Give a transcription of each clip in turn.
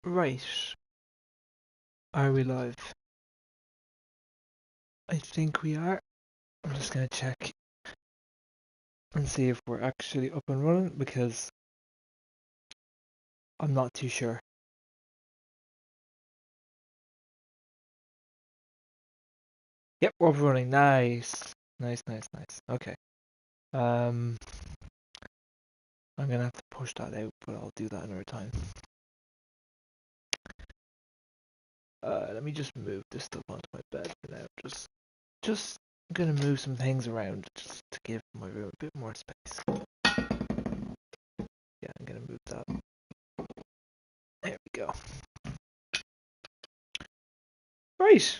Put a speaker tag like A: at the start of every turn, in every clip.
A: Right. Are we live? I think we are. I'm just gonna check and see if we're actually up and running because I'm not too sure. Yep, we're up and running. Nice. Nice. Okay. Um, I'm gonna have to push that out, but I'll do that another time. Let me just move this stuff onto my bed for now. Just gonna move some things around just to give my room a bit more space. Yeah, I'm gonna move that. There we go. Right.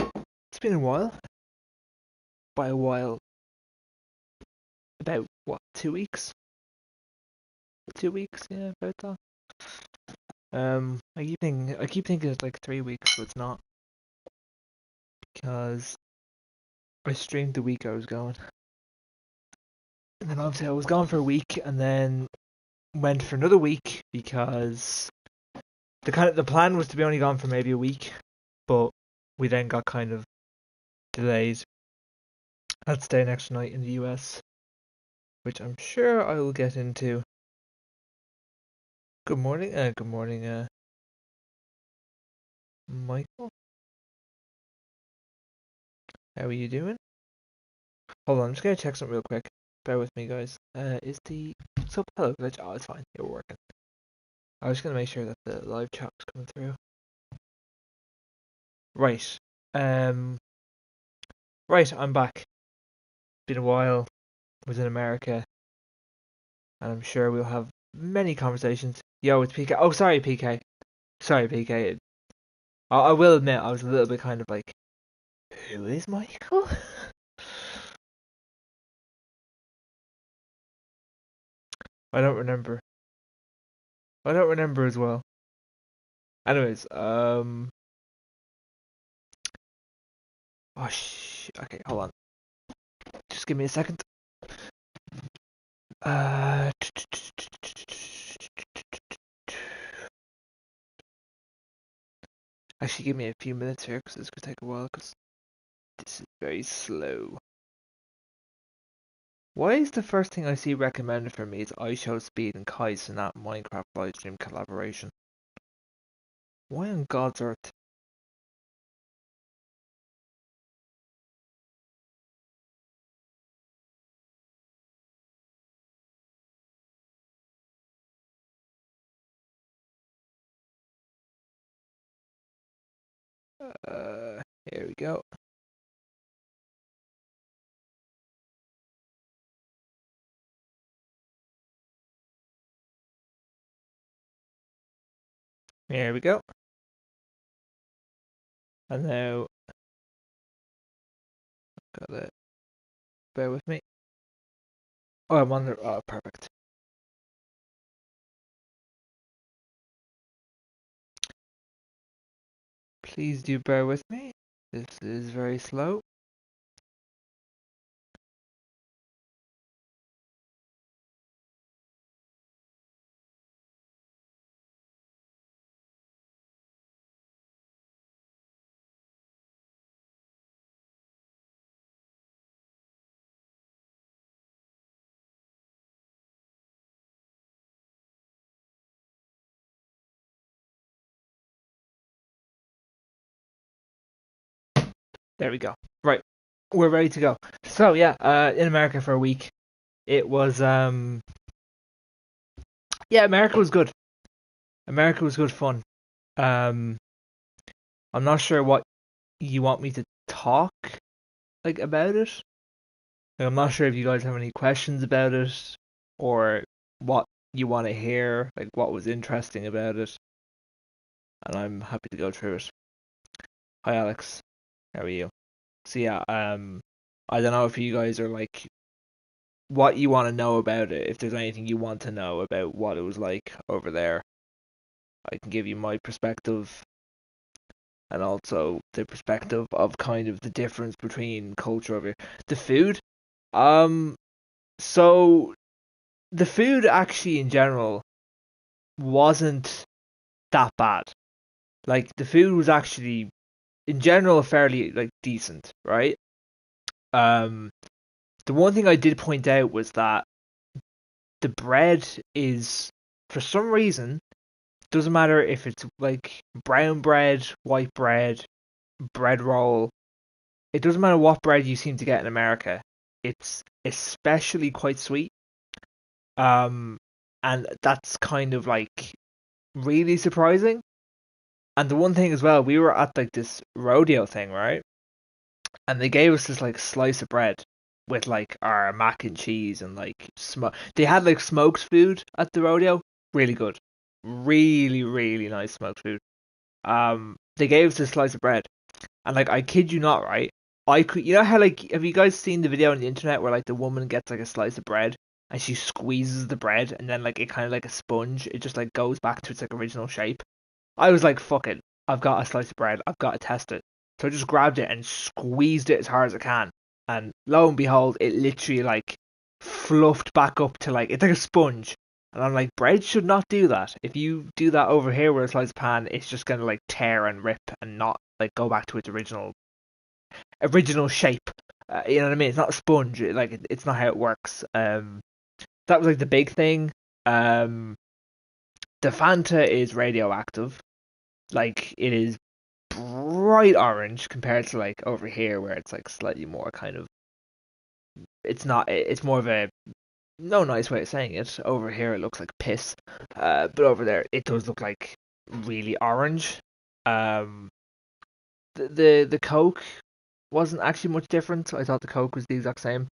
A: It's been a while. By a while, about what, 2 weeks? 2 weeks, yeah, about that. I keep thinking it's like 3 weeks, but it's not because I streamed the week I was gone, and then obviously I was gone for a week, and then went for another week because the plan was to be only gone for maybe a week, but we then got kind of delays. I had to stay an extra night in the US, which I'm sure I will get into. Good morning, Michael. How are you doing? Hold on, I'm just gonna check something real quick. Bear with me, guys. Is the hello glitch? Oh, it's fine. You're working. I was gonna make sure that the live chat was coming through. Right. Um. Right. I'm back. Been a while. Was in America, and I'm sure we'll have many conversations. Yo, it's PK. Oh, sorry, PK. Sorry, PK. I will admit, I was a little bit kind of like, who is Michael? I don't remember. I don't remember as well. Anyways, Okay, hold on. Just give me a second. Uh, Actually, give me a few minutes here because this could take a while because this is very slow. Why is the first thing I see recommended for me is iShowSpeed and Kai's in that Minecraft livestream collaboration? Why on God's earth? Here we go. Here we go. And now, got it. Bear with me. Oh, I'm on the. Oh, perfect. Please do bear with me. This is very slow. There we go. Right, we're ready to go. So yeah, in America for a week. It was yeah, America was good. America was good fun. Um, I'm not sure what you want me to talk like about it. Like, I'm not sure if you guys have any questions about it or what you want to hear, like what was interesting about it, and I'm happy to go through it. Hi Alex, how are you? So yeah, I don't know if you guys are like what you want to know about it. If there's anything you want to know about what it was like over there, I can give you my perspective and also the perspective of kind of the difference between culture over here. The food. Um, so the food actually in general wasn't that bad. Like the food was actually in general fairly like decent, right? Um, the one thing I did point out was that the bread is, for some reason, doesn't matter if it's like brown bread, white bread, bread roll. It doesn't matter what bread you seem to get in America. It's especially quite sweet. Um, and that's kind of like really surprising. And the one thing as well, we were at like this rodeo thing, right? And they gave us this like slice of bread with like our mac and cheese and like smoke. They had like smoked food at the rodeo, really good, really really nice smoked food. They gave us this slice of bread, and like I kid you not, right? I could, you know how like, have you guys seen the video on the internet where like the woman gets like a slice of bread and she squeezes the bread and then like it kind of like a sponge, it just like goes back to its like original shape. I was like, fuck it. I've got a slice of bread. I've got to test it. So I just grabbed it and squeezed it as hard as I can. And lo and behold, it literally like fluffed back up to like, it's like a sponge. And I'm like, bread should not do that. If you do that over here with a slice of pan, it's just gonna like tear and rip and not like go back to its original shape. You know what I mean? It's not a sponge. It's not how it works. That was like the big thing. Um, the Fanta is radioactive. Like it is bright orange compared to like over here where it's like slightly more kind of, it's not, it's more of a, no nice way of saying it. Over here it looks like piss, but over there it does look like really orange. Um, the Coke wasn't actually much different. I thought the Coke was the exact same.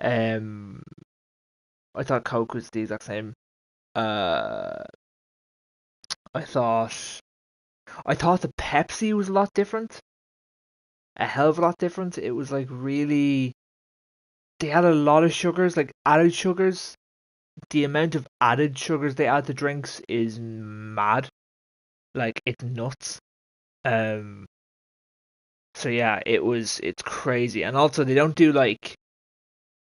A: Um, I thought Coke was the exact same. Uh, I thought I thought the Pepsi was a lot different, a hell of a lot different. It was like really, they had a lot of sugars, like added sugars. The amount of added sugars they add to drinks is mad. Like it's nuts. Um so yeah, it's crazy. And also they don't do like,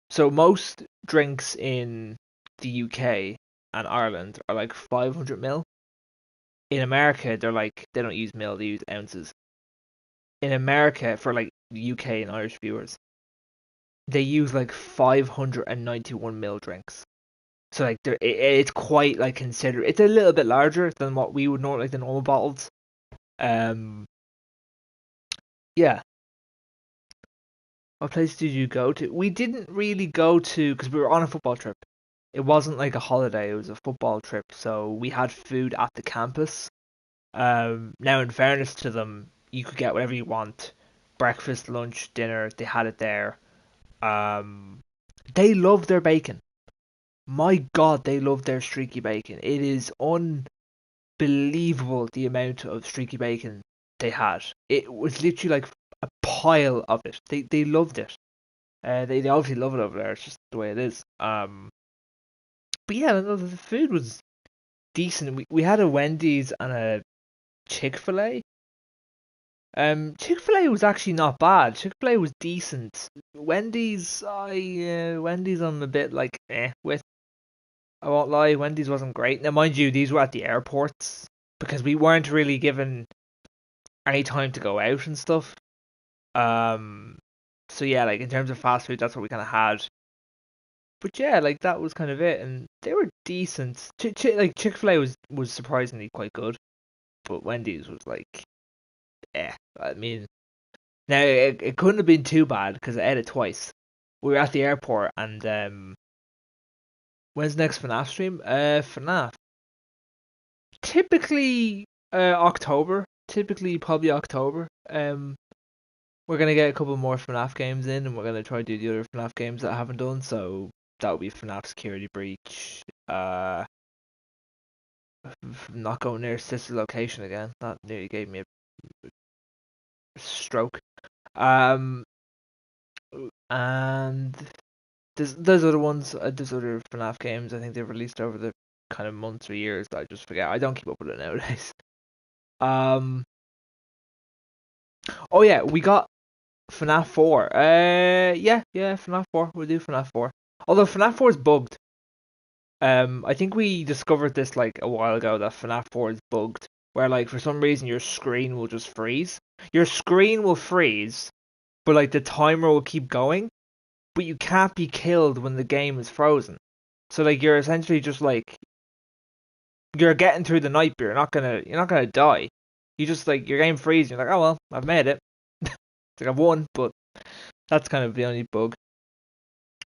A: so most drinks in the UK and Ireland are like 500 ml. In America they're like, they don't use mil, they use ounces. In America, for like UK and Irish viewers, they use like 591 ml drinks. So like it's quite like consider, it's a little bit larger than what we would normally, like the normal bottles. Um, yeah. What place did you go to? We didn't really go to, because we were on a football trip. It wasn't like a holiday; it was a football trip. So we had food at the campus. Now in fairness to them, you could get whatever you want, breakfast, lunch, dinner. They had it there. Um, they love their bacon. My God, they love their streaky bacon. It is unbelievable the amount of streaky bacon they had. It was literally like a pile of it. They loved it. They obviously love it over there. It's just the way it is. But yeah, no, the food was decent. We had a Wendy's and a Chick-fil-A. Chick-fil-A was actually not bad. Chick-fil-A was decent. Wendy's I'm a bit like with. I won't lie, Wendy's wasn't great. Now, mind you, these were at the airports because we weren't really given any time to go out and stuff. Um, so yeah, like in terms of fast food, that's what we kind of had. But yeah, like that was kind of it, and they were decent. Like Chick-fil-A was surprisingly quite good, but Wendy's was like, I mean, now it couldn't have been too bad because I ate it twice. We were at the airport, and when's the next FNAF stream? FNAF. Typically, October. Typically, probably October. We're gonna get a couple more FNAF games in, and we're gonna try to do the other FNAF games that I haven't done. So that would be FNAF Security Breach. Not going near Sister Location again. That nearly gave me a stroke. Um, and there's other ones. There's other FNAF games. I think they've released over the kind of months or years that I just forget. I don't keep up with it nowadays. Um. Oh yeah, we got FNAF 4. Yeah, FNAF 4. We'll do FNAF 4. Although FNAF 4 is bugged. I think we discovered this like a while ago that FNAF 4 is bugged. where like for some reason your screen will just freeze. Your screen will freeze, but like the timer will keep going, but you can't be killed when the game is frozen. So like you're essentially just like you're getting through the night, but you're not gonna die. You just like your game freezes. You're like, oh well, I've made it. It's like I've won, but that's kind of the only bug.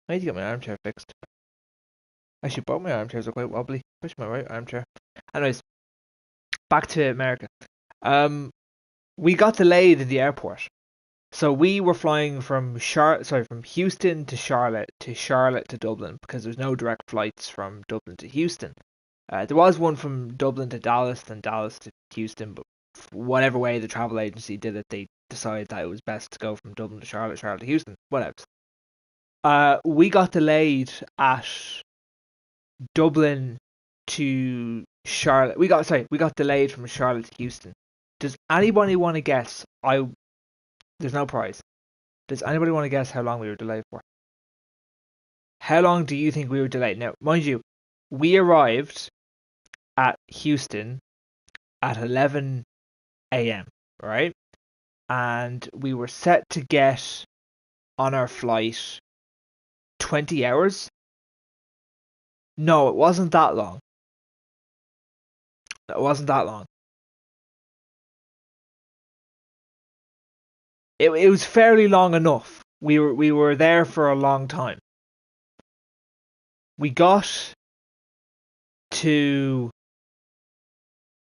A: I need to get my armchair fixed. Actually, both my armchairs are quite wobbly. Push my right armchair. Anyways, back to America. Um, we got delayed in the airport. So we were flying from from Houston to Charlotte to Dublin because there's no direct flights from Dublin to Houston. There was one from Dublin to Dallas, then Dallas to Houston, but whatever way the travel agency did it, they decided that it was best to go from Dublin to Charlotte, Charlotte to Houston, whatever. We got delayed at Dublin to Charlotte. We got delayed from Charlotte to Houston. Does anybody want to guess? There's no prize. Does anybody want to guess how long we were delayed for? How long do you think we were delayed? Now, mind you, we arrived at Houston at 11 a.m., right? And we were set to get on our flight 20 hours. No, it wasn't that long. It wasn't that long. It was fairly long enough. We were there for a long time. We got to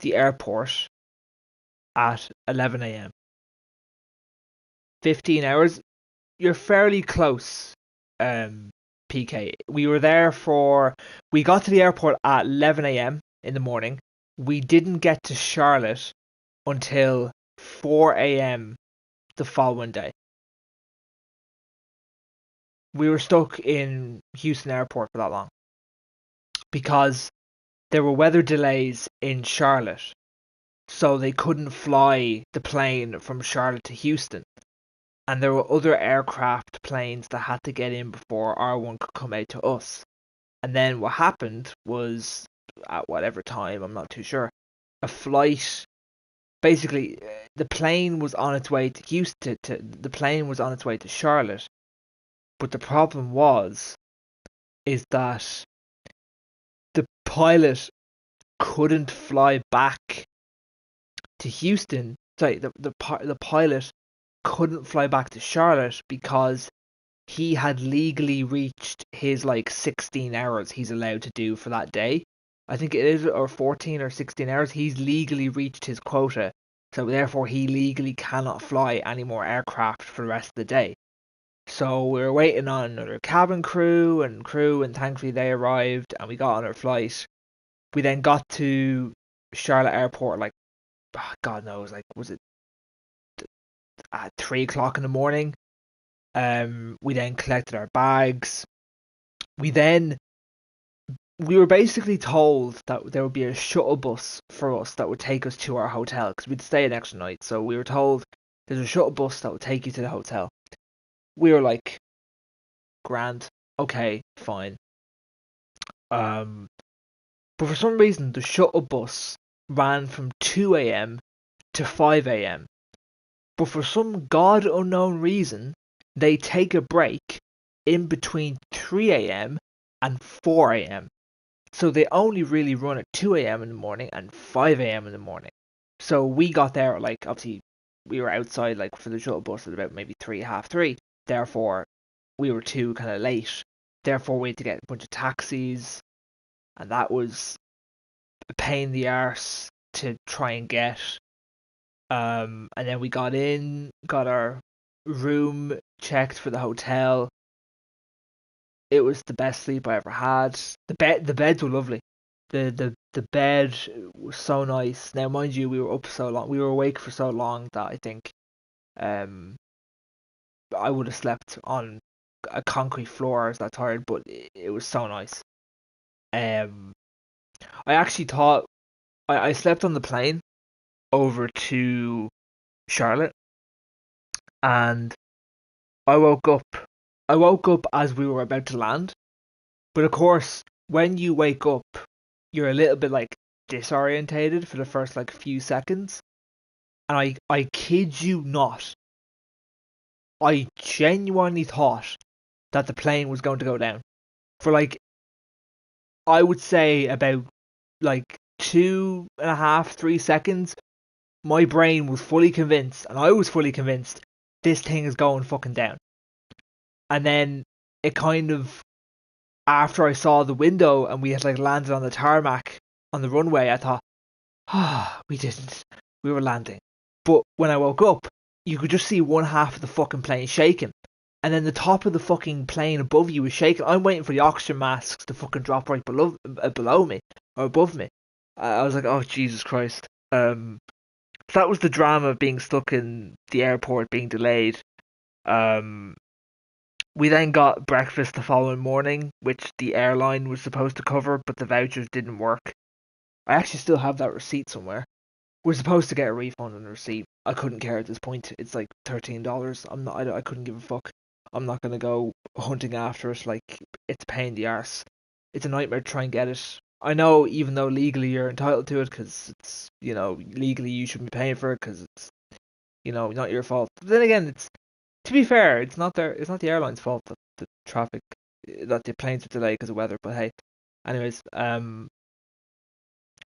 A: the airport at 11 a.m. 15 hours. You're fairly close, PK. We got to the airport at 11 a.m. in the morning. We didn't get to Charlotte until 4 a.m. the following day. We were stuck in Houston Airport for that long because there were weather delays in Charlotte, so they couldn't fly the plane from Charlotte to Houston. And there were other aircraft planes that had to get in before our one could come out to us. And then what happened was, at whatever time, I'm not too sure, a flight, basically, the plane was on its way to Houston, the plane was on its way to Charlotte. But the problem is that the pilot couldn't fly back to Houston. Sorry, the pilot couldn't fly back to Charlotte because he had legally reached his like 16 hours he's allowed to do for that day. I think it is, or 14 or 16 hours. He's legally reached his quota, so therefore he legally cannot fly any more aircraft for the rest of the day. So we were waiting on another cabin crew, and thankfully they arrived and we got on our flight. We then got to Charlotte Airport like, God knows, like was it at 3 o'clock in the morning? We then collected our bags. We were basically told that there would be a shuttle bus for us that would take us to our hotel because we'd stay an extra night. So we were told there's a shuttle bus that would take you to the hotel. We were like, grand, okay, fine. But for some reason, the shuttle bus ran from 2 a.m. to 5 a.m. But for some god unknown reason, they take a break in between 3 a.m. and 4 a.m. So they only really run at 2 a.m. in the morning and 5 a.m. in the morning. So we got there, like, obviously, we were outside, like, for the shuttle bus at about maybe 3, half 3. Therefore, we were too kind of late. Therefore, we had to get a bunch of taxis. And that was a pain in the arse to try and get. And then we got our room checked for the hotel. It was the best sleep I ever had. The beds were lovely. The bed was so nice. Now, mind you, we were up so long. We were awake for so long that I think I would have slept on a concrete floor. I was that tired, but it was so nice. I actually thought I slept on the plane over to Charlotte, and I woke up. I woke up as we were about to land, but of course, when you wake up, you're a little bit like, disorientated for the first like few seconds, and I kid you not, I genuinely thought that the plane was going to go down for like, I would say about like 2.5, 3 seconds. My brain was fully convinced, and I was fully convinced this thing is going fucking down. And then it kind of, after I saw the window and we had like landed on the tarmac on the runway, I thought, we didn't. We were landing. But when I woke up, you could just see one half of the fucking plane shaking. And then the top of the fucking plane above you was shaking. I'm waiting for the oxygen masks to fucking drop right below me, or above me. I was like, oh, Jesus Christ. So that was the drama of being stuck in the airport, being delayed. Um, we then got breakfast the following morning, which the airline was supposed to cover, but the vouchers didn't work. I actually still have that receipt somewhere. We're supposed to get a refund on the receipt. I couldn't care at this point. It's like $13. I'm not. I couldn't give a fuck. I'm not gonna go hunting after it. Like, it's a pain in the arse. It's a nightmare to try and get it. I know, even though legally you're entitled to it, because it's, legally you shouldn't be paying for it because it's, not your fault. But then again, to be fair, it's not the airline's fault that the traffic, that the planes are delayed because of weather. But hey, anyways,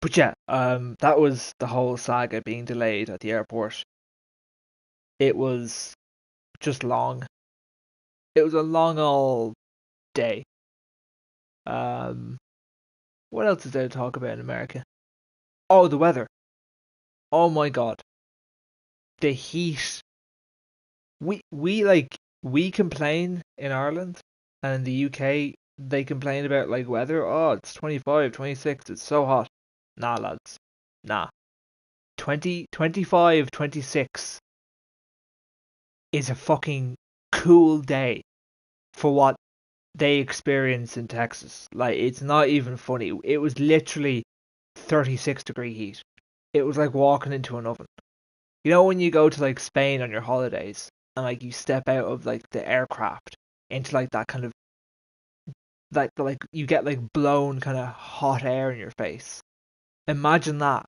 A: but yeah, that was the whole saga being delayed at the airport. It was just long. It was a long old day. What else is there to talk about in America? Oh, the weather. Oh my God, the heat. We complain in Ireland, and in the UK they complain about like weather. Oh, it's 25, 26. It's so hot. Nah, lads. Nah. 20, 25, 26 is a fucking cool day for what they experience in Texas. Like, it's not even funny. It was literally 36-degree heat. It was like walking into an oven. You know when you go to like Spain on your holidays and like you step out of like the aircraft into like that kind of like you get like blown kind of hot air in your face. Imagine that,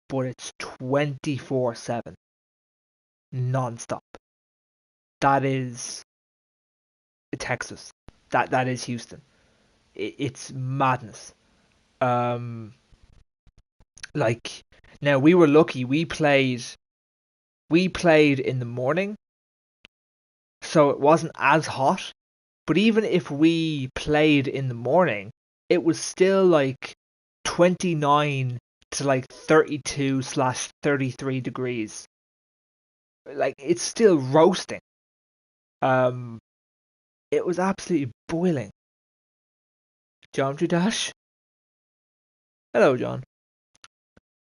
A: but it's 24/7 non-stop. That is Texas. That is Houston. It's madness. Um, like, now we were lucky. We played in the morning, so it wasn't as hot. But even if we played in the morning, it was still like 29 to like 32/33 degrees. Like, it's still roasting. Um, it was absolutely boiling. Geometry Dash. Hello, John.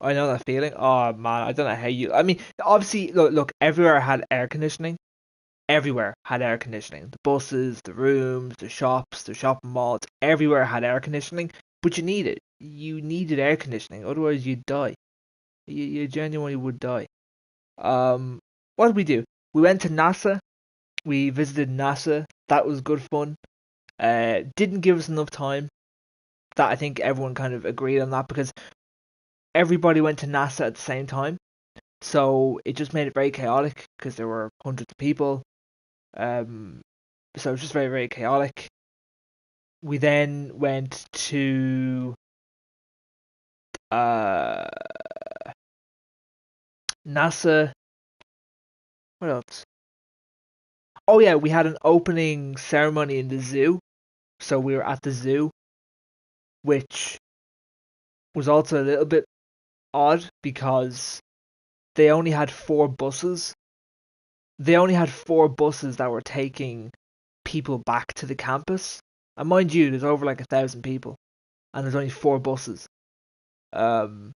A: I know that feeling. Oh man, I don't know how you. I mean, obviously, look. Everywhere had air conditioning. Everywhere had air conditioning. The buses, the rooms, the shops, the shopping malls. Everywhere had air conditioning. But you need it. You needed air conditioning. Otherwise, you'd die. You genuinely would die. What did we do? We went to NASA. We visited NASA. That was good fun. Didn't give us enough time. That, I think everyone kind of agreed on that, because everybody went to NASA at the same time. So it just made it very chaotic because there were hundreds of people. So it was just very, very chaotic. We then went to uh, NASA. What else? Oh yeah, we had an opening ceremony in the zoo. So we were at the zoo, which was also a little bit odd because they only had four buses. They only had four buses that were taking people back to the campus. And mind you, there's over like 1,000 people, and there's only four buses. So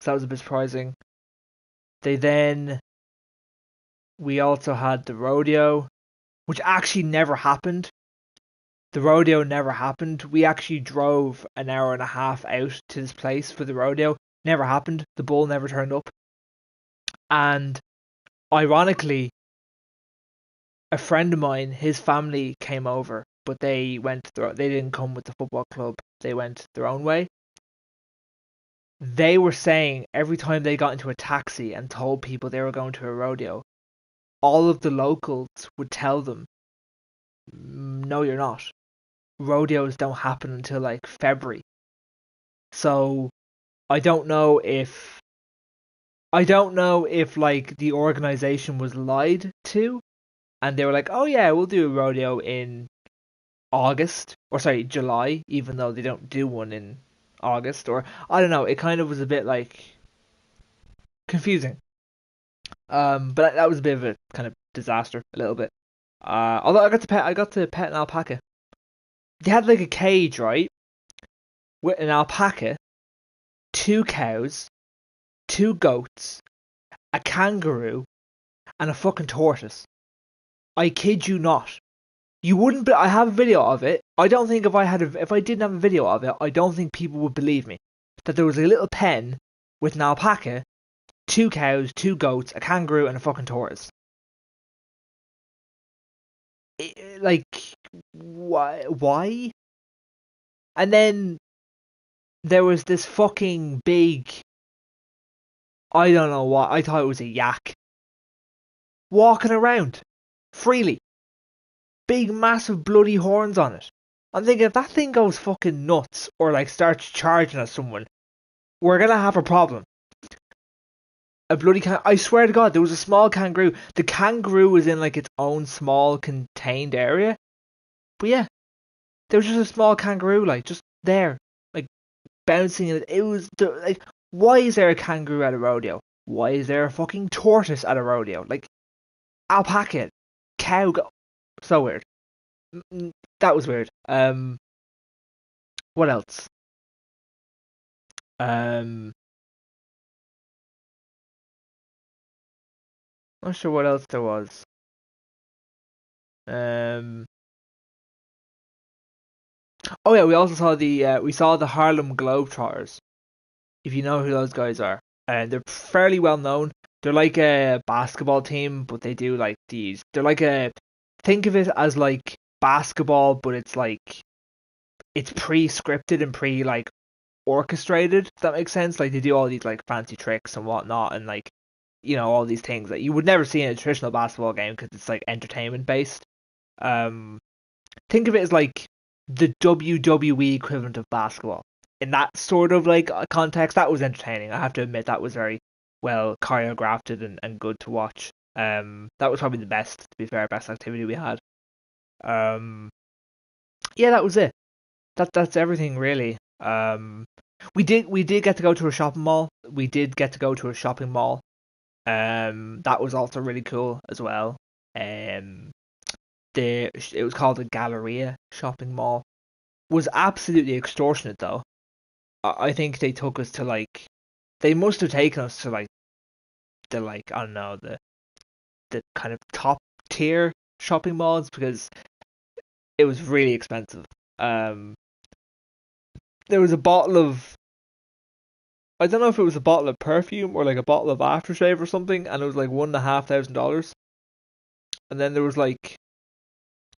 A: that was a bit surprising. They then We also had the rodeo, which actually never happened. The rodeo never happened. We actually drove an hour and a half out to this place for the rodeo. Never happened. The bull never turned up. And ironically, a friend of mine, his family came over, but they didn't come with the football club. They went their own way. They were saying every time they got into a taxi and told people they were going to a rodeo, all of the locals would tell them, "No, you're not. Rodeos don't happen until like February." So I don't know if like the organization was lied to and they were like, "Oh yeah, we'll do a rodeo in August or sorry, July," even though they don't do one in August, or I don't know. It kind of was a bit like confusing. But that was a bit of a kind of disaster, a little bit. Although I got to pet an alpaca. They had like a cage, right, with an alpaca, two cows, two goats, a kangaroo, and a fucking tortoise. I kid you not. You wouldn't. I have a video of it. I don't think if I didn't have a video of it, I don't think people would believe me. That there was a little pen with an alpaca, two cows, two goats, a kangaroo, and a fucking tortoise. Like, why? Why? And then there was this fucking big. I don't know what. I thought it was a yak walking around freely. Big, massive, bloody horns on it. I'm thinking if that thing goes fucking nuts or like starts charging at someone, we're gonna have a problem. A bloody I swear to God, there was a small kangaroo. The kangaroo was in like its own small contained area. But yeah, there was just a small kangaroo, like just there, like bouncing. It was like, why is there a kangaroo at a rodeo? Why is there a fucking tortoise at a rodeo? Like alpaca, cow. So weird. That was weird. What else? Um, Not sure what else there was. Um, oh yeah, we also saw the Harlem Globetrotters. If you know who those guys are, and they're fairly well known. They're like a basketball team, but they do like these. They're like a think of it as like basketball, but it's like it's pre-scripted and pre like orchestrated. If that makes sense. Like they do all these like fancy tricks and whatnot, and like all these things that you would never see in a traditional basketball game because it's like entertainment based. Um, think of it as like the WWE equivalent of basketball. In that sort of like context, that was entertaining. I have to admit that was very well choreographed and good to watch. That was probably the best, to be fair, best activity we had. Um, yeah, that was it. That's everything really. We did get to go to a shopping mall. We did get to go to a shopping mall. That was also really cool as well. Um, it was called the Galleria shopping mall. Was absolutely extortionate though. I think they took us to like they must have taken us to like the like I don't know the kind of top tier shopping malls because it was really expensive. Um, there was a bottle of I don't know if it was a bottle of perfume or like a bottle of aftershave or something, and it was like $1,500. And then there was like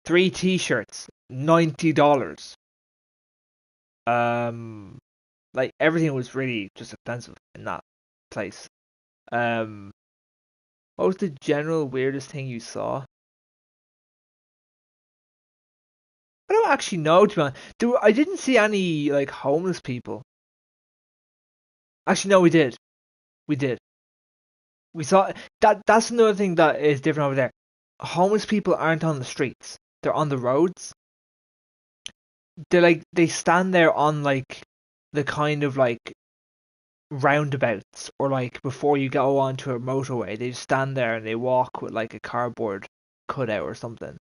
A: three T-shirts, $90. Um, like everything was really just expensive in that place. Um, what was the general weirdest thing you saw? I don't actually know, to be honest. I didn't see any like homeless people. Actually, no, we did. We did. We saw that. That's another thing that is different over there. Homeless people aren't on the streets. They're on the roads. They stand there on like the kind of like roundabouts or like before you go onto a motorway. They just stand there and they walk with like a cardboard cutout or something.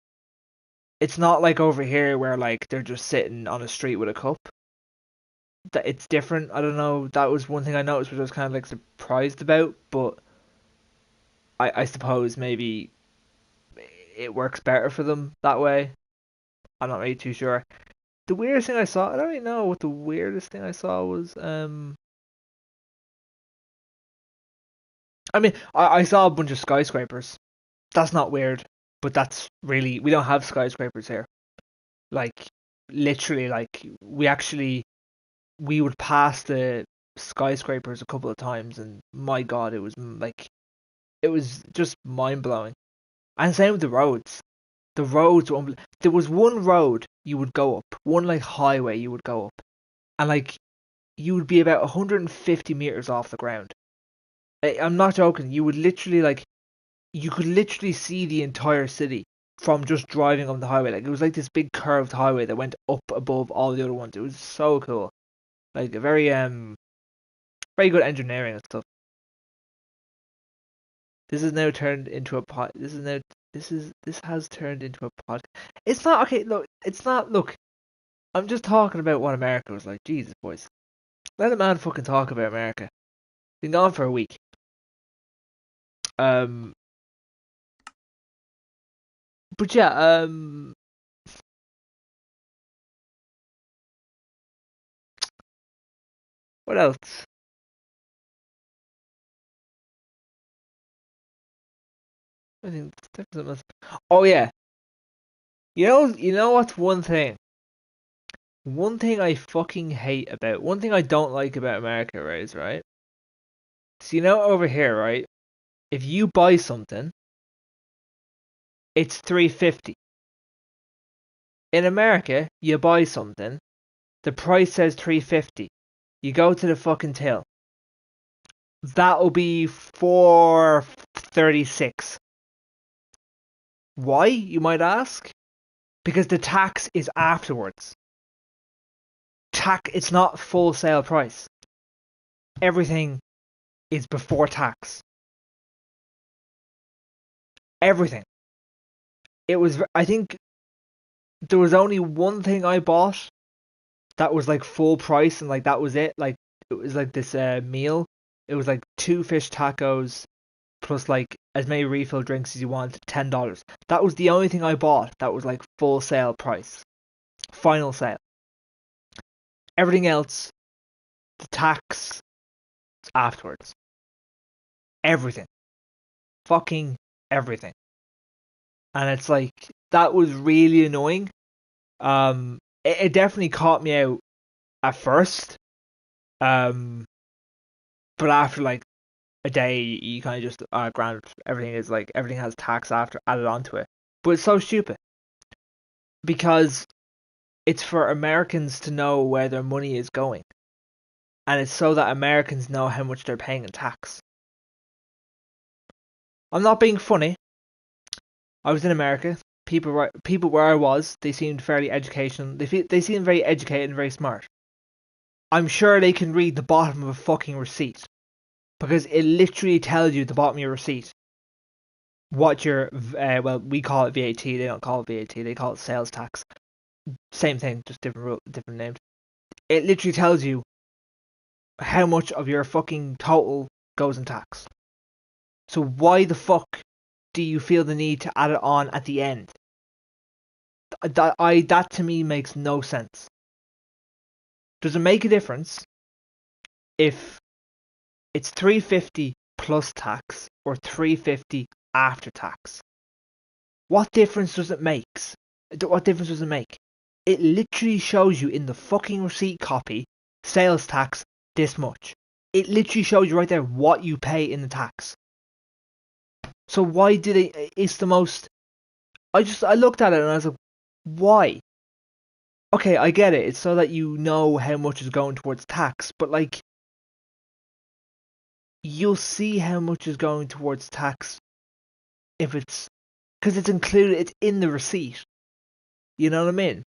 A: It's not like over here where like they're just sitting on a street with a cup. That it's different. I don't know. That was one thing I noticed, which I was kind of like surprised about. But I suppose maybe it works better for them that way. I'm not really too sure. The weirdest thing I saw, I don't really know what the weirdest thing I saw was. I mean, I saw a bunch of skyscrapers. That's not weird, but that's really we don't have skyscrapers here. Like literally, like we would pass the skyscrapers a couple of times, and my God, it was just mind blowing. And same with the roads. The roads were there was one road you would go up, one like highway you would go up, and like you would be about 150 meters off the ground. I'm not joking. You would literally you could literally see the entire city from just driving on the highway. Like it was like this big curved highway that went up above all the other ones. It was so cool. Like a very good engineering and stuff. This is now turned into a pod. This has turned into a pod. It's not okay. Look, it's not. Look, I'm just talking about what America was like. Jesus, boys, let a man fucking talk about America. Been gone for a week. Um, but yeah. What else? I think oh yeah. You know what's one thing? One thing I fucking hate about, one thing I don't like about America, right, is right. So you know over here, right? If you buy something, it's $3.50. In America, you buy something, the price says $3.50. You go to the fucking till. That'll be $4.36. Why, you might ask? Because the tax is afterwards. It's not full sale price. Everything is before tax. Everything. I think there was only one thing I bought that was like full price, and like that was it. Like it was like this meal. It was like 2 fish tacos plus like as many refill drinks as you want, $10. That was the only thing I bought that was like full sale price. Final sale. Everything else, the tax afterwards. Everything. Fucking everything. And it's like that was really annoying. It definitely caught me out at first. But after like a day, you kind of just grant everything has tax after added onto it. But it's so stupid because it's for Americans to know where their money is going, and it's so that Americans know how much they're paying in tax. I'm not being funny. I was in America. People where I was, they seemed fairly educational. They seemed very educated and very smart. I'm sure they can read the bottom of a fucking receipt because it literally tells you at the bottom of your receipt what your well, we call it VAT. They don't call it VAT. They call it sales tax. Same thing, just different names. It literally tells you how much of your fucking total goes in tax. So why the fuck do you feel the need to add it on at the end? That to me makes no sense. Does it make a difference if it's $3.50 plus tax or $3.50 after tax? What difference does it make? What difference does it make? It literally shows you in the fucking receipt copy, sales tax this much. It literally shows you right there what you pay in the tax. So why did it? It's the most. I looked at it and I was like, why? Okay, I get it. It's so that you know how much is going towards tax, but like, you'll see how much is going towards tax if it's because it's included. It's in the receipt. You know what I mean?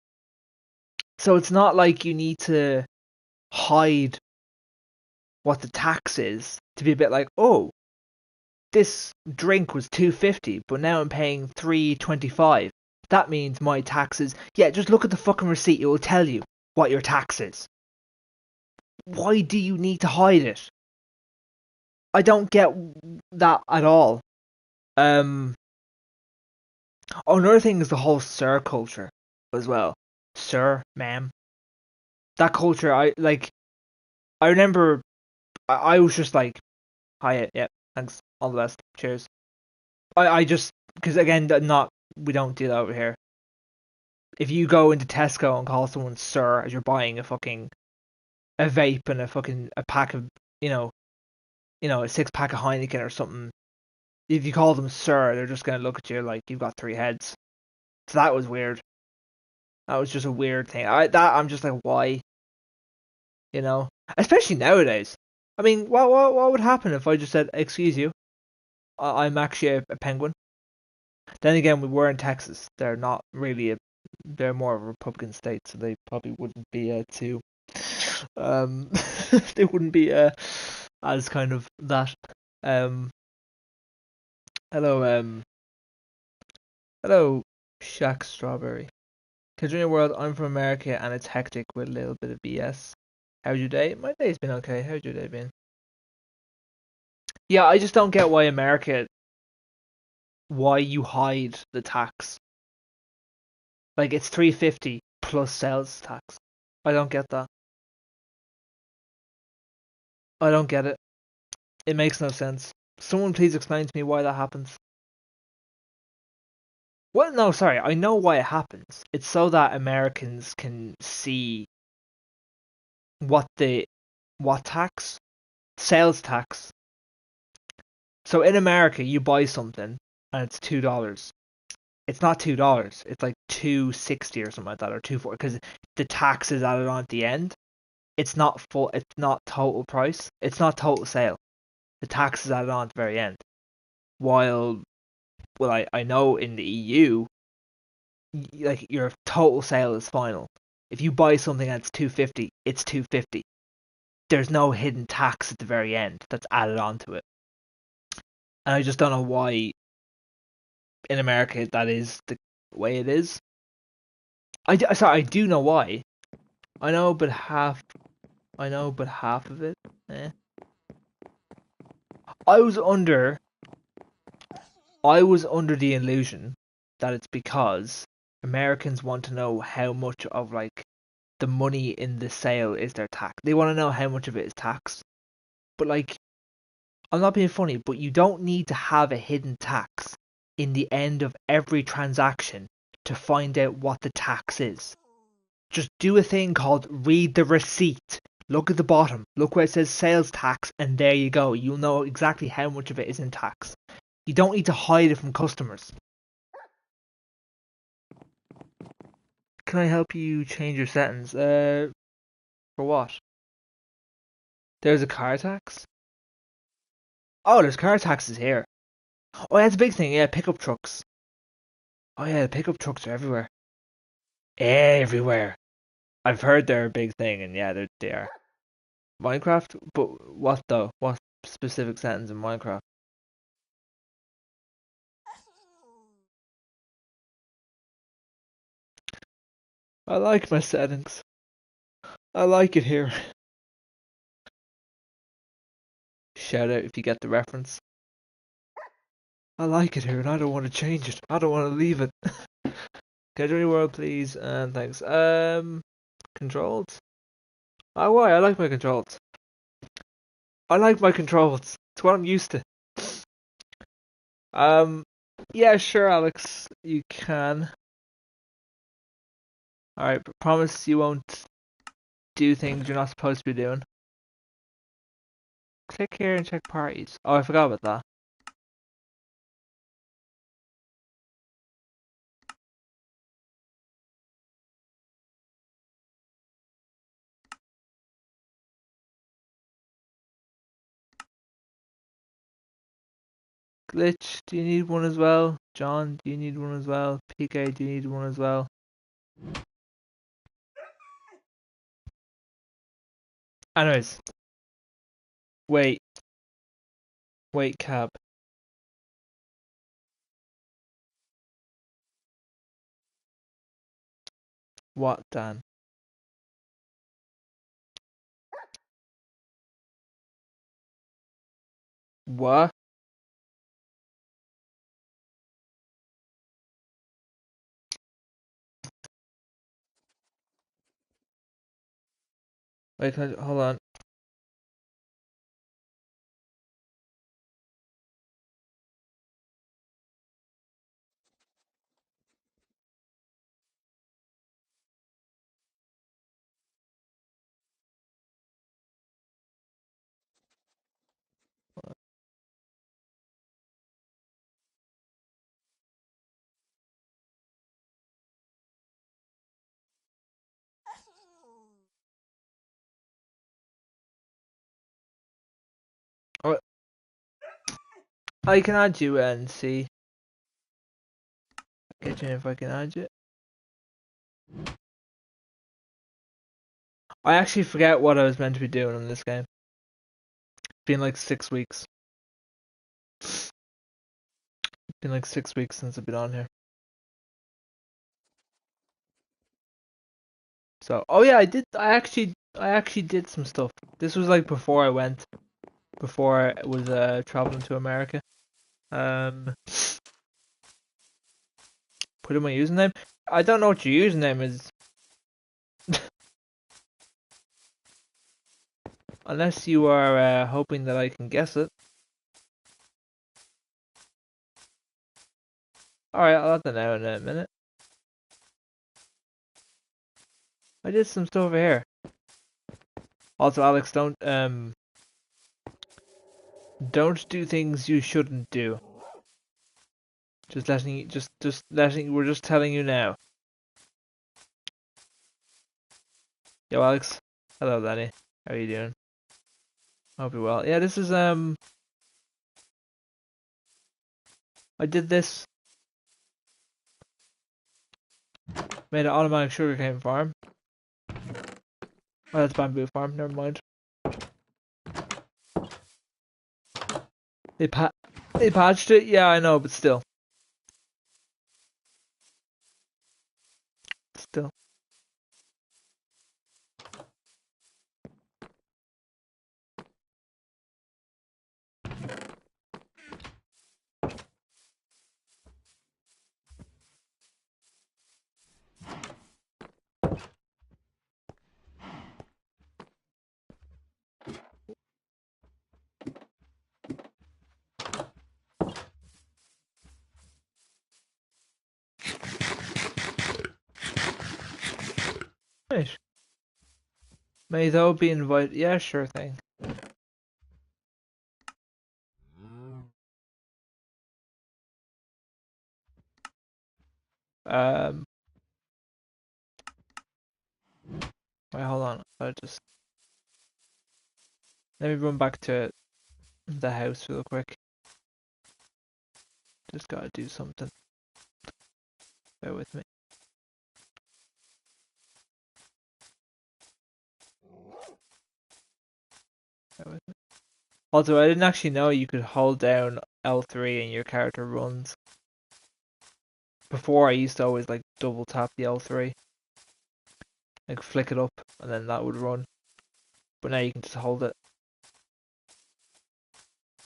A: So it's not like you need to hide what the tax is to be a bit like, oh, this drink was $2.50, but now I'm paying $3.25. That means my taxes. Yeah, just look at the fucking receipt. It will tell you what your tax is. Why do you need to hide it? I don't get that at all. Another thing is the whole sir culture as well. Sir, ma'am. That culture, I remember I was just like, hi, yeah, thanks, all the best, cheers. I just, because again, we don't do that over here. If you go into Tesco and call someone sir as you're buying a fucking a vape and a fucking a pack of you know a 6 pack of Heineken or something. If you call them sir, they're just gonna look at you like you've got 3 heads. So that was weird. That was just a weird thing. I'm just like, why? You know, especially nowadays. I mean, what would happen if I just said, "Excuse you, I'm actually a penguin." Then again, we were in Texas. They're not really a. They're more of a Republican state, so they probably wouldn't be too. Um, they wouldn't be as kind of that. Um, hello, hello, Shaq Strawberry. Considering world, I'm from America and it's hectic with a little bit of BS. How's your day? My day's been okay. How's your day been? Yeah, I just don't get why you hide the tax. Like it's 350 plus sales tax. I don't get that. I don't get it. It makes no sense. Someone please explain to me why that happens. Well, no, sorry. I know why it happens. It's so that Americans can see what the what tax? Sales tax. So in America, you buy something and it's $2. It's not $2. It's like 260 or something like that, or 240, because the tax is added on at the end. It's not full. It's not total price. It's not total sale. The tax is added on at the very end. While, well, I know in the EU, like your total sale is final. If you buy something that's 250, it's 250. There's no hidden tax at the very end that's added onto it. And I just don't know why in America that is the way it is. Sorry, I do know why. I know, but half. I know, but half of it. Eh. I was under. I was under the illusion that it's because Americans want to know how much of like the money in the sale is their tax. They want to know how much of it is tax. But like, I'm not being funny, but you don't need to have a hidden tax in the end of every transaction to find out what the tax is. Just do a thing called read the receipt. Look at the bottom. Look where it says sales tax, and there you go. You'll know exactly how much of it is in tax. You don't need to hide it from customers. Can I help you change your settings? For what? There's a car tax? Oh, there's car taxes here. Oh, that's a big thing. Yeah, pickup trucks. Oh yeah, the pickup trucks are everywhere. Everywhere. I've heard they're a big thing, and yeah, they are. Minecraft? But what though? What specific settings in Minecraft? I like my settings. I like it here. Shout out if you get the reference. I like it here and I don't want to change it. I don't want to leave it. Can I join your world, please? And thanks. Controls? Oh, why? I like my controls. I like my controls. It's what I'm used to. Um, yeah, sure, Alex. You can. Alright, but promise you won't do things you're not supposed to be doing. Click here and check parties. Oh, I forgot about that. Glitch, do you need one as well? John, do you need one as well? PK, do you need one as well? Anyways, wait, cab. What, Dan? What? Wait, hold on. I can add you and see. Get you if I can add you. I actually forget what I was meant to be doing in this game. It's been like 6 weeks. It's been like 6 weeks since I've been on here. So, oh yeah, I did. I actually did some stuff. This was like before I went, before I was traveling to America. Um, put in my username. I don't know what your username is, unless you are hoping that I can guess it. All right, I'll let that know in a minute. I did some stuff over here. Also, Alex, don't do things you shouldn't do. We're just telling you now. Yo, Alex. Hello, Danny. How are you doing? Hope you're well. Yeah, this is I did this. Made an automatic sugarcane farm. Oh, that's bamboo farm. Never mind. They pa they patched it. Yeah, I know, but still. Still. Right. May thou be invited. Yeah, sure thing. Um. Wait, hold on. I just let me run back to the house real quick. Just gotta do something. Bear with me. Bear with me. Also, I didn't actually know you could hold down L3 and your character runs. Before, I used to always like double tap the L3, like flick it up, and then that would run. But now you can just hold it.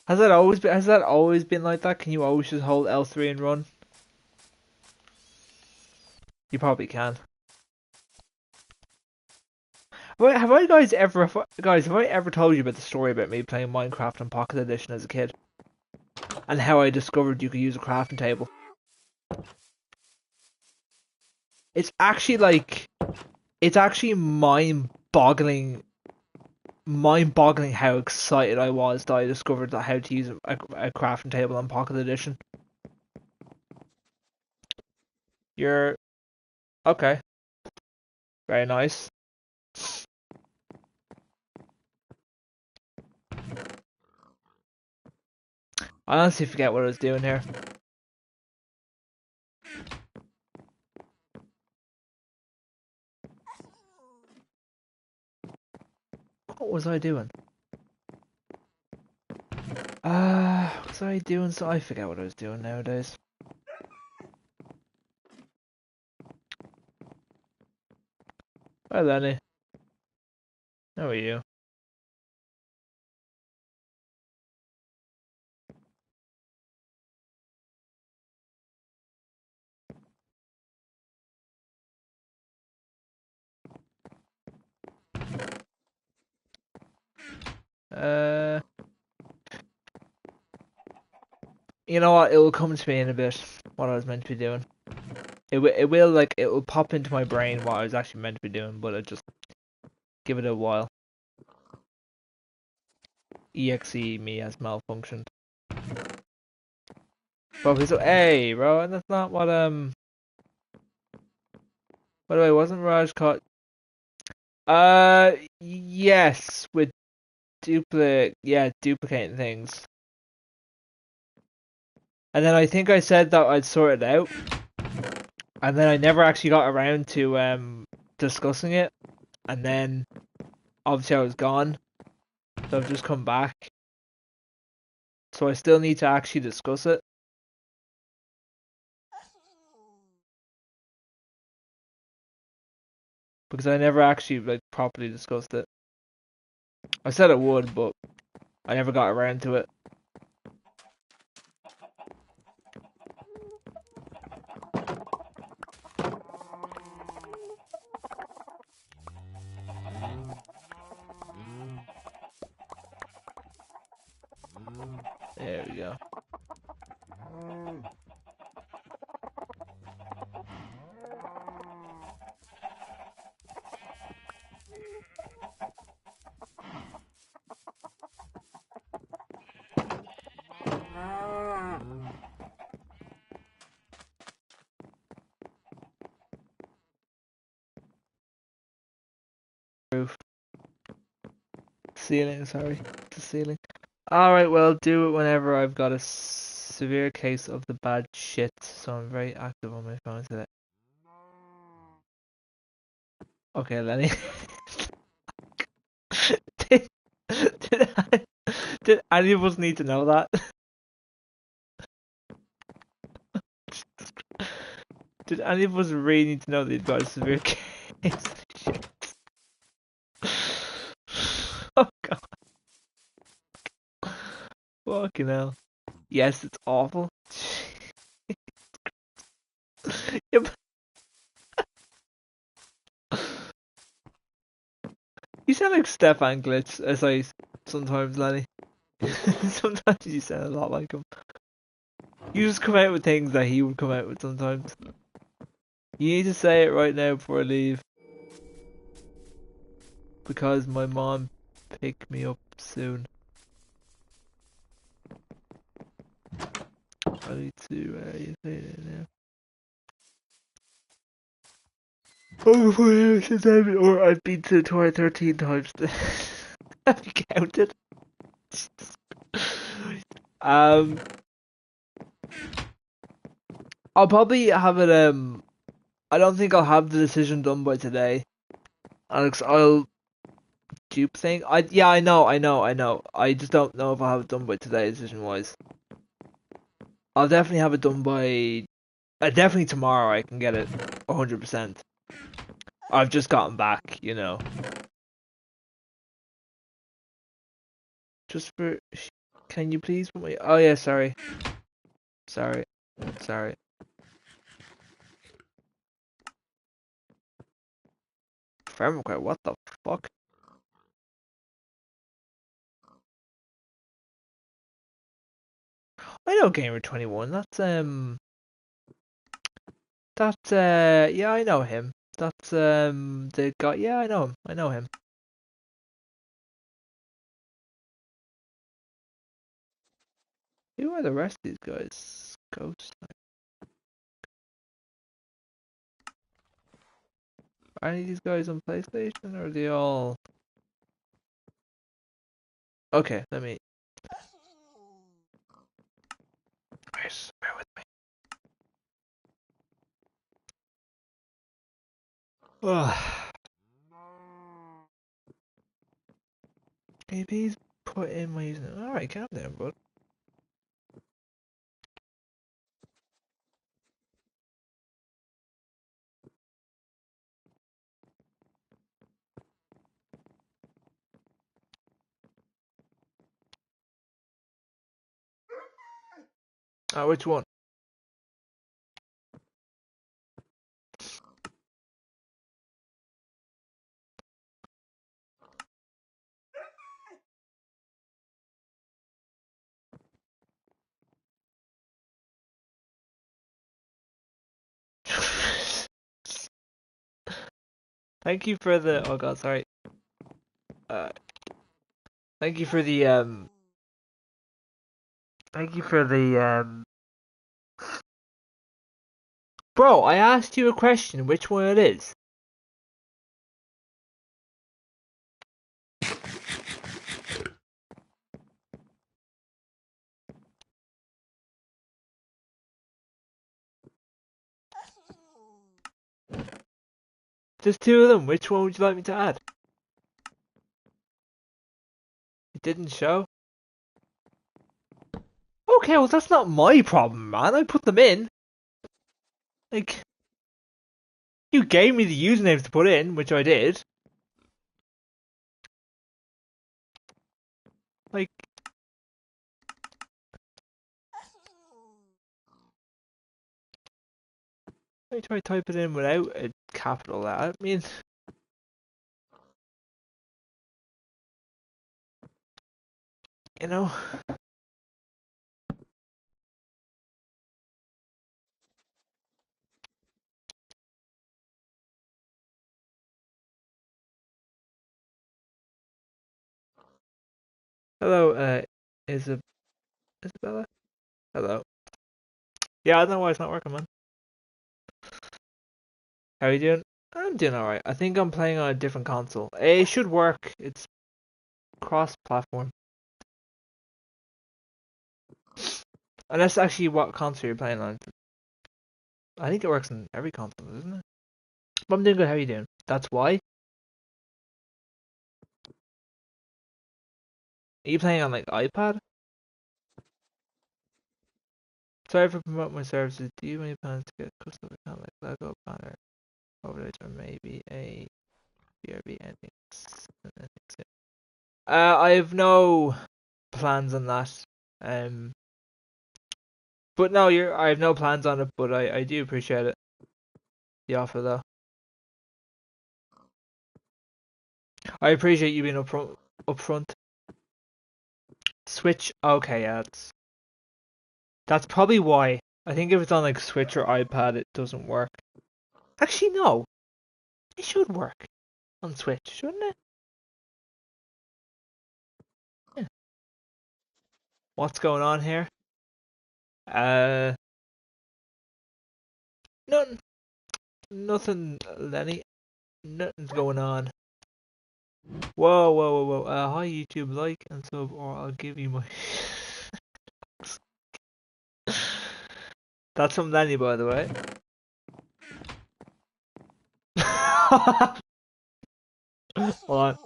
A: Has that always been like that? Can you always just hold L3 and run? You probably can. Have I guys, have I ever told you about the story about me playing Minecraft on Pocket Edition as a kid? And how I discovered you could use a crafting table? It's actually like, it's actually mind-boggling how excited I was that I discovered that how to use a crafting table on Pocket Edition. You're okay. Very nice. I honestly forget what I was doing here. What was I doing? Was I doing so? I forget what I was doing nowadays. Hi, Lenny. How are you? Uh, you know what? It will come to me in a bit. What I was meant to be doing. It will pop into my brain what I was actually meant to be doing, but I just give it a while. Exe me has malfunctioned. Probably so. Hey, bro, and that's not what By the way, wasn't Raj caught? Yes, with duplicating things. And then I think I said that I'd sort it out, and then I never actually got around to discussing it. And then obviously I was gone, so I've just come back. So I still need to actually discuss it. Because I never actually like properly discussed it. I said I would, but I never got around to it. There we go. Roof. Ceiling, sorry. The ceiling. Alright, well, do it whenever I've got a severe case of the bad shit, so I'm very active on my phone today. Okay, Lenny. did, did, did any of us need to know that? Did any of us really need to know that you've got a severe case of shit? Oh god. Fucking hell. Yes, it's awful. Yeah, you sound like Stefan Glitch, as I sometimes, Lenny. Sometimes you sound a lot like him. You just come out with things that he would come out with sometimes. You need to say it right now before I leave. Because my mom picked me up soon. I need to, you say it now. Oh, since I've been to the tour 13 times. Have you counted? Um, I'll probably have it, I don't think I'll have the decision done by today. Alex, I'll dupe thing. Yeah, I know. I just don't know if I'll have it done by today, decision wise. I'll definitely have it done by, definitely tomorrow I can get it 100%. I've just gotten back, you know. Just for, can you please put my, oh yeah, sorry. Sorry. Firmware, what the fuck? I know Gamer 21. Yeah, I know him. That's the guy. Yeah, I know him. I know him. Who are the rest of these guys? Ghost. Are any of these guys on PlayStation, or are they all? Okay, let me. Wait, bear with me. Ugh. Maybe he's put in my username. Alright, calm down, bud. Which one? Thank you for the. Oh god, sorry. Uh, thank you for the Thank you for the Bro, I asked you a question. Which one it is? There's two of them. Which one would you like me to add? It didn't show. Okay, well that's not my problem, man. I put them in. Like, you gave me the usernames to put in, which I did. Like, I try to type it in without a capital I mean, you know. Hello, Isabella? Hello. Yeah, I don't know why it's not working, man. How are you doing? I'm doing alright. I think I'm playing on a different console. It should work. It's cross-platform. And that's actually what console you're playing on. I think it works on every console, isn't it? But I'm doing good. How are you doing? That's why. Are you playing on like iPad? Sorry for promoting my services. Do you have any plans to get a custom account like Lego banner overlays or maybe a BRB anything? I have no plans on that. Um, but no, I have no plans on it. But I do appreciate it. The offer though. I appreciate you being upfront. Switch. Okay, yeah, that's probably why. I think if it's on like Switch or iPad, it doesn't work. Actually, no, it should work on Switch, shouldn't it? Yeah. What's going on here? Uh, nothing, nothing, Lenny. Nothing's going on. Whoa, whoa, whoa, whoa. Hi YouTube, like and sub, or I'll give you my. That's from Lenny, by the way. Hold on.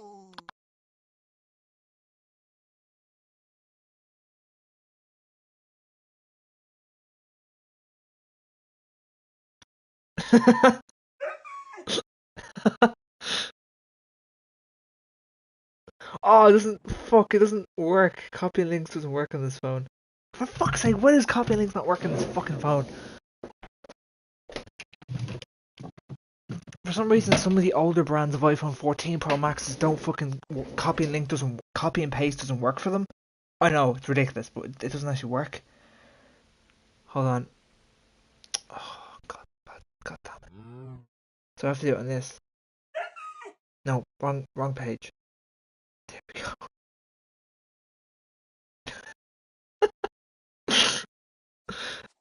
A: Oh, it doesn't. Fuck, it doesn't work. Copying links doesn't work on this phone. For fuck's sake, why does copying links not work on this fucking phone? For some reason, some of the older brands of iPhone 14 Pro Maxes don't fucking copy and paste doesn't work for them. I know it's ridiculous, but it doesn't actually work. Hold on. Oh god, god damn it. So I have to do it on this. No, wrong page. There we go.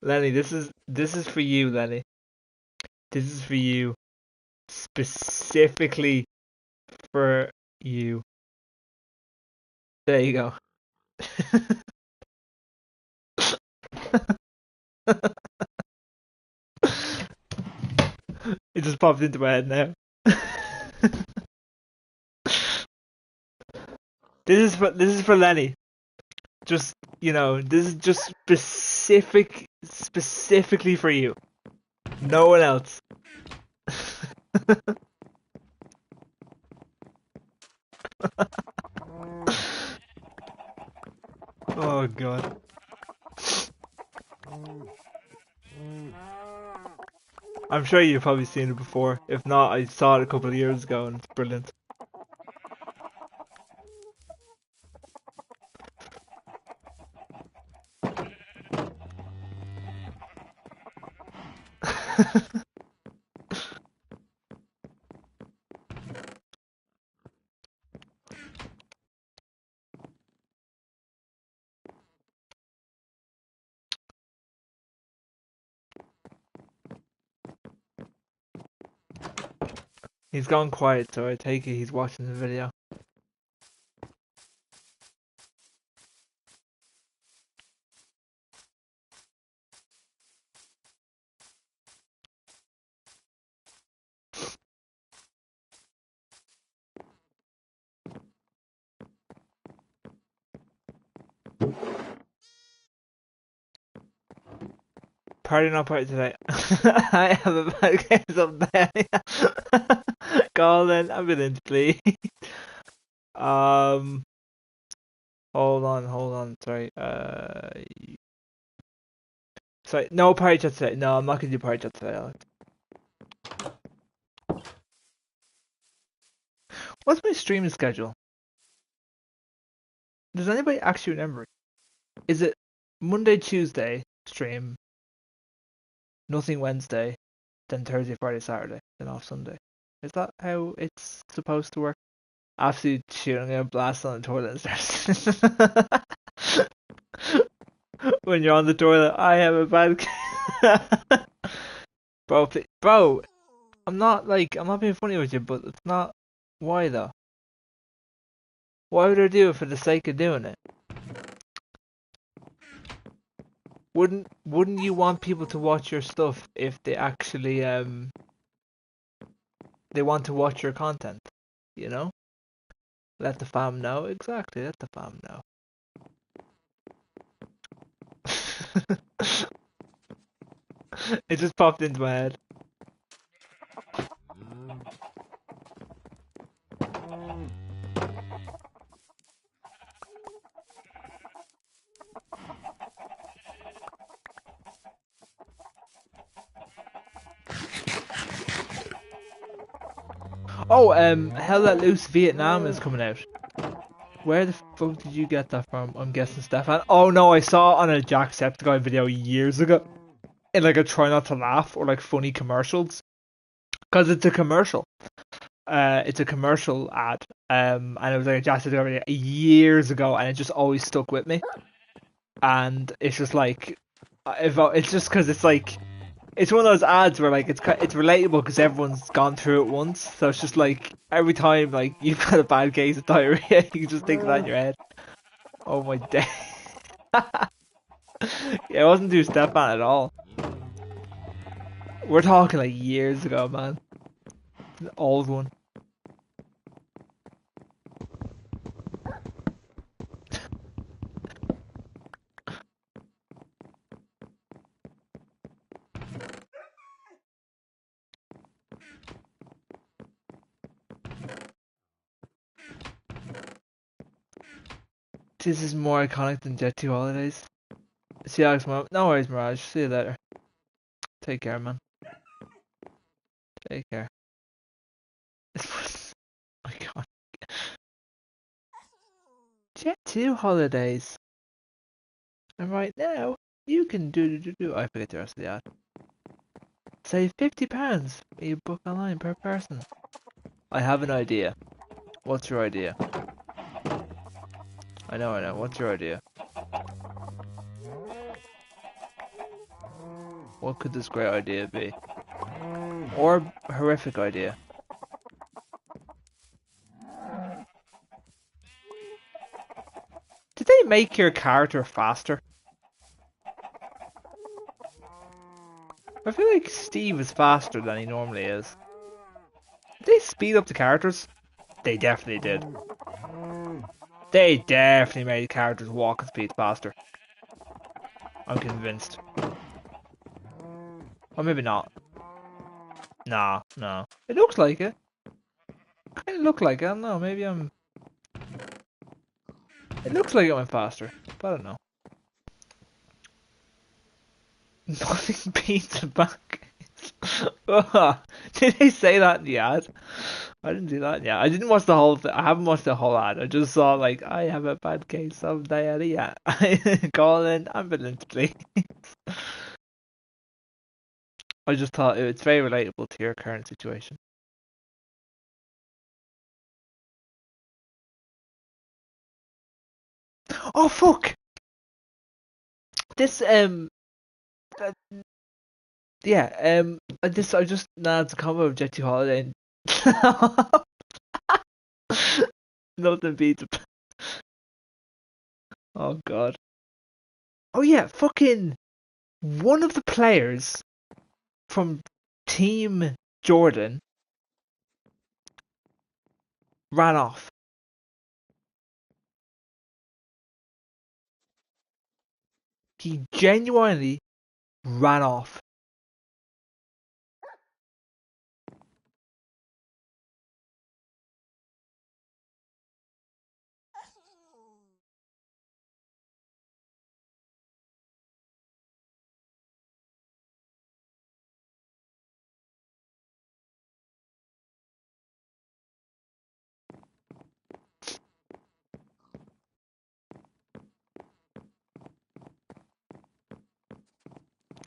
A: Lenny, this is for you, Lenny. This is for you. Specifically for you. There you go. It just popped into my head now. This is for Lenny. Just this is just specifically for you. No one else. Oh god. I'm sure you've probably seen it before. If not, I saw it a couple of years ago and it's brilliant. He's gone quiet, so I take it he's watching the video. Party not party today. I have a bad case of diarrhea. Colin, I'm in, please. Um, hold on. Sorry. Sorry. No party chat today. No, I'm not gonna do party chat today, Alex. What's my streaming schedule? Does anybody actually remember? Is it Monday, Tuesday stream, nothing Wednesday, then Thursday, Friday, Saturday, then off Sunday? Is that how it's supposed to work? Absolute shit, I'm gonna blast on the toilet and start. When you're on the toilet, I have a bad. Bro, I'm not being funny with you, but it's not. Why though? Why would I do it for the sake of doing it? Wouldn't you want people to watch your stuff if they actually they want to watch your content? You know? Let the fam know. Exactly, let the fam know. It just popped into my head. Oh, Hell Let Loose Vietnam is coming out. Where the fuck did you get that from? I'm guessing Stefan. Oh no, I saw it on a Jacksepticeye video years ago. In like a try not to laugh or like funny commercials. Cause it's a commercial. It's a commercial ad. And it was like a Jacksepticeye video years ago, and it just always stuck with me. And it's just like, if it's just because it's like, it's one of those ads where like it's relatable because everyone's gone through it once. So it's just like every time like you've got a bad case of diarrhea, you can just think of that in your head. Oh my day. Yeah, it wasn't too Stefan at all. We're talking like years ago, man. An old one. This is more iconic than Jet 2 Holidays. See you, Alex. No worries, Mirage. See you later. Take care, man. Take care. Oh my god. Jet 2 Holidays. And right now, you can do. I forget the rest of the ad. Save £50 when you book online per person. I have an idea. What's your idea? I know. What's your idea? What could this great idea be? Or horrific idea? Did they make your character faster? I feel like Steve is faster than he normally is. Did they speed up the characters? They definitely did. They definitely made characters walking speed faster. I'm convinced. Or maybe not. Nah, no. It looks like it. Kinda look like it. I don't know. Maybe I'm. It looks like it went faster, but I don't know. Nothing beats a back. Did they say that in the ad? I didn't see that. Yeah, I didn't watch the whole thing. I haven't watched the whole ad. I just saw like I have a bad case of diarrhea. Call an ambulance, please. I just thought it's very relatable to your current situation. Oh fuck! This uh, yeah this I just now it's a combo of Jet 2 Holiday and nothing beats it. Oh god. Oh yeah, fucking one of the players from Team Jordan ran off. He genuinely ran off.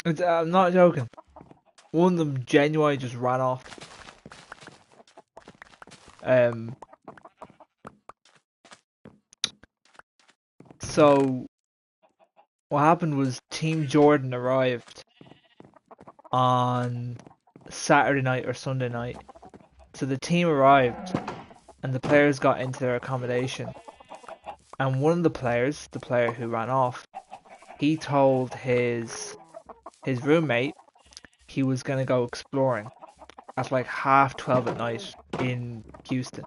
A: I'm not joking. One of them genuinely just ran off. Um, so what happened was Team Jordan arrived on Saturday night or Sunday night. So the team arrived and the players got into their accommodation. And one of the players, the player who ran off, he told his roommate he was gonna go exploring at like 12:30 at night in Houston.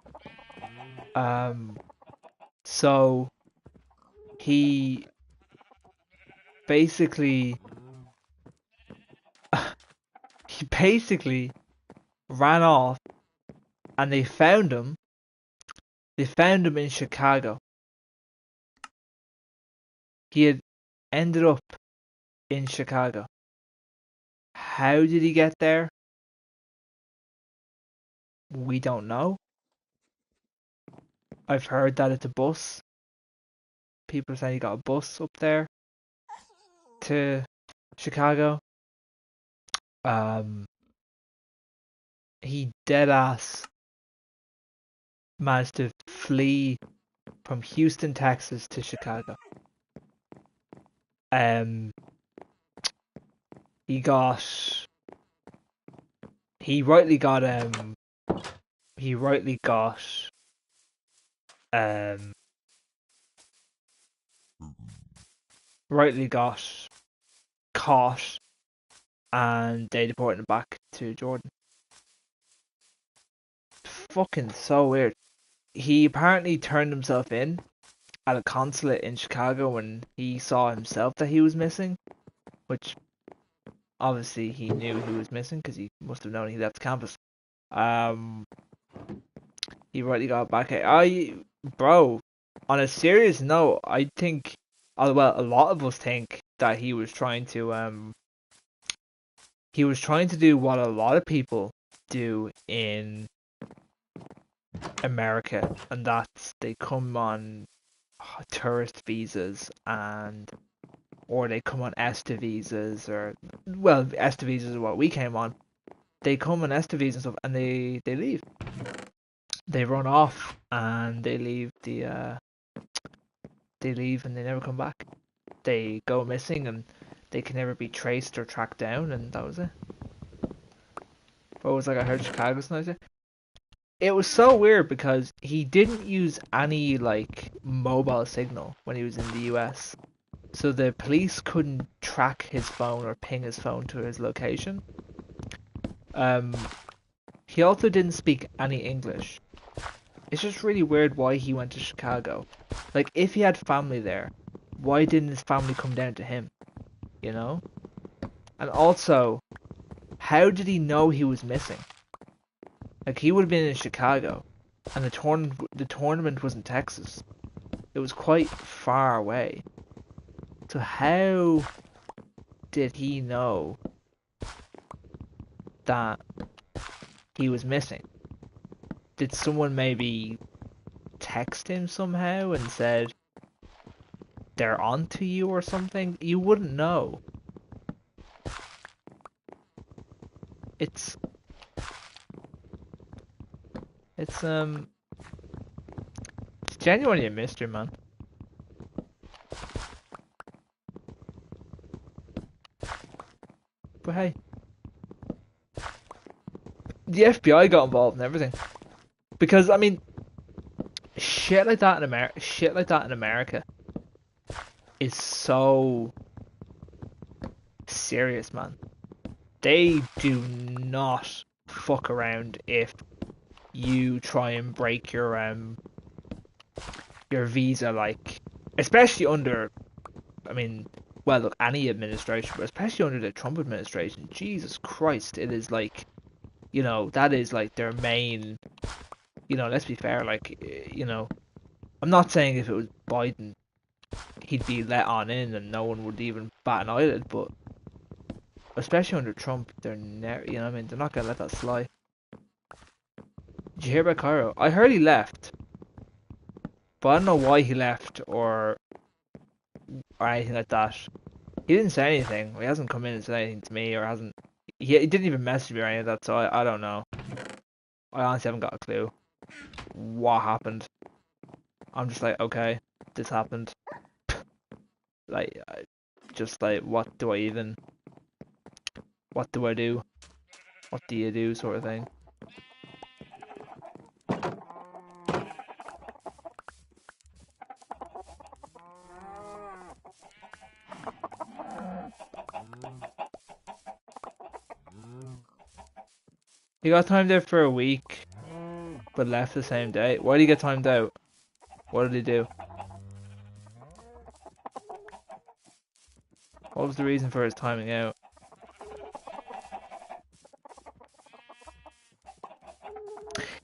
A: Um, so he basically he basically ran off, and they found him. They found him in Chicago. He had ended up in Chicago. How did he get there? We don't know. I've heard that it's a bus. People are saying he got a bus up there to Chicago. Um, he dead ass managed to flee from Houston, Texas to Chicago. Um, he got he rightly got he rightly got um rightly got caught, and they deported him back to Jordan. Fucking so weird. He apparently turned himself in at a consulate in Chicago when he saw himself that he was missing, which obviously he knew he was missing because he must have known he left campus. Um, he rightly got back. Bro, on a serious note, I think, well, a lot of us think that he was trying to do what a lot of people do in America, and that's they come on tourist visas or they come on ESTA visas, or well, ESTA visas is what we came on. They come on ESTA visas and stuff, and they leave. They run off and they leave and they never come back. They go missing and they can never be traced or tracked down, and that was it. But it was like I heard Chicago's nice. It was so weird because he didn't use any like mobile signal when he was in the US. So the police couldn't track his phone or ping his phone to his location. He also didn't speak any English. It's just really weird why he went to Chicago. Like, if he had family there, why didn't his family come down to him? You know? And also, how did he know he was missing? Like, he would have been in Chicago, and the tournament was in Texas. It was quite far away. So how did he know that he was missing? Did someone maybe text him somehow and said they're onto you or something? You wouldn't know. It's it's genuinely a mystery, man. But hey, the FBI got involved and everything. Because I mean, shit like that in America is so serious, man. They do not fuck around if you try and break your visa, like, especially under, I mean, well, look, any administration, but especially under the Trump administration, Jesus Christ, it is like, that is like their main, let's be fair, like, I'm not saying if it was Biden, he'd be let on in and no one would even bat an eyelid, but especially under Trump, they're never, what I mean, they're not gonna let that slide. Did you hear about Cairo? I heard he left, but I don't know why he left or anything like that. He didn't say anything. He hasn't come in and said anything to me, or hasn't. He didn't even message me or any of that, so I don't know. I honestly haven't got a clue what happened. I'm just like, okay, this happened. Like, just like, what do I do? What do you do, sort of thing. He got timed out for a week, but left the same day. Why did he get timed out? What did he do? What was the reason for his timing out?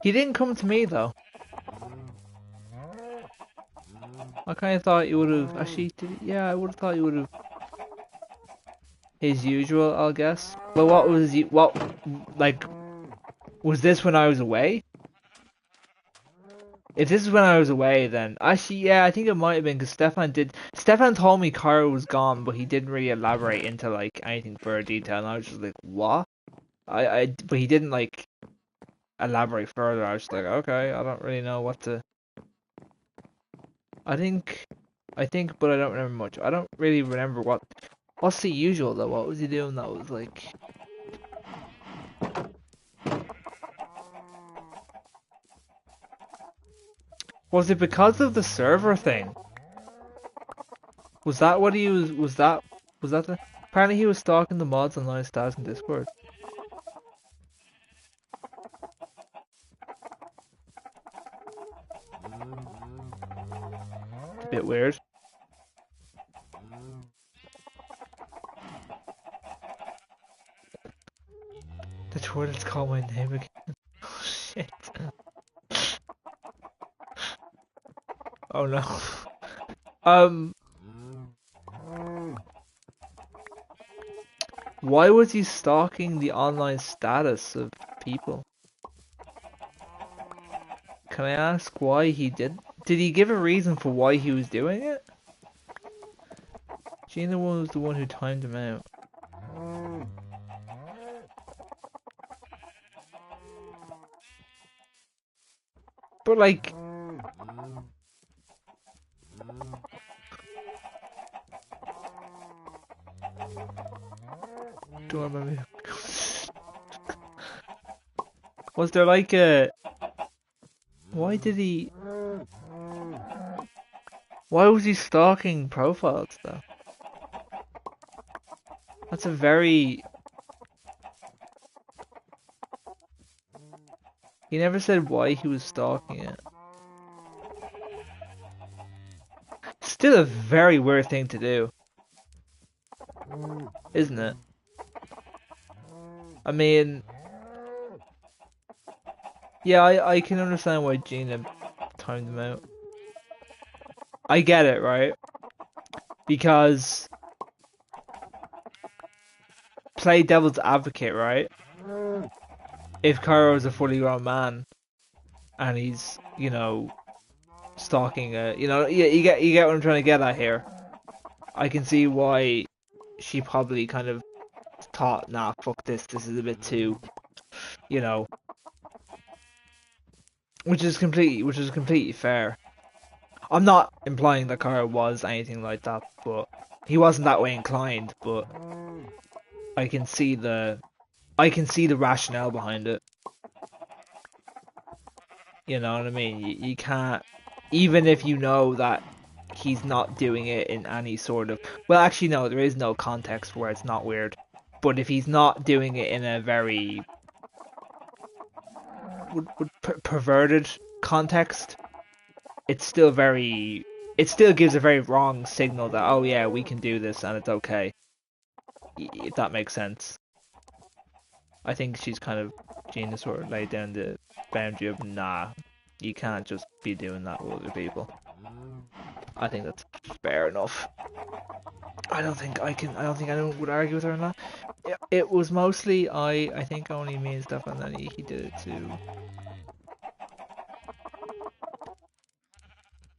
A: He didn't come to me though. I kind of thought you would have actually. Yeah, I would have thought you would have. His usual, I guess. But what was was this when I was away? If this is when I was away, then actually, yeah, I think it might have been because Stefan told me Kara was gone, but he didn't really elaborate into like anything further detail, and I was just like, what? But he didn't like elaborate further. I was just like, okay, I don't really know what to. I think, but I don't remember much. I don't really remember what's the usual though. What was he doing that was like? Was it because of the server thing? Was that what he was? Was that the? Apparently he was stalking the mods on Live Stars in Discord. It's a bit weird. The toilet's called my name again. Oh shit. Oh no. Why was he stalking the online status of people? Can I ask why he did? Did he give a reason for why he was doing it? Gina was the one who timed him out. But like... Dormammu. Was there like a... Why did he... Why was he stalking profiles though? That's a very... He never said why he was stalking it. Still a very weird thing to do. Isn't it? I mean... Yeah, I can understand why Gina timed him out. I get it, right? Because... Play devil's advocate, right? If Cairo is a fully grown man, and he's, stalking you get what I'm trying to get at here. I can see why she probably kind of thought, nah, fuck this is a bit too, which is completely fair. I'm not implying that Cairo was anything like that, but he wasn't that way inclined, but I can see the rationale behind it. You know what I mean? You can't, even if you know that he's not doing it in any sort of... Well, actually, no, there is no context where it's not weird. But if he's not doing it in a very... perverted context, it's still very it still gives a very wrong signal that, oh yeah, we can do this and it's okay. If that makes sense. I think she's kind of, Gina sort of laid down the boundary of, nah, you can't just be doing that with other people. I think that's fair enough. I don't think anyone would argue with her on that. It was mostly, I think only me and stuff, and then he did it too.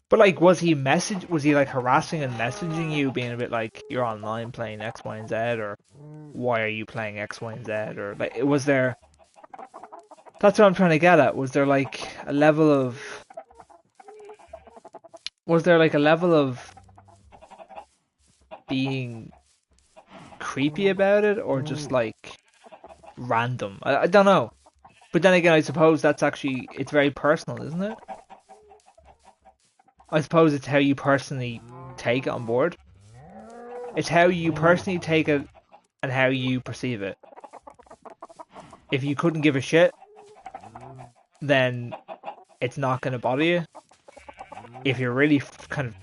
A: But like, was he like harassing and messaging you, being a bit like, you're online playing X, Y, and Z, or why are you playing X, Y, and Z, or like, was there? That's what I'm trying to get at. Was there like a level of? Was there like a level of being creepy about it, or just like random? I don't know. But then again, I suppose it's very personal, isn't it? I suppose it's how you personally take it on board. It's how you personally take it and how you perceive it. If you couldn't give a shit, then it's not going to bother you. If you're really kind of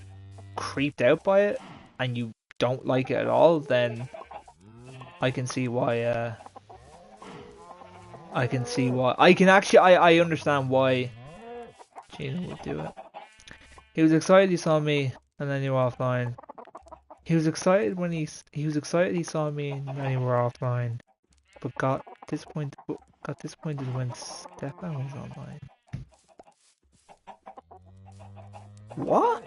A: creeped out by it and you don't like it at all, then I can see why. I understand why Gina would do it. He was excited he saw me, and then you were offline. He was excited he saw me, and then you were offline. But got disappointed when Stefan was online. What?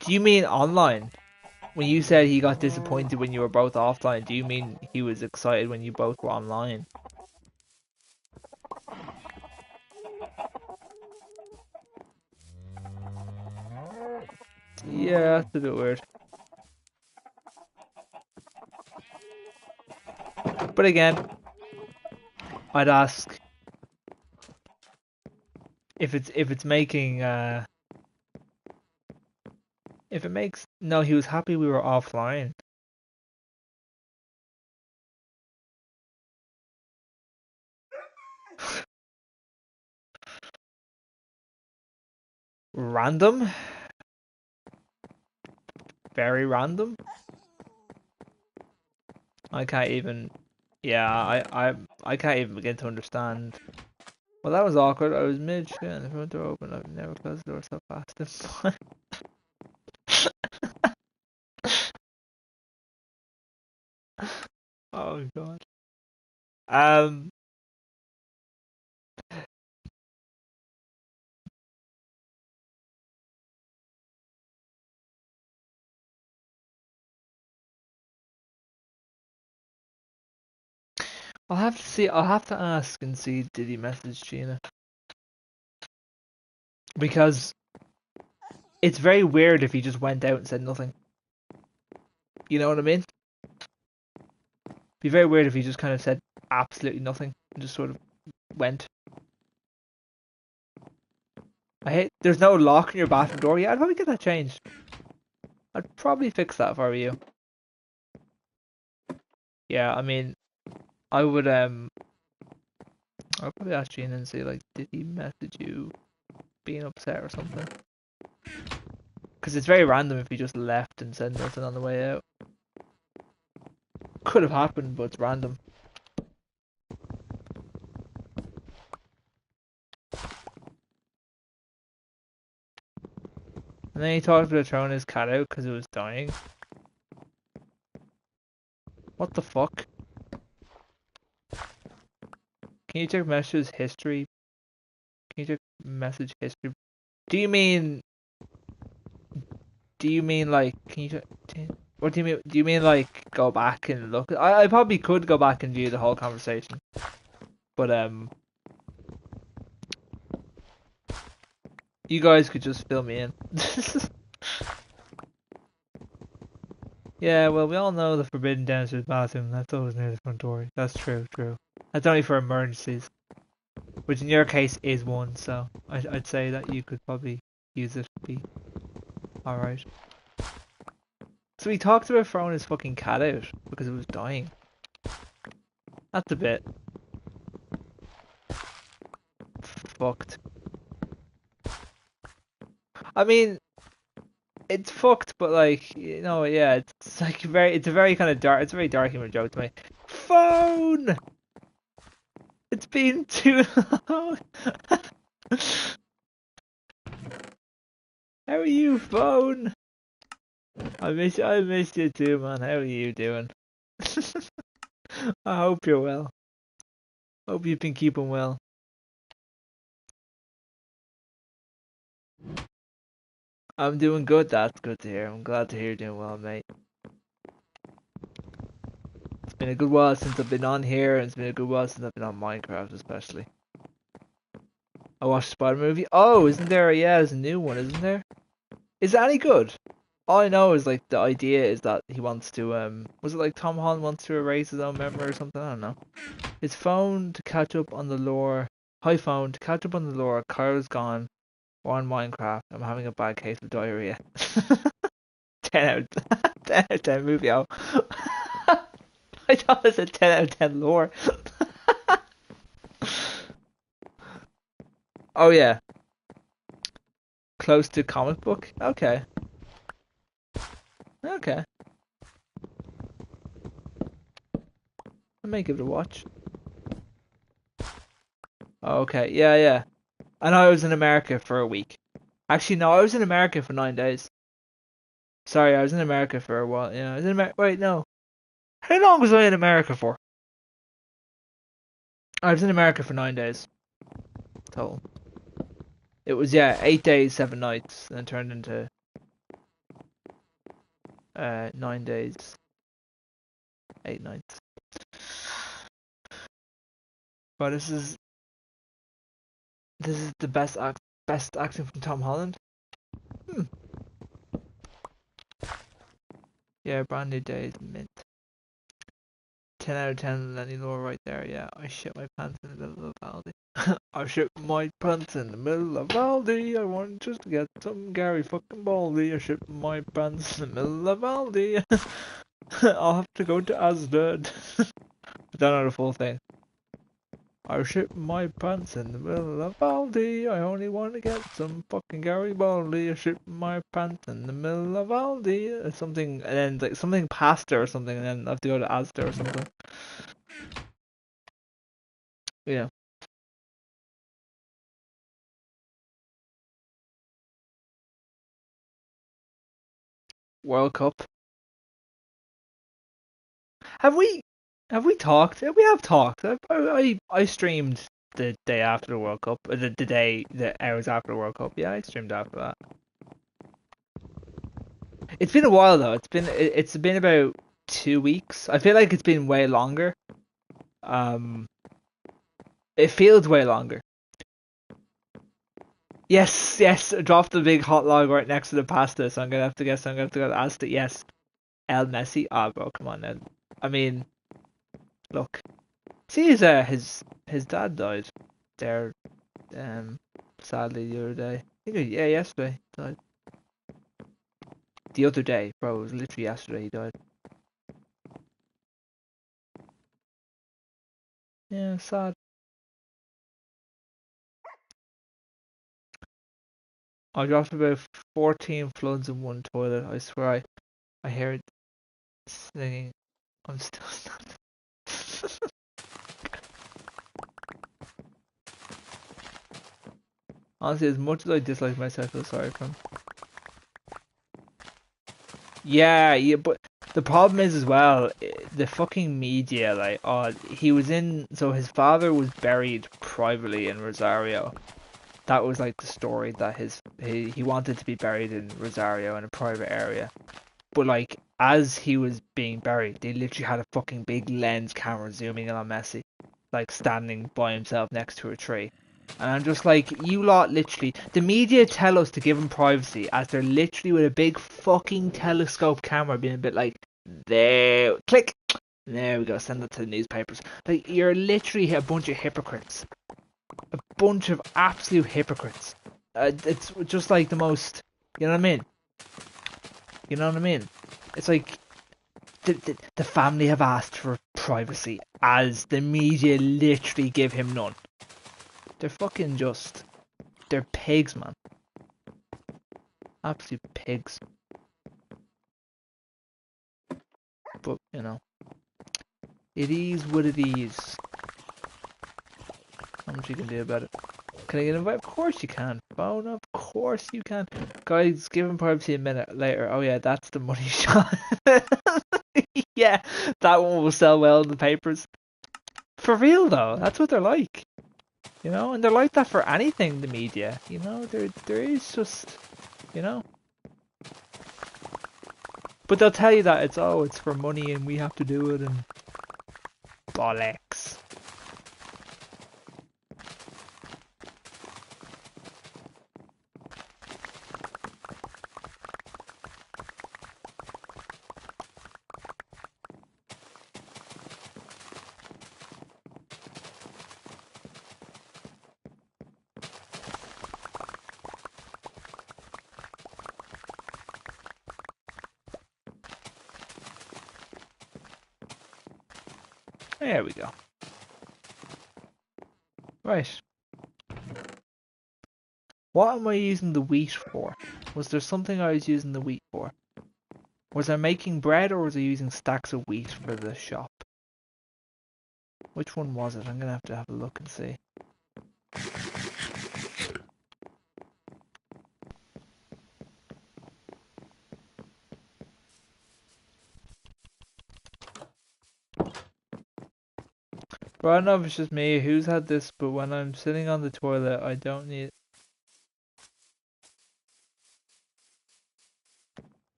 A: Do you mean online? When you said he got disappointed when you were both offline, do you mean he was excited when you both were online? Yeah, that's a bit weird. But again, I'd ask if it's making if it makes no, he was happy we were offline. Random? Very random? I can't even I can't even begin to understand. Well, that was awkward. I was mid shit and the front door open. I've never closed the door so fast. Oh god. Um I'll have to see. I'll have to ask and see. Did he message Gina? Because it's very weird if he just went out and said nothing. You know what I mean? Be very weird if he just kind of said absolutely nothing and just sort of went. I hate. There's no lock in your bathroom door. Yeah, I'd probably get that changed. I'd probably fix that for you. Yeah, I mean, I would I'll probably ask Gina and see, like, did he message you being upset or something? Because it's very random if he just left and said nothing on the way out. Could have happened, but it's random. And then he talked about throwing his cat out because it was dying. What the fuck? Can you check message history? Can you check message history? Do you mean like, can you check, what do you mean? Do you mean like go back and look? I probably could go back and view the whole conversation. But you guys could just fill me in. Yeah, well, we all know the forbidden downstairs bathroom. That's always near the front door. That's true. That's only for emergencies, which in your case is one. So I'd say that you could probably use it. Be all right. So he talked about throwing his fucking cat out because it was dying. That's a bit fucked. I mean, it's fucked, but like, yeah, it's like it's a very kind of dark, it's a very dark humor joke to me. Phone! It's been too long. How are you, phone? I miss you too, man. How are you doing? I hope you're well. Hope you've been keeping well. I'm doing good. That's good to hear. I'm glad to hear you're doing well, mate. It's been a good while since I've been on here, and it's been a good while since I've been on Minecraft, especially. I watched the Spider movie. Oh, isn't there? Yeah, there's a new one, isn't there? Is it any good? All I know is like the idea is that he wants to was it like Tom Holland wants to erase his own memory or something? I don't know. His phone to catch up on the lore. Hi phone to catch up on the lore. Kyle's gone. We're on Minecraft. I'm having a bad case of diarrhea. 10 out of 10 movie. Oh. I thought it said 10 out of 10 lore. Oh yeah, close to comic book. Okay, okay. I may give it a watch. Okay, yeah, yeah. I know I was in America for a week. Actually, no, I was in America for 9 days. Sorry, I was in America for a while. Yeah, I was in America. Wait, no. How long was I in America for? I was in America for 9 days total. It was, yeah, 8 days, 7 nights, and it turned into 9 days, 8 nights. But this is the best acting from Tom Holland. Hmm. Yeah, brand new days, mint. 10 out of 10 Lenny Law right there. Yeah, I shit my pants in the middle of Aldi. I shit my pants in the middle of Aldi. I want just to get some Gary fucking Baldy. I shit my pants in the middle of Aldi. I'll have to go to Asda. I don't know the full thing. I shit my pants in the middle of Aldi. I only want to get some fucking Garibaldi. I shit my pants in the middle of Aldi. Something, and then like something pasta or something, and then I have to go to Asda or something. Yeah. World Cup. Have we have we talked? We have talked. I streamed the day after the World Cup, the hours after the World Cup. Yeah, I streamed after that. It's been a while though. It's been about 2 weeks. I feel like it's been way longer. Um, it feels way longer. Yes, yes. Drop the big hot log right next to the pasta. So I'm gonna have to guess. I'm gonna have to go to Asta. Yes, El Messi. Ah, bro, come on then. I mean, look. See, his dad died there. Sadly the other day. Yeah, yesterday he died. The other day, bro. It was literally yesterday he died. Yeah, sad. I dropped about 14 floods in one toilet. I swear I heard singing. I'm still not. Honestly, as much as I dislike myself, I feel sorry for him. Yeah, yeah, but the problem is as well, the fucking media, like, oh, so his father was buried privately in Rosario. That was like the story that he wanted to be buried in Rosario in a private area. But like, as he was being buried, they literally had a fucking big lens camera zooming in on Messi, like standing by himself next to a tree. And I'm just like, you lot literally, the media tell us to give him privacy as they're literally with a big fucking telescope camera being a bit like, there, click, there we go, send it to the newspapers. Like, you're literally a bunch of hypocrites. A bunch of absolute hypocrites. It's just like the most, you know what I mean? You know what I mean? It's like, the family have asked for privacy as the media literally give him none. They're fucking just... They're pigs, man. Absolute pigs. But, you know, it is what it is. How much you can do about it? Can I get invited? Of course you can. Phone, of course you can. Guys, give him privacy a minute later. Oh yeah, that's the money shot. Yeah, that one will sell well in the papers. For real though, that's what they're like. You know, and they're like that for anything, the media. You know, there is just, you know. But they'll tell you that it's for money and we have to do it and bollocks. There we go. Right. What am I using the wheat for? Was there something I was using the wheat for? Was I making bread or was I using stacks of wheat for the shop? Which one was it? I'm gonna have a look and see. But I don't know if it's just me who's had this, but when I'm sitting on the toilet, I don't need.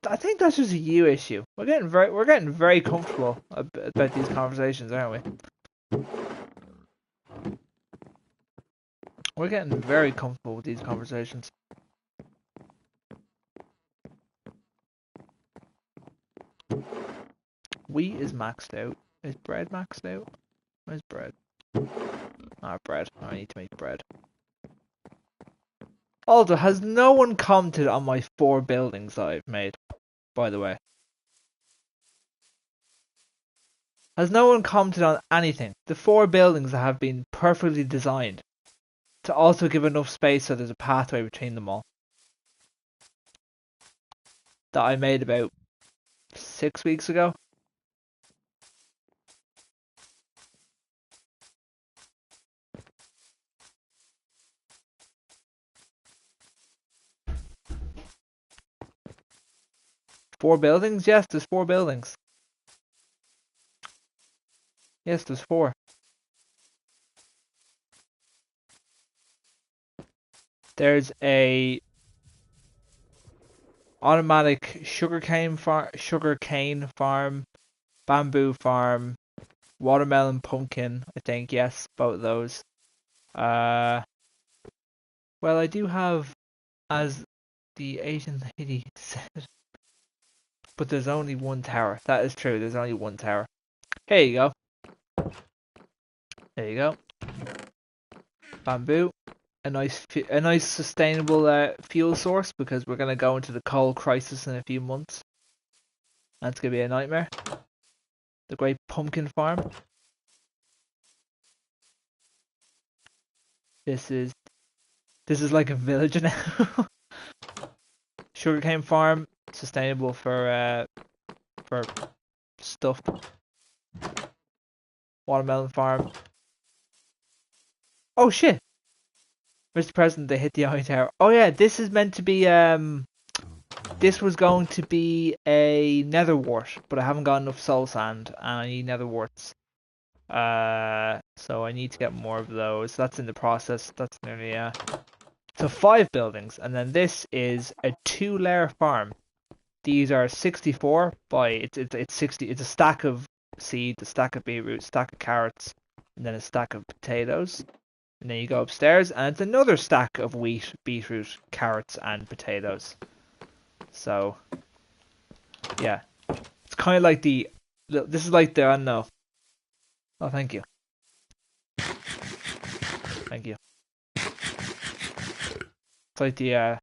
A: I think that's just a you issue. We're getting very comfortable about these conversations, aren't we? We're getting very comfortable with these conversations. Wheat is maxed out. Is bread maxed out? Where's bread? Ah, bread. I need to make bread. Also, has no one commented on my 4 buildings that I've made, by the way? Has no one commented on anything? The 4 buildings that have been perfectly designed to also give enough space so there's a pathway between them all. That I made about 6 weeks ago. Four buildings? Yes, there's 4 buildings. Yes, there's 4. There's a automatic sugarcane farm, bamboo farm, watermelon pumpkin, I think, yes, both of those. Well, I do have, as the Asian lady said, but there's only one tower. That is true, there's only one tower. Here you go. There you go. Bamboo. A nice sustainable fuel source because we're gonna go into the coal crisis in a few months. That's gonna be a nightmare. The great pumpkin farm. This is like a village now. Sugarcane farm, sustainable for stuff. Watermelon farm. Oh shit! Mr. President, they hit the Iron Tower. Oh yeah, this is meant to be this was going to be a nether wart, but I haven't got enough soul sand and I need nether warts. So I need to get more of those. That's in the process. That's nearly So 5 buildings, and then this is a 2-layer farm. These are 64 by it's 60. It's a stack of seeds, a stack of beetroot, stack of carrots, and then a stack of potatoes. And then you go upstairs, and it's another stack of wheat, beetroot, carrots, and potatoes. So, yeah, it's kind of like this is like the, I don't know. Oh, thank you. Thank you. It's like this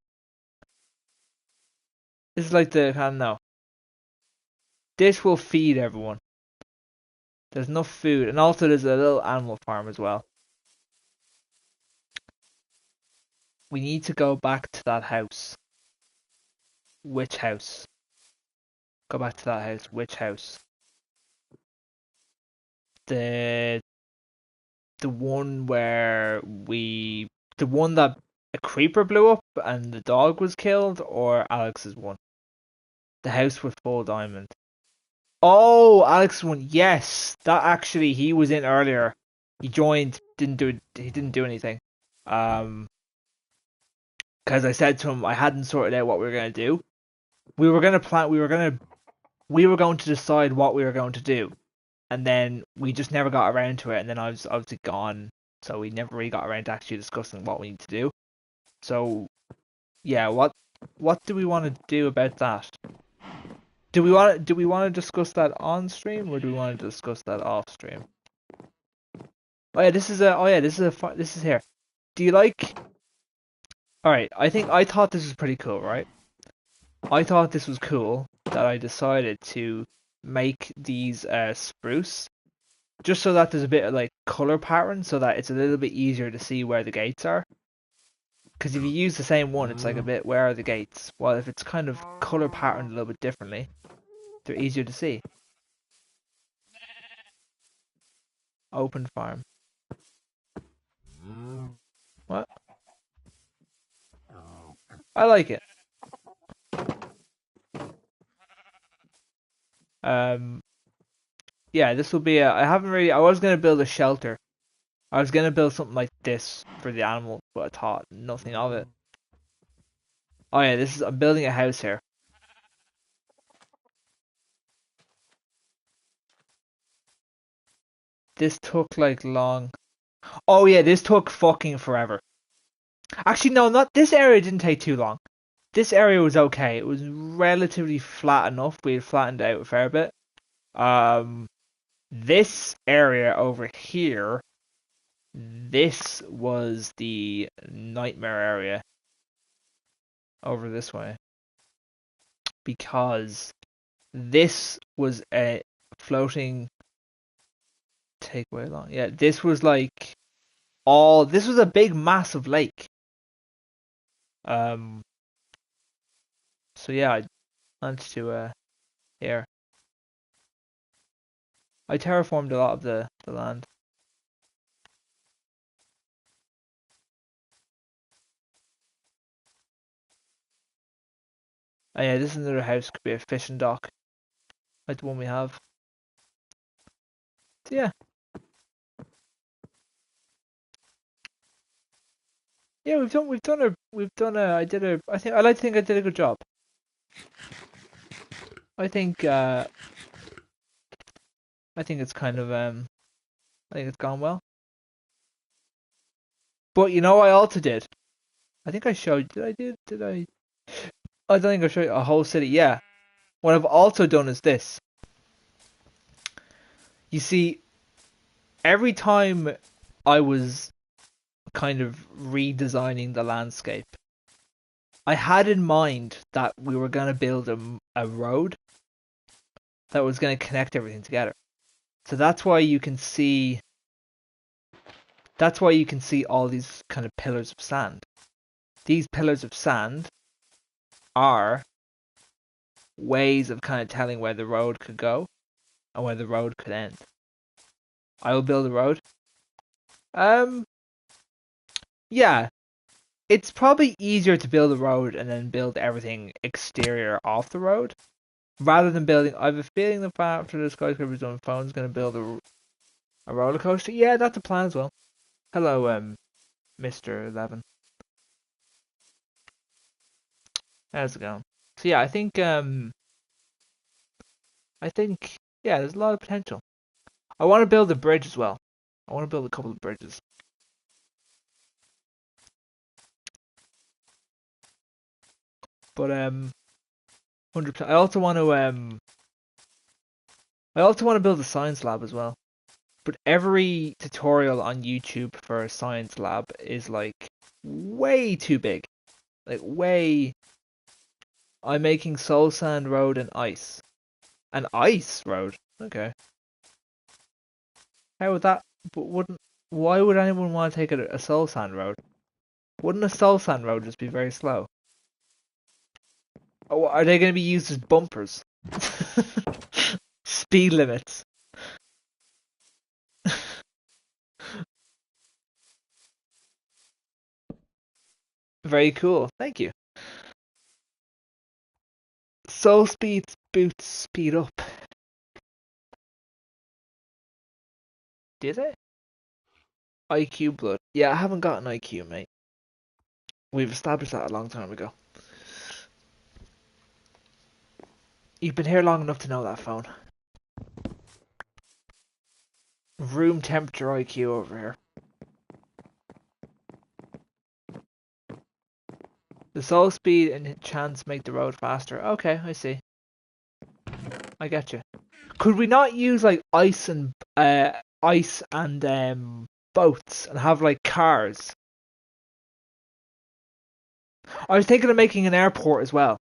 A: is like the, I don't know. This will feed everyone. There's enough food, and also there's a little animal farm as well. we need to go back to that house. Which house? Go back to that house. Which house? The the one where the one that a creeper blew up and the dog was killed, or Alex's one? The house with full diamond. Oh, Alex's one. Yes, that actually he was in earlier. He joined. He didn't do anything. Um, because I said to him I hadn't sorted out what we were gonna do. We were gonna plan. We were going to decide what we were going to do, and then we just never got around to it. And then I was obviously gone, so we never really got around to actually discussing what we need to do. So yeah, what do we want to do about that? Do we want to discuss that on stream, or do we want to discuss that off stream? Oh yeah, this is here. Do you like? All right, I thought this was pretty cool, right? I thought this was cool that I decided to make these spruce just so that there's a bit of like color pattern, so that it's a little bit easier to see where the gates are. Because if you use the same one, it's like a bit, where are the gates? Well, if it's kind of color patterned a little bit differently, they're easier to see. Open farm. What? I like it. Um, yeah, this will be I haven't really. I was gonna build a shelter. I was gonna build something like this for the animal, but I thought nothing of it. Oh yeah, I'm building a house here. This took like long. Oh yeah, this took fucking forever. Actually, no, not this area didn't take too long. This area was okay. It was relatively flat enough. We had flattened out a fair bit. Um, this area over here, this was the nightmare area over this way, because this was a floating takeaway long. Yeah, this was like this was a big massive lake. Um, so yeah, I managed to here. I terraformed a lot of the land. Oh yeah, this is another house. Could be a fishing dock, like the one we have. So yeah, yeah, I like to think I did a good job. I think I think it's kind of I think it's gone well. But you know, I also did. I think I showed. Did I? I don't think I showed you a whole city. Yeah. What I've also done is this. You see, every time I was kind of redesigning the landscape, I had in mind that we were going to build a road that was going to connect everything together. So that's why you can see. That's why you can see all these kind of pillars of sand. These pillars of sand are ways of kind of telling where the road could go and where the road could end. I will build a road. Um, yeah, it's probably easier to build a road and then build everything exterior off the road rather than building. I have a feeling that after the skyscraper's done, Phone's going to build a roller coaster. Yeah, that's a plan as well. Hello, Mr. 11. How's it going? So yeah, I think yeah, there's a lot of potential. I want to build a bridge as well. I want to build a couple of bridges. But 100%. I also want to build a science lab as well. But every tutorial on YouTube for a science lab is like way too big. Like way. I'm making soul sand road and ice. An ice road? Okay. How would that? But wouldn't? Why would anyone want to take a soul sand road? Wouldn't a soul sand road just be very slow? Oh, are they going to be used as bumpers? Speed limits. Very cool. Thank you. Soul speed boots speed up. Did it? IQ blood. Yeah, I haven't got an IQ, mate. We've established that a long time ago. You've been here long enough to know that, phone. Room temperature IQ over here. The soul speed and chance make the road faster. Okay, I see. I get you. Could we not use like ice and boats and have like cars? I was thinking of making an airport as well.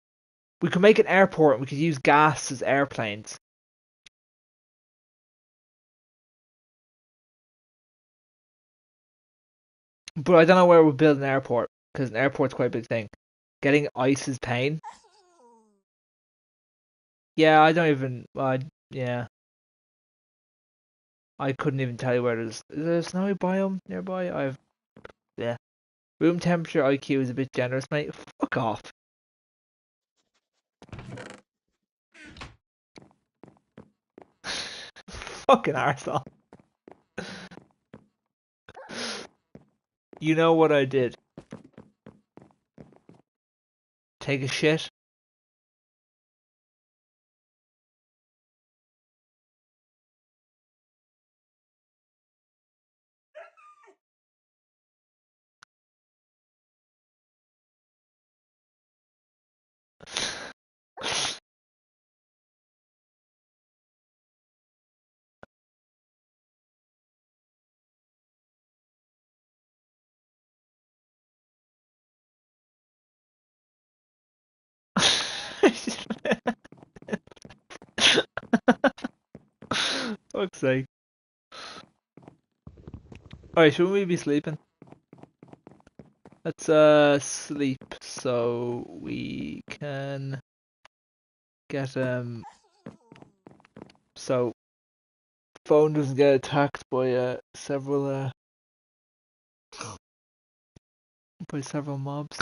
A: We could make an airport and we could use gas as airplanes. But I don't know where we'll build an airport because an airport's quite a big thing. Getting ice is pain. Yeah, I don't even. Yeah, I couldn't even tell you where there's. Is there a snowy biome nearby? Yeah. Room temperature IQ is a bit generous, mate. Fuck off. Fucking arsehole. You know what I did? Take a shit. Fuck's sake. Alright, shouldn't we be sleeping? Let's sleep so we can get so phone doesn't get attacked by several mobs.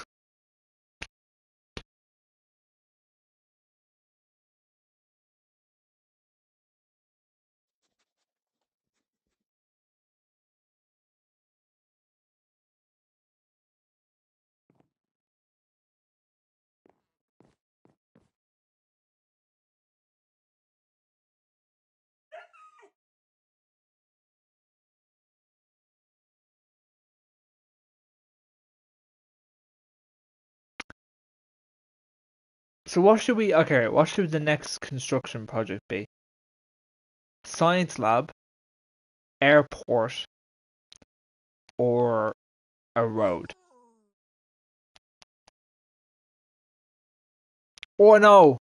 A: So what should the next construction project be? Science lab, airport, or a road? Oh no!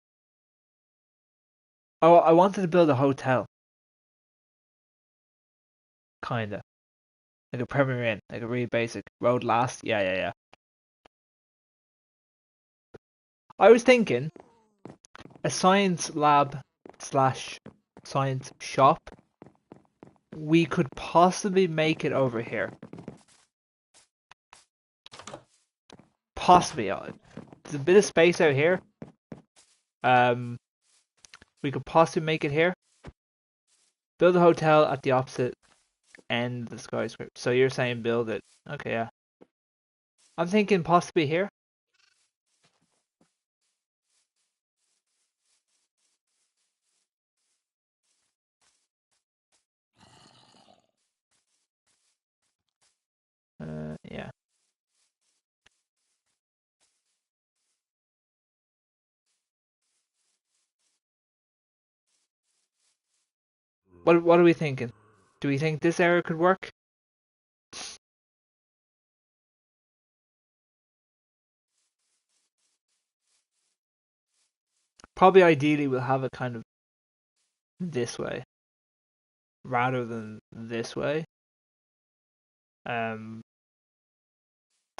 A: I wanted to build a hotel. Kinda. Like a Premier Inn, like a really basic. Road last? Yeah. I was thinking a science lab slash science shop. We could possibly make it over here. Possibly. There's a bit of space out here. Um, we could possibly make it here. Build a hotel at the opposite end of the skyscraper. So you're saying build it. Okay, yeah. I'm thinking possibly here. Yeah. What are we thinking? Do we think this area could work? Probably ideally we'll have it kind of this way rather than this way. Um,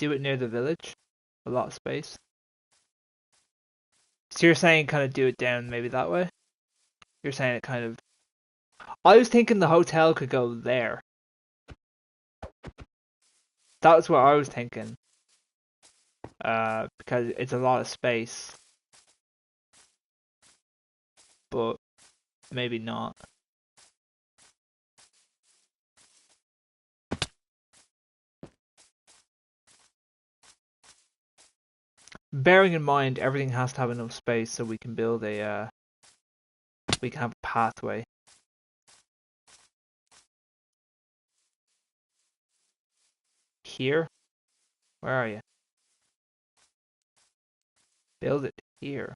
A: do it near the village. A lot of space. So you're saying kind of do it down maybe that way? You're saying it kind of... I was thinking the hotel could go there. That was what I was thinking. Because it's a lot of space. But maybe not. Bearing in mind everything has to have enough space so we can build a we can have a pathway. Here? Where are you? Build it here.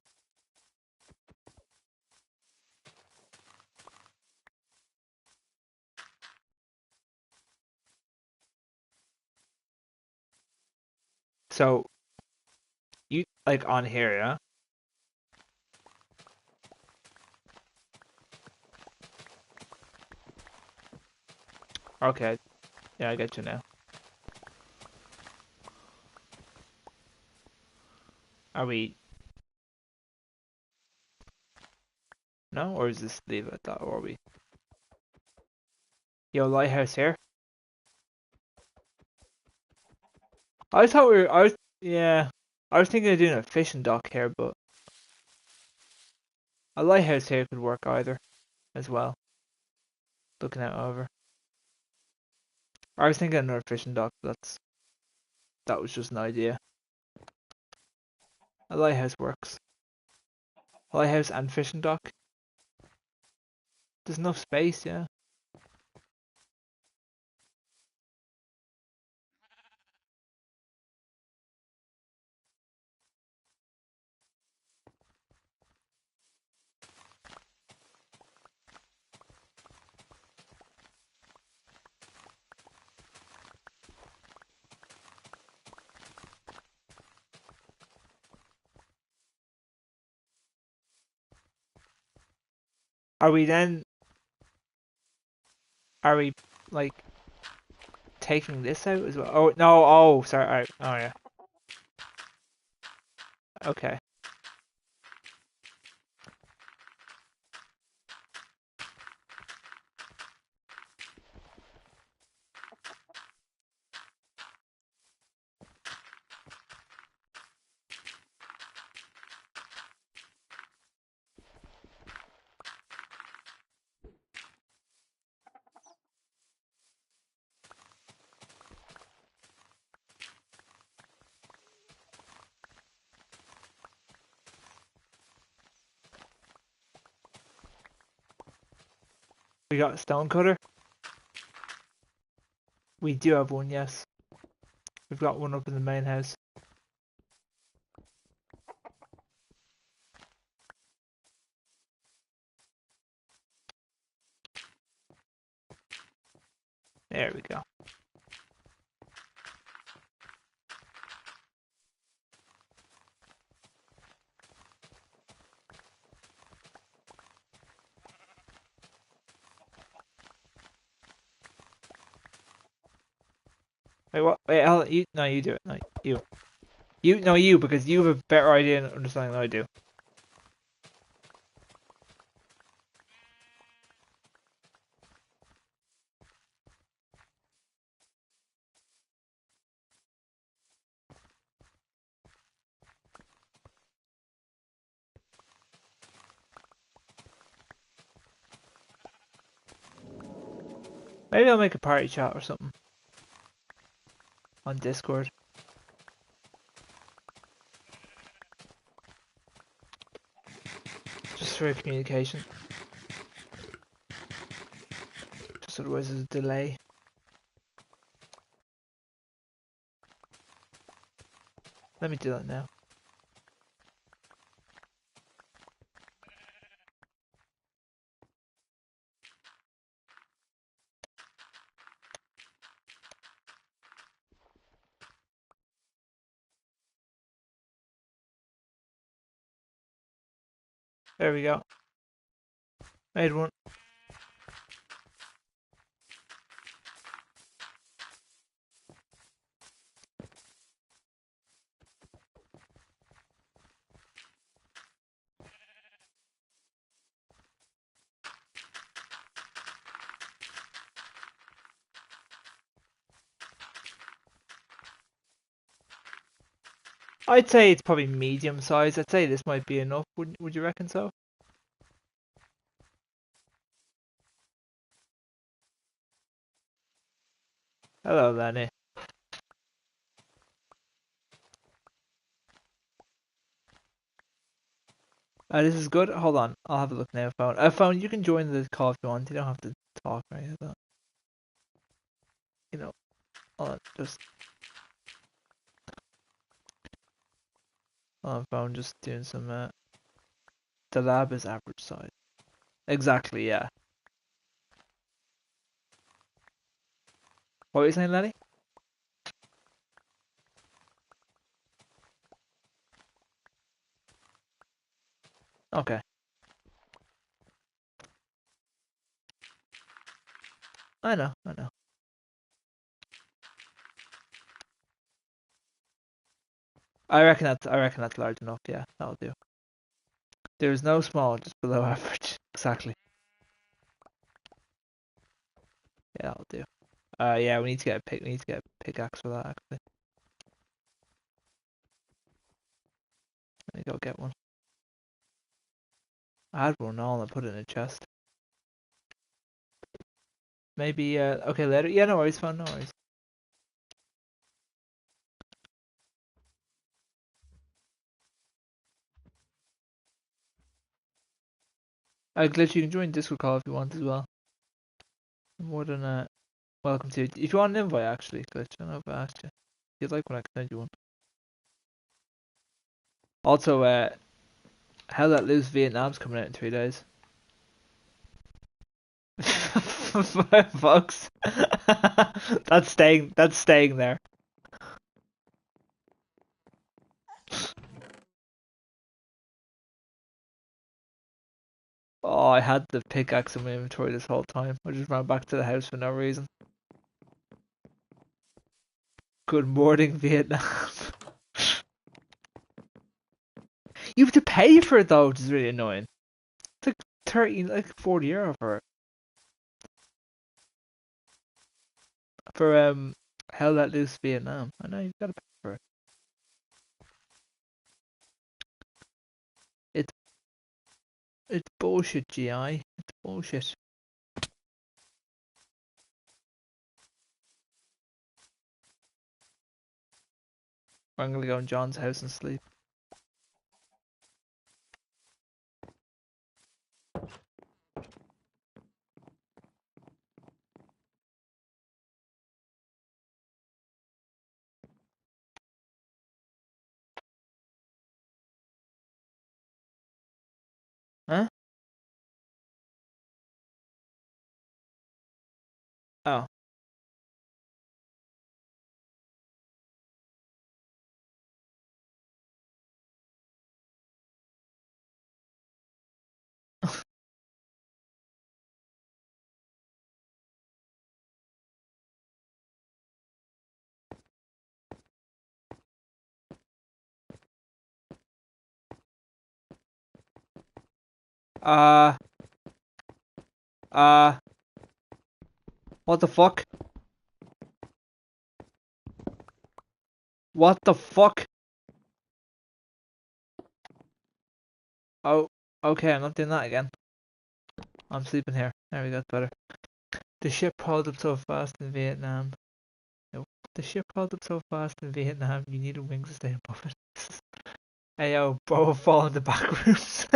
A: So you like on here, yeah? Okay. Yeah, I get you now. Are we... No? Or is this leave it at that, or are we... Yo, lighthouse here? I thought we were... Yeah. I was thinking of doing a fishing dock here, but... A lighthouse here could work either, as well. Looking out over. I was thinking another fishing dock, but that was just an idea. A lighthouse works. Lighthouse and fishing dock. There's enough space, yeah. Are we then... Are we, like, taking this out as well? Oh, no, oh, sorry. Oh, yeah. Okay. We got a stone cutter? We do have one, yes. We've got one up in the main house. There we go. Wait, what? Wait, Alan, you... No, you do it. No, you. You, because you have a better idea and understanding than I do. Maybe I'll make a party chat or something. On Discord. Just for communication. Just otherwise there's a delay. Let me do that now. There we go. Made one. I'd say it's probably medium size. I'd say this might be enough. Would you reckon so? Hello, Lenny. This is good. Hold on, I'll have a look now. Phone. Phone. You can join the call if you want. You don't have to talk or anything. You know, just on phone. Just doing some. The lab is average size. Exactly. Yeah. What were you saying, Lenny? Okay. I know. I know. I reckon that's large enough. Yeah, that'll do. There's no small, just below average. Exactly. Yeah, that'll do. Yeah, we need to get a pick. We need to get a pickaxe for that. Actually, let me go get one. I had one all and I put it in a chest. Maybe. Okay, later. Yeah, no worries. Fine, no worries. Glitch, you can join Discord call if you want as well. More than welcome to. If you want an invite, actually, Glitch, I don't know if I asked you. If you'd like one, I can send you one. Also, Hell Let Loose Vietnam's coming out in 3 days. Folks, that's staying. That's staying there. Oh, I had the pickaxe in my inventory this whole time. I just ran back to the house for no reason. Good morning, Vietnam. You have to pay for it though, which is really annoying. It's like 30, like 40 euro for Hell Let Loose Vietnam. I know you've got to pay for it. It's it's bullshit, GI. It's bullshit. I'm gonna go in John's house and sleep. Huh? Oh. Uh. Uh. What the fuck? What the fuck? Oh. Okay, I'm not doing that again. I'm sleeping here. There we go, that's better. The ship pulled up so fast in Vietnam. Nope. The ship pulled up so fast in Vietnam, you need a wings to stay above it. Hey yo, bro, fall in the back rooms.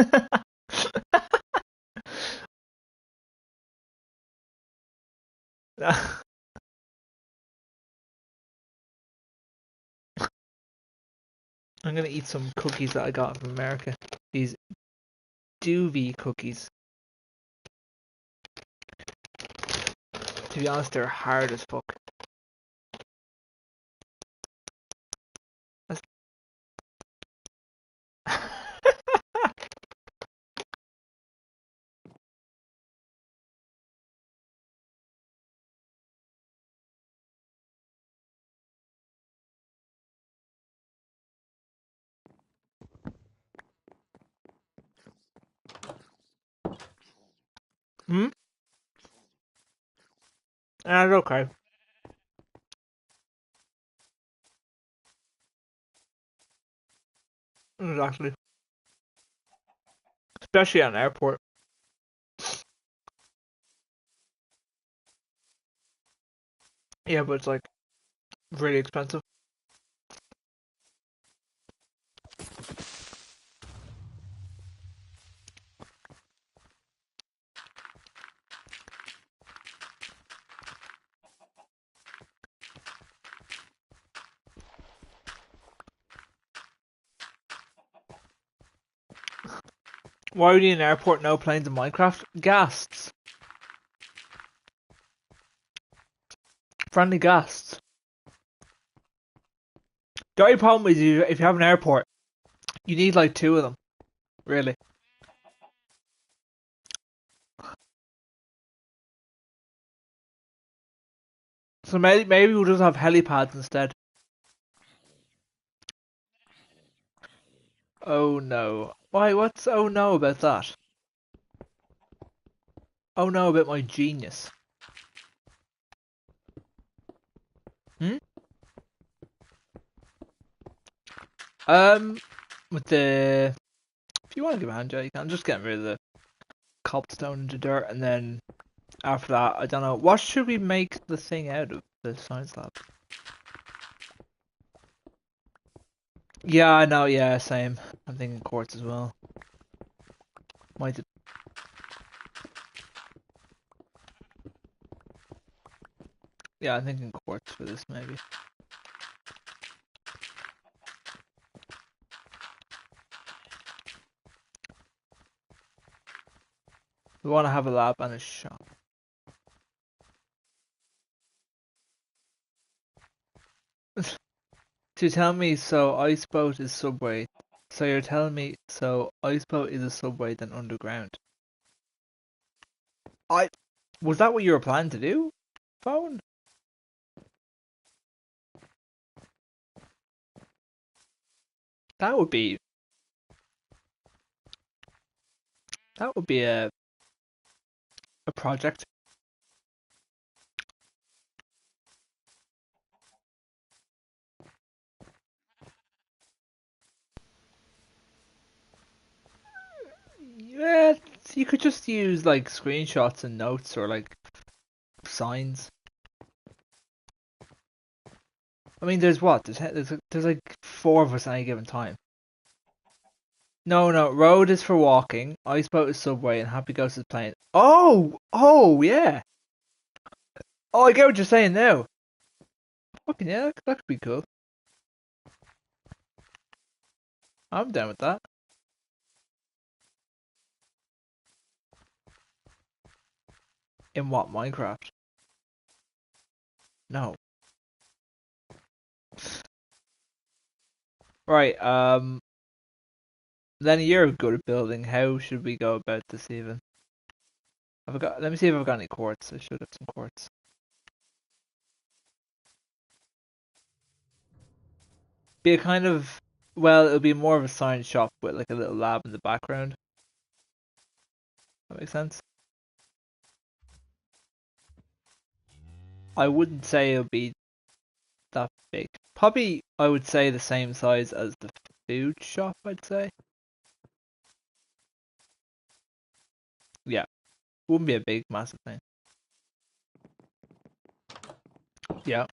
A: I'm gonna eat some cookies that I got from America. These Doovie cookies. To be honest, they're hard as fuck. Hmm? Okay. Exactly. Especially at an airport. Yeah, but it's like really expensive. Why would you need an airport, no planes in Minecraft? Ghasts. Friendly ghasts. The only problem is if you have an airport, you need like two of them. Really. So maybe we'll just have helipads instead. Oh no. Why, what's oh no about that? Oh no about my genius. Hmm? With the... If you want to give a hand, Joe, you can. Just get rid of the cobblestone into dirt, and then after that, I don't know. What should we make the thing out of, the science lab? Yeah, I know, yeah, same. I'm thinking quartz as well. Might... Yeah, I'm thinking quartz for this, maybe. We want to have a lab and a shop. To tell me, so Iceboat is subway. So you're telling me, so Iceboat is a subway then underground. I... Was that what you were planning to do? Phone? That would be... That would be a project. Yeah, you could just use like screenshots and notes or like signs. I mean, there's what? There's like four of us at any given time. No, no, road is for walking, iceboat is subway, and happy ghost is plane. Oh! Oh, yeah! Oh, I get what you're saying now. Fucking yeah, that could be cool. I'm down with that. In what, Minecraft? No. Right, then you're good at building. How should we go about this even? Have I got, let me see if I've got any quartz. I should have some quartz. Be a kind of, well, it'll be more of a science shop with like a little lab in the background. That makes sense. I wouldn't say it'll be that big. Probably, I would say the same size as the food shop, I'd say. Yeah, wouldn't be a big, massive thing. Yeah.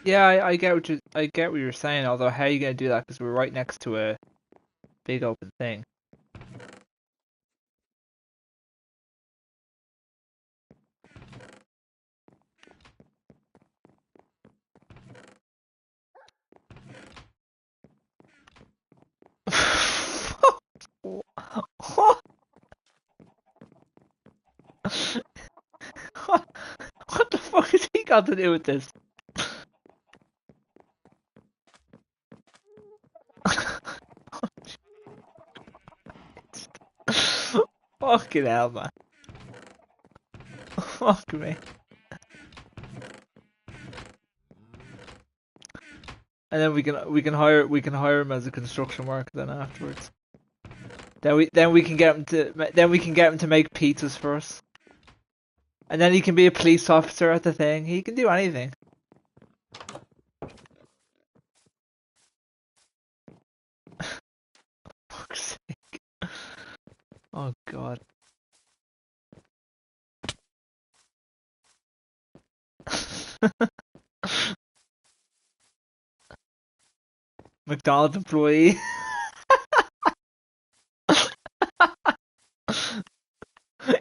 A: Yeah, I get what you're saying. Although, how are you gonna do that? Because we're right next to a big open thing. What? What the fuck has he got to do with this? Fucking hell, man. Fuck me. And then we can hire him as a construction worker then afterwards. Then we can get him to make pizzas for us. And then he can be a police officer at the thing. He can do anything. Fuck's sake. Oh god. McDonald's employee.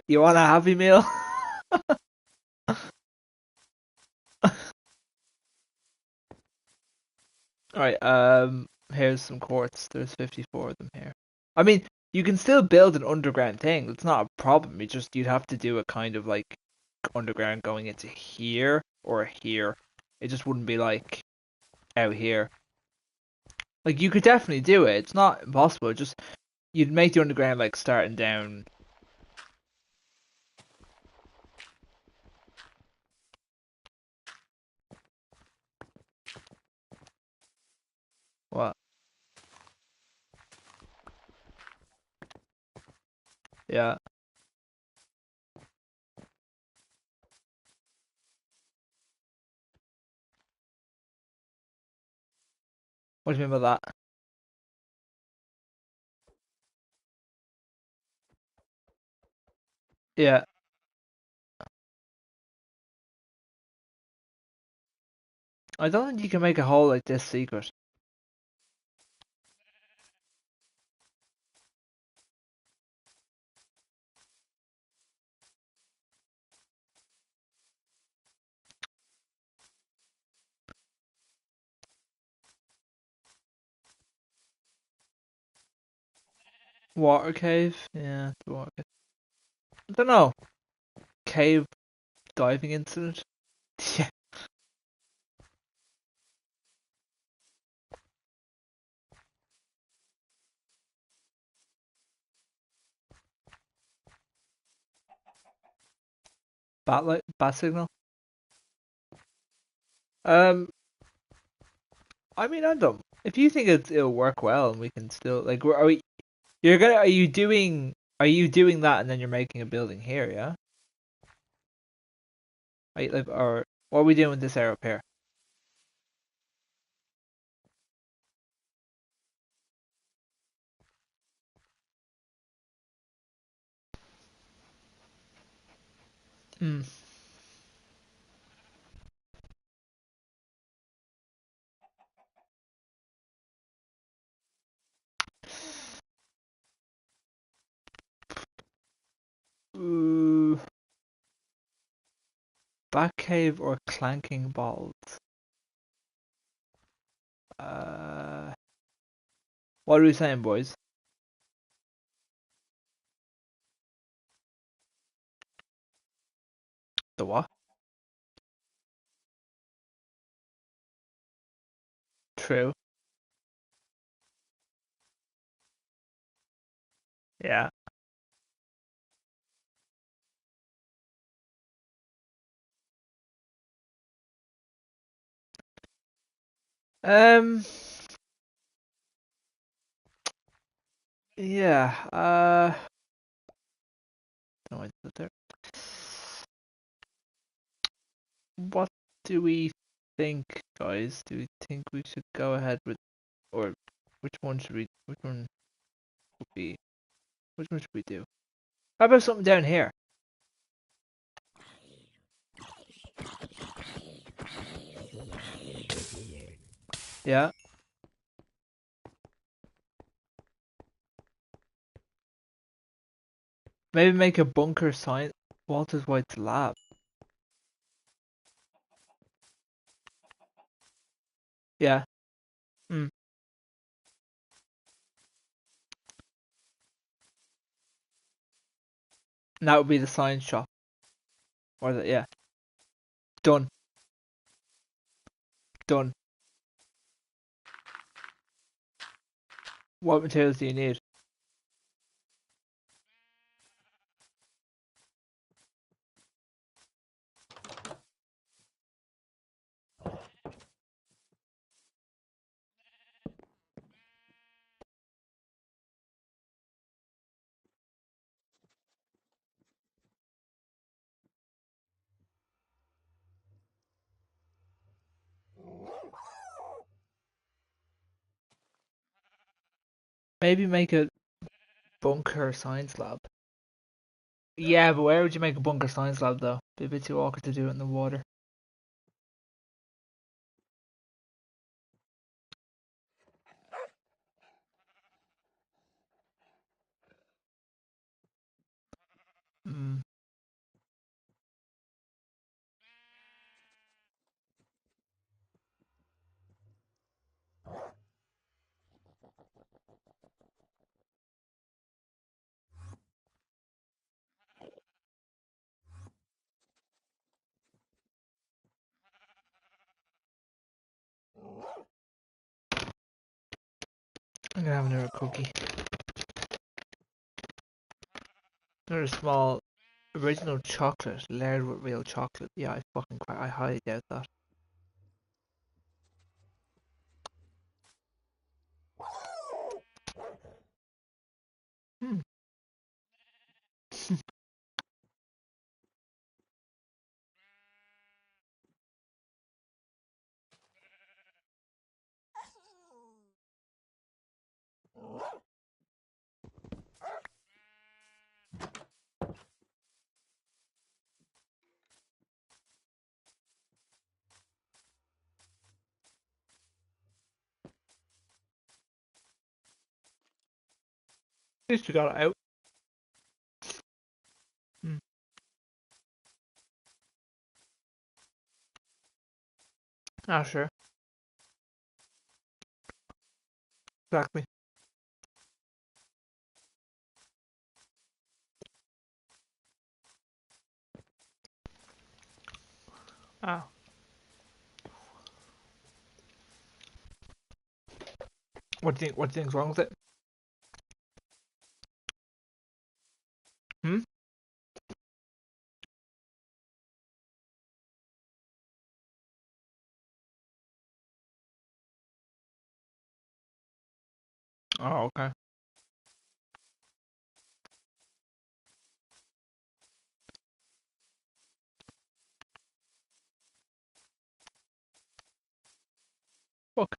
A: You want a Happy Meal? Alright, here's some quartz. There's 54 of them here. I mean, you can still build an underground thing. It's not a problem. You'd have to do a kind of like underground going into here or here. It just wouldn't be like out here. Like you could definitely do it. It's not impossible. Just you'd make the underground like starting down. What? Yeah. What do you mean by that? Yeah. I don't think you can make a hole like this secret. Water cave? Yeah, the water cave. I don't know. Cave diving incident? Yeah. Bat signal? Um, I mean, I don't. If you think it'll work well and we can still like, are we? Are you doing that and then you're making a building here? Yeah. Are you, like, or what are we doing with this area up here? Hmm. Ooh, bat cave or clanking balls? Uh, what are we saying, boys? The what? True. Yeah. Um. Yeah. No, I put there. What do we think, guys? Do we think we should go ahead with, or which one should we? Which one would be? Which one should we do? How about something down here? Yeah. Maybe make a bunker sign. Walter's White's lab. Yeah. Hmm. And that would be the science shop. Or the yeah. Done. Done. What materials do you need? Maybe make a bunker science lab. Yeah, but where would you make a bunker science lab though? Be a bit too awkward to do it in the water. Mm. I'm gonna have another cookie. Another small original chocolate layered with real chocolate. Yeah, I highly doubt that. Hmm. At least we got it out. Hmm. Ah, sure. Exactly. Ah. What do you think? What do you think's wrong with it? Hmm. Oh, okay. Fuck.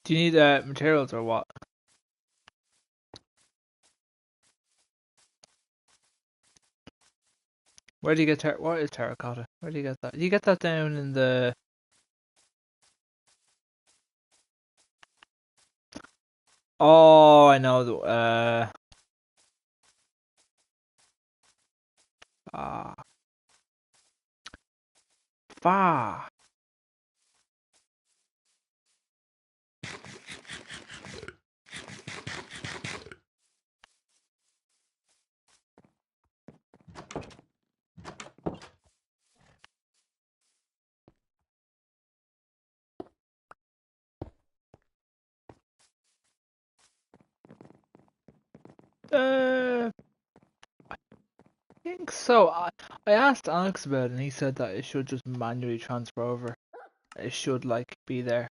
A: Do you need materials or what? Where do you get what is terracotta? Where do you get that? Do you get that down in the? Oh, I know the ah fa. Uh, I think so. I asked Alex about it, and he said that it should just manually transfer over. It should like be there.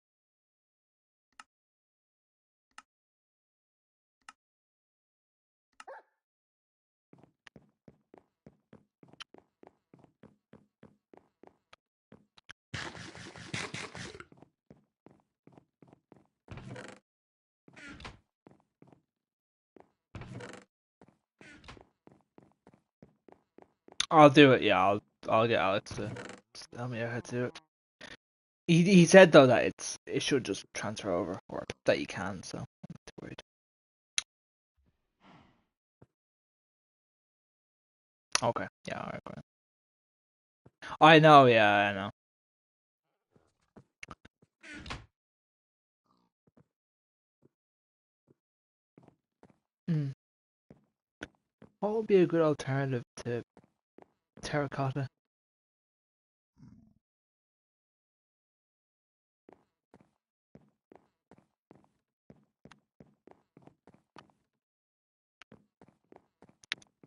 A: I'll do it. Yeah, I'll get Alex to tell me how to do it. He said though that it should just transfer over, or that you can. So I'm not too worried. Okay. Yeah. Alright. Go on. I know. Yeah. I know. Mm. What would be a good alternative to terracotta?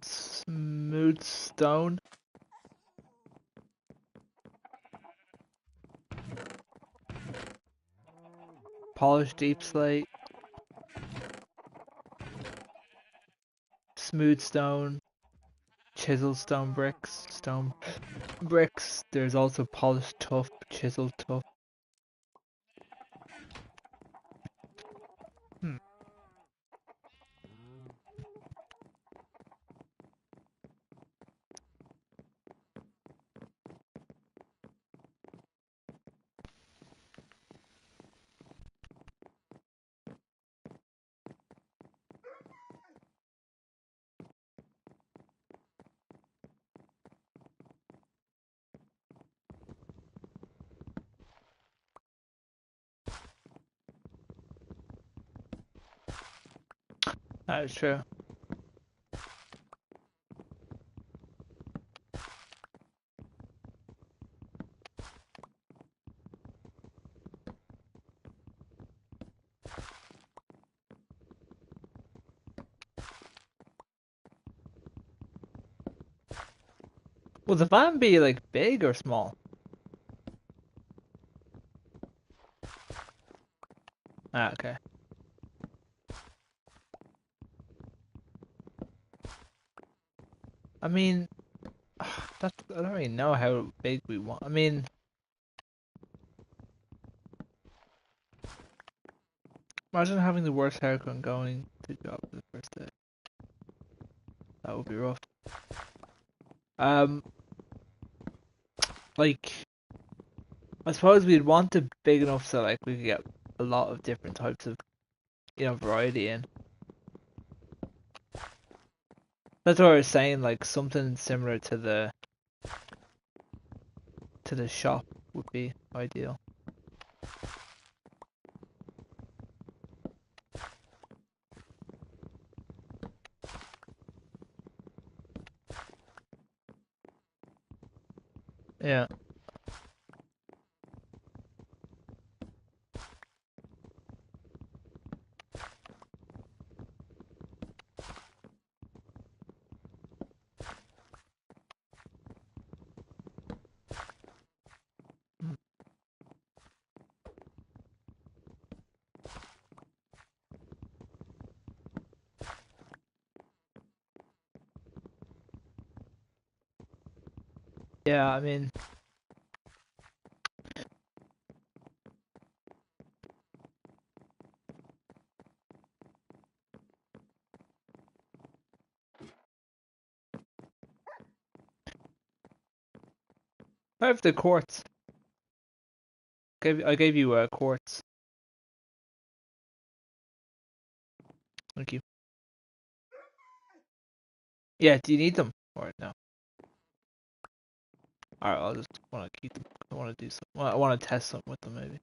A: Smooth stone, polished deep slate, smooth stone, chisel stone bricks. There's also polished tough, chiseled tough. Hmm. That's true. Will the van be like big or small? Ah, okay. I mean, that I don't really know how big we want. I mean, imagine having the worst haircut and going to job for the first day. That would be rough. Um, like I suppose we'd want it big enough so like we could get a lot of different types of variety in. That's what I was saying. Like something similar to the shop would be ideal. Yeah. Yeah, I mean, I have the quartz. I gave you quartz. Thank you. Yeah, do you need them or no? Alright, I'll just want to keep them. I want to do some. Well, I want to test something with them maybe,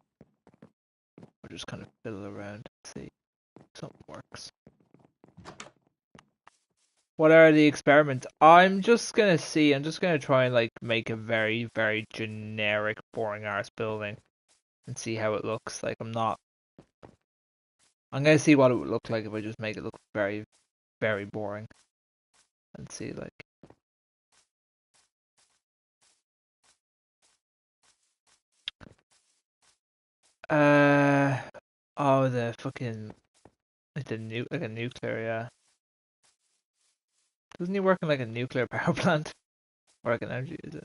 A: or just kind of fiddle around, see if something works. What are the experiments? I'm just gonna see. I'm just gonna try and like make a very, very generic, boring arse building and see how it looks. Like I'm not. I'm gonna see what it would look like if I just make it look very, very boring and see like. Uh oh, the fucking like like a nuclear, yeah. Doesn't he work in like a nuclear power plant or like an energy? Is it?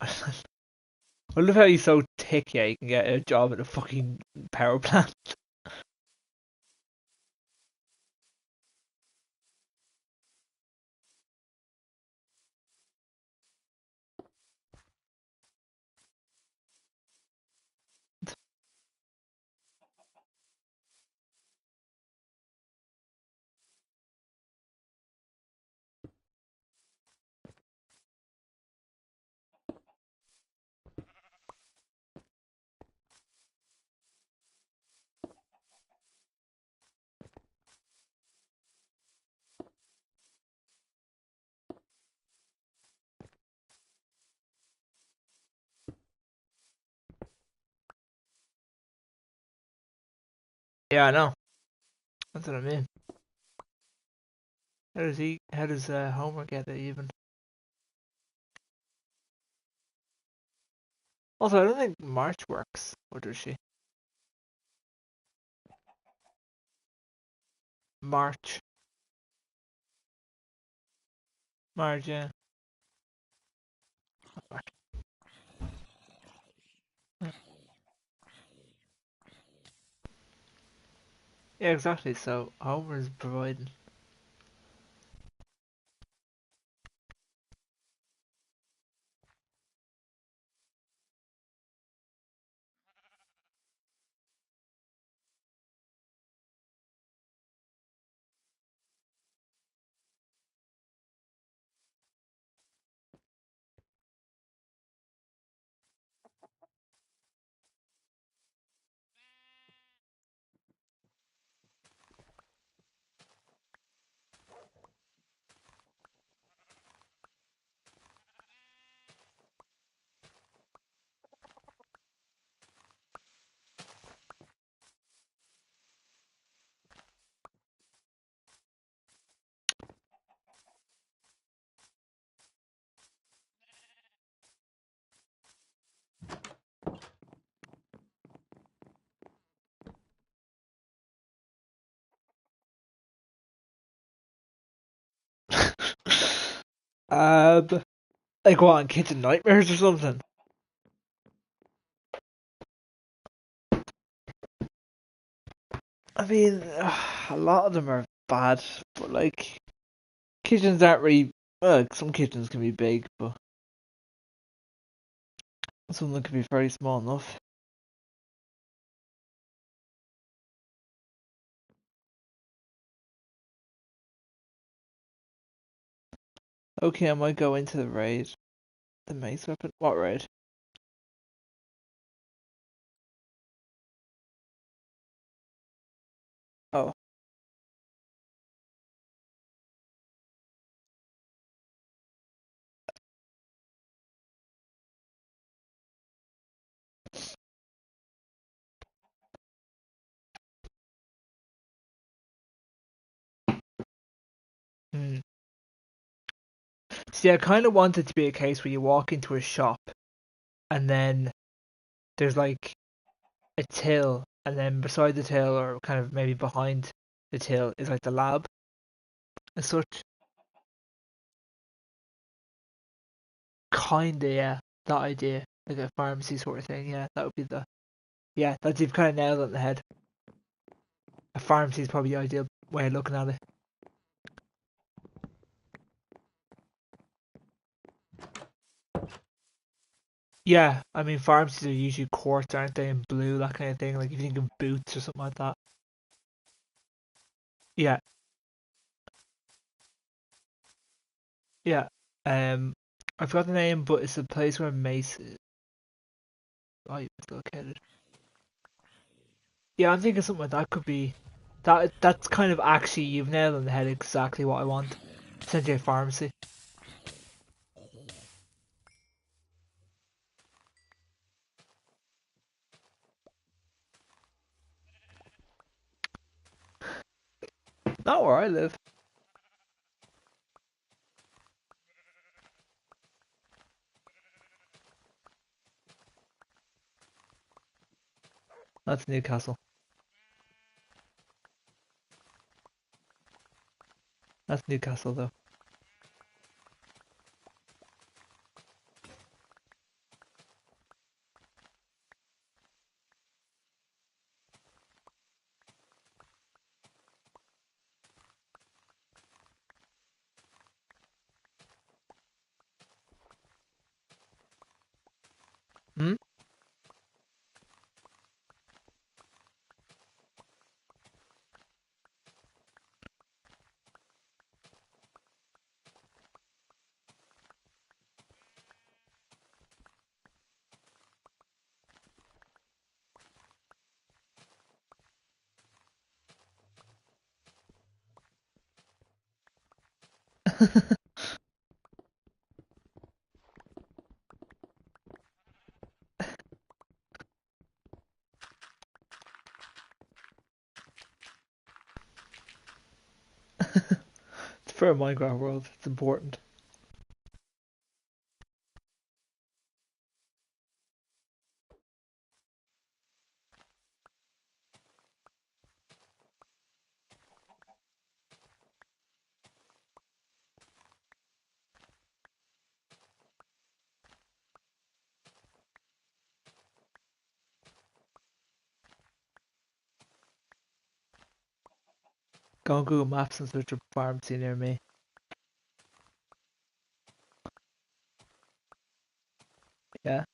A: I love how he's so thick. Yeah, he can get a job at a fucking power plant. Yeah, I know. That's what I mean. How does he? How does Homer get it even? Also, I don't think March works. Or does she? March. March, yeah. March. Yeah, exactly. So Homer's providing. Um, like what, on Kitchen Nightmares or something? I mean, a lot of them are bad, but like kitchens aren't really. Well, some kitchens can be big, but some of them can be very small enough. Okay, I might go into the raid. The mace weapon? What raid? Oh. Hmm. See, I kind of want it to be a case where you walk into a shop and then there's like a till, and then beside the till, or kind of maybe behind the till, is like the lab as such. Kinda, yeah. That idea. Like a pharmacy sort of thing, yeah. That would be the. Yeah, that's you've kind of nailed it on the head. A pharmacy is probably the ideal way of looking at it. Yeah, I mean pharmacies are usually quartz, aren't they, in blue, that kind of thing. Like if you think of Boots or something like that. Yeah, yeah. Um, I forgot the name, but it's a place where Mace is located. Yeah, I'm thinking something like that could be. That's kind of actually you've nailed on the head exactly what I want. Essentially a pharmacy. Not where I live. That's Newcastle. That's Newcastle though. Hmm? It's for a Minecraft world. It's important. Go on Google Maps and search a pharmacy near me. Yeah.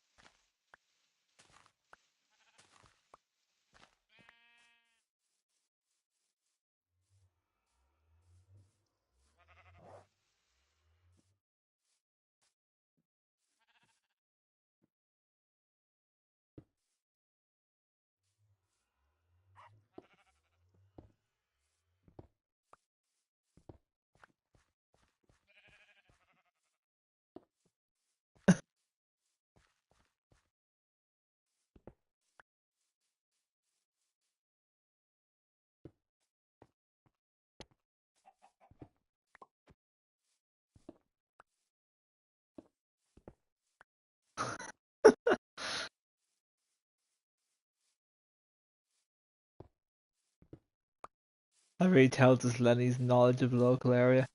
A: That really tells us Lenny's knowledge of the local area.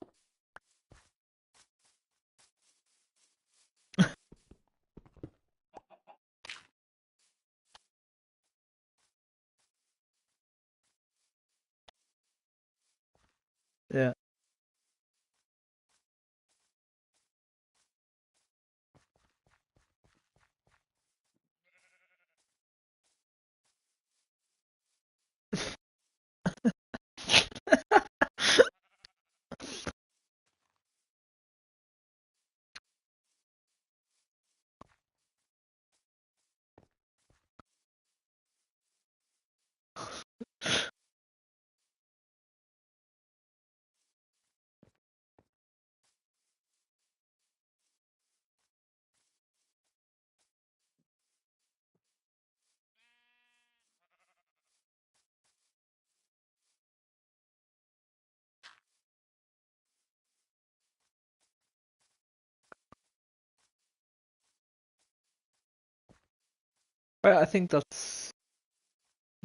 A: Right, I think this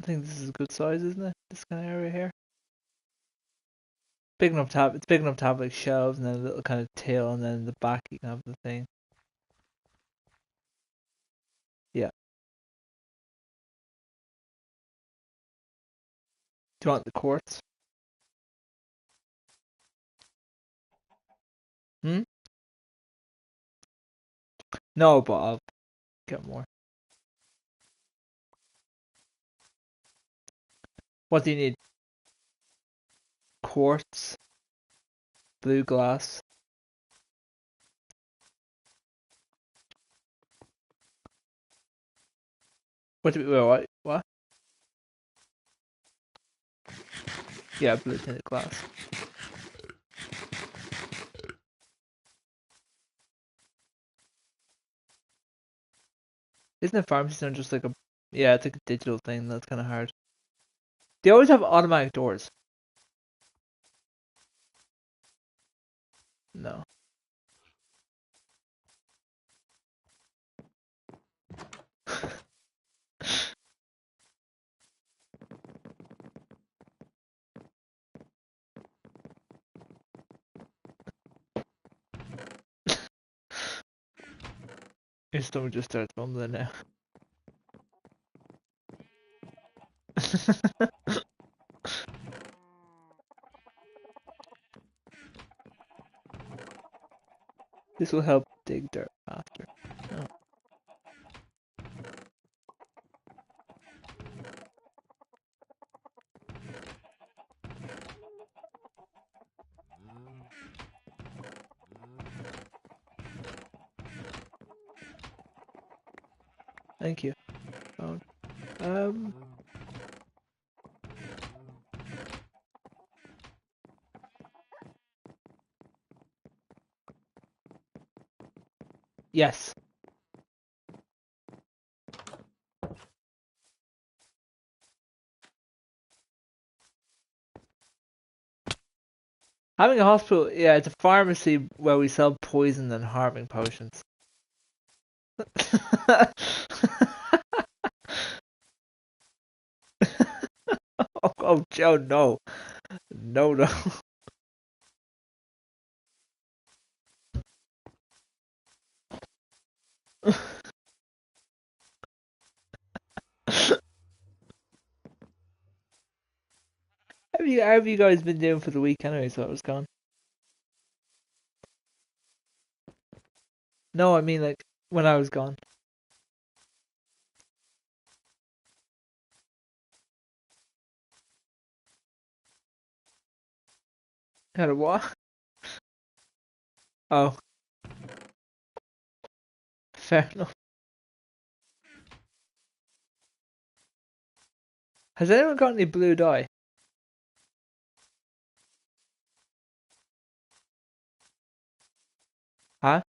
A: is a good size, isn't it? This kind of area here. It's big enough to have like shelves and then a little kind of tail, and then in the back you can have the thing. Yeah. Do you want the quartz? Hmm? No, but I'll get more. What do you need? Quartz, blue glass. What? Yeah, blue tinted glass. Isn't a pharmacy zone just like a? Yeah, it's like a digital thing. That's kind of hard. They always have automatic doors. No. Your stomach just starts rumbling now. This will help dig dirt faster. Oh, thank you. Oh, um, yes. Having a hospital, yeah, it's a pharmacy where we sell poison and harming potions. Oh, Joe, no. No, no. How have you guys been doing for the week anyway, so I was gone? No, I mean like when I was gone. Had a what? Oh, fair enough. Has anyone got any blue dye? Huh?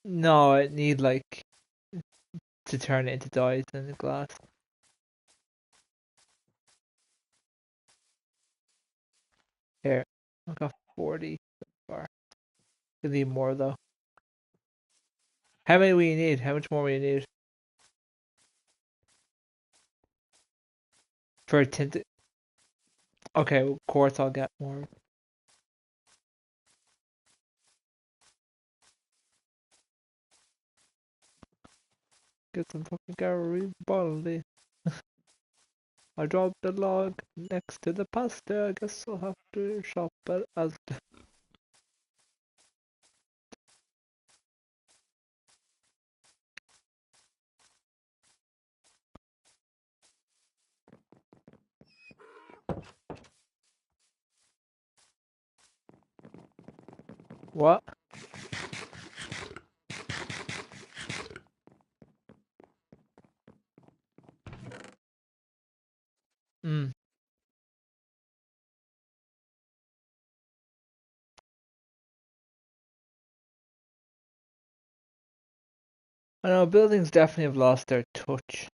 A: No, I need like to turn it into dyes in the glass. Here, I got 40 so far. I need more though. How many will you need? How much more will you need for a tint? Okay, well, of course I'll get more. Get some fucking Garibaldi. I dropped the log next to the pasta. I guess I'll have to shop at Asda. What? Hmm. I know buildings definitely have lost their touch.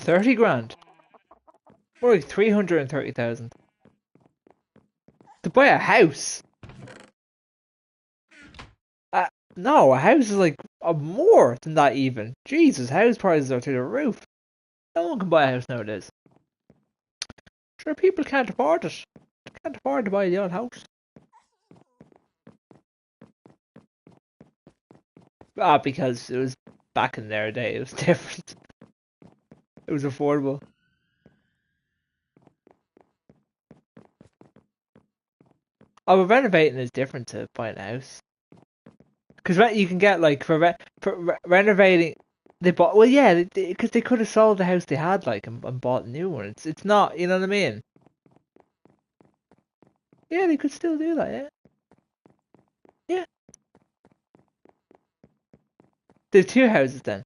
A: 30 grand. More like 330,000. To buy a house. No, a house is like more than that even. Jesus, house prices are through the roof. No one can buy a house nowadays. Sure, people can't afford it. They can't afford to buy the old house. Because it was back in their day, it was different. It was affordable. Oh, but renovating is different to buying a house. Because you can get like for renovating, they bought because they could have sold the house they had and bought a new one. It's not, you know what I mean? Yeah, they could still do that. Yeah, yeah. They have two houses then.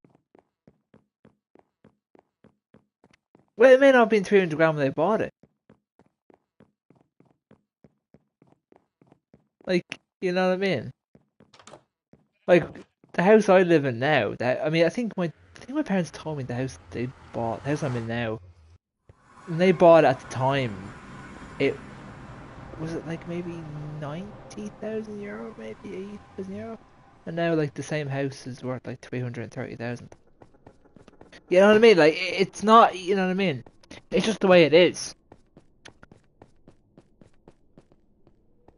A: Well, it may not have been 300 grand when they bought it. Like, you know what I mean? Like the house I live in now. I think my parents told me the house they bought, the house I'm in now. When they bought it at the time, it was it like maybe 90,000 euro, maybe 80,000 euro, and now like the same house is worth like 330,000. You know what I mean? Like it's not. You know what I mean? It's just the way it is.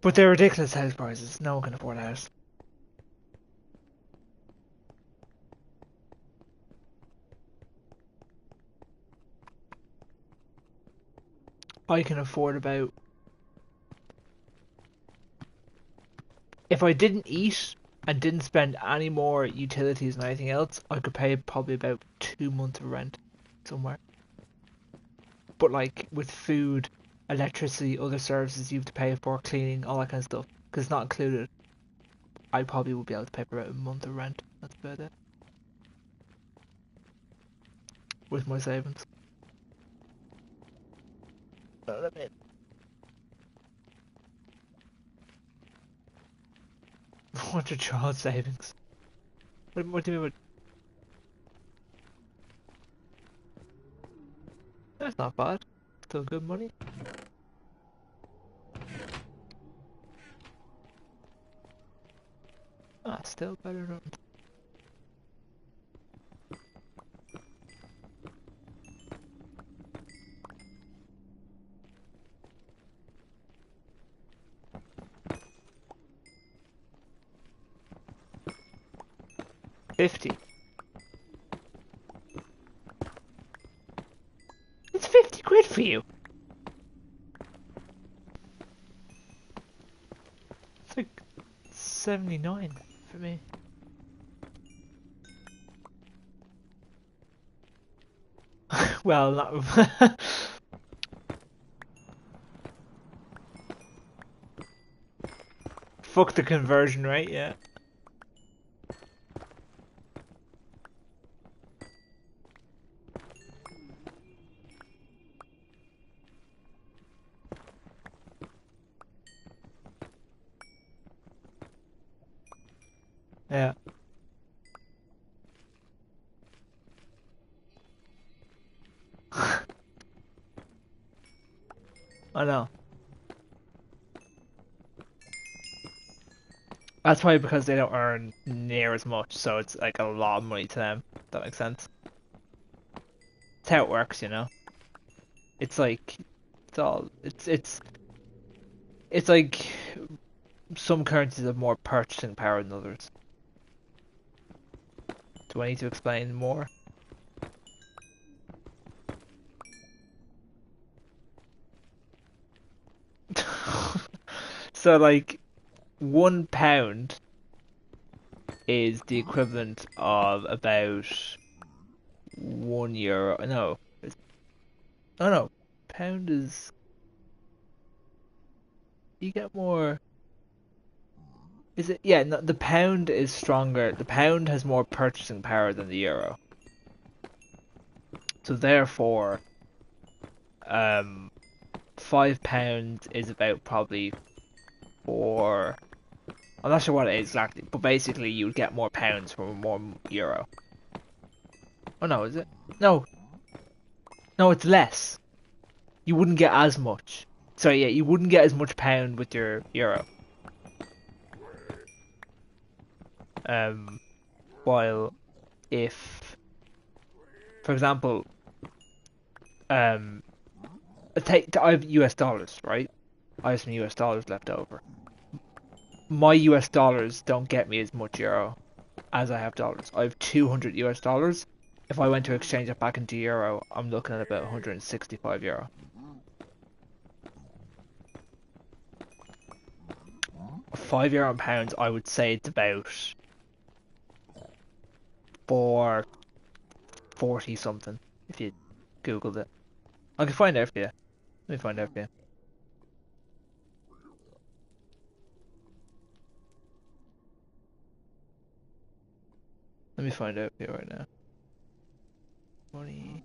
A: But they're ridiculous house prices. No one can afford a house. I can afford about. If I didn't eat and didn't spend any more utilities and anything else, I could pay probably about 2 months of rent somewhere. But like with food, electricity, other services you have to pay for, cleaning, all that kind of stuff, because it's not included, I probably would be able to pay for about a month of rent. That's about it. With my savings. Let me. What's your child savings? What do you mean with? That's not bad. Still good money. Still better than 50. It's 50 quid for you. It's like 79 for me. Well, not. Fuck the conversion rate, yeah. Yeah. I know. That's probably because they don't earn near as much, so it's like a lot of money to them. That makes sense. It's how it works, you know. It's like it's like some currencies have more purchasing power than others. Do I need to explain more? So like £1 is the equivalent of about €1. No, oh no, pound is. You get more. Is it? Yeah, no, the pound is stronger. The pound has more purchasing power than the euro. So therefore, £5 is about probably four. I'm not sure what it is exactly, but basically you would get more pounds for more euro. Oh no, is it? No. No, it's less. You wouldn't get as much. Sorry, yeah, you wouldn't get as much pound with your euro. Um, while if, for example, um, I have US dollars, right? I have some US dollars left over. My US dollars don't get me as much euro as I have dollars. I have 200 US dollars. If I went to exchange it back into euro, I'm looking at about 165 euro. €5 in pounds, I would say it's about 440 something if you googled it. I can find out for you. Let me find out for you. Let me find out for you right now. Money,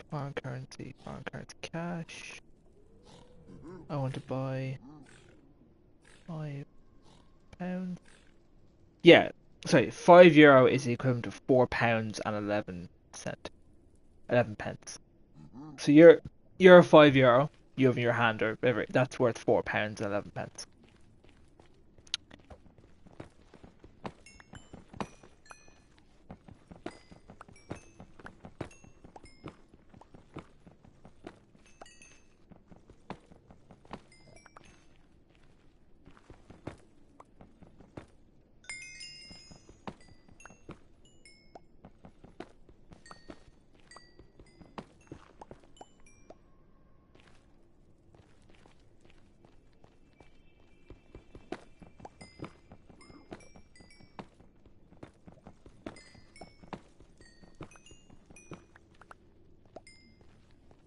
A: foreign currency cash. I want to buy £5. Yeah, sorry, €5 is the equivalent of £4 and 11 pence. So you're €5 you have in your hand or whatever, that's worth £4 and 11 pence.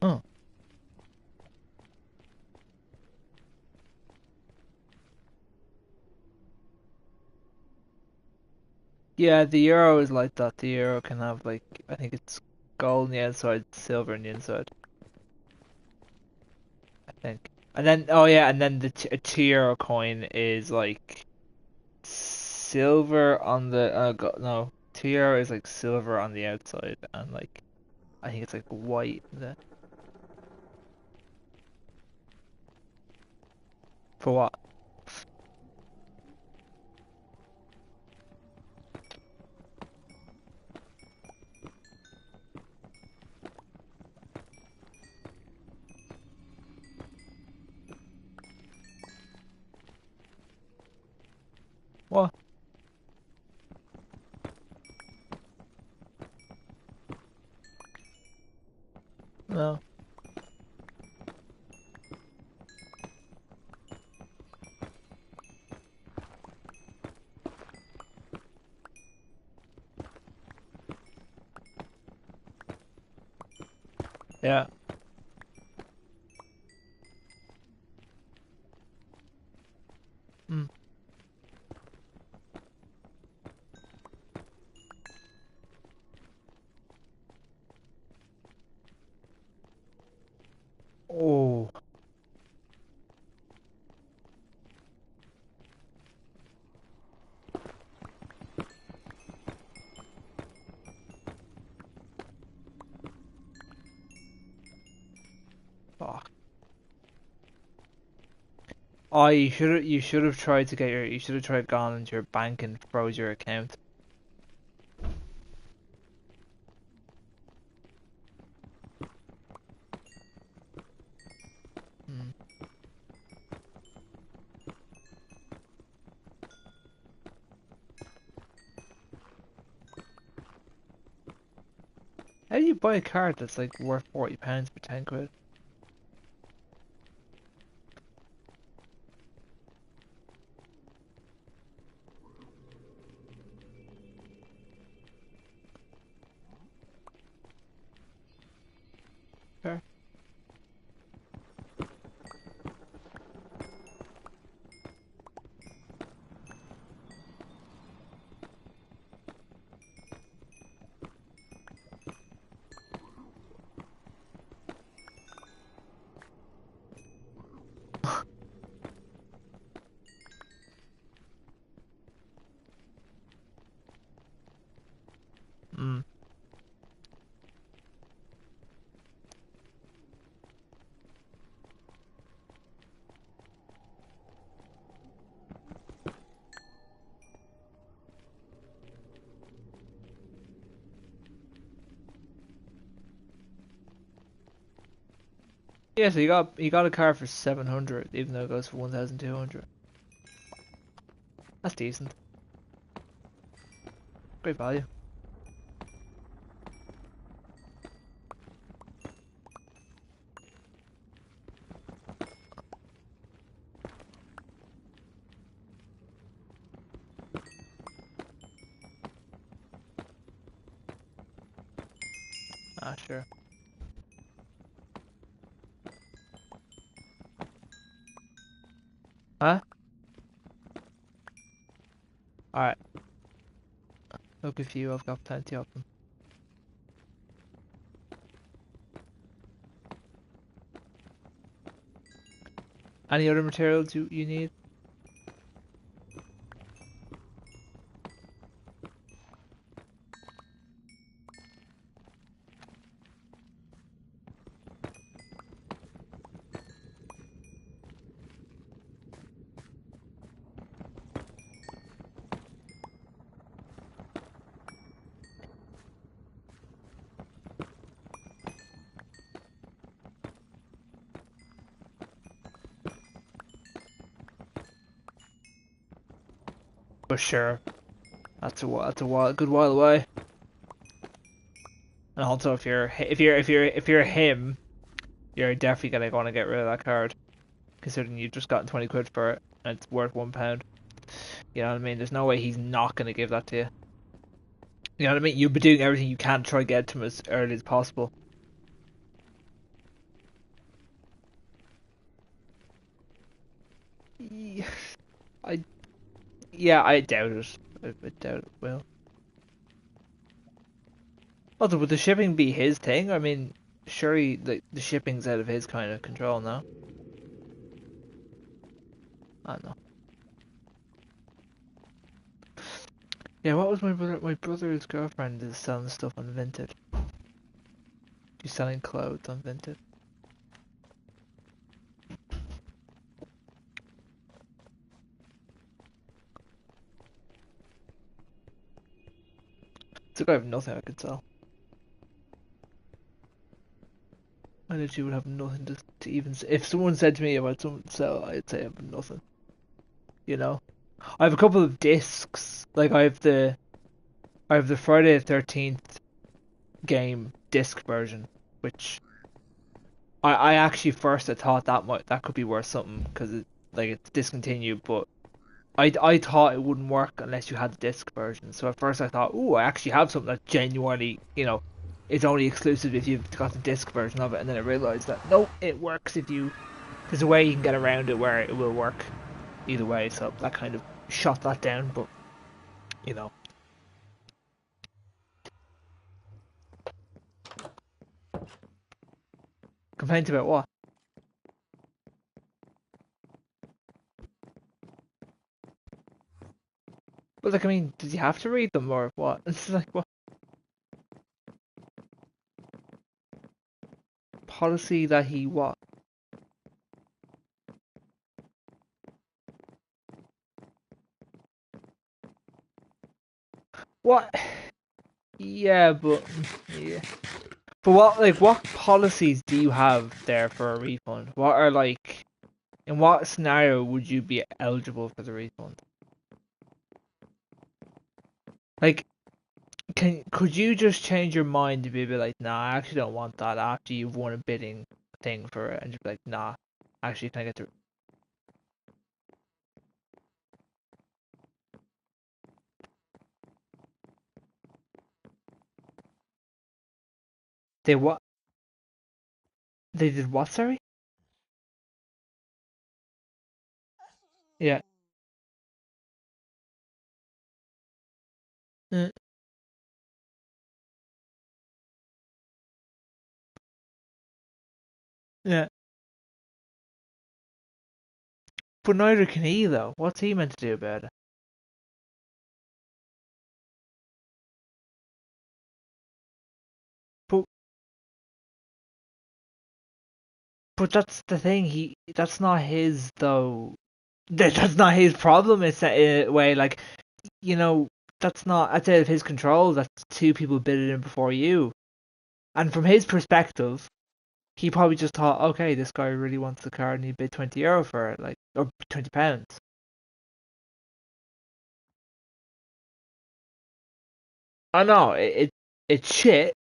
A: Oh. Yeah, the euro is like that. The euro can have like I think it's gold on the outside, silver on the inside. I think. And then oh yeah, and then a €2 coin is like silver on the no, €2 is like silver on the outside and like I think it's like white for what? What? No. Yeah. Mm. Oh, fuck. Oh, you should have tried to get your you should have tried going into your bank and froze your account. Mm. How do you buy a card that's like worth £40 for 10 quid? Fair. Yeah, so you got a car for 700, even though it goes for 1,200. That's decent. Great value. Ah, sure. Huh? Alright. Look at you, I've got plenty of them. Any other materials you need? For sure. That's a while, good while away. And also, if you're him, you're definitely gonna want to get rid of that card, considering you've just gotten 20 quid for it and it's worth £1. You know what I mean? There's no way he's not gonna give that to you. You know what I mean? You'll be doing everything you can to try to get it to him as early as possible. Yeah, I I doubt it. I doubt it will. Also, would the shipping be his thing? I mean, surely the shipping's out of his kind of control now. I don't know. Yeah, what was my brother? My brother's girlfriend is selling stuff on Vinted. She's selling clothes on Vinted. So I have nothing I could sell. I literally would have nothing to even. If someone said to me about something to sell, I'd say I have nothing. You know, I have a couple of discs. Like I have the Friday the 13th game disc version, which I actually first I thought that could be worth something because it's discontinued, but I thought it wouldn't work unless you had the disc version. So at first I thought, oh, I actually have something that genuinely, it's only exclusive if you've got the disc version of it. And then I realized that no, it works if you. There's a way you can get around it where it will work either way. So that kind of shot that down. But you know, complaints about what? But like, I mean, did you have to read them or what? It's like what policy that he what? What? Yeah, but yeah. But what policies do you have there for a refund? What are in what scenario would you be eligible for the refund? Like, could you just change your mind to be a bit like, nah, I actually don't want that after you've won a bidding thing for it, and just be like, nah, actually, can I get the they what they did what? Sorry. Yeah. Uh, yeah. But neither can he though. What's he meant to do about it? But that's the thing. That's not his though. That's not his problem. It's a way you know, that's not that's out of his control. That's two people bidded in before you. And from his perspective, he probably just thought, okay, this guy really wants the car and he bid €20 for it, like, or £20. I know it's shit,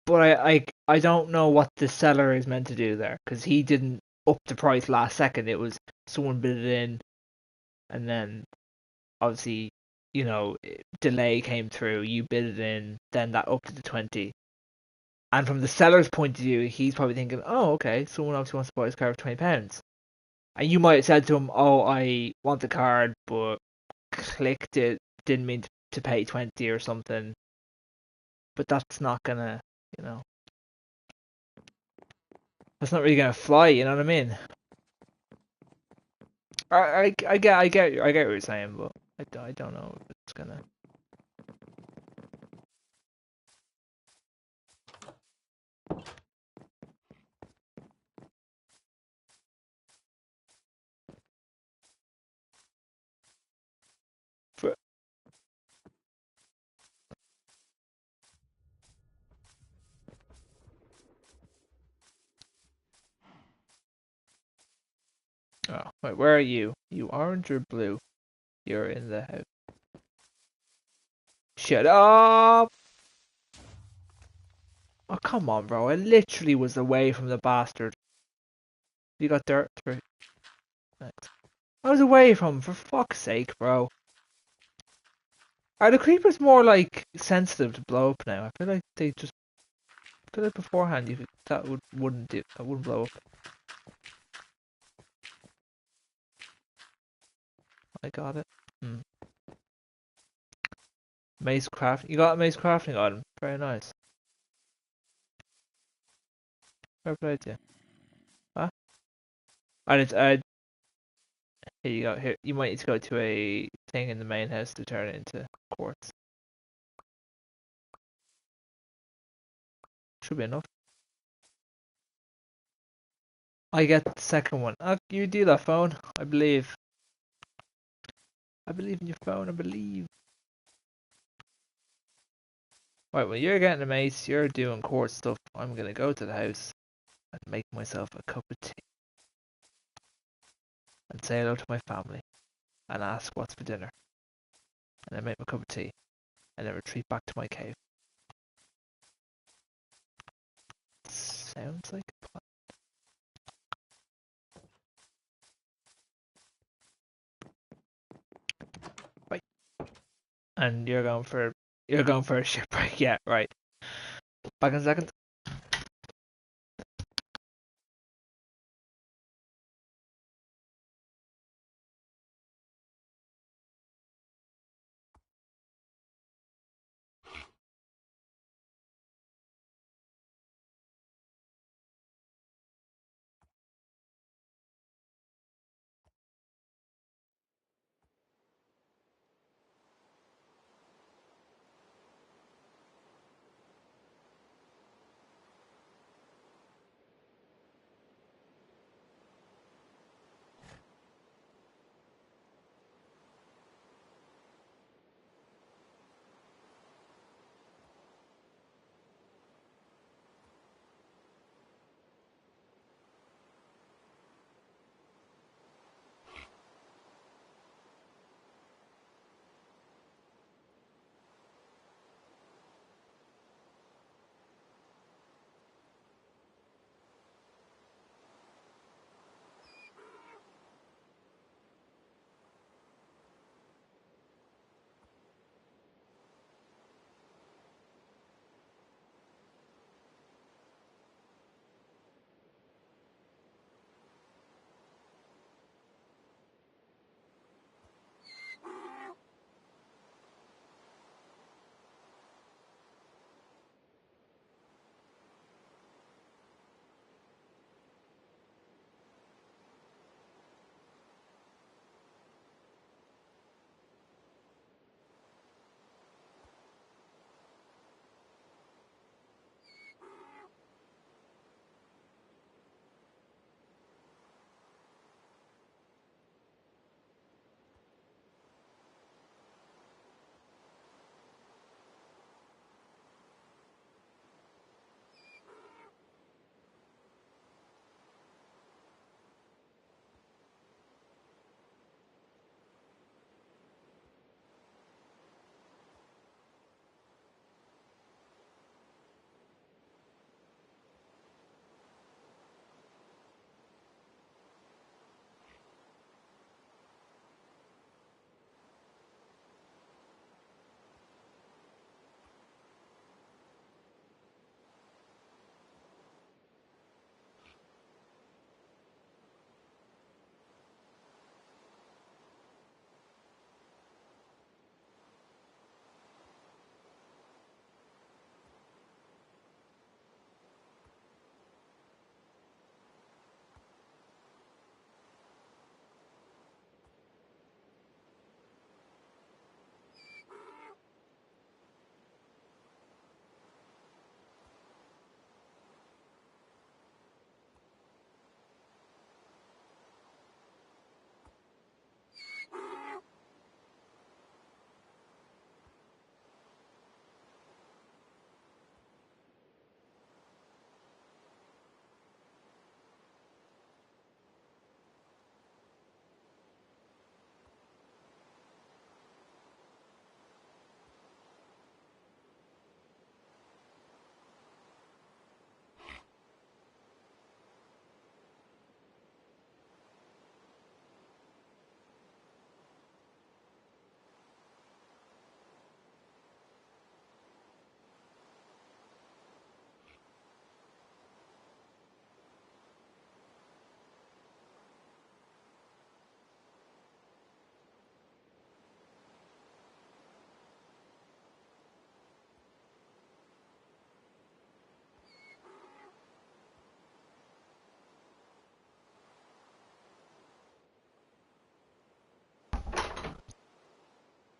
A: but I don't know what the seller is meant to do there because he didn't up the price last second. It was someone bid it in, and then obviously, delay came through. You bid it in, then that up to the 20. And from the seller's point of view, he's probably thinking, oh, okay, someone obviously wants to buy his car for £20. And you might have said to him, oh, I want the card, but clicked it, didn't mean to pay 20 or something. But that's not gonna, you know, that's not really gonna fly. You know what I mean? I get what you're saying, but I don't know if it's gonna. For, oh, wait, where are you? You orange or blue? You're in the house. Shut up! Oh, come on, bro. I literally was away from the bastard. You got dirt through. Thanks. I was away from him, for fuck's sake, bro. Are the creepers more like sensitive to blow up now? I feel like they just. I feel like beforehand that wouldn't blow up. I got it. Hmm. Maze craft. You got a maze crafting item. Very nice. Fair play to you. Huh? And it's here you go. Here you might need to go to a thing in the main house to turn it into quartz. Should be enough. I get the second one. You do that, phone. I believe. I believe in your phone. I believe. Right, well you're getting a mace. You're doing quartz stuff. I'm gonna go to the house and make myself a cup of tea and say hello to my family and ask what's for dinner. And then make my cup of tea and then retreat back to my cave. Sounds like a plan. Right. And you're going for a shipwreck. Yeah, right. Back in a second.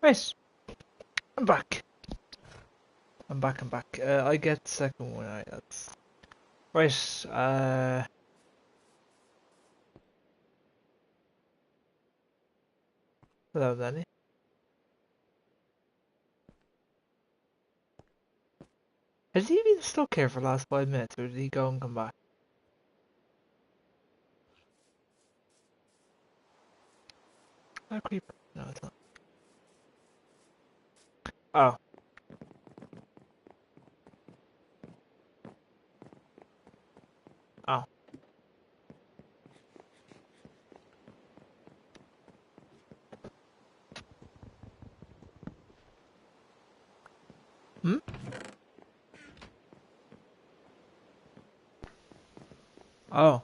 A: Right, I'm back. I'm back. I get the second one. Right, that's right. Hello, Danny. Has he been stuck here for the last 5 minutes, or did he go and come back? Oh, creeper. No, it's not. Oh. Oh. Hmm? Oh.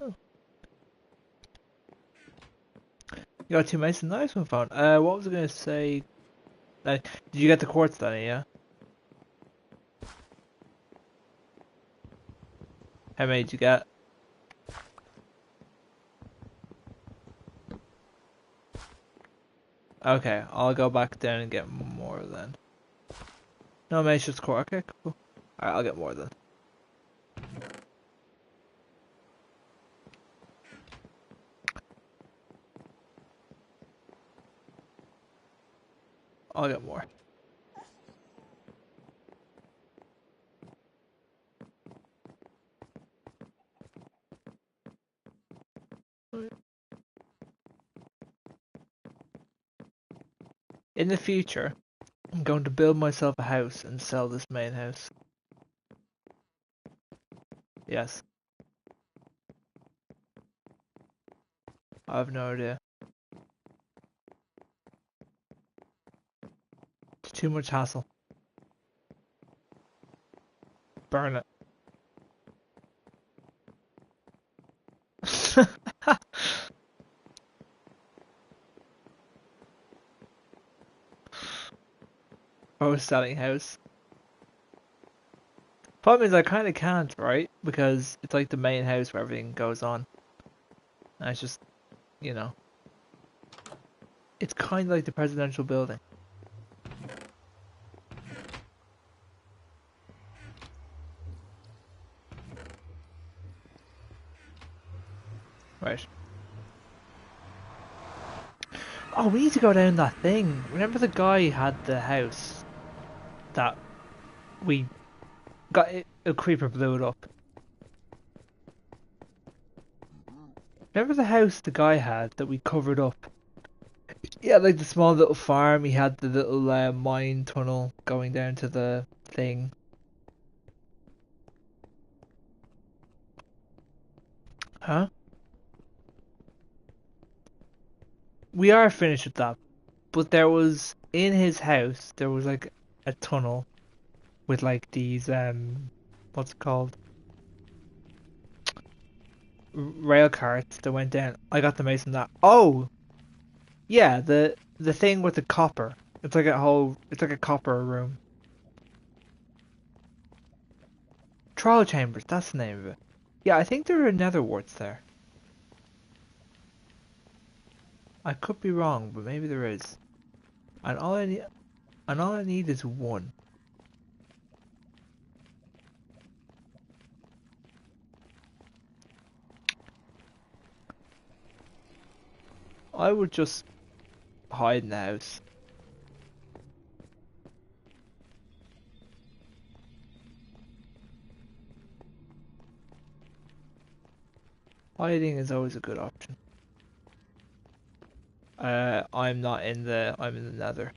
A: Oh. You got two mice and nice one found. What was I gonna say? Did you get the quartz, Danny? Yeah. How many did you get? Okay, I'll go back down and get more then. No, maybe it's just quartz. Okay, cool. Alright, I'll get more then. I'll get more. In the future, I'm going to build myself a house and sell this main house. Yes. I have no idea. It's too much hassle. Burn it. Oh, selling house. Problem is I kind of can't, right? Because it's like the main house where everything goes on. And it's just, you know. It's kind of like the presidential building. Right. Oh, we need to go down that thing. Remember the guy who had the house that we got a creeper blew it up. Remember the house the guy had that we covered up? Yeah, like the small little farm. He had the little mine tunnel going down to the thing. Huh? We are finished with that. But there was in his house there was like a tunnel with like these what's it called? Rail carts that went down. I got the mason that. Oh, yeah, the thing with the copper. It's like a copper room. Trial chambers, that's the name of it. Yeah, I think there are nether warts there. I could be wrong, but maybe there is. And all I need is one. I would just hide in the house. Hiding is always a good option. I'm in the nether.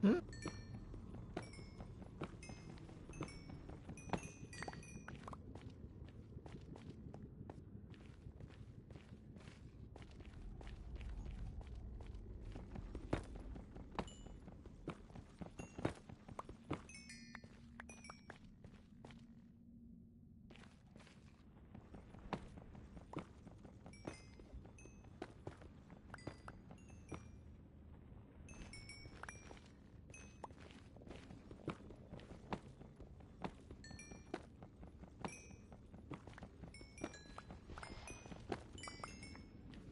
A: Hmm?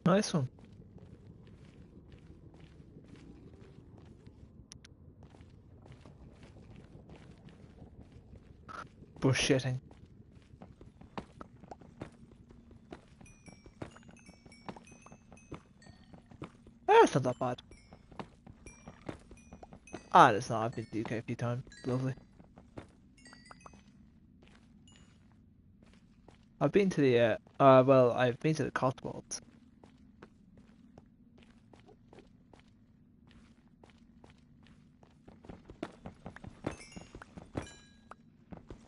A: Nice one. Bullshitting. That's not that bad. Ah, it's not. I've been to the UK a few times. Lovely. I've been to the well, I've been to the Cotswolds.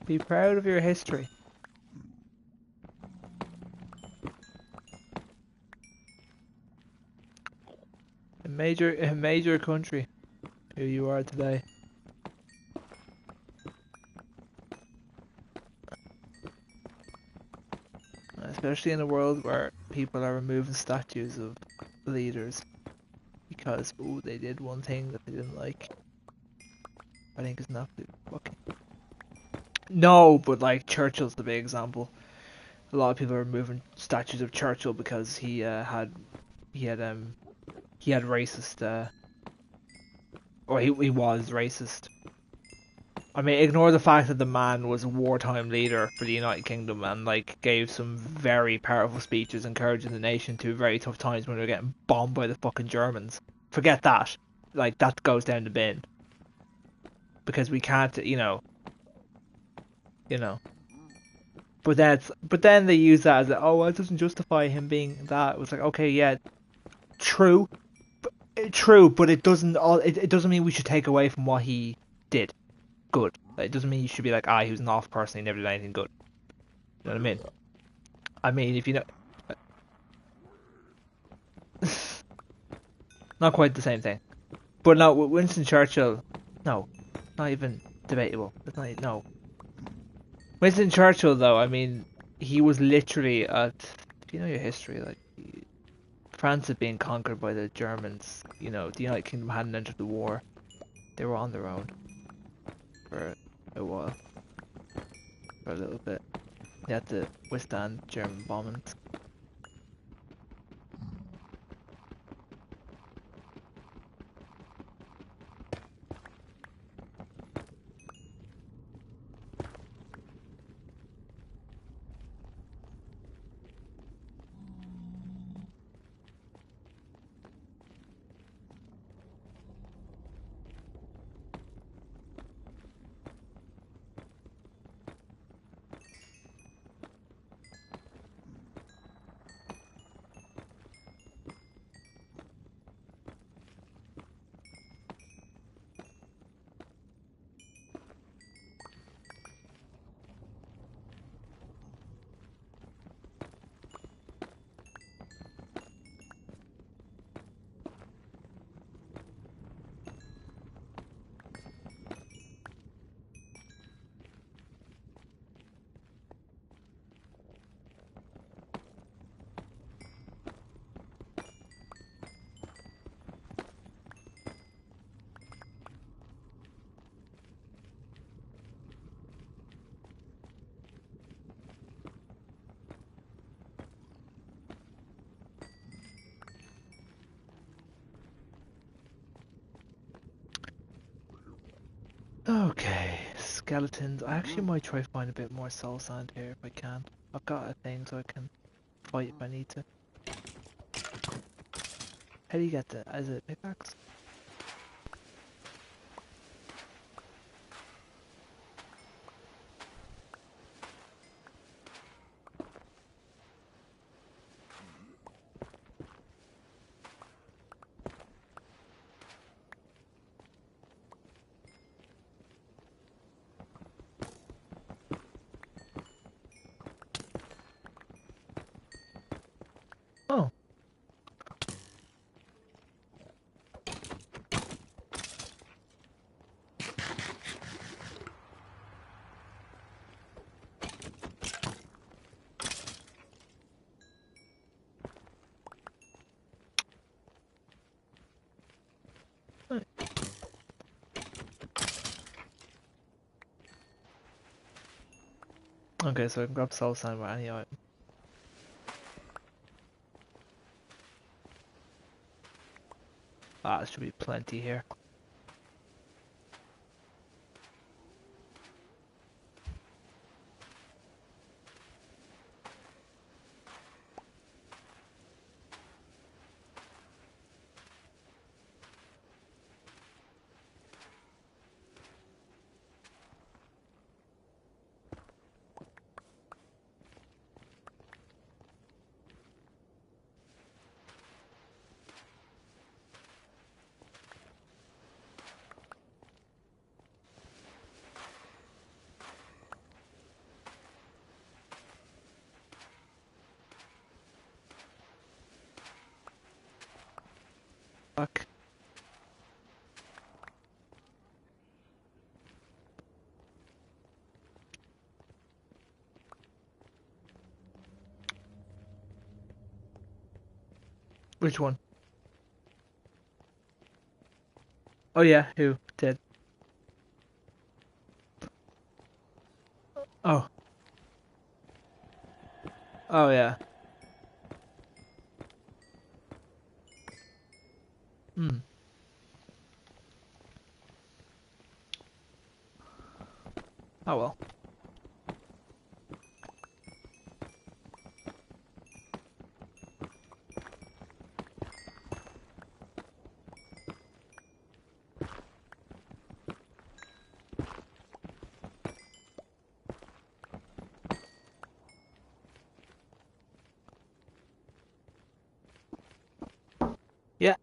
A: Be proud of your history. A major country. Who you are today. Especially in a world where people are removing statues of leaders because oh they did one thing that they didn't like. I think it's an absolute fucking no, but like Churchill's the big example. A lot of people are removing statues of Churchill because he had he had racist or he was racist. I mean, ignore the fact that the man was a wartime leader for the United Kingdom and like gave some very powerful speeches encouraging the nation to very tough times when they were getting bombed by the fucking Germans. Forget that. Like that goes down the bin because we can't, you know. But then they use that as oh, well, it doesn't justify him being that. It was like okay, yeah, true, true, but it doesn't it doesn't mean we should take away from what he did. Good. It doesn't mean you should be like he was an off person. He never did anything good. You know what I mean? I mean, if you know, not quite the same thing. But no, Winston Churchill, no, not even debatable. It's not, no. Winston Churchill, though, I mean, he was literally at. If you know your history, like France had been conquered by the Germans. You know, the United Kingdom hadn't entered the war. They were on their own for a while, for a little bit. They had to withstand German bombings. Okay, skeletons. I actually might try to find a bit more soul sand here if I can. I've got a thing so I can fight if I need to. How do you get that? Is it pickaxe? Oh. Right. Okay, so I can grab soul sand with any item. Ah, there should be plenty here. Fuck. Which one? Oh yeah, who did? Oh. Oh yeah. Hmm. Oh well. Yeah.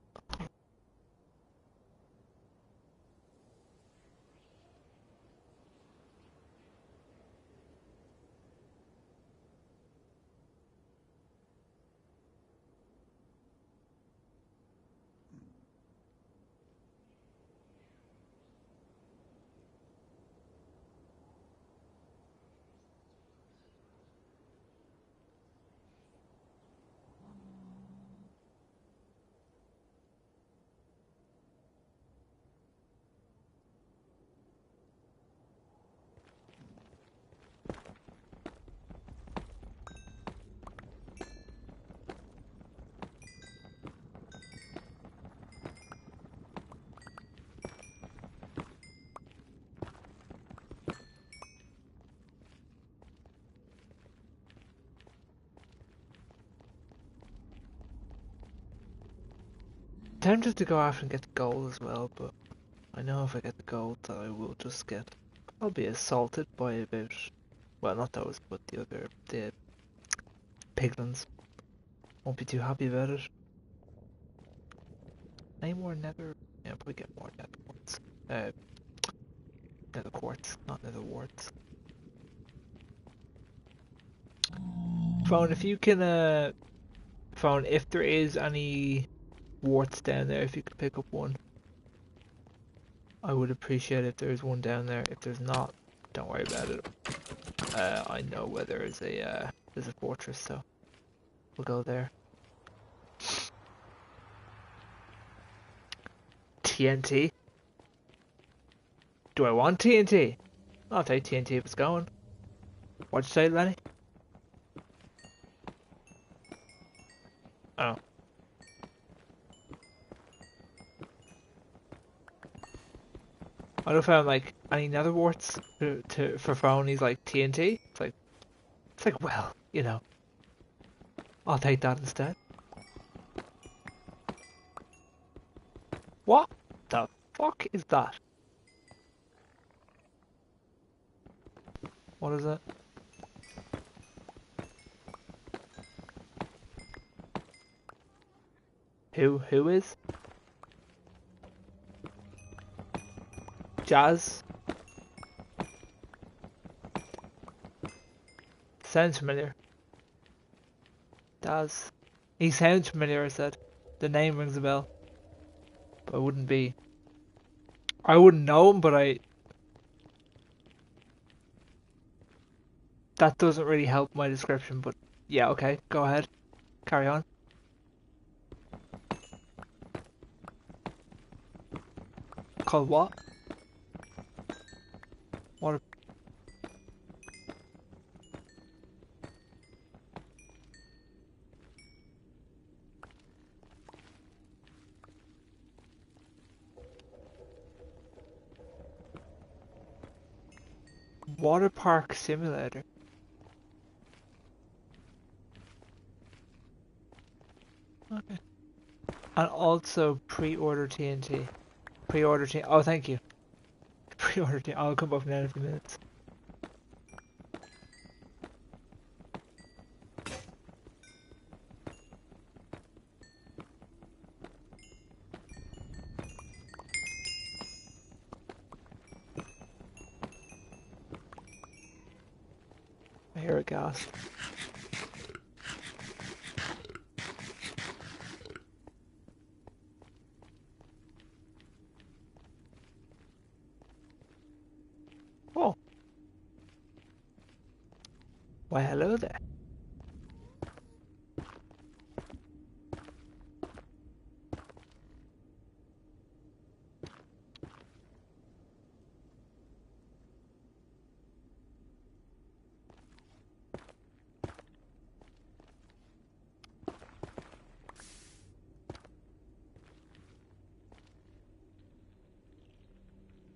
A: Tempted to go after and get the gold as well, but I know if I get the gold that I will just get. I'll be assaulted by about, well, not those, but the piglins. Won't be too happy about it. Any more nether? Yeah, probably get more nether quartz. Nether quartz, not nether warts. Phone, if you can, phone, if there is any warts down there, if you could pick up one, I would appreciate it if there's one down there. If there's not, don't worry about it. I know where there's a fortress, so we'll go there. TNT? Do I want TNT? I'll take TNT if it's going. What'd you say, Lenny? Oh. I don't know if I have like any nether warts for phonies like TNT. It's like well, you know, I'll take that instead. What the fuck is that? What is it? Who is? Jazz? Sounds familiar. Daz. He sounds familiar, I said. The name rings a bell. But I wouldn't be. I wouldn't know him, but I. That doesn't really help my description, but yeah, okay, go ahead. Carry on. Called what? What? Water park simulator. Okay. And also pre-order TNT. Pre-order TNT. Oh, thank you. Pre-order TNT. I'll come up now in a few minutes. I hear a gas. Oh. Why, hello there.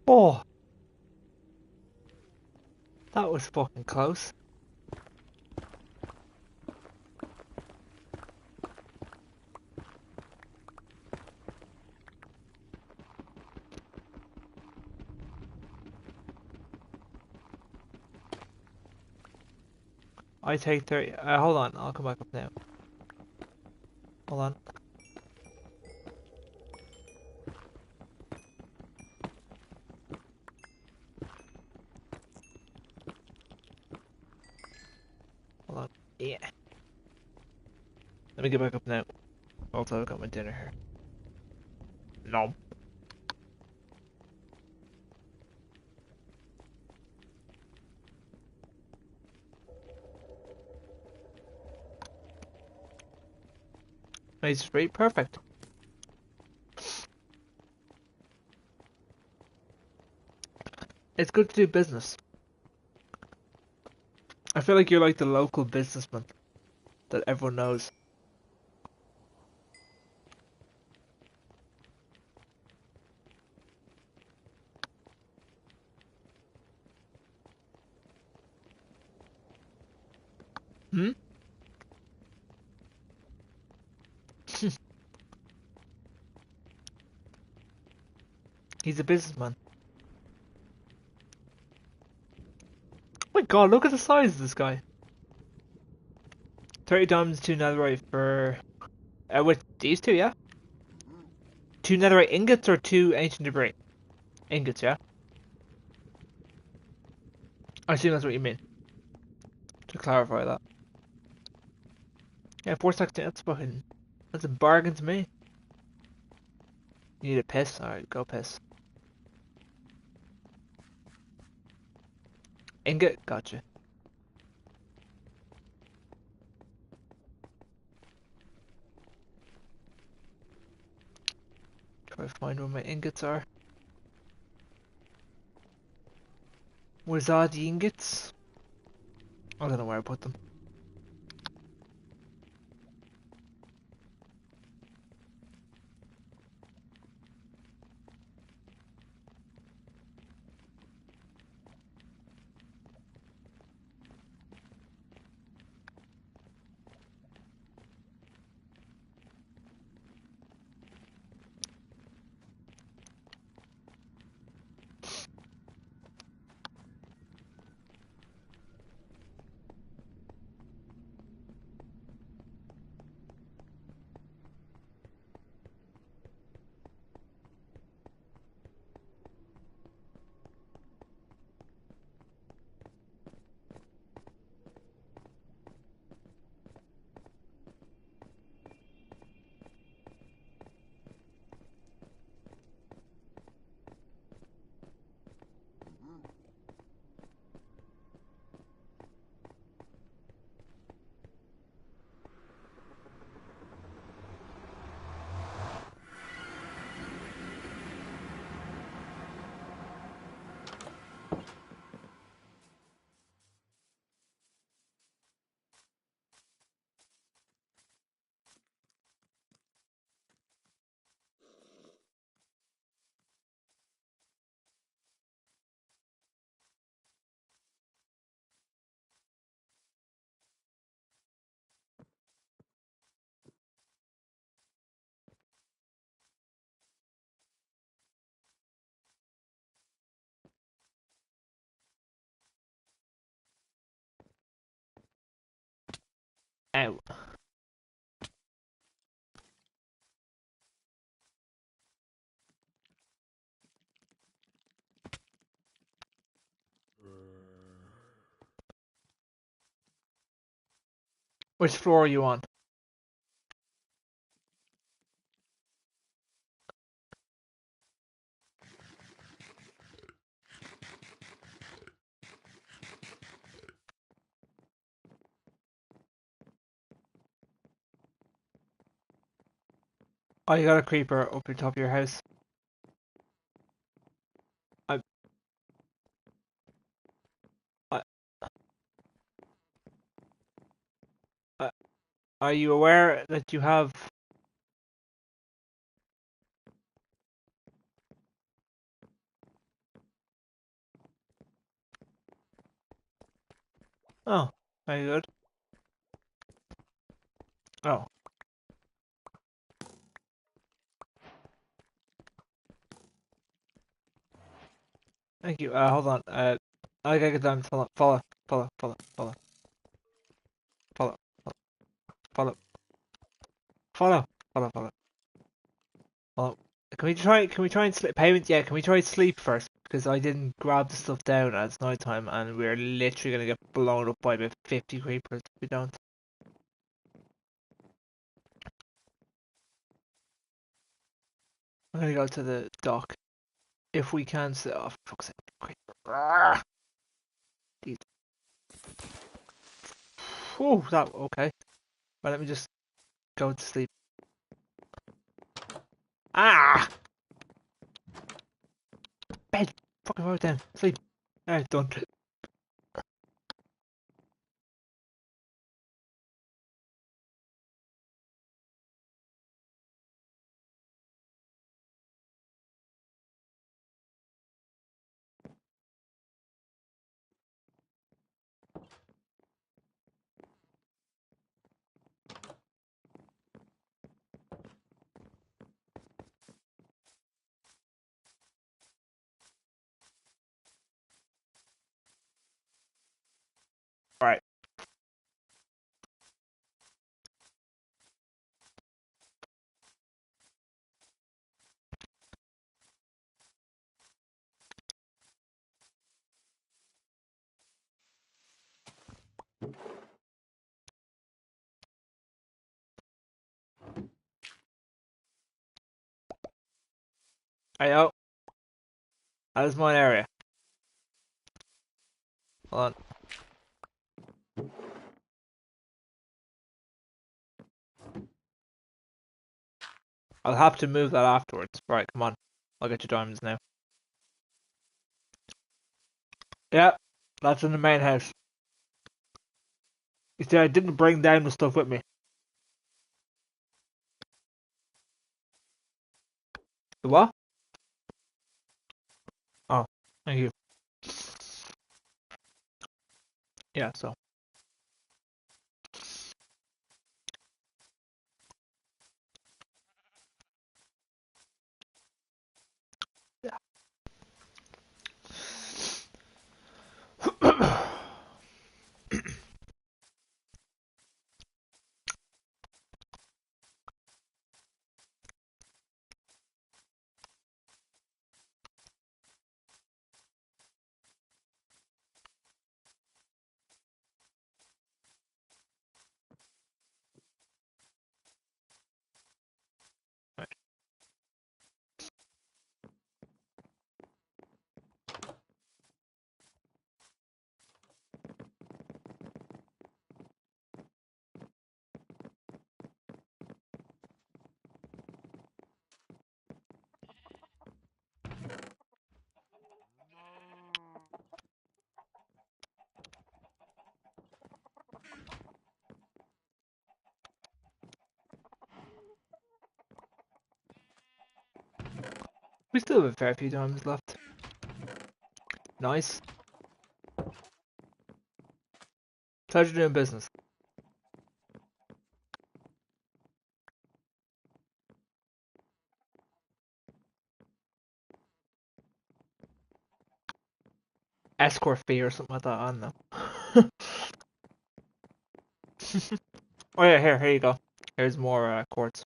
A: Oh. That was fucking close. I take 30. Hold on, I'll come back up now. Hold on. Hold on. Yeah. Let me get back up now. Also, I've got my dinner here. No. Nice, straight, perfect. It's good to do business. I feel like you're like the local businessman that everyone knows. Hmm? He's a businessman. Oh my god, look at the size of this guy. 30 diamonds, 2 netherite for... with these two, yeah? 2 netherite ingots or 2 ancient debris? Ingots, yeah? I assume that's what you mean. To clarify that. Yeah, 4 stacks, that's fucking... That's a bargain to me. You need a piss? Alright, go piss. Ingot? Gotcha. Try to find where my ingots are. Where's all the ingots? I don't know where I put them. Which floor are you on? Oh, you got a creeper up on top of your house. I, I, I, are you aware that you have? Oh, very good. Oh, thank you. Hold on. I gotta get down. Follow, follow, follow, follow, follow. Well, can we try and sleep payment? Yeah, can we try and sleep first? Because I didn't grab the stuff down and it's night time and we're literally gonna get blown up by about 50 creepers if we don't. I'm gonna go to the dock. If we can sit off, oh, fuck's sake, creeper. Ah, these. Oh, that okay. Well, let me just go to sleep. Ah, bed. Fucking right down. Sleep. Alright, done. Right. Hey, oh, that is my area. Hold on. I'll have to move that afterwards. Right, come on. I'll get your diamonds now. Yeah, that's in the main house. You see, I didn't bring down the stuff with me. The what? Oh, thank you. Yeah, so. Yeah. We still have a fair few diamonds left. Nice. Pleasure doing business. Escort fee or something like that, I don't know. Oh yeah, here you go. Here's more quartz.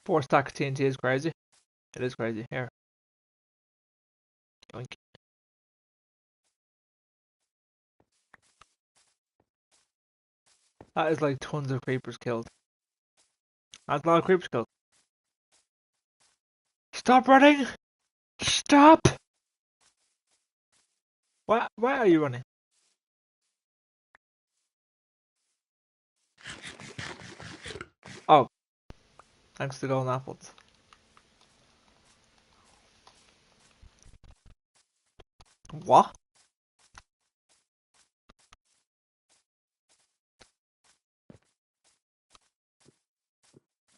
A: Four stack TNT is crazy. It is crazy. Here. Yoink. That is like tons of creepers killed. That's a lot of creepers killed. Stop running! Stop! Why are you running? Oh, thanks to golden apples. What?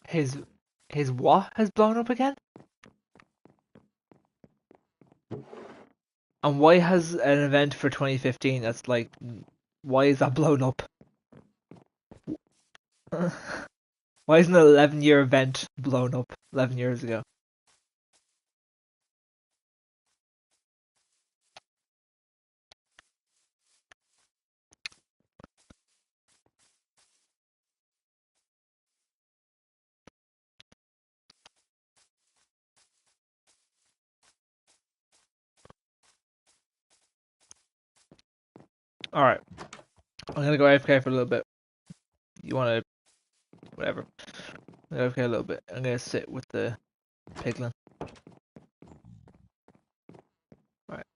A: His his what has blown up again? And why has an event for 2015 that's like, why is that blown up? Why isn't an 11-year event blown up 11 years ago? Alright, I'm gonna go AFK for a little bit. You wanna, whatever. I'm gonna go AFK a little bit. I'm gonna sit with the piglin. Alright.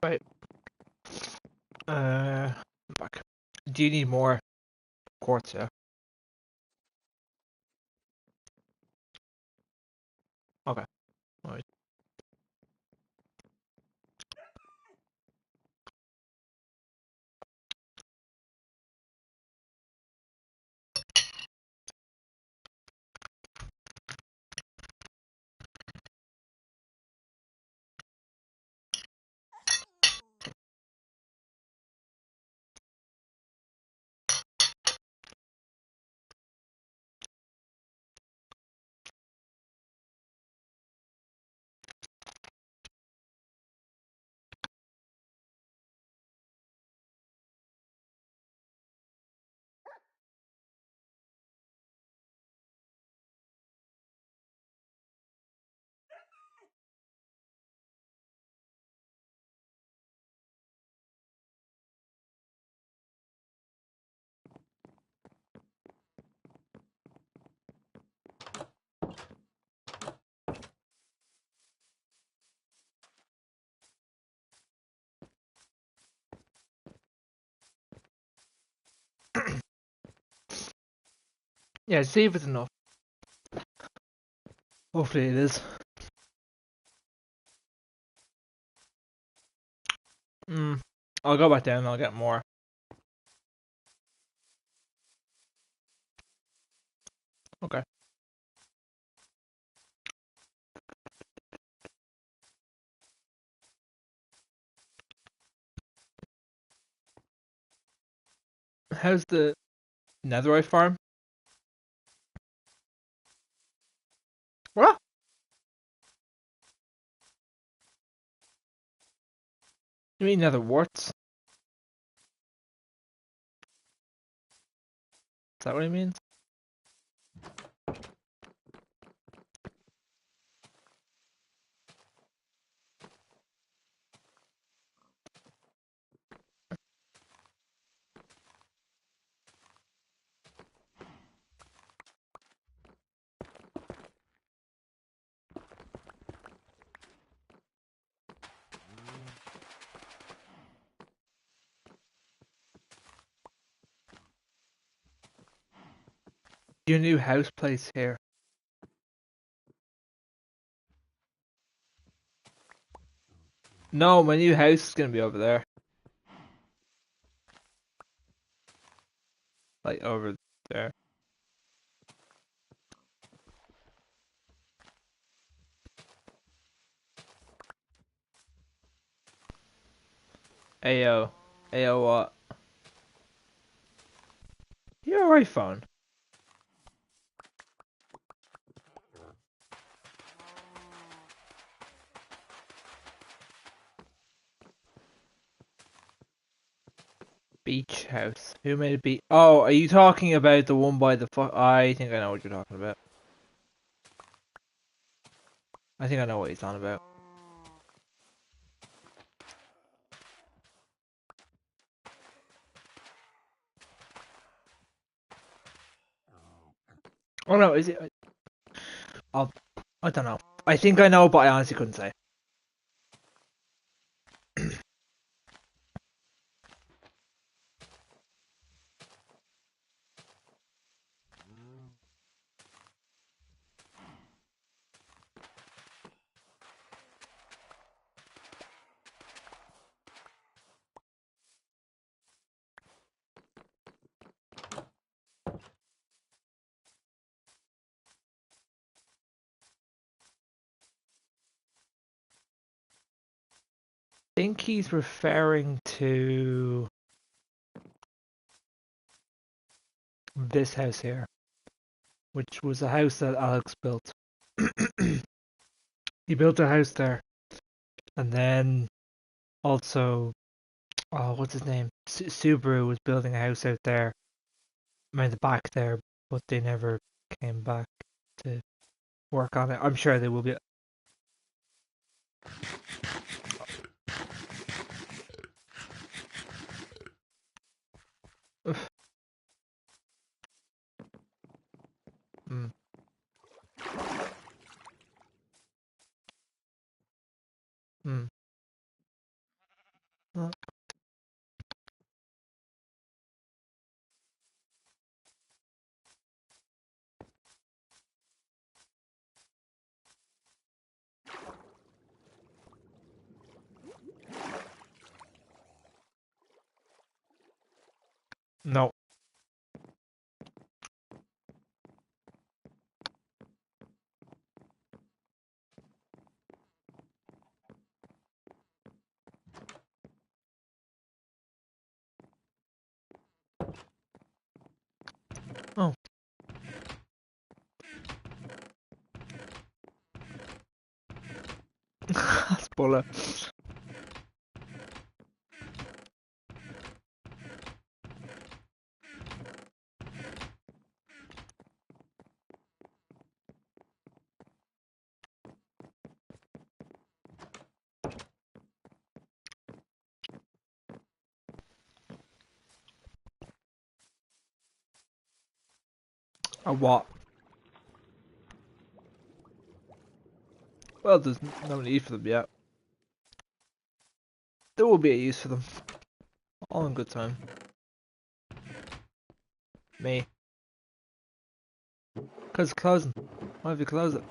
A: Right. Back. Do you need more quartz? Yeah. Okay. Alright. Yeah, see if it's enough. Hopefully it is. Hmm. I'll go back down and I'll get more. Okay. How's the netherite farm? What? You mean nether warts? Is that what he means? Your new house place here. No, my new house is gonna be over there. Like over there. Ayo. Ayo what? Your iPhone. Beach house. Who made a beach? Oh, are you talking about the one by the I think I know what you're talking about. I think I know what he's on about. Oh no, is it? I'll, I don't know. I think I know, but I honestly couldn't say. I think he's referring to this house here, which was a house that Alex built. He built a house there, and then also, oh, what's his name? Subaru was building a house out there, around the back there, but they never came back to work on it. I'm sure they will be. Mm. Mm. Uh, no. Oh. Spoiler. A what? Well, there's no need for them yet. There will be a use for them. All in good time. Me. Because it's closing. Why have you closed it?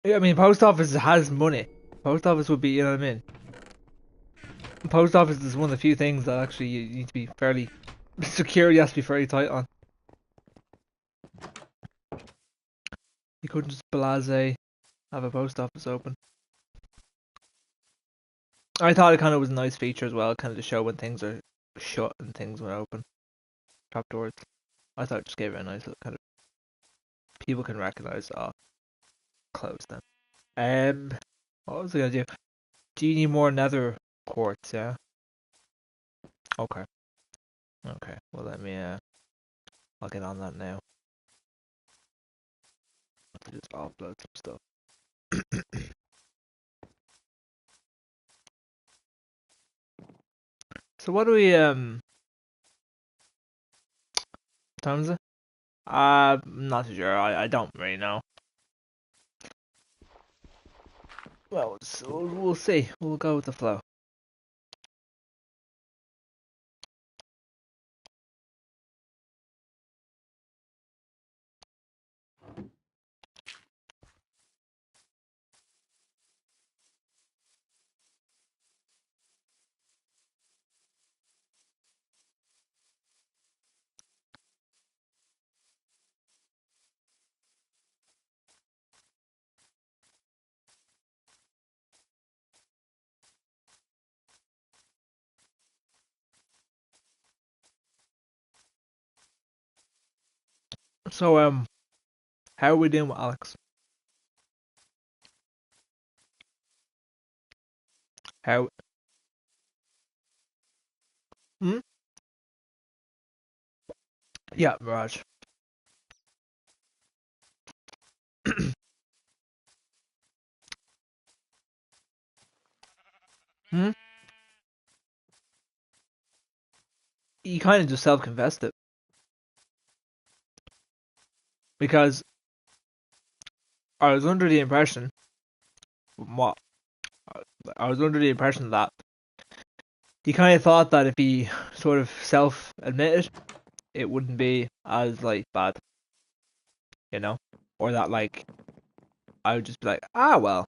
A: Yeah, I mean, post office has money. Post office would be, you know what I mean? Post office is one of the few things that actually you need to be fairly... Security has to be fairly tight on. You couldn't just blase have a post office open. I thought it kind of was a nice feature as well, kind of to show when things are shut and things were open. Trapdoors. I thought it just gave it a nice little kind of... People can recognize, oh, closed then. What was I gonna do? Do you need more nether quartz, yeah? Okay. Okay, well let me, I'll get on that now. I'll just upload some stuff. So what do we, what time is it? Not too sure, I don't really know. Well, we'll see, we'll go with the flow. So, how are we doing with Alex? How? Hmm? Yeah, Mirage. Hmm? You kind of just self-confessed it. Because I was under the impression, what? I was under the impression that he kind of thought that if he sort of self-admitted, it wouldn't be as, like, bad, you know? Or that, like, I would just be like, ah, well.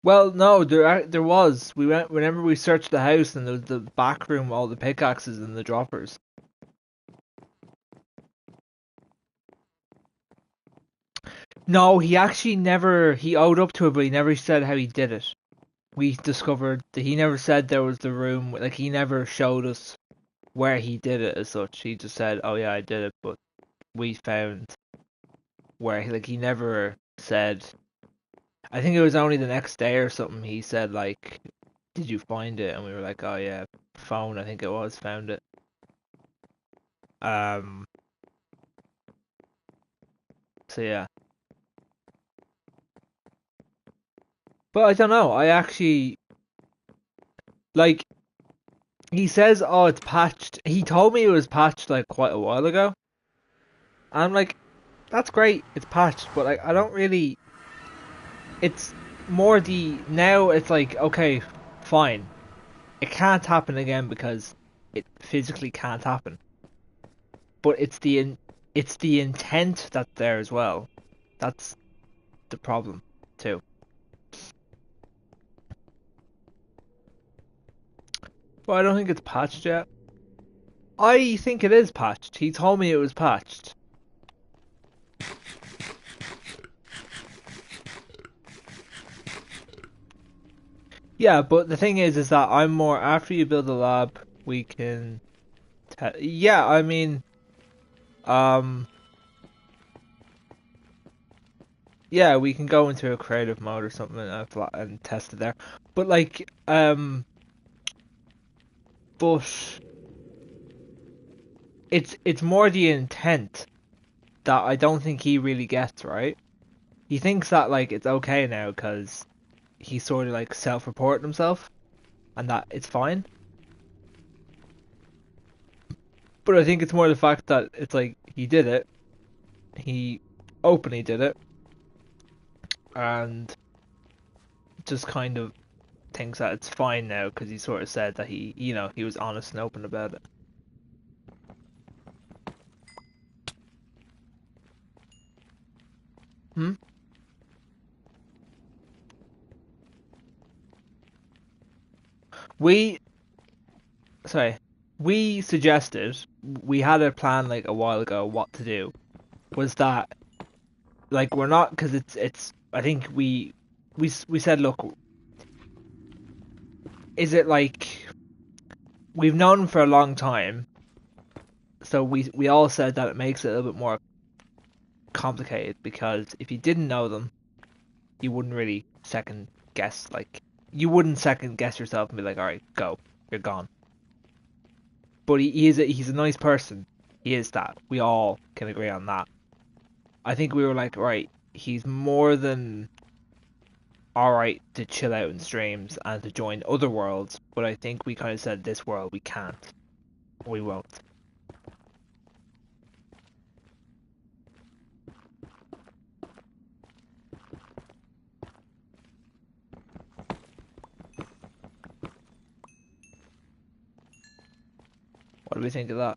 A: Well, no, there was. We went whenever we searched the house, and there was the back room, all the pickaxes and the droppers. No, he actually never. He owed up to it, but he never said how he did it. We discovered that he never said there was the room. Like, he never showed us where he did it as such. He just said, "Oh yeah, I did it," but we found where he never said. I think it was only the next day or something. He said, like, "Did you find it?" And we were like, "Oh yeah, phone. I think it was found it." Um. So yeah, but I don't know. I actually like. He says, "Oh, it's patched." He told me it was patched like quite a while ago. I'm like, "That's great, it's patched," but like, I don't really. It's more the now. It's like, okay, fine, it can't happen again because it physically can't happen. But it's the intent that's there as well. That's the problem too. But I don't think it's patched yet. I think it is patched. He told me it was patched. Yeah, but the thing is that I'm more after you build a lab, we can. Yeah, I mean, um, yeah, we can go into a creative mode or something and test it there. But like, but it's more the intent that I don't think he really gets, right? He thinks that like it's okay now because he sort of like self-reported himself and that it's fine. But I think it's more the fact that it's like he did it, he openly did it, and just kind of thinks that it's fine now because he sort of said that he was honest and open about it. Hmm? We, sorry, we suggested, we had a plan like a while ago what to do. Was that like we're not because it's I think we said look, is it like we've known him for a long time, so we all said that it makes it a little bit more complicated because if you didn't know them, you wouldn't really second guess like you wouldn't second guess yourself and be like, all right, go, you're gone. But he's a nice person. He is that. We all can agree on that. I think we were like, right, he's more than all right to chill out in streams and to join other worlds. But I think we kind of said this world we can't, we won't. What do we think of that?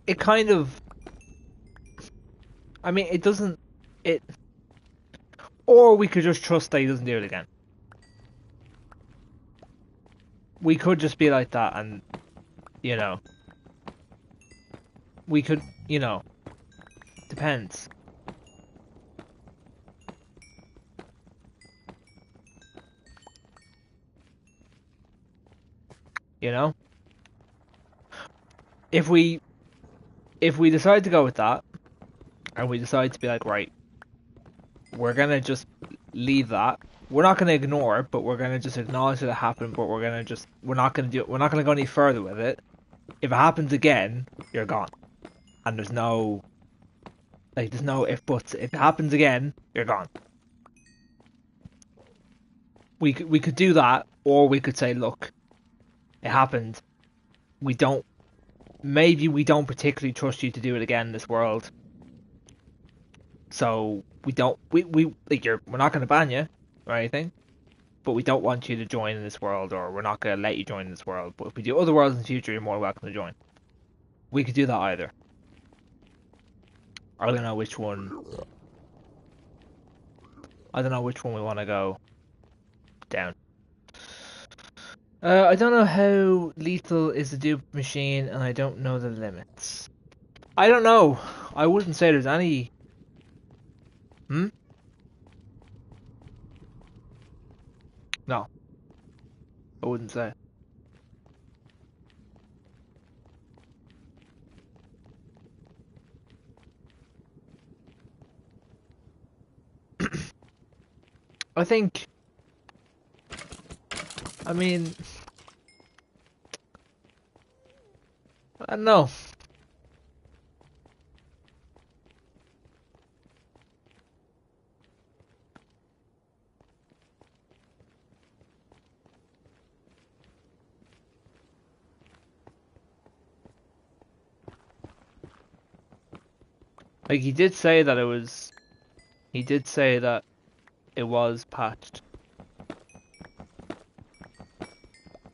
A: It kind of, I mean, it doesn't, it, or we could just trust that he doesn't do it again. We could just be like that, and you know, we could, depends. You know, if we decide to go with that, and we decide to be like, right, we're gonna just leave that. We're not gonna ignore it, but we're gonna just acknowledge that it happened. But we're not gonna do it. We're not gonna go any further with it. If it happens again, you're gone, and there's no if buts. If it happens again, you're gone. We could do that, or we could say, look, it happened. We don't. Maybe we don't particularly trust you to do it again in this world. So we don't. We like we're not gonna ban you or anything, but we don't want you to join in this world, or we're not going to let you join in this world. But if we do other worlds in the future, you're more welcome to join. We could do that either. I don't know which one. I don't know which one we want to go down. I don't know how lethal is the dupe machine, and I don't know the limits. I don't know. I wouldn't say there's any. Hmm? No, I wouldn't say. I think. I mean, I don't know. Like he did say that it was. He did say that it was patched,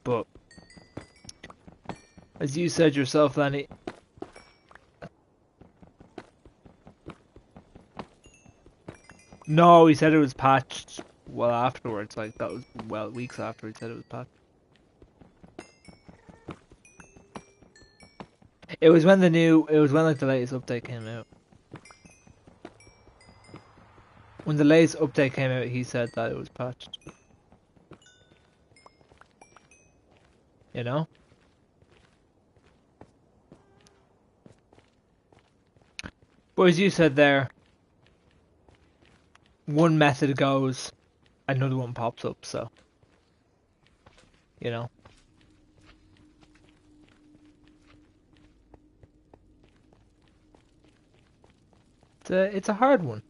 A: but as you said yourself, Lenny. No, he said it was patched. Well, afterwards, like that was weeks after he said it was patched. It was when like the latest update came out. When the latest update came out, he said that it was patched. You know? But as you said there, one method goes, another one pops up, so. You know? It's a hard one.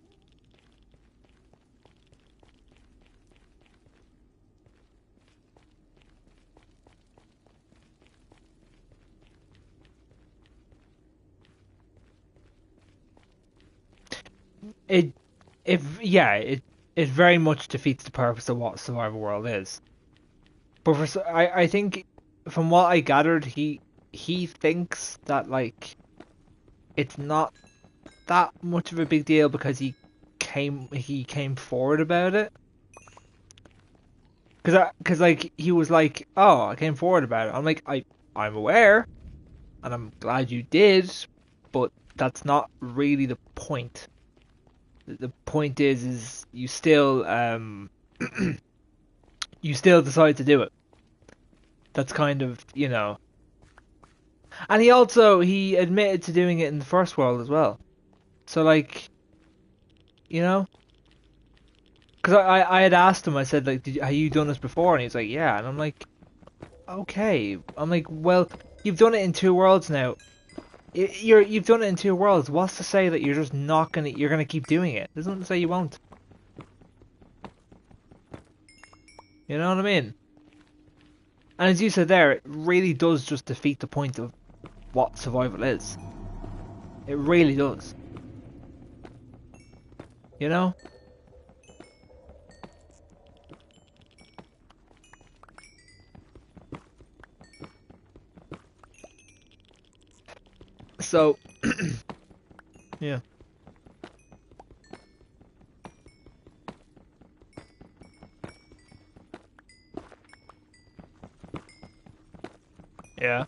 A: It very much defeats the purpose of what survival world is. But I think from what I gathered, he thinks that like it's not that much of a big deal because he came forward about it. Cause like he was like, oh, I came forward about it. I'm like, I'm aware, and I'm glad you did, but that's not really the point. The point is you still you still decide to do it. That's kind of, and he admitted to doing it in the first world as well. So like, you know, because I had asked him, I said like, have you done this before? And he's like, yeah, and I'm like, okay. I'm like, well, you've done it in two worlds now. You've done it in two worlds. What's to say that you're just not you're gonna keep doing it? There's nothing to say you won't. You know what I mean? And as you said there, it really does just defeat the point of what survival is. It really does. You know? So, yeah. Yeah.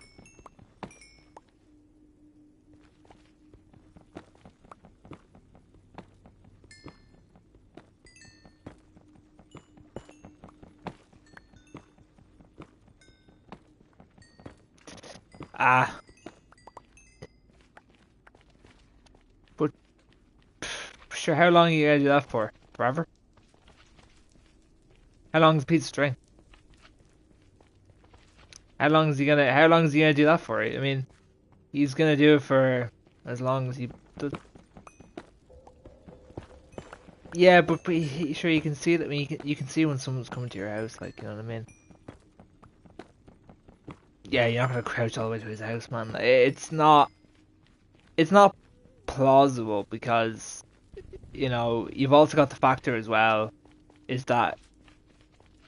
A: Ah. But, sure, how long are you gonna do that for? Forever? How long is a piece of string? How long is he gonna do that for? I mean, he's gonna do it for as long as he does. Yeah, but sure you can see that. I mean, you can see when someone's coming to your house, like, you know what I mean? Yeah, you're not gonna crouch all the way to his house, man. It's not plausible because you've also got the factor as well is that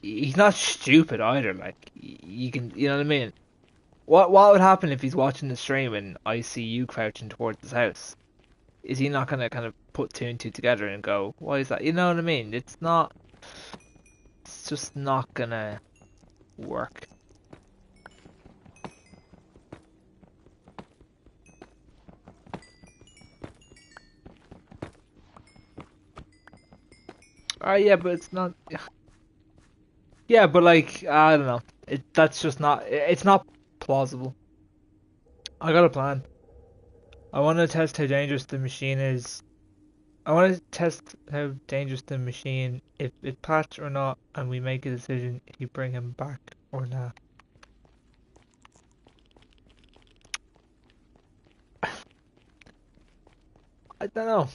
A: he's not stupid either. Like you can, you know what I mean? What would happen if he's watching the stream and I see you crouching towards his house? Is he not gonna kind of put two and two together and go, why is that? You know what I mean? It's just not gonna work. Yeah, but it's not. Yeah, but like I don't know. That's just not. It's not plausible. I got a plan. I want to test how dangerous the machine is. I want to test how dangerous the machine, if it patched or not, and we make a decision if you bring him back or not. I don't know.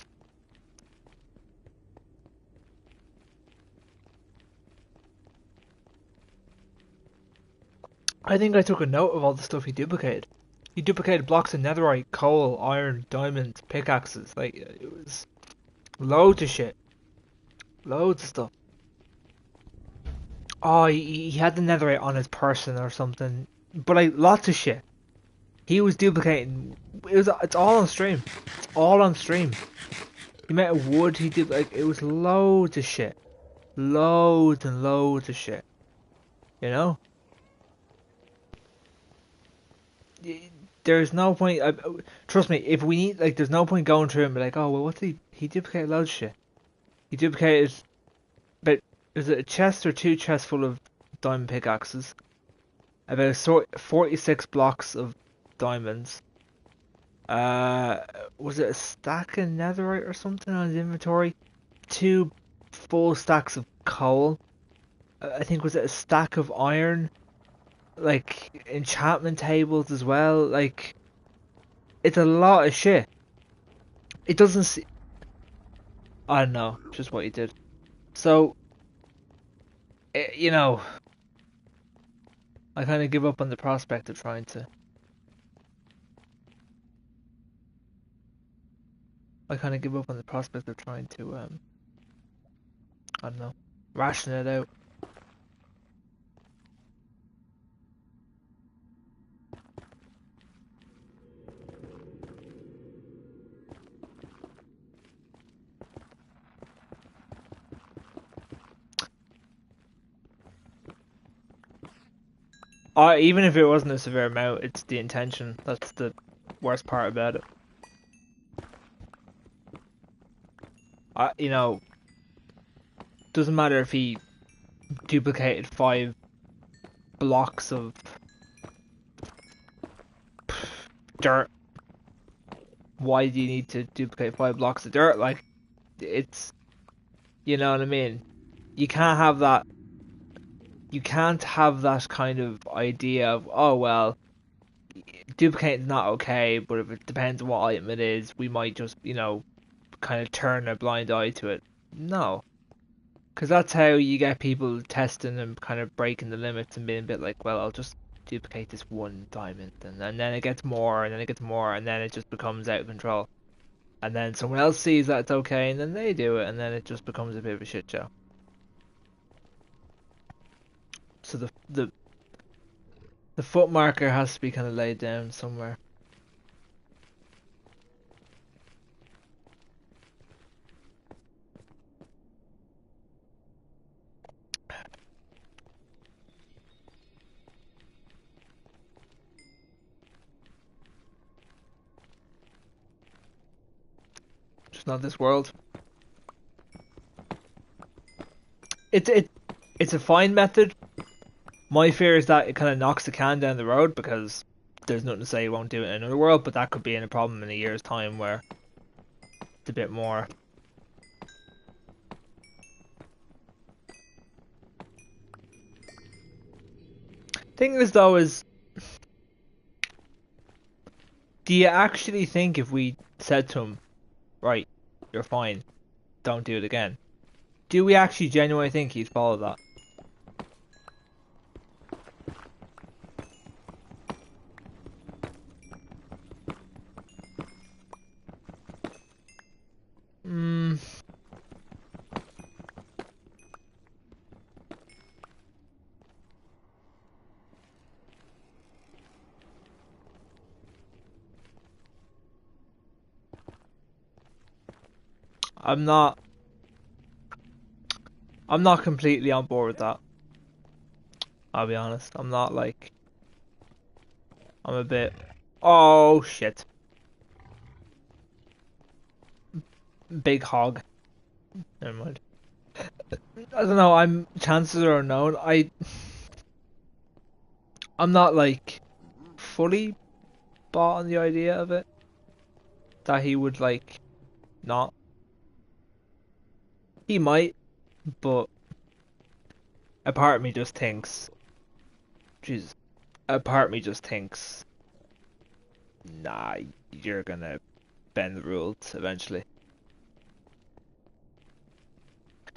A: I think I took a note of all the stuff he duplicated. He duplicated blocks of netherite, coal, iron, diamonds, pickaxes. Like, it was loads of shit. Loads of stuff. Oh, he had the netherite on his person or something. But like, lots of shit. He was duplicating. It's all on stream. It's all on stream. The amount of wood he did, like, it was loads of shit. Loads and loads of shit. You know? There's no point. Trust me, if we need, like, there's no point going through and be like, oh, well, what's he duplicated loads of shit. He duplicated, but is it a chest or two chests full of diamond pickaxes? About 46 blocks of diamonds. Was it a stack of netherite or something on his inventory? Two full stacks of coal. I think was it a stack of iron? Like enchantment tables as well. Like it's a lot of shit. It doesn't. I don't know. Just what he did. So, you know, I kind of give up on the prospect of trying to. I kind of give up on the prospect of trying to. I don't know, ration it out. Even if it wasn't a severe amount, it's the intention. That's the worst part about it. You know, doesn't matter if he duplicated 5 blocks of dirt. Why do you need to duplicate 5 blocks of dirt? Like, it's, you know what I mean? You can't have that. You can't have that kind of idea of, oh well, duplicating's not okay, but if it depends on what item it is, we might just, kind of turn a blind eye to it. No. Because that's how you get people testing and kind of breaking the limits and being a bit like, well, I'll just duplicate this one diamond, and then it gets more, and then it gets more, and then it just becomes out of control. And then someone else sees that it's okay, and then they do it, and then it just becomes a bit of a shit show. So the foot marker has to be kind of laid down somewhere. Just not this world. It's a fine method. My fear is that it kind of knocks the can down the road because there's nothing to say it won't do it in another world, but that could be in a problem in a year's time where it's a bit more. Thing is though is, do you actually think if we said to him, right, you're fine, don't do it again, do we actually genuinely think he'd follow that? I'm not completely on board with that. I'll be honest. I'm not like, I'm a bit, oh shit. Big hog. Never mind. I don't know, chances are unknown. I'm not like fully bought on the idea of it. That he would like not. He might, but a part of me just thinks, Jesus, a part of me just thinks, nah, you're gonna bend the rules eventually.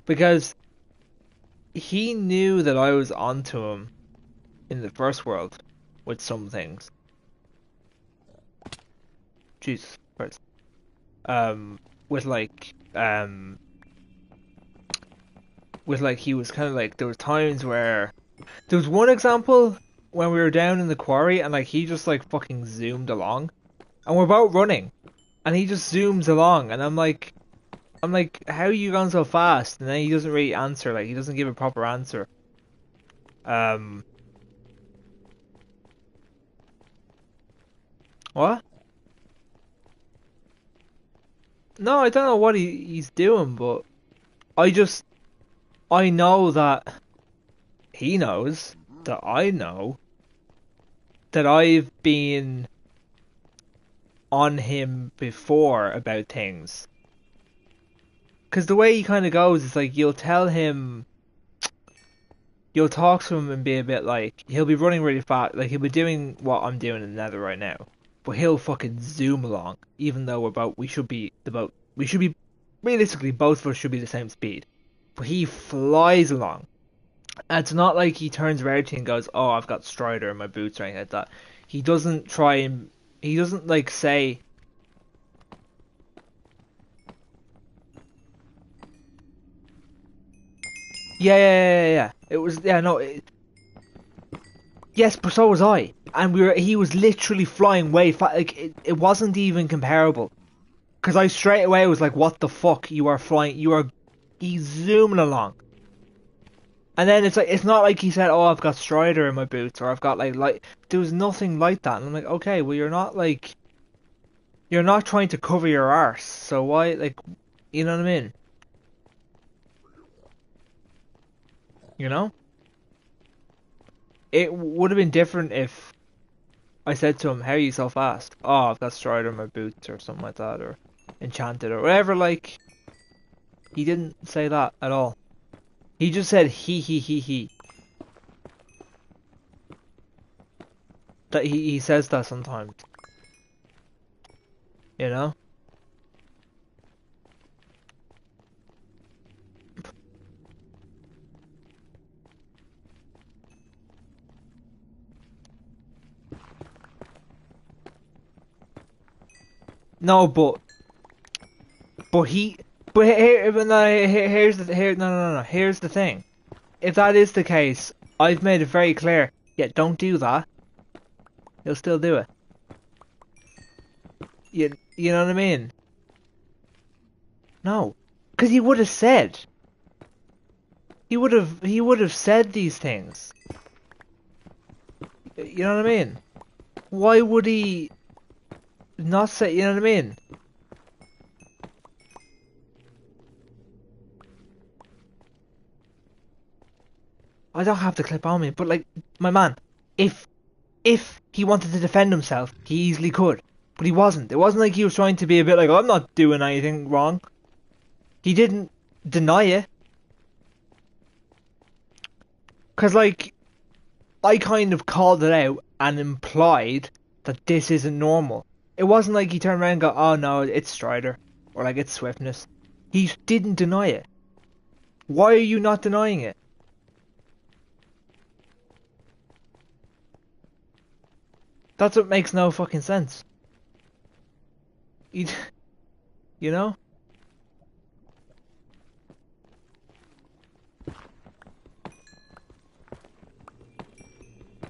A: Because he knew that I was onto him in the first world with some things. Jesus Christ. With he was kind of like there was times where there was one example when we were down in the quarry and like he just like fucking zoomed along and we're about running and he just zooms along and I'm like how are you going so fast? And then he doesn't really answer, like he doesn't give a proper answer. What? No, I don't know what he's doing, but I just I know that he knows that I know that I've been on him before about things. Because the way he kind of goes is like you'll talk to him and be a bit like, he'll be running really fast, like he'll be doing what I'm doing in the Nether right now, but he'll fucking zoom along, even though we should be, realistically, both of us should be the same speed. But he flies along. And it's not like he turns around to you and goes, oh, I've got Strider in my boots or anything like that. He doesn't he doesn't like say, yeah. It was, yeah, no, yes, but so was I. And he was literally flying way fast, like, it wasn't even comparable. Because I straight away was like, what the fuck, he's zooming along. And then it's like, it's not like he said, oh, I've got Strider in my boots, or I've got there was nothing like that. And I'm like, okay, well, you're not trying to cover your arse, so why, like, you know what I mean? You know? It would have been different if I said to him, how are you so fast? Oh, I've got Strider in my boots, or something like that, or Enchanted, or whatever, like, he didn't say that at all. He just said he. That he says that sometimes. You know? No, but here, but no, here's the no. Here's the thing. If that is the case, I've made it very clear. Yeah, don't do that. He'll still do it. You know what I mean? No, because he would have said. He would have said these things. You know what I mean? Why would he not say? You know what I mean? I don't have the clip on me, but like, my man, if he wanted to defend himself, he easily could. But he wasn't. It wasn't like he was trying to be a bit like, oh, I'm not doing anything wrong. He didn't deny it. Because, like, I kind of called it out and implied that this isn't normal. It wasn't like he turned around and go, oh no, it's Strider. Or like, it's Swiftness. He didn't deny it. Why are you not denying it? That's what makes no fucking sense. You know?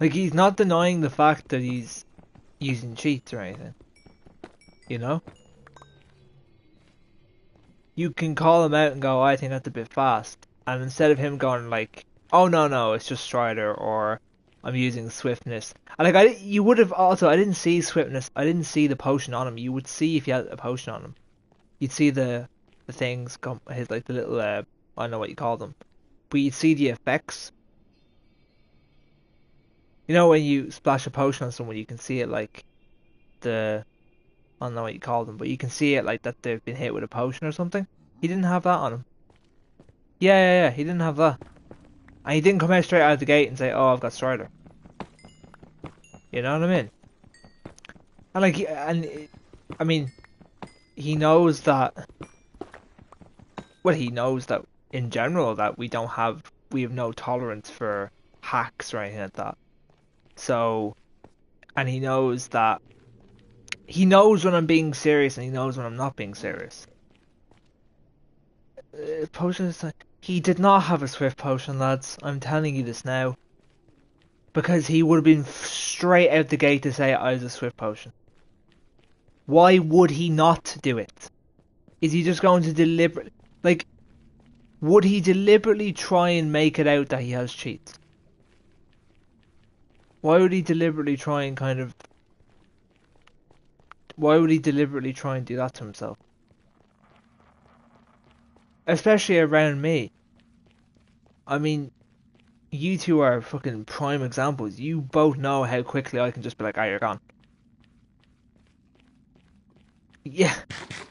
A: Like, he's not denying the fact that he's using cheats or anything. You know? You can call him out and go, I think that's a bit fast. And instead of him going like, oh no, it's just Strider, or I'm using Swiftness. And like, you would have also, I didn't see Swiftness, I didn't see the potion on him. You would see if he had a potion on him. You'd see the things, his, like, the little, I don't know what you call them. But you'd see the effects. You know when you splash a potion on someone, you can see it like I don't know what you call them, but you can see it like that they've been hit with a potion or something. He didn't have that on him. Yeah, he didn't have that. And he didn't come out straight out of the gate and say, oh, I've got Strider. You know what I mean? And like, I mean, he knows that, well, he knows that in general that we have no tolerance for hacks or anything like that. So, and he knows that he knows when I'm being serious and he knows when I'm not being serious. Potions. He did not have a swift potion, lads. I'm telling you this now. Because he would have been straight out the gate to say I was a swift potion. Why would he not do it? Is he just going to deliberately... Like, would he deliberately try and make it out that he has cheats? Why would he deliberately try and kind of... Why would he deliberately try and do that to himself? Especially around me. I mean, you two are fucking prime examples. You both know how quickly I can just be like, ah, you're gone. Yeah,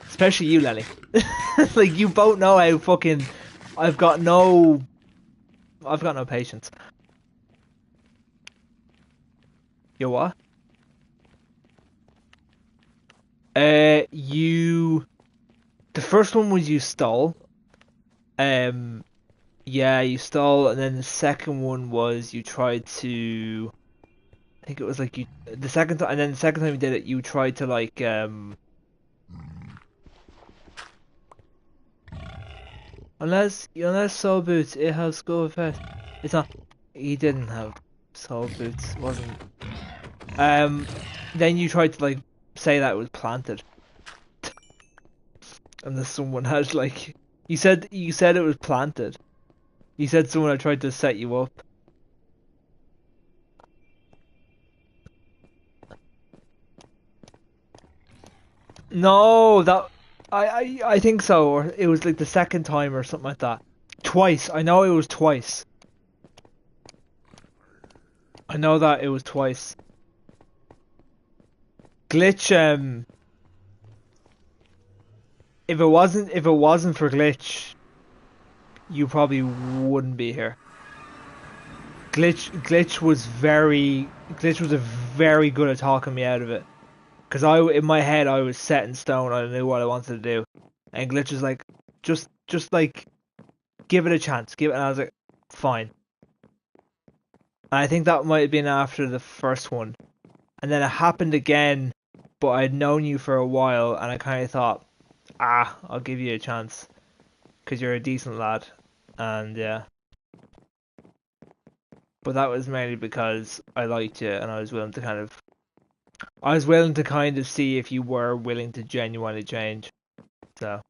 A: especially you, Lenny. Like, you both know how fucking... I've got no patience. You what? You... The first one was you stole. Yeah, you stole, and then the second one was you tried to... I think it was like you... The second time, and then the second time you did it, you tried to like, Unless Soul Boots, it has Skull Effect. It's not... He didn't have Soul Boots, wasn't... Um, then you tried to like, say that it was planted. And then someone had like... You said it was planted. You said someone had tried to set you up. No, that I think so, or it was like the second time or something like that. Twice. I know it was twice. I know that it was twice. Glitch. If it wasn't for Glitch, you probably wouldn't be here. Glitch was a very good at talking me out of it. Because in my head, I was set in stone. I knew what I wanted to do, and Glitch was like, just like, give it a chance. And I was like, fine. And I think that might have been after the first one, and then it happened again. But I'd known you for a while, and I kind of thought, I'll give you a chance, because you're a decent lad, and yeah. But that was mainly because I liked you, and I was willing to kind of see if you were willing to genuinely change. So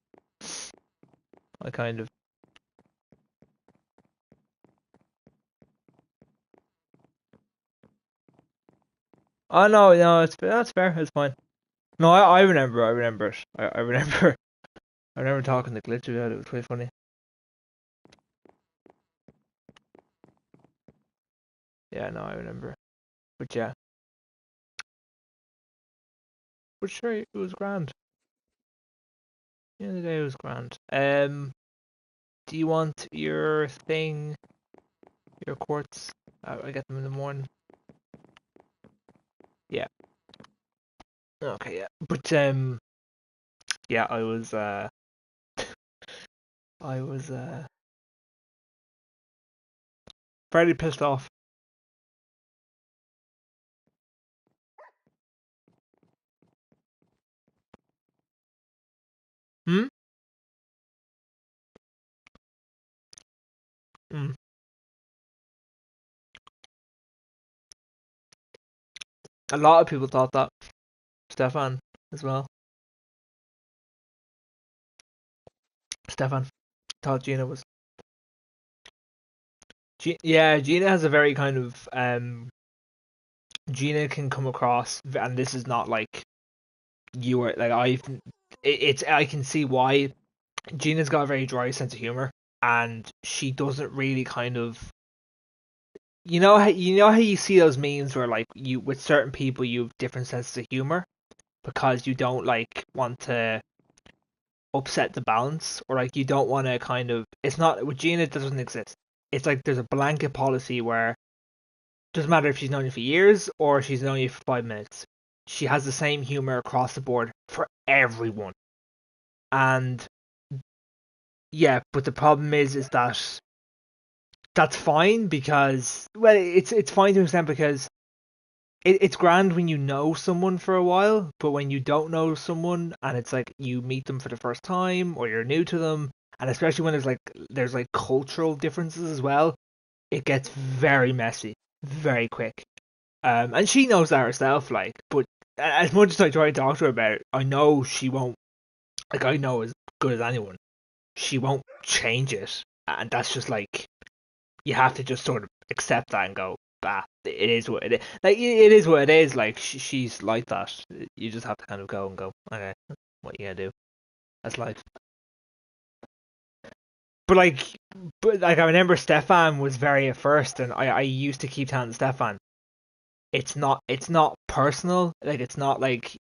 A: I kind of... Oh no, that's fair. It's fine. No, I remember. I remember it. I remember. I remember talking to Glitch about it. It was quite funny. Yeah, no, I remember. But yeah, but sure, it was grand. The other day it was grand. Do you want your thing, your quartz? I get them in the morning. Yeah. Okay. Yeah. But yeah, I was fairly pissed off. Hmm. Mm. A lot of people thought that. Stefan as well. Stefan thought Gina was. Yeah, Gina has a very kind of Gina can come across, and this is not like you are like It's I can see why Gina's got a very dry sense of humor, and she doesn't really kind of. You know how you see those memes where like you with certain people you have different senses of humor because you don't like want to upset the balance, or like you don't want to kind of... It's not with Gina, it doesn't exist. It's like there's a blanket policy where it doesn't matter if she's known you for years or she's known you for 5 minutes, she has the same humor across the board for everyone. And yeah, but the problem is that that's fine because, well, it's fine to an extent because it's grand when you know someone for a while, but when you don't know someone and it's like you meet them for the first time or you're new to them, and especially when there's like cultural differences as well, it gets very messy very quick. And she knows that herself, like, but as much as I try to talk to her about it, I know she won't. Like, I know as good as anyone, she won't change it, and that's just like you have to just sort of accept that and go, bah, it is what it is. Like, it is what it is. Like, she's like that. You just have to kind of go and go, okay, what you gonna do? That's life. But I remember Stefan was very at first, and I used to keep telling Stefan, it's not personal. Like, it's not like,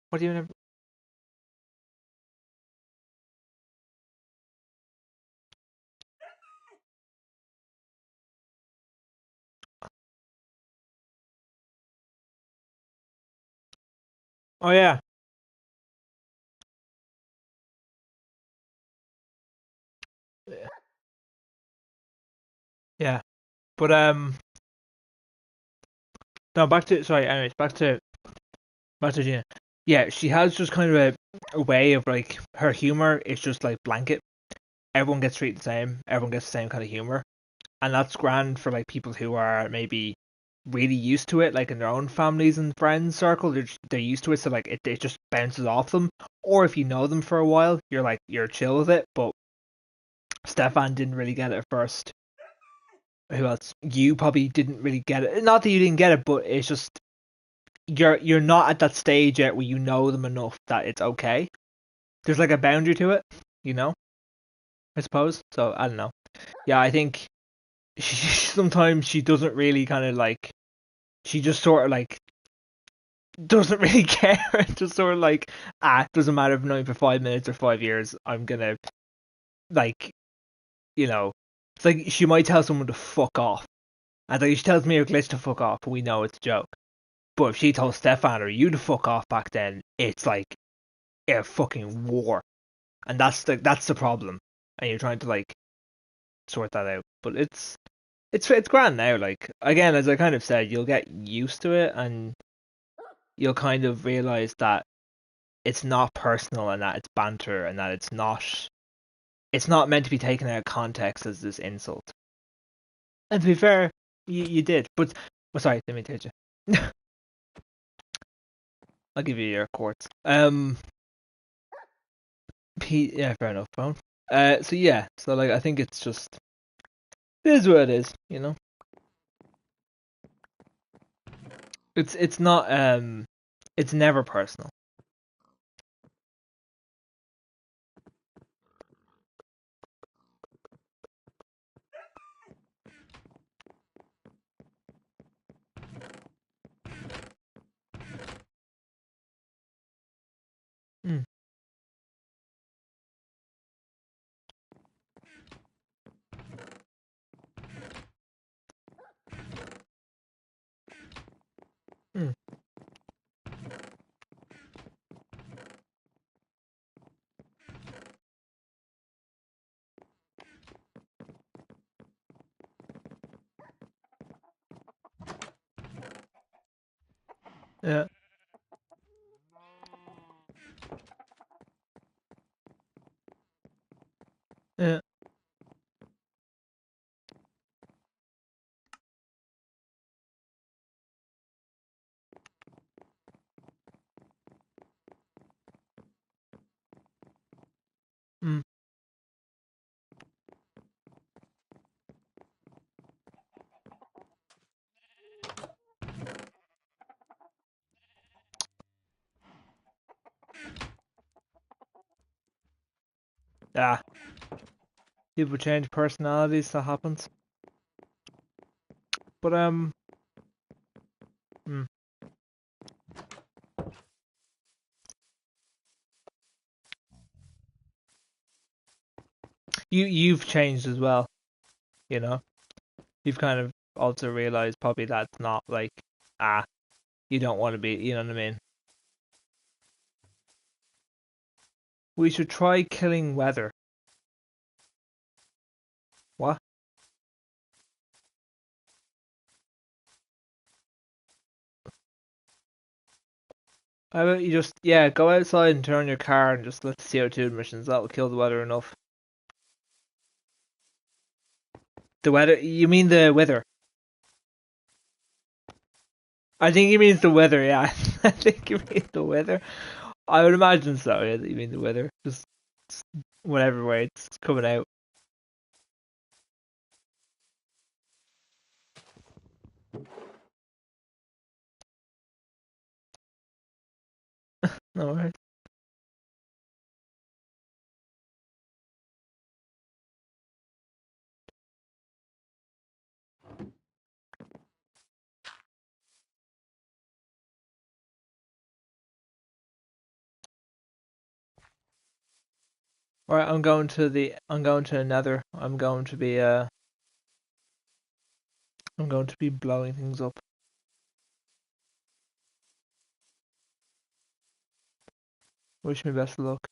A: what do you remember? Oh yeah, yeah. But no, back to sorry. Anyways, back to Gina. Yeah, she has just kind of a way of like her humor is just like blanket. Everyone gets treated the same. Everyone gets the same kind of humor, and that's grand for like people who are maybe really used to it, like in their own families and friends circle. They're used to it, so like it just bounces off them. Or if you know them for a while, you're chill with it. But Stefan didn't really get it at first. Who else? You probably didn't really get it. Not that you didn't get it, but it's just you're not at that stage yet where you know them enough that it's okay. There's like a boundary to it, you know. I suppose. So I don't know. Yeah, I think sometimes she doesn't really kind of like. She just sort of like doesn't really care. Just sort of like, it doesn't matter if I'm knowing for 5 minutes or 5 years. I'm gonna like, you know, it's like she might tell someone to fuck off. And like she tells me a glitch to fuck off, we know it's a joke. But if she told Stefan or you to fuck off back then, it's like a fucking war, and that's the problem. And you're trying to like sort that out. But it's grand now. Like, again, as I kind of said, you'll get used to it, and you'll kind of realize that it's not personal, and that it's banter, and that it's not meant to be taken out of context as this insult. And to be fair, you did. But sorry, let me tell you. I'll give you your quartz. Yeah, fair enough, phone. So yeah, so like I think it's just it is what it is, you know. It's not it's never personal. Mm, mm, yeah, yeah, mm, yeah. People change personalities. That happens. But mm, you've changed as well. You know, you've kind of also realized probably that's not like ah you don't want to be. You know what I mean? We should try killing weather. What? How about you just, yeah, go outside and turn your car and just lift the CO2 emissions. That will kill the weather enough. The weather? You mean the weather? I think he means the weather, yeah. I think you mean the weather. I would imagine so, yeah, that you mean the weather. Just whatever way it's coming out. No worries. Alright, I'm going to another. I'm going to be blowing things up. Wish me best of luck.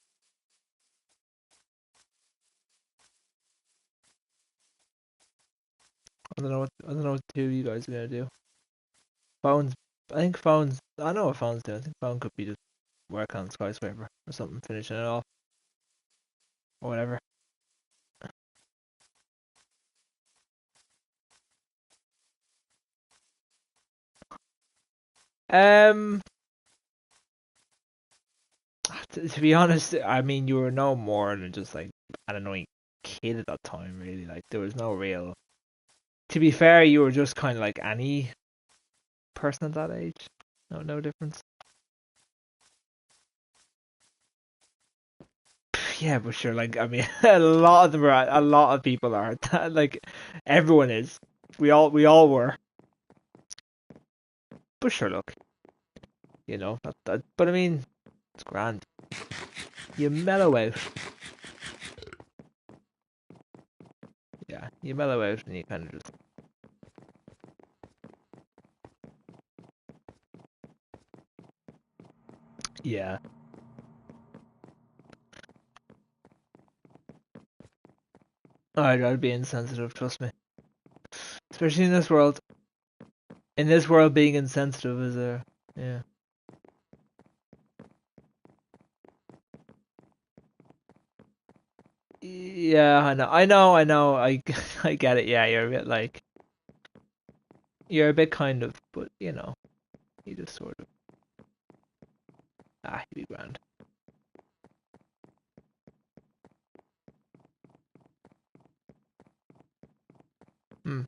A: I don't know what the two of you guys are gonna do. Phones, I know what phones do. I think phone could be just work on skyscraper or something, finishing it off or whatever. Um, to be honest, I mean, you were no more than just like an annoying kid at that time, really. Like there was no real. To be fair, you were just kind of like any person at that age. No difference. Yeah, but sure, like I mean, a lot of people are like, everyone is. We all were. But sure, look, but I mean, it's grand. You mellow out. Yeah, you mellow out and you kind of just. Yeah, I'd be insensitive. Trust me, especially in this world. In this world, being insensitive is a yeah. Yeah, I I get it. Yeah, you're a bit kind of, but you just sort of you be grand. Hmm.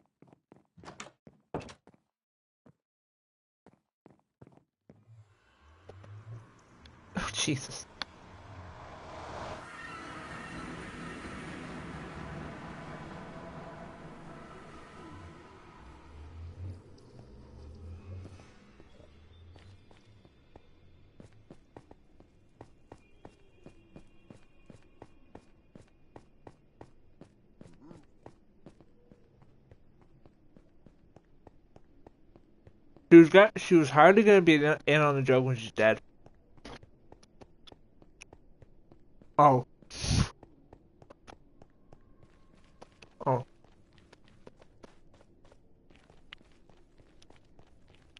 A: Oh Jesus. She was hardly gonna be in on the joke when she's dead. Oh, oh,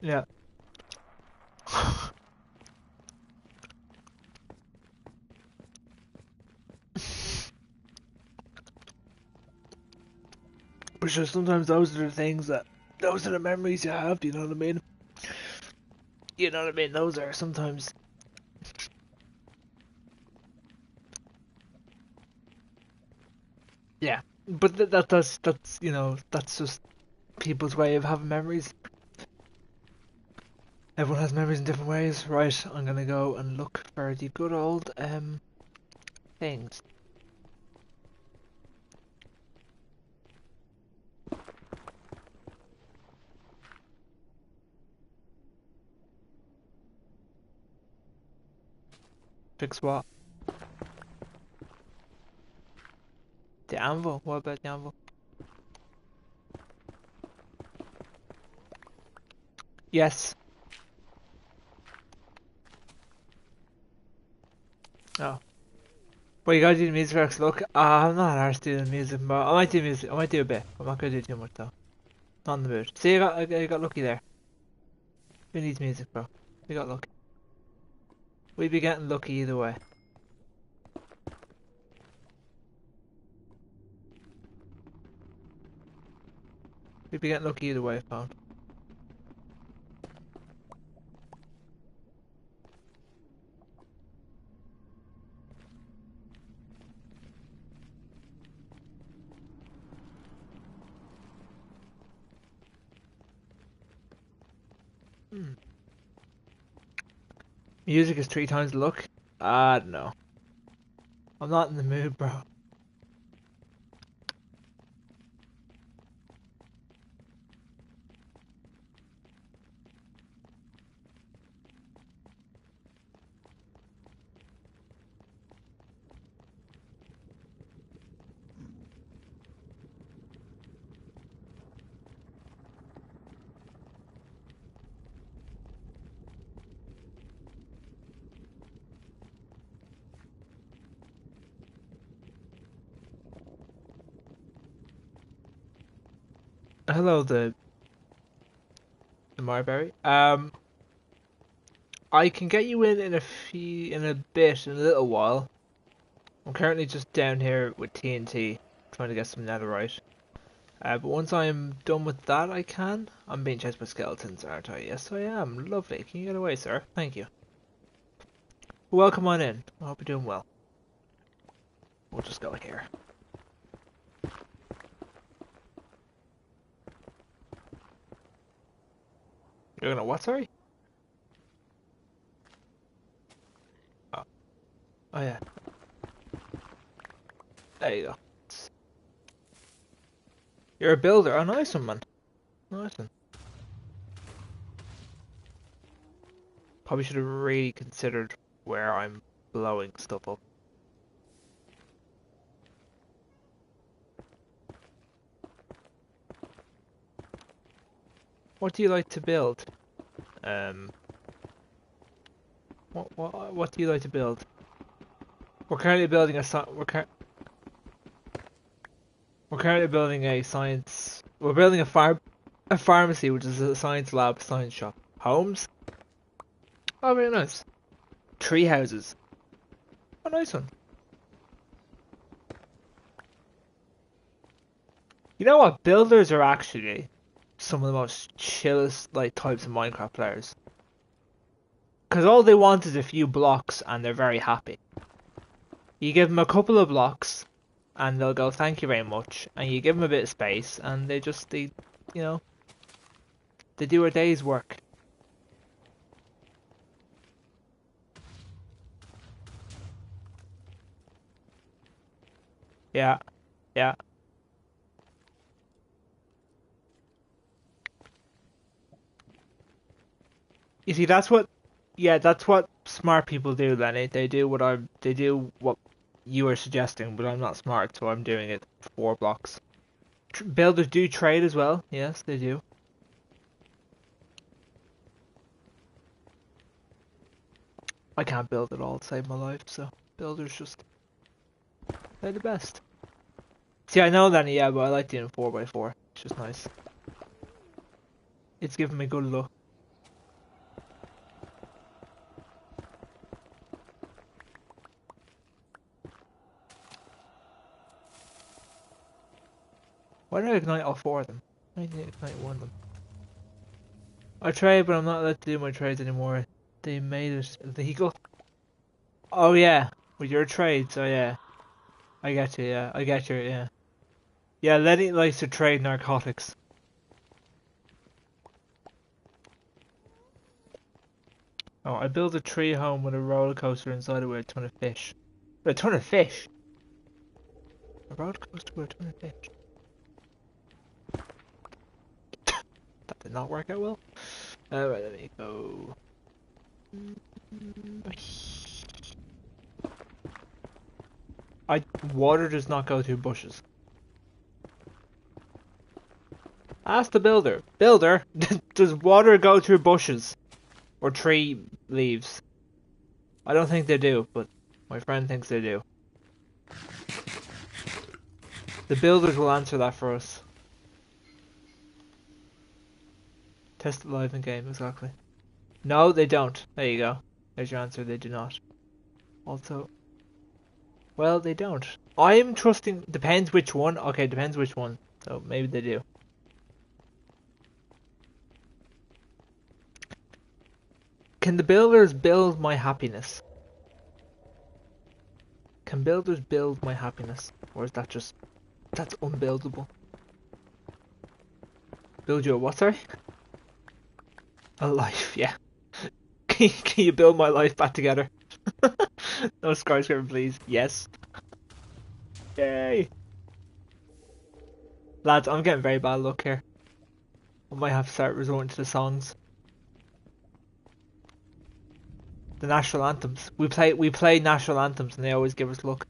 A: yeah. But sure, sometimes those are the memories you have. You know what I mean? You know what I mean? Those are sometimes. Yeah, but that's that's just people's way of having memories. Everyone has memories in different ways. Right, I'm gonna go and look for the good old things. Fix what? The anvil. What about the anvil? Yes. Oh. Well, you gotta do the music first. Look, I'm not arsed doing music, but I might do music. I might do a bit. I'm not gonna do too much though. Not in the mood. See, I got lucky there. Who needs music, bro? We got lucky. We'd be getting lucky either way. We'd be getting lucky either way, phone. Music is 3 times the look? No. I'm not in the mood, bro. Hello, the Marberry. I can get you in a little while. I'm currently just down here with TNT, trying to get some netherite. But once I'm done with that, I can. I'm being chased by skeletons, aren't I? Yes, I am. Lovely. Can you get away, sir? Thank you. Welcome on in. I hope you're doing well. We'll just go here. You're gonna what, sorry? Oh. Oh yeah. There you go. You're a builder. Oh, nice one, man. Nice one. Probably should have really considered where I'm blowing stuff up. What do you like to build? What do you like to build? We're currently building we're currently building a science. We're building a pharmacy, which is a science lab, science shop. Homes? Oh, very nice. Tree houses. Oh, nice one. You know what? Builders are actually some of the most chillest types of Minecraft players. Because all they want is a few blocks and they're very happy. You give them a couple of blocks and they'll go thank you very much, and you give them a bit of space and they you know, they do a day's work. Yeah, yeah. You see, that's what smart people do, Lenny. They do what you are suggesting, but I'm not smart, so I'm doing it 4 blocks. Builders do trade as well. Yes, they do. I can't build at all to save my life, so builders they're the best. See, I know Lenny, yeah, but I like doing 4x4. It's just nice. It's giving me good luck. Why did I ignite all 4 of them? I need to ignite 1 of them. I trade, but I'm not allowed to do my trades anymore. They made it illegal. Oh yeah, with your trades, oh yeah. I get you, yeah. I get you, yeah. Yeah, Lenny likes to trade narcotics. Oh, I built a tree home with a roller coaster inside it with a ton of fish. With a ton of fish? A roller coaster with a ton of fish. That did not work out well. Right, let me go. Water does not go through bushes. Ask the builder. Builder, does water go through bushes? Or tree leaves? I don't think they do, but my friend thinks they do. The builders will answer that for us. Test it live in game, exactly. No, they don't. There you go. There's your answer, they do not. Also, well, they don't. I'm trusting, depends which one. Okay, depends which one. So maybe they do. Can the builders build my happiness? Can builders build my happiness? Or is that just, that's unbuildable? Build you a what, sorry? A life, yeah. Can you build my life back together? No skyscraper, please. Yes. Yay! Lads, I'm getting very bad luck here. I might have to start resorting to the songs. The national anthems. We play national anthems and they always give us luck.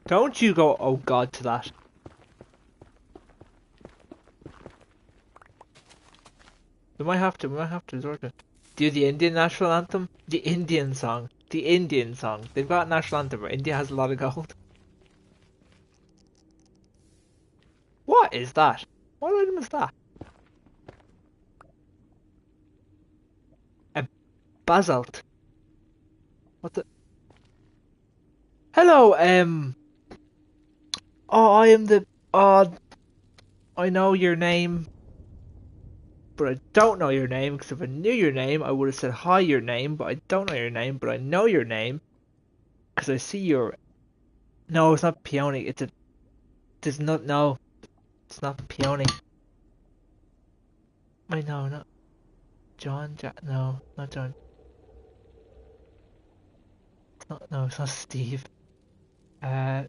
A: Don't you go, oh god, to that. We might have to resort to it. Do the Indian national anthem? The Indian song. The Indian song. They've got a national anthem, but India has a lot of gold. What is that? What item is that? A basalt. What the? Hello, oh, I am the, I know your name, but I don't know your name, because if I knew your name, I would have said hi your name, but I don't know your name, but I know your name, because I see your, no, it's not Peony, it's a, there's not, no, it's not Peony. I know, not John, no, not John. It's not, no, it's not Steve. Hello,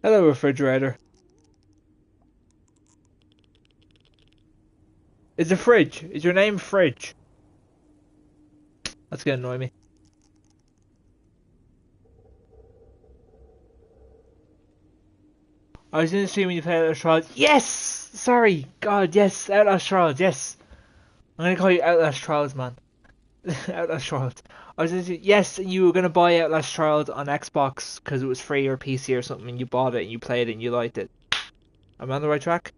A: refrigerator. Is it Fridge? Is your name Fridge? That's gonna annoy me. I was gonna see when you play Outlast Trials. Yes! Sorry! God, yes! Outlast Trials, yes! I'm gonna call you Outlast Trials, man. Outlast Trials. I was gonna say, yes, you were gonna buy Outlast Trials on Xbox because it was free or PC or something, and you bought it and you played it and you liked it. Am I on the right track?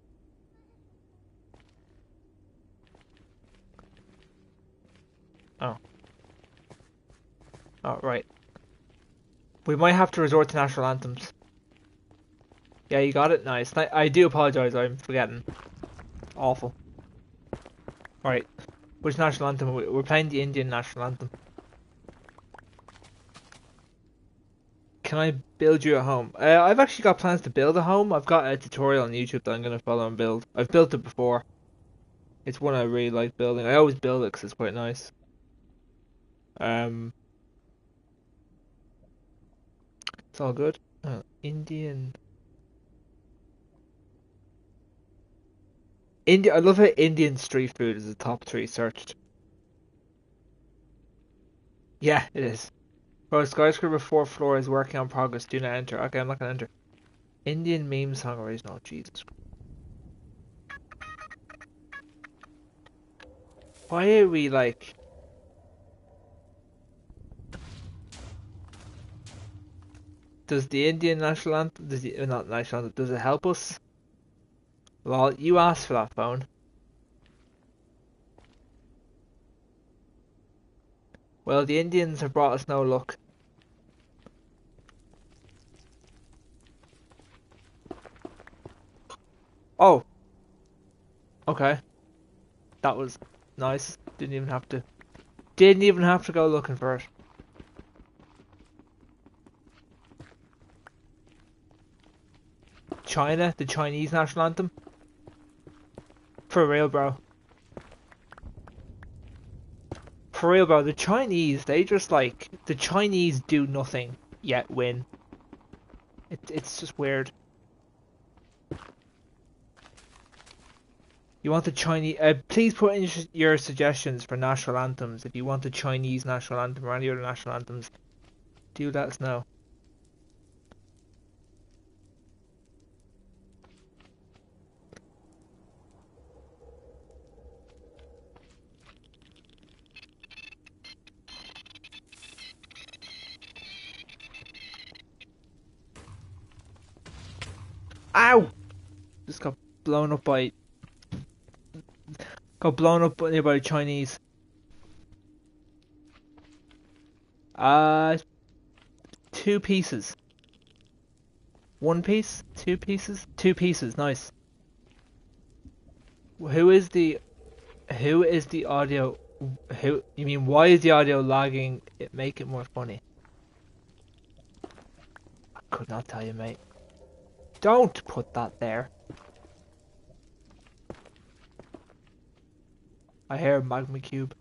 A: Oh. Oh, right. We might have to resort to national anthems. Yeah, you got it? Nice. I do apologise, I'm forgetting. Awful. Right. Which national anthem? We're playing the Indian national anthem. Can I build you a home? I've actually got plans to build a home. I've got a tutorial on YouTube that I'm going to follow and build. I've built it before. It's one I really like building. I always build it because it's quite nice. It's all good. Indian. I love how Indian street food is the top 3 searched. Yeah, it is. Bro, skyscraper 4th floor is working on progress. Do not enter. Okay, I'm not gonna enter. Indian meme song original. Jesus. Why are we like? Does the Indian national anthem? Not national anthem? Does it help us? Well, you asked for that phone. Well, the Indians have brought us no luck. Oh. Okay. That was nice. Didn't even have to. Didn't even have to go looking for it. China, the Chinese national anthem. For real, bro. For real, bro. The Chinese, they just like the Chinese do nothing yet win. It's just weird. You want the Chinese? Please put in your suggestions for national anthems. If you want the Chinese national anthem or any other national anthems, do let us know. Ow! Just got blown up by Got blown up nearby the Chinese. Uh, 2 pieces. 1 piece? 2 pieces? 2 pieces, nice. Who is the audio? Who, you mean, why is the audio lagging? Make it more funny. I could not tell you, mate. Don't put that there. I hear a magma cube.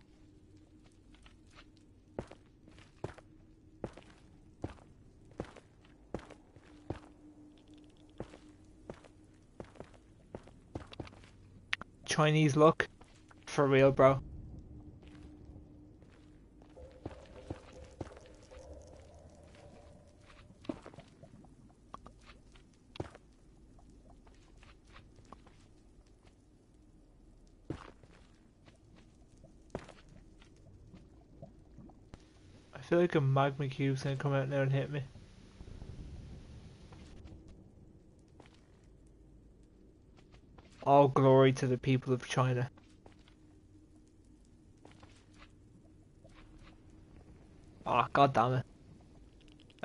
A: Chinese look. For real, bro. I feel like a magma cube's gonna come out now and hit me. All glory to the people of China. Ah, god damn it.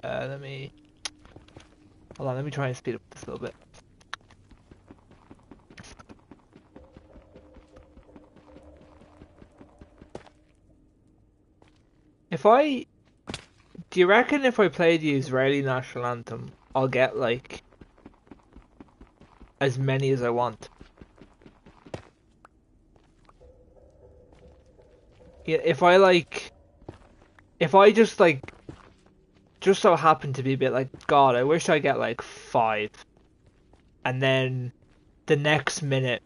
A: Let me... Hold on, let me try and speed up this a little bit. Do you reckon if I play the Israeli national anthem, I'll get, like, as many as I want? Yeah, if I just, like, just so happen to be a bit like, God, I wish I get, like, 5. And then the next minute,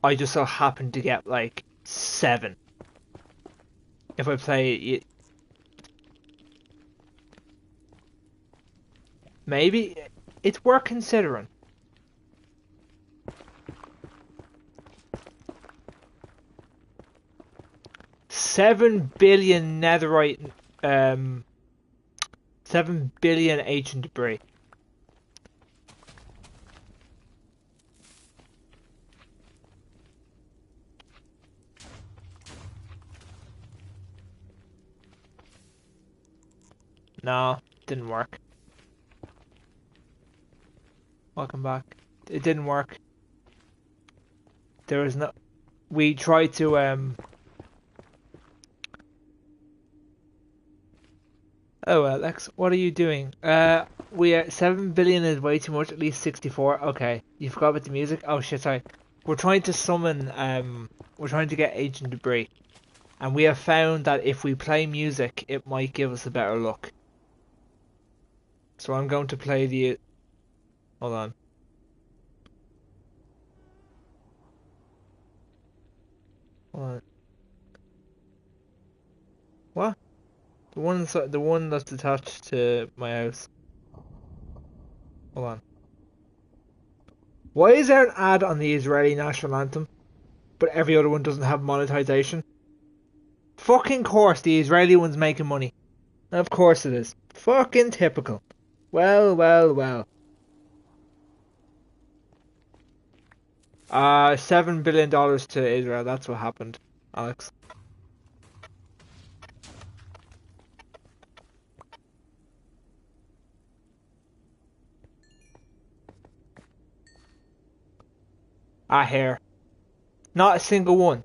A: I just so happen to get, like, 7. If I play it, maybe it's worth considering. $7 billion netherite, 7 billion ancient debris. No, didn't work. Welcome back. It didn't work. There was no... We tried to, Oh, Alex, what are you doing? We are 7 billion is way too much, at least 64. Okay, you forgot about the music? Oh shit, sorry. We're trying to summon, we're trying to get ancient debris. And we have found that if we play music, it might give us a better luck. So I'm going to play the... Hold on. Hold on. What? The one that's attached to my house. Hold on. Why is there an ad on the Israeli national anthem, but every other one doesn't have monetization? Fucking course, the Israeli one's making money. Of course it is. Fucking typical. Well, well, well. $7 billion to Israel, that's what happened, Alex. Here. Not a single one.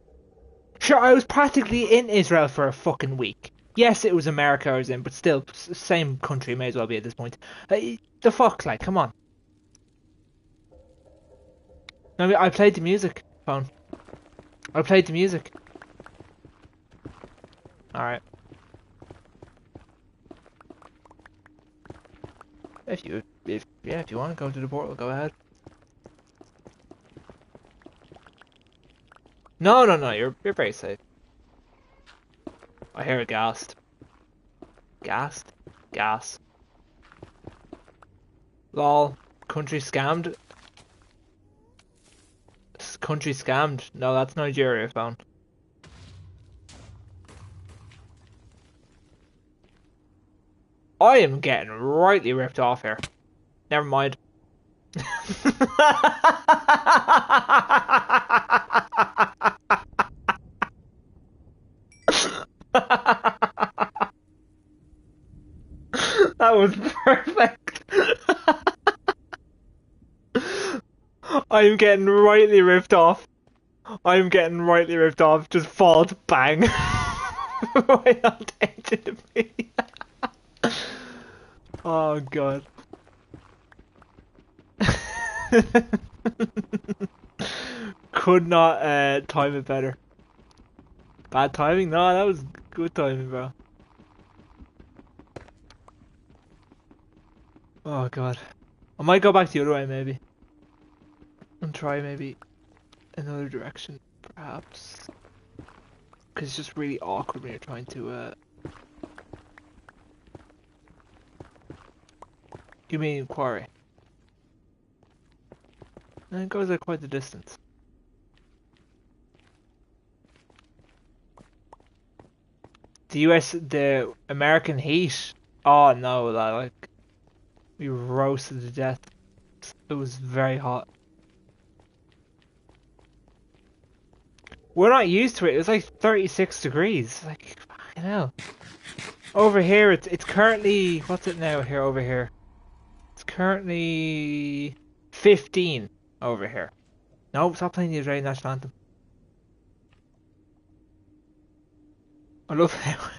A: Sure, I was practically in Israel for a fucking week. Yes, it was America I was in, but still, same country, may as well be at this point. The fuck, like, come on. No, I played the music, phone. I played the music. Alright. If you want to go to the portal, go ahead. No, you're very safe. I hear a ghast. Ghast? Gas. Lol. Country scammed? Country scammed? No, that's Nigeria, phone. I am getting rightly ripped off here. Never mind. That was perfect. I'm getting rightly ripped off. I'm getting rightly ripped off. Just falls bang. Right on the edge of the me. Oh god. Could not time it better. Bad timing? No, that was good timing, bro. Oh god. I might go back the other way maybe. And try maybe another direction, perhaps. Because it's just really awkward when you're trying to you mean quarry? And it goes at quite the distance. The American heat. Oh no, that like we roasted to death. It was very hot. We're not used to it. It was like 36 degrees. Like fucking hell. Over here, it's currently what's it now here over here? It's currently 15 over here. No, stop playing the Israeli national anthem. I love how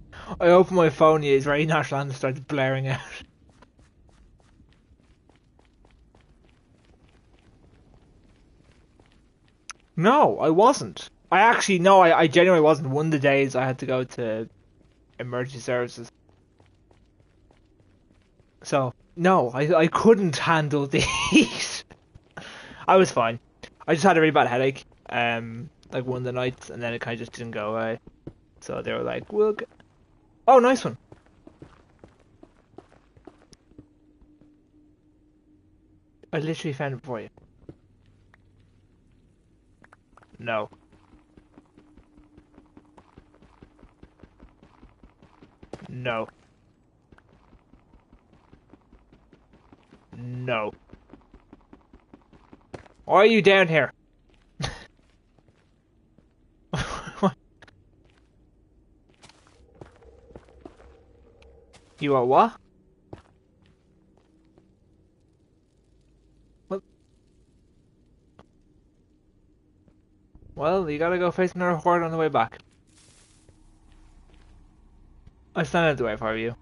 A: I open my phone, the Israeli national anthem starts blaring out. No, I wasn't. I actually no, I genuinely wasn't. One of the days I had to go to emergency services. So no, I couldn't handle the heat. I was fine. I just had a really bad headache. Like one of the nights, and then it kind of just didn't go away. So they were like, "We'll." Oh, nice one. I literally found it for you. No. No. No. Why are you down here? You are what? What? Well, you gotta go face another horde on the way back. I stand out the way for you.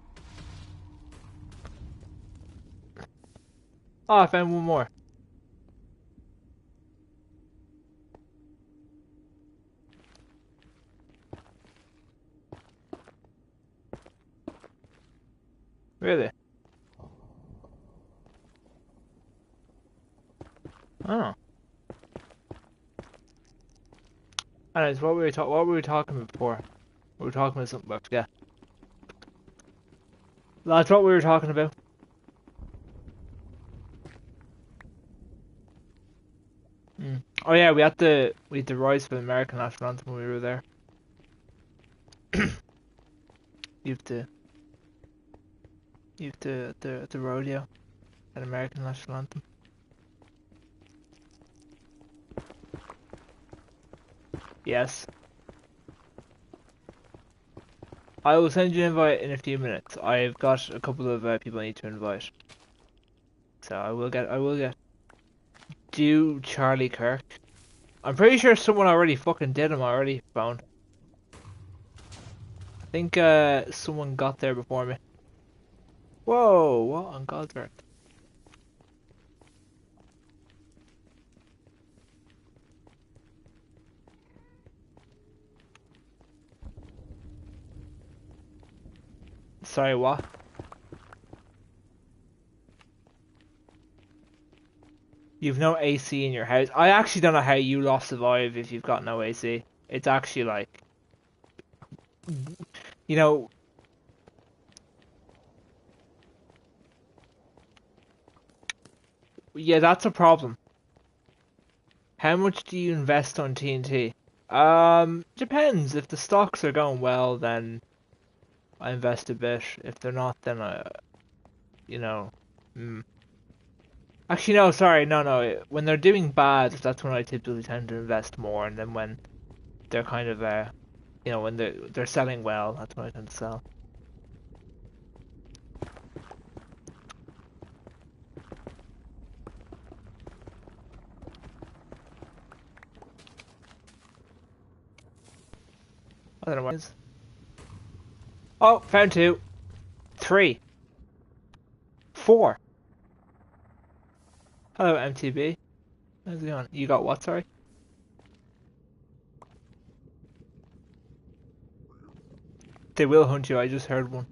A: Oh, I found one more. Really? Oh. Anyways, what were we talking about before? We were talking about something, but I forget. That's what we were talking about. Oh yeah, we had the rise for the American national anthem when we were there. You have to the rodeo, an American national anthem. Yes. I will send you an invite in a few minutes. I've got a couple of people I need to invite. So I will get. Do Charlie Kirk. I'm pretty sure someone already fucking did him already, phone. I think someone got there before me. Whoa, what on God's earth? Sorry, what? You've no AC in your house. I actually don't know how you lot survive if you've got no AC. It's actually like, you know, yeah, that's a problem. How much do you invest on TNT? Depends. If the stocks are going well, then I invest a bit. If they're not, then you know, Actually, no, sorry, no. When they're doing bad, that's when I typically tend to invest more, and then when they're kind of when they're selling well, that's when I tend to sell. I don't know what it is. Oh, found 2, 3, 4. Hello, MTB. How's it going? You got what, sorry? They will hunt you, I just heard one.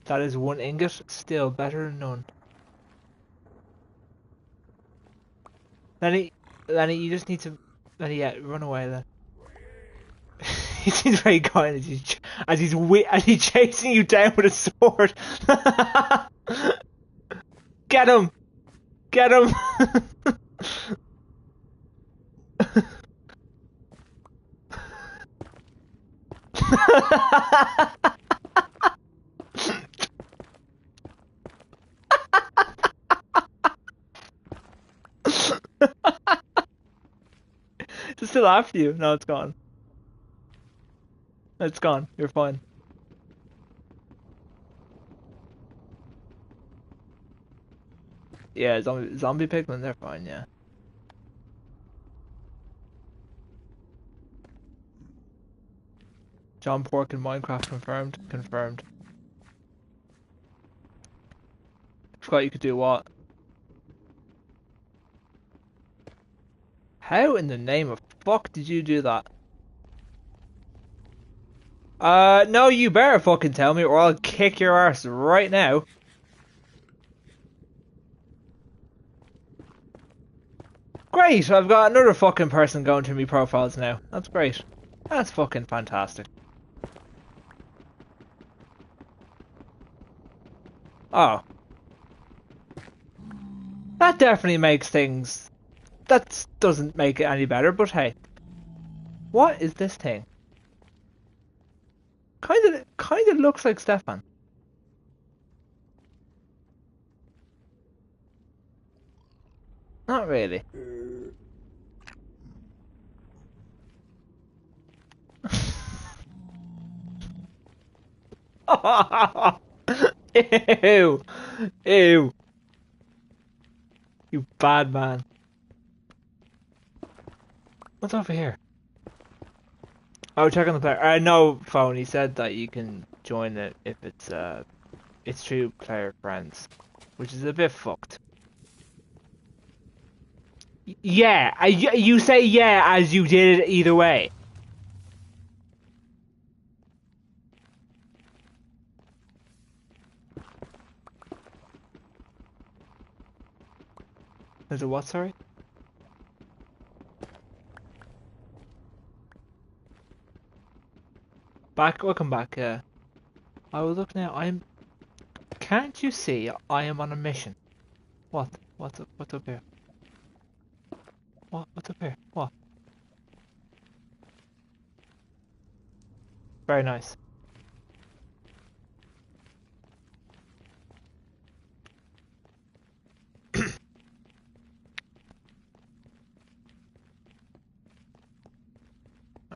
A: That is 1 ingot, still better than none. Lenny, you just need to... Lenny, yeah, run away then. He seems very kind as he's chasing you down with a sword. Get him! Get him! It's still after you. No, it's gone. It's gone. You're fine. Yeah, zombie pigmen, they're fine, yeah. John Pork in Minecraft confirmed. Confirmed. Forgot you could do what? How in the name of fuck did you do that? No, you better fucking tell me or I'll kick your arse right now. Great, I've got another fucking person going through my profiles now. That's great. That's fucking fantastic. Oh. That definitely makes things... That doesn't make it any better, but hey. What is this thing? Kinda looks like Stefan. Not really. Ew! Ew! You bad man. What's over here? Oh, check on the player. No, phone. He said that you can join it if it's through player friends, which is a bit fucked. Yeah, you say yeah as you did it either way. There's a what, sorry? Back, welcome back, I will look now, can't you see I am on a mission? What? What's up here? What's up here? What? Very nice.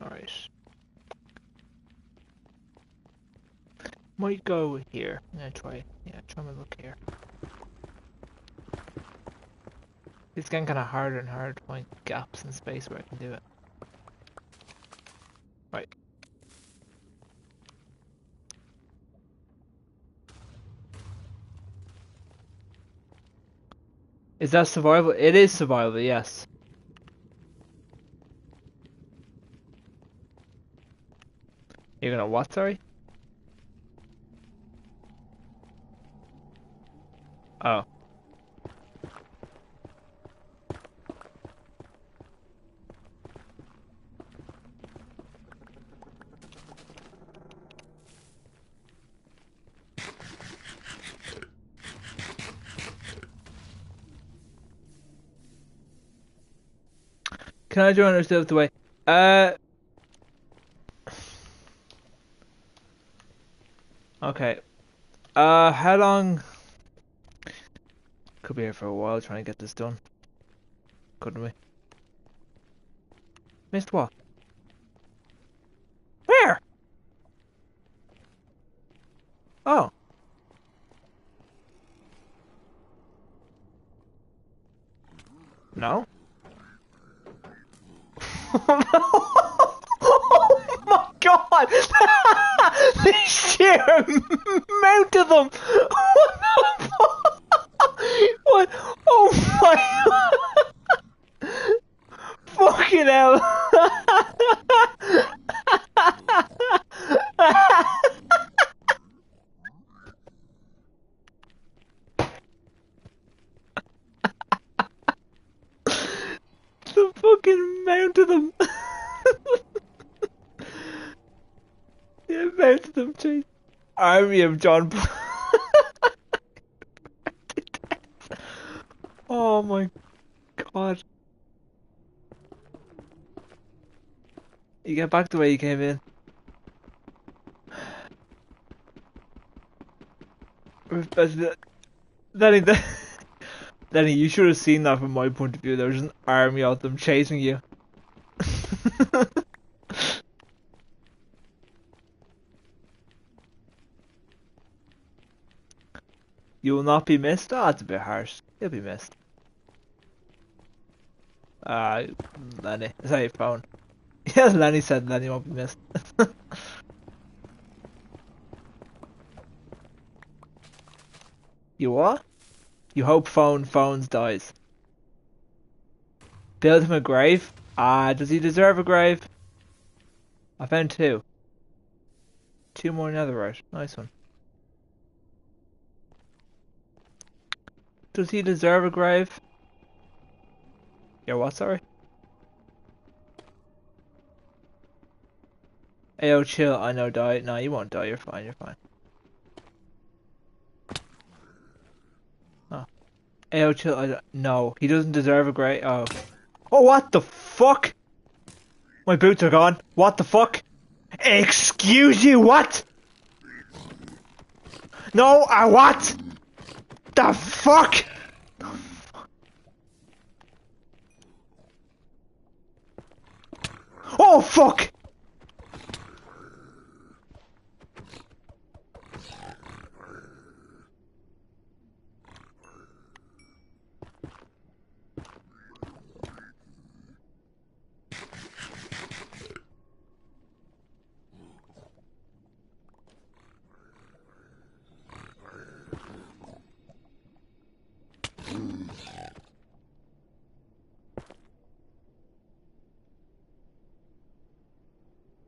A: Alright. Might go here. I'm gonna try my luck here. It's getting kinda harder and harder to find gaps in space where I can do it. Right. Is that survival? It is survival, yes. You're gonna what, sorry? Oh. Can I join or still the way? Okay. How long Could be here for a while trying to get this done. Couldn't we? Missed what? Where? Oh. No? Oh my god! The sheer amount of them! What the fuck? What? Oh my... Fucking hell! The fucking amount of them! The amount of them, jeez. Army of John. Oh my god. You get back the way you came in. Lenny, Lenny, you should have seen that from my point of view. There was an army of them chasing you. You will not be missed? Oh, that's a bit harsh. You'll be missed. Lenny. Sorry, phone. Yes, Lenny said Lenny won't be missed. You what? You hope phones dies. Build him a grave? Ah, does he deserve a grave? I found two. Two more netherite. Nice one. Does he deserve a grave? Yeah, what, sorry? Ayo, chill, I know, die. No, you won't die, you're fine, you're fine. Oh. Ayo, chill, no, he doesn't deserve a grave. Oh. Oh, what the fuck? My boots are gone. What the fuck? Excuse you, what? No, what? The fuck? Oh, fuck!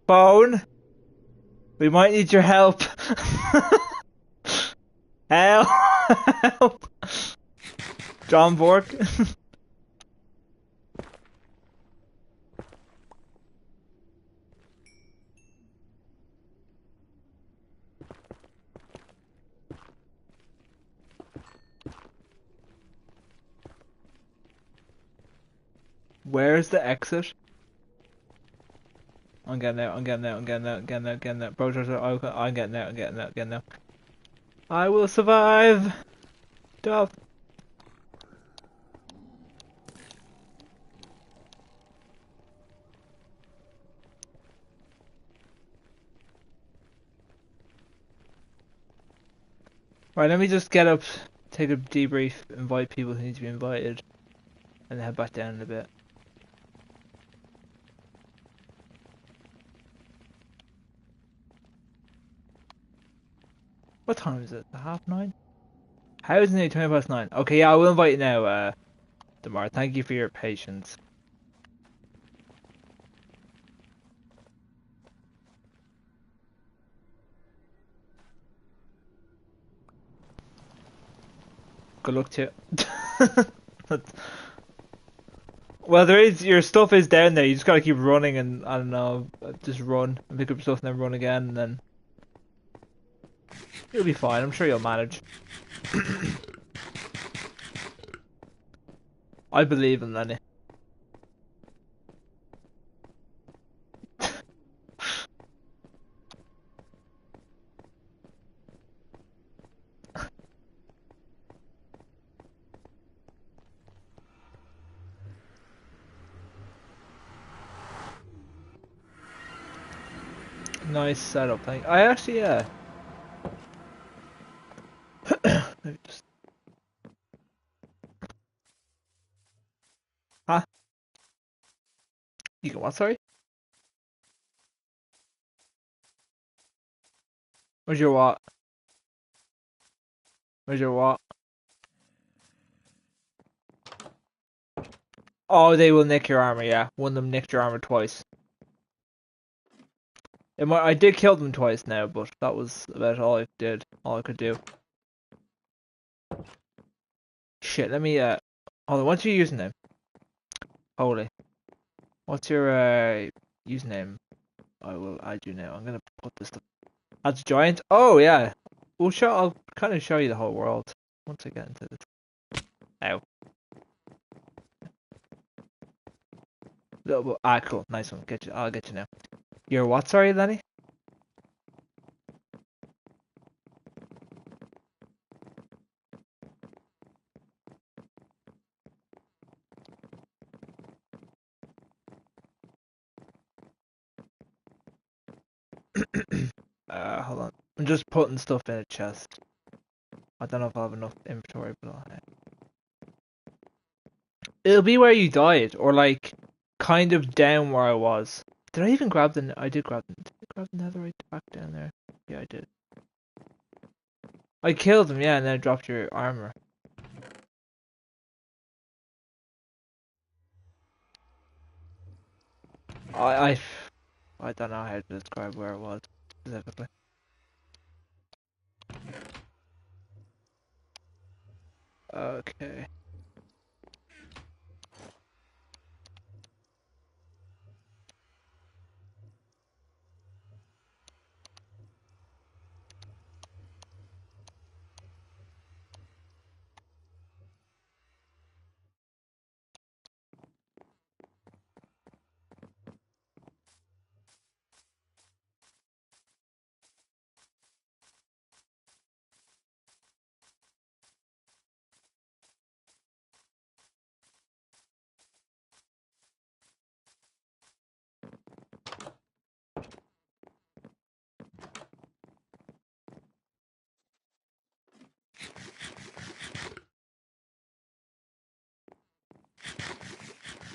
A: Phone? We might need your help. Help! Help! John Bork? Where's the exit? I'm getting out, I'm getting out, I'm getting out, I'm getting out, getting out. Bro, I'm getting out, I'm getting out, getting out. I will survive! Duff. Right, let me just get up, take a debrief, invite people who need to be invited, and then head back down in a bit. What time is it? 9:30? How is it nearly 9:20? Okay, yeah, I will invite you now, Damar. Thank you for your patience. Good luck to you. Well, your stuff is down there. You just gotta keep running and, I don't know, just run and pick up your stuff and then run again and then you'll be fine. I'm sure you'll manage. I believe in Lenny. Nice setup. Thank. I actually maybe just huh? You can what? Sorry. Where's your what? Where's your what? Oh, they will nick your armor. Yeah, one of them nicked your armor twice. I did kill them twice now, but that was about all I did. All I could do. Shit. Let me hold on. What's your username? Holy. What's your username? I will add you now. I'm gonna put this. That's giant. Oh yeah. I'll kind of show you the whole world once I get into it. Ow. Cool. Nice one. Get you. I'll get you now. You're what? Sorry, Lenny. Hold on. I'm just putting stuff in a chest. I don't know if I have enough inventory, but it'll be where you died, or like kind of down where I was. Did I even grab the? I did grab the. Did I grab the netherite back down there? Yeah, I did. I killed him, yeah, and then I dropped your armor. I, I, I don't know how to describe where it was specifically. Okay.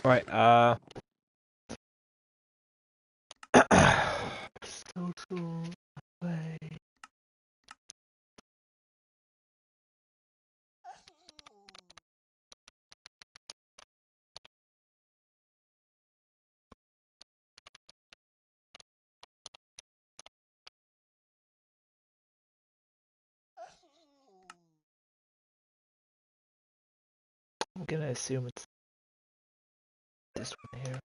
A: Right. Social play. I'm gonna assume it's this one here.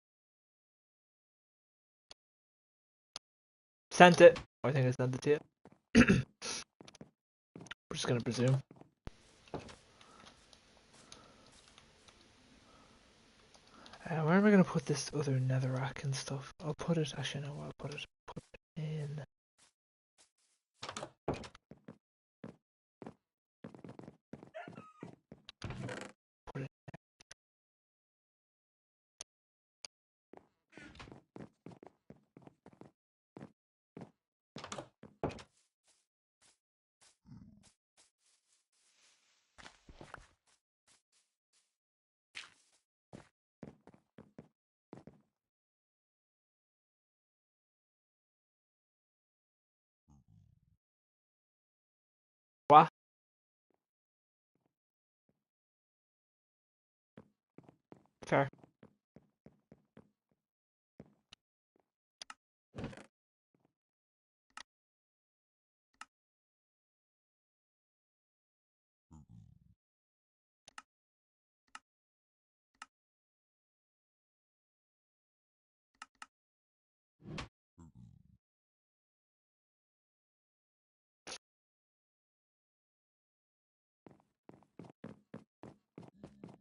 A: Sent it. I think I sent it to you. We're just gonna presume. Where am I gonna put this other netherrack and stuff? I'll put it. Actually, no. I'll put it. Put it in. Put it. What? Fair.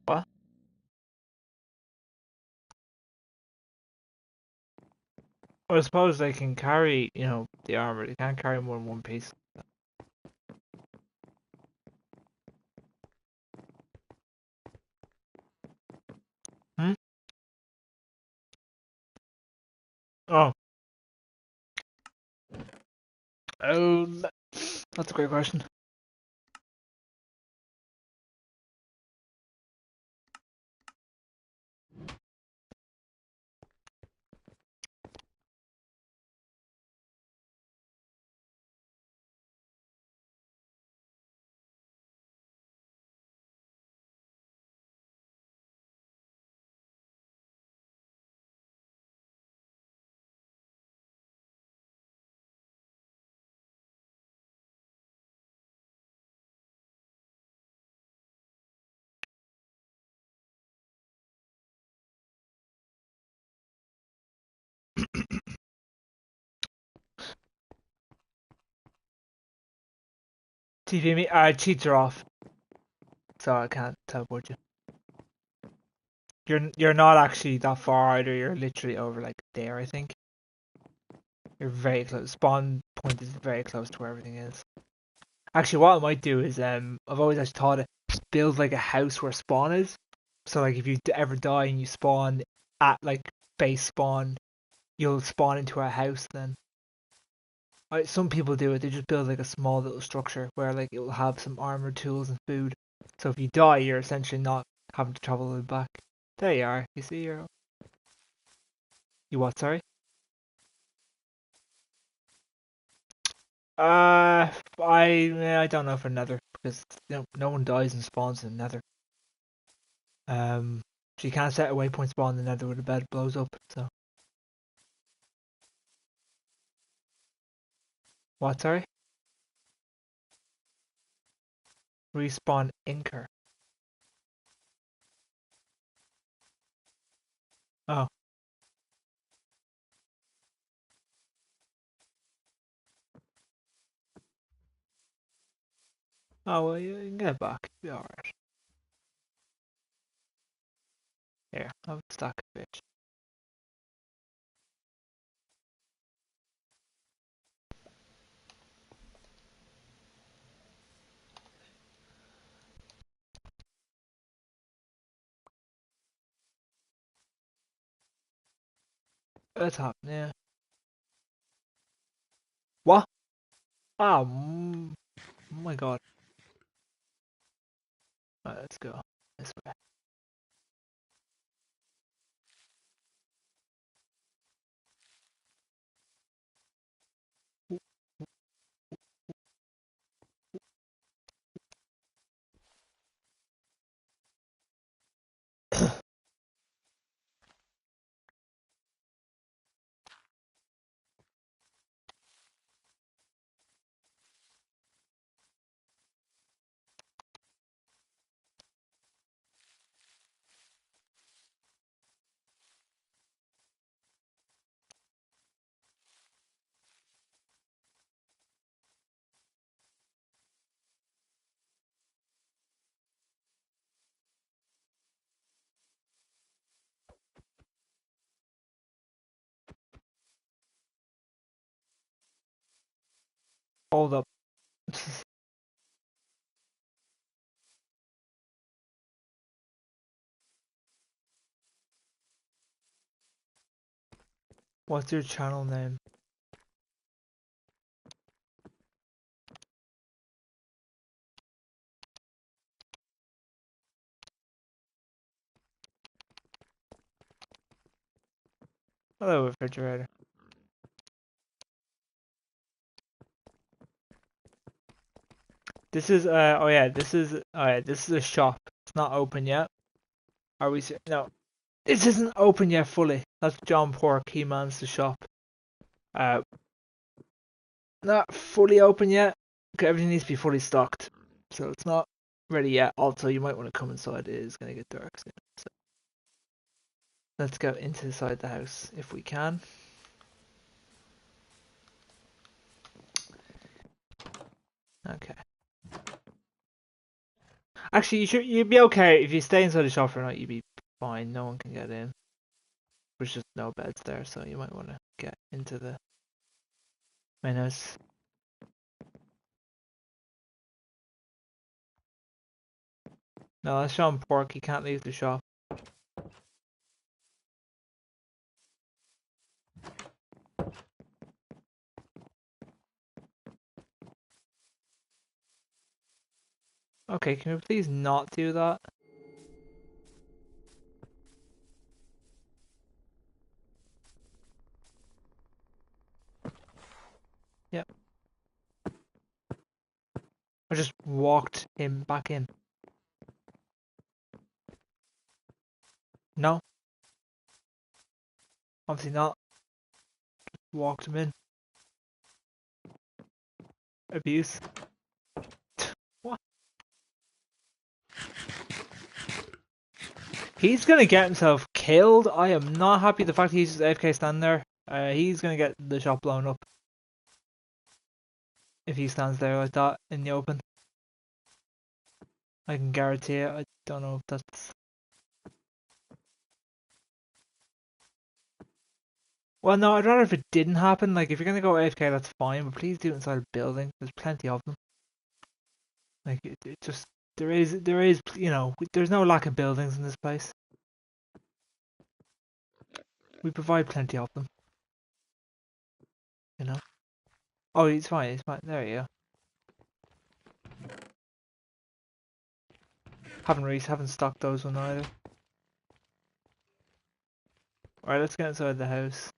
A: What? Well, I suppose they can carry, the armor. They can't carry more than one piece. Hmm? Oh. Um, that's a great question. TV me, cheats are off, so I can't teleport you. You're not actually that far either. You're literally over like there, I think. You're very close. Spawn point is very close to where everything is. Actually, what I might do is I've always actually thought it build like a house where spawn is. So like if you ever die and you spawn at like base spawn, you'll spawn into a house then. Some people do it. They just build like a small little structure where like it will have some armor, tools, and food. So if you die, you're essentially not having to travel all the way back. There you are. You see, you what? Sorry. I don't know for Nether because no one dies and spawns in Nether. So you can't set a waypoint spawn in Nether where the bed blows up. So what? Sorry. Respawn Inker. Oh. Oh well, you can get it back. Be alright. Here, I'll stack a bitch. That's happening. Yeah. What? Oh, oh my god. Alright, let's go this way. Hold up. What's your channel name? Hello, refrigerator. This is oh yeah, this is a shop. It's not open yet. Are we no. This isn't open yet fully. That's John Pork, he mans the shop. Uh Not fully open yet. Everything needs to be fully stocked. So it's not ready yet. Also you might want to come inside, it is gonna get dark soon. So let's go inside the house if we can. Okay. Actually, you'd be okay if you stay inside the shop for a night. You'd be fine. No one can get in. There's just no beds there, so you might want to get into the main house. No, that's Sean Pork. He can't leave the shop. Okay, can we please not do that? Yep. I just walked him back in. No, obviously not. Walked him in. Abuse. What? He's gonna get himself killed. I am not happy the fact he's just AFK standing there. He's gonna get the shop blown up if he stands there like that in the open. I can guarantee it. I don't know if that's... Well, no, I'd rather if it didn't happen. Like, if you're gonna go AFK, that's fine, but please do it inside a building. There's plenty of them. Like, it just... There is, you know, there's no lack of buildings in this place. We provide plenty of them. You know? Oh, it's fine, it's fine. There you go. Haven't stocked those one either. Alright, let's get inside the house.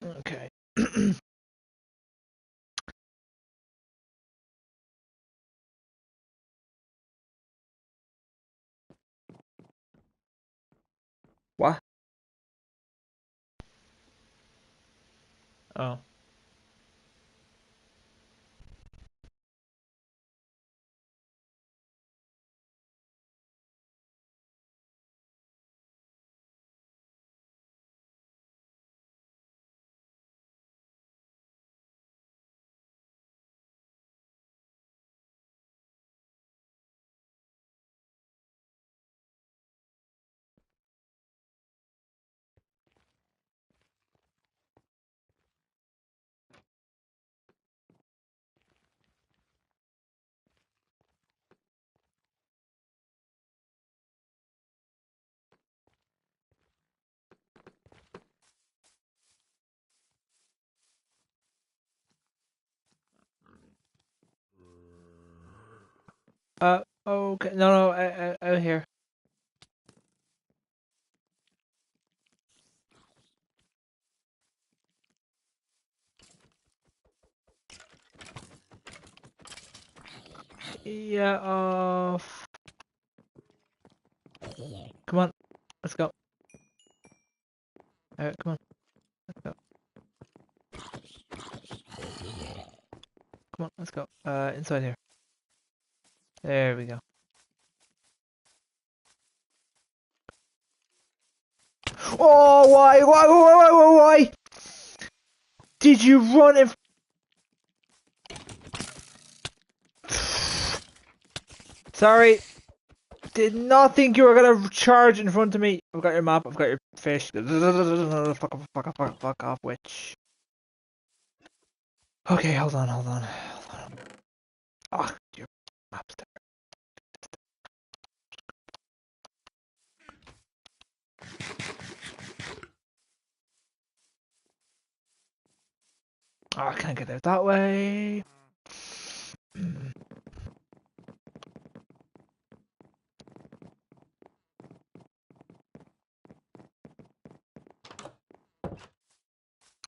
A: Okay. What? Oh. Okay. No, out here. Yeah, come on. Let's go. Come on. Let's go. Come on, let's go. Inside here. There we go. Oh, why? Did you run in? Sorry. did not think you were gonna charge in front of me. I've got your map, I've got your fish. Fuck off, fuck off, fuck off, witch. Okay, hold on. Oh, your map's there. Oh, I can't get out that way.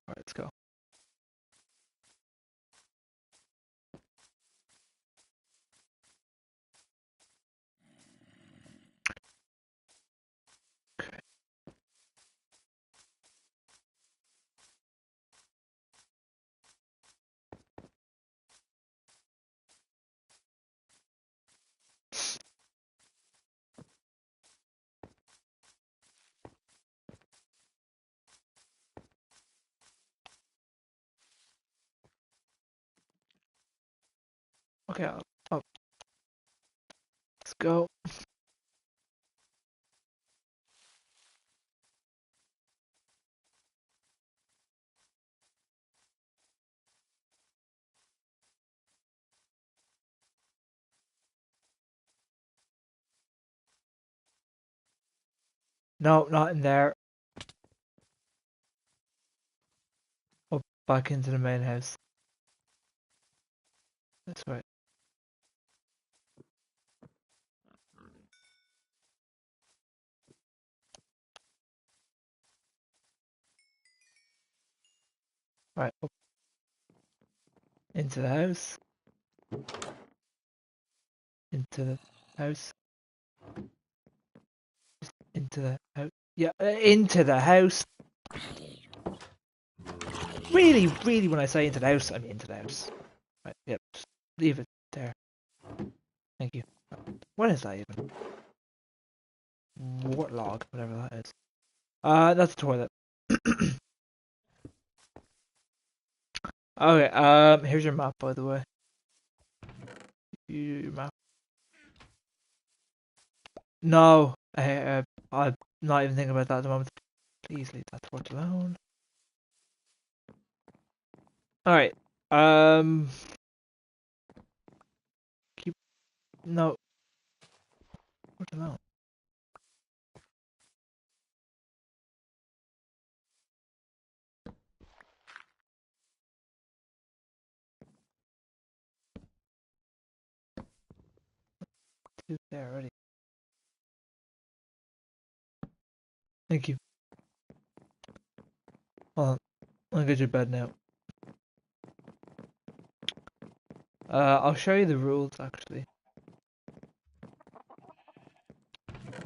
A: Alright, let's go. Okay, oh, let's go. No, not in there. Oh, back into the main house. That's right. Right, up into the house. Into the house. Into the house. Yeah, into the house. Really, when I say into the house, I mean into the house. Right, yep. Just leave it there. Thank you. What is that even? Wartlog, whatever that is. That's the toilet. Okay, here's your map, by the way. Your map. No, I'm not even thinking about that at the moment. Please leave that torch alone. Alright, keep, no, torch alone. Two there already. Thank you. Hold on, I'll get your bed now. I'll show you the rules, actually.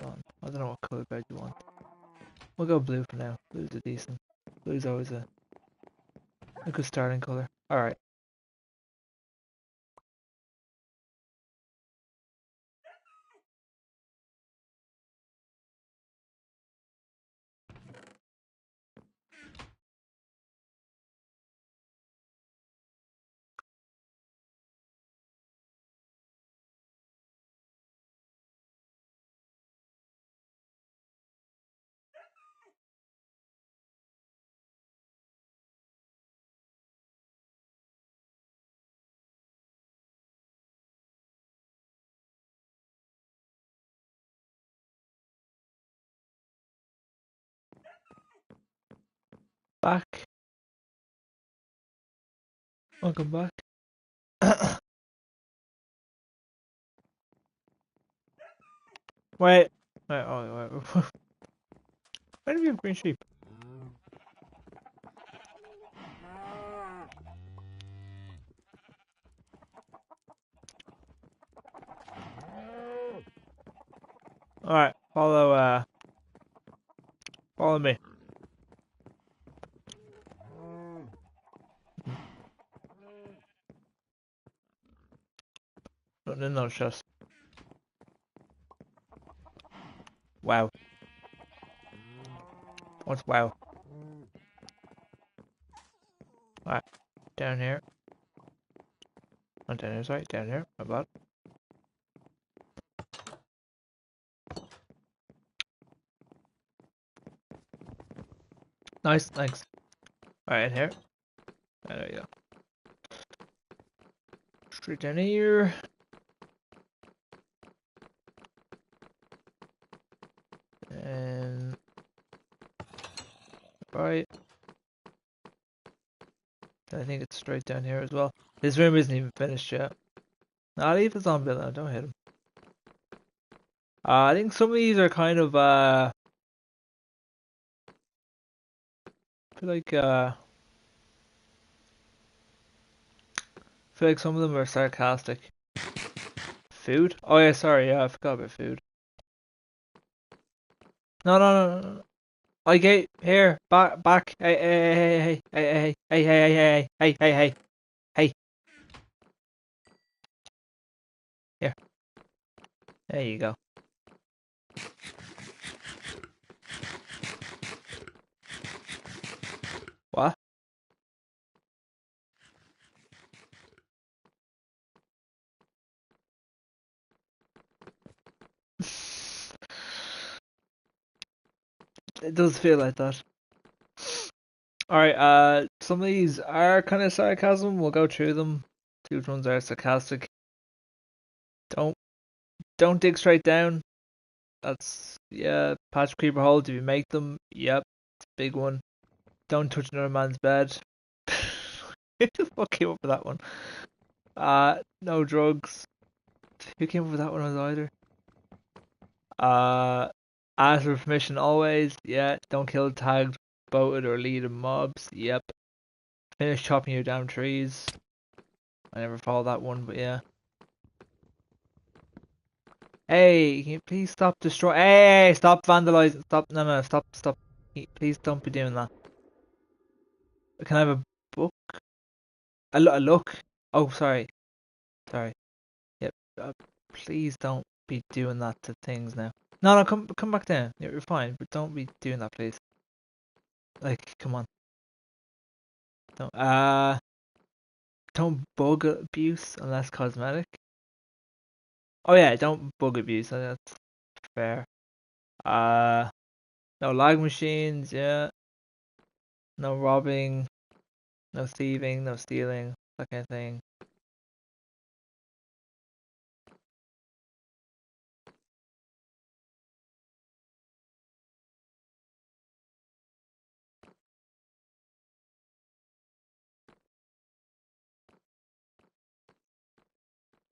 A: Hold on, I don't know what colour bed you want. We'll go blue for now. Blue's a decent. Blue's always a good starting colour. Alright. Back. Welcome back. Wait. Wait, oh, wait. Why do we have green sheep? Alright, follow me. Nothing in those chests. Wow. What's wow? Alright, down here. Not down here, sorry, down here. My bad. Nice, thanks. Alright, here. There you go. Straight down here. And right. I think it's straight down here as well. This room isn't even finished yet. Nah, leave the zombie alone, don't hit him. I think some of these are kind of I feel like some of them are sarcastic. Food? Oh yeah, sorry, yeah, I forgot about food. No, no, no, no, no. Okay, here, back. Hey, hey, hey, hey, hey, hey, hey, hey, hey, hey, hey, hey, hey. Here, there you go. What? It does feel like that. Alright, some of these are kind of sarcasm. We'll go through them. See which ones are sarcastic. Don't don't dig straight down. That's yeah. Patch creeper hole. Do you make them? Yep, it's a big one. Don't touch another man's bed. Who the fuck came up with that one? No drugs. Who came up with that one was either? Uh, ask for permission always. Yeah. Don't kill tagged, boated, or leading mobs. Yep. Finish chopping your damn trees. I never followed that one, but yeah. Hey, can you please stop destroying? Hey, stop vandalizing. Stop. No, no, stop, stop. Please don't be doing that. Can I have a book? A look? Oh, sorry. Sorry. Yep. Please don't be doing that to things now. No, no, come back down. You're fine, but don't be doing that, please. Like, come on. Don't don't bug abuse unless cosmetic. Oh yeah, don't bug abuse. That's fair. Uh, no lag machines. Yeah. No robbing. No thieving. No stealing. That kind of thing.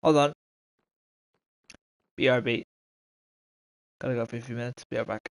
A: Hold on. BRB. Gotta go for a few minutes. Be right back.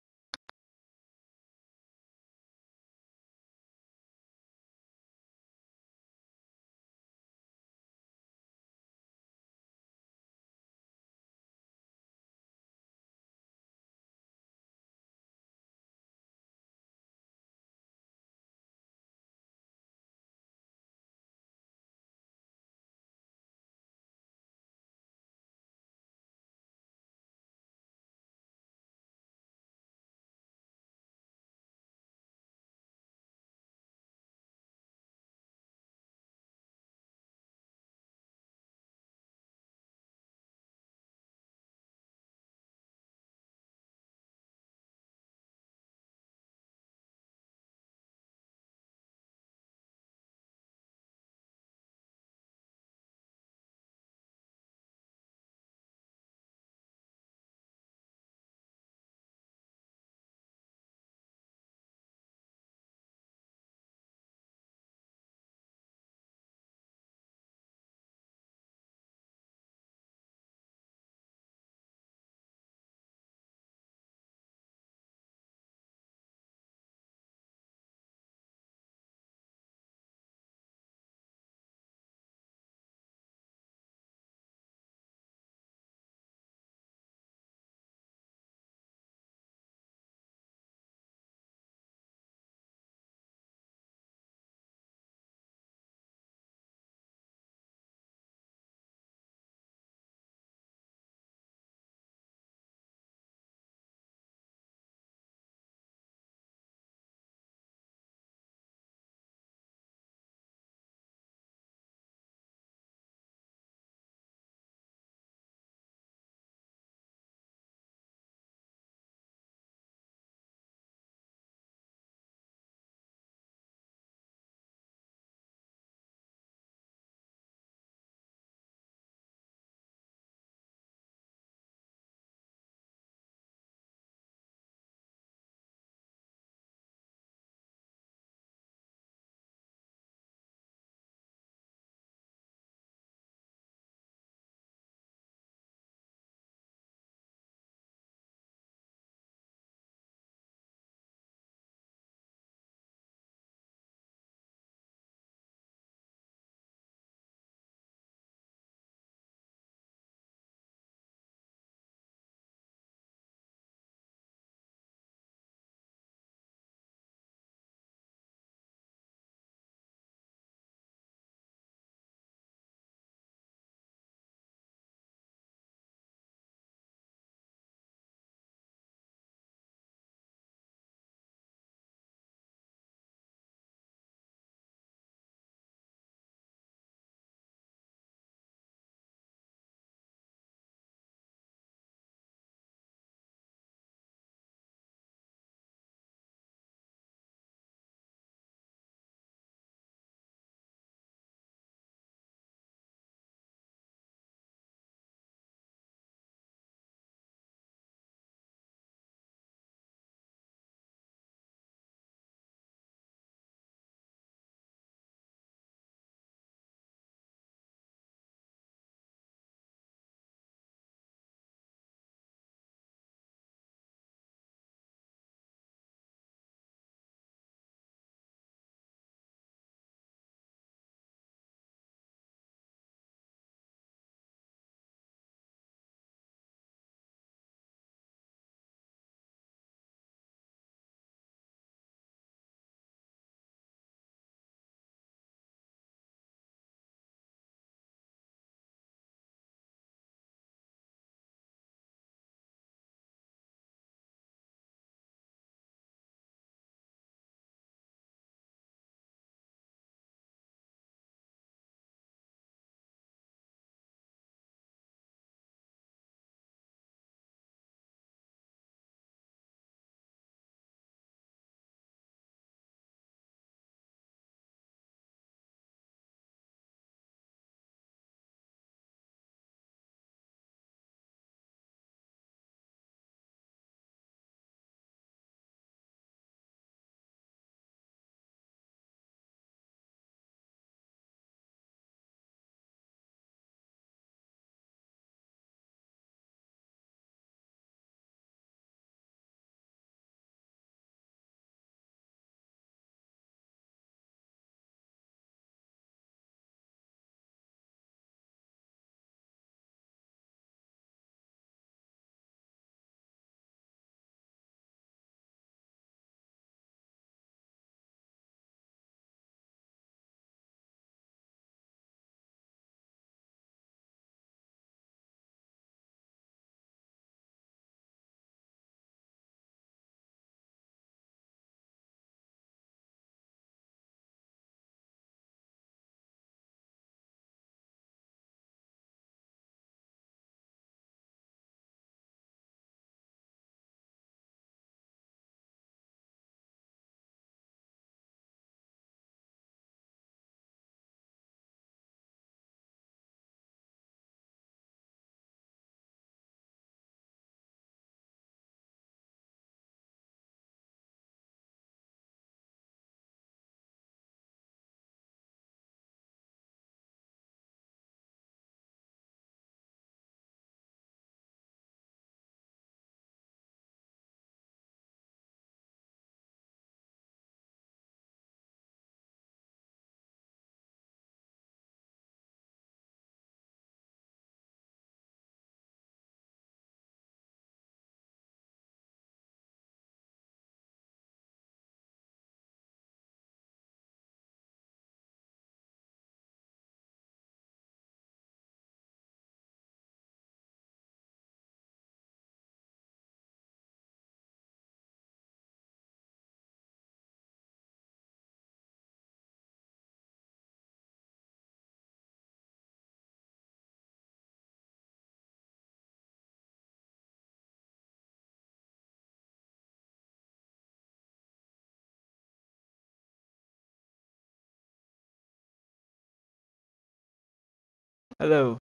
A: Hello.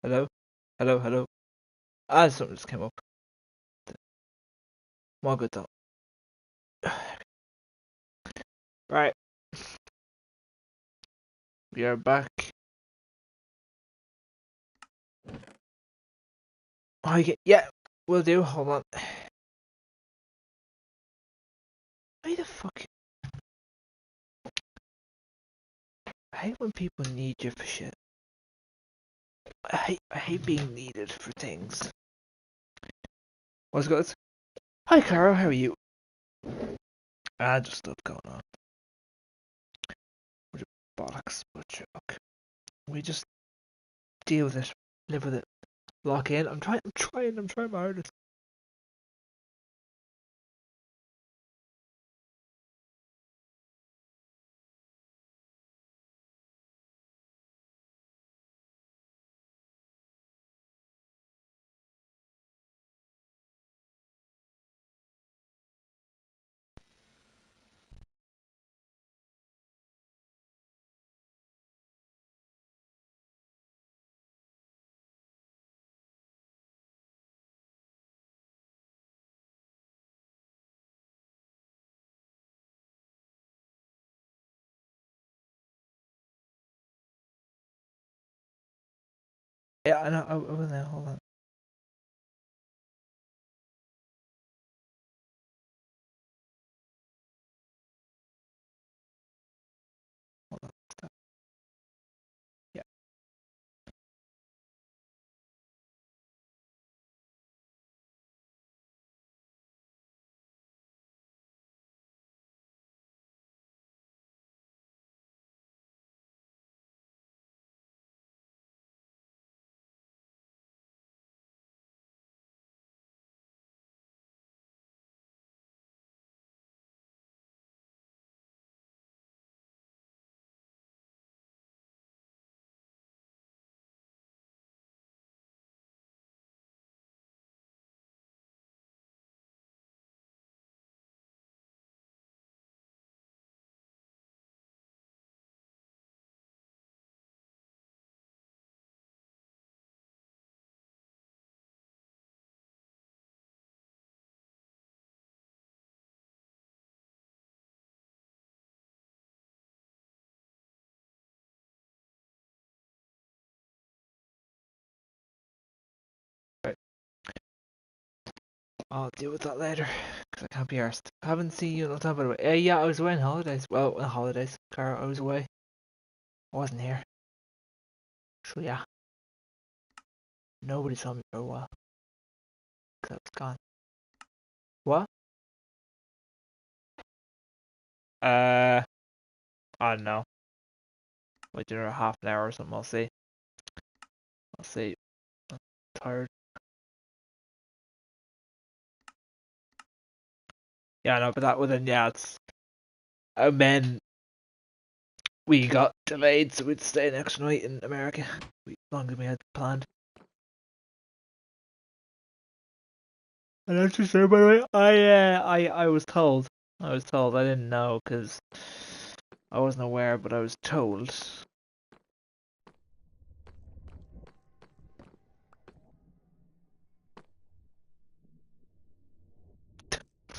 A: Hello. Hello. Hello. Ah, something just came up. More good though. Right. We are back. Oh, yeah, we'll do. Hold on. Why the fuck? I hate when people need you for shit. I hate being needed for things. What's good? Hi, Caro. How are you? Just stuff going on. With the bollocks, but okay. We just deal with it, live with it, lock in. I'm trying my hardest. Yeah, I know. I will now. Hold on. Hold on. Stop. Yeah. Right. I'll deal with that later, because I can't be arsed. I haven't seen you in a time, by the way. Yeah, I was away on holidays. Well, on holidays, Cara, I was away. I wasn't here. So yeah, nobody saw me for a while, because I was gone. What? I don't know. Wait there half an hour or something, I'll see. I'll see. I'm tired. Yeah, no, but that would then, yeah, it's... And then we got delayed, so we'd stay next night in America. Longer than we had planned. And that's just there, by the way. I was told. I was told. I didn't know because I wasn't aware, but I was told.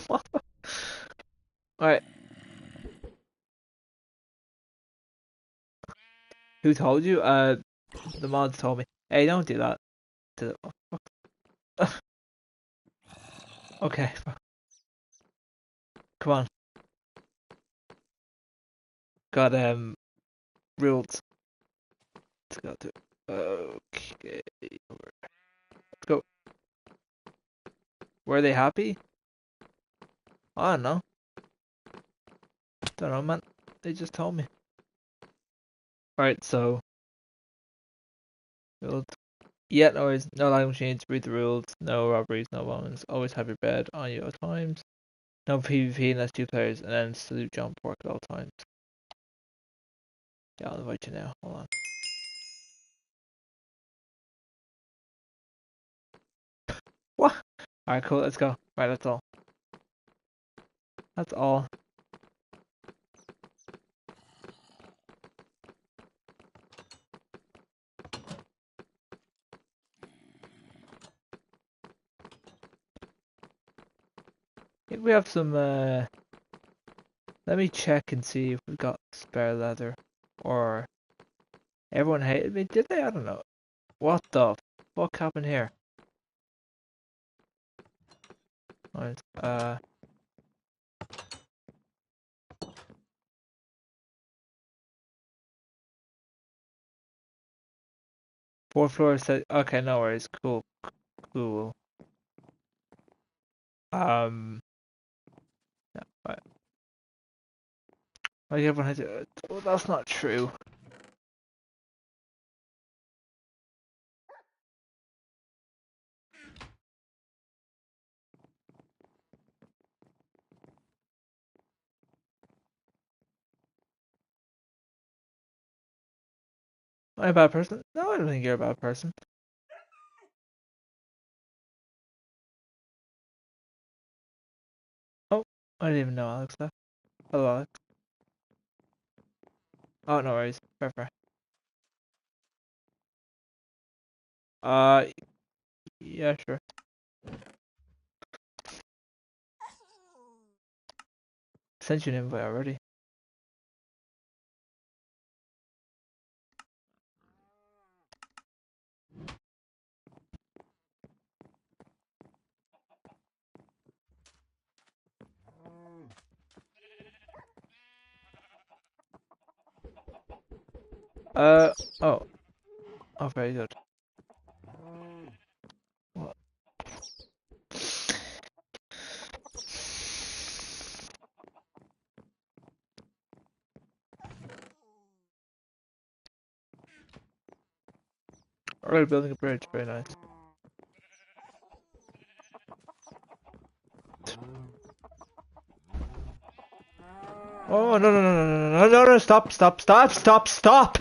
A: What? Alright, who told you? The mods told me. Hey, don't do that. Okay, come on. Got rules to go to. Okay, let's go. Were they happy? I don't know. Don't know, man. They just told me. Alright, so rules. Yeah, no worries. No language change. Read the rules. No robberies. No bombings. Always have your bed on you at all times. No PvP unless two players, and then salute jump work at all times. Yeah, I'll invite you now. Hold on. What? Alright, cool. Let's go. Right, that's all. That's all. think we have some, let me check and see if we've got spare leather. Or everyone hated me, did they? I don't know. What the fuck happened here? Right, 4 floors said, okay, no worries, cool, cool. Yeah, right. Like everyone has it. Well, that's not true. Am I a bad person? No, I don't think you're a bad person. Oh, I didn't even know Alex left. Hello, Alex. Oh, no worries. Fair, fair. Uh, yeah, sure. Sent you an invite already. Oh. Oh, very good. What? Already building a bridge. Very nice. Oh, no, no, no, no, no, no, no, no, stop, stop, stop, stop, stop!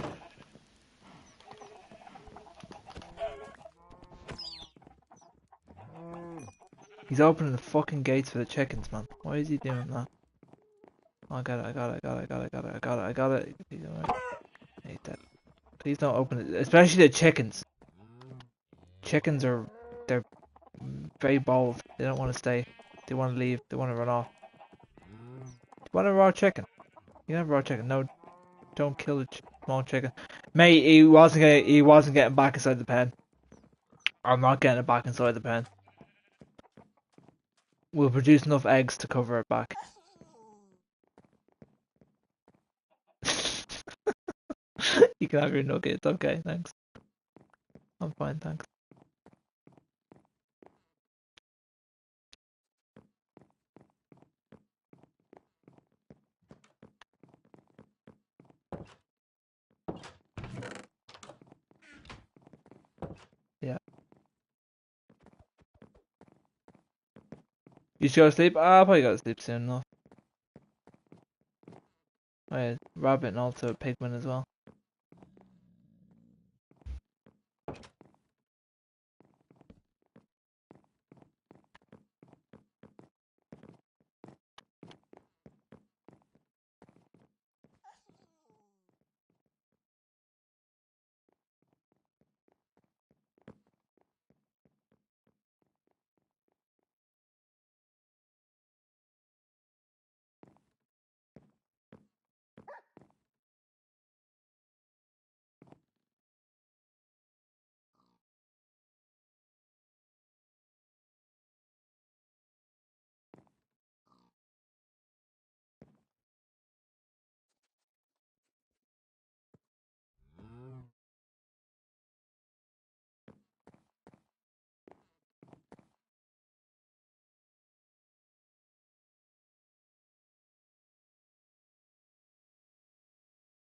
A: He's opening the fucking gates for the chickens, man. Why is he doing that? Oh, I got it, I got it, I got it, I got it, I got it, I got it, I got it. He's alright. I hate that. Please don't open it, especially the chickens. Chickens are, they're very bold. They don't want to stay. They want to leave. They want to run off. You want a raw chicken? You can have a raw chicken. No, don't kill the small chicken. Mate, he wasn't getting back inside the pen. I'm not getting it back inside the pen. We'll produce enough eggs to cover it back. You can have your nuggets. Okay, thanks. I'm fine, thanks. Yeah. You should go to sleep? I'll probably go to sleep soon enough. I rabbit and also pigman as well.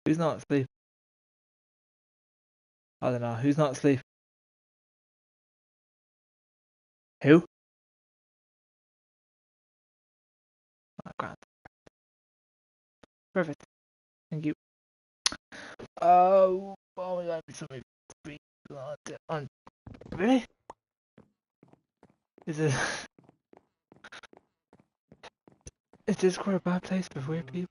A: Who's not asleep? I don't know. Who's not asleep? Who? Oh, grand. Perfect. Thank you. Oh, my god, somebody on. Really? Is it? Is Discord a bad place for weird people?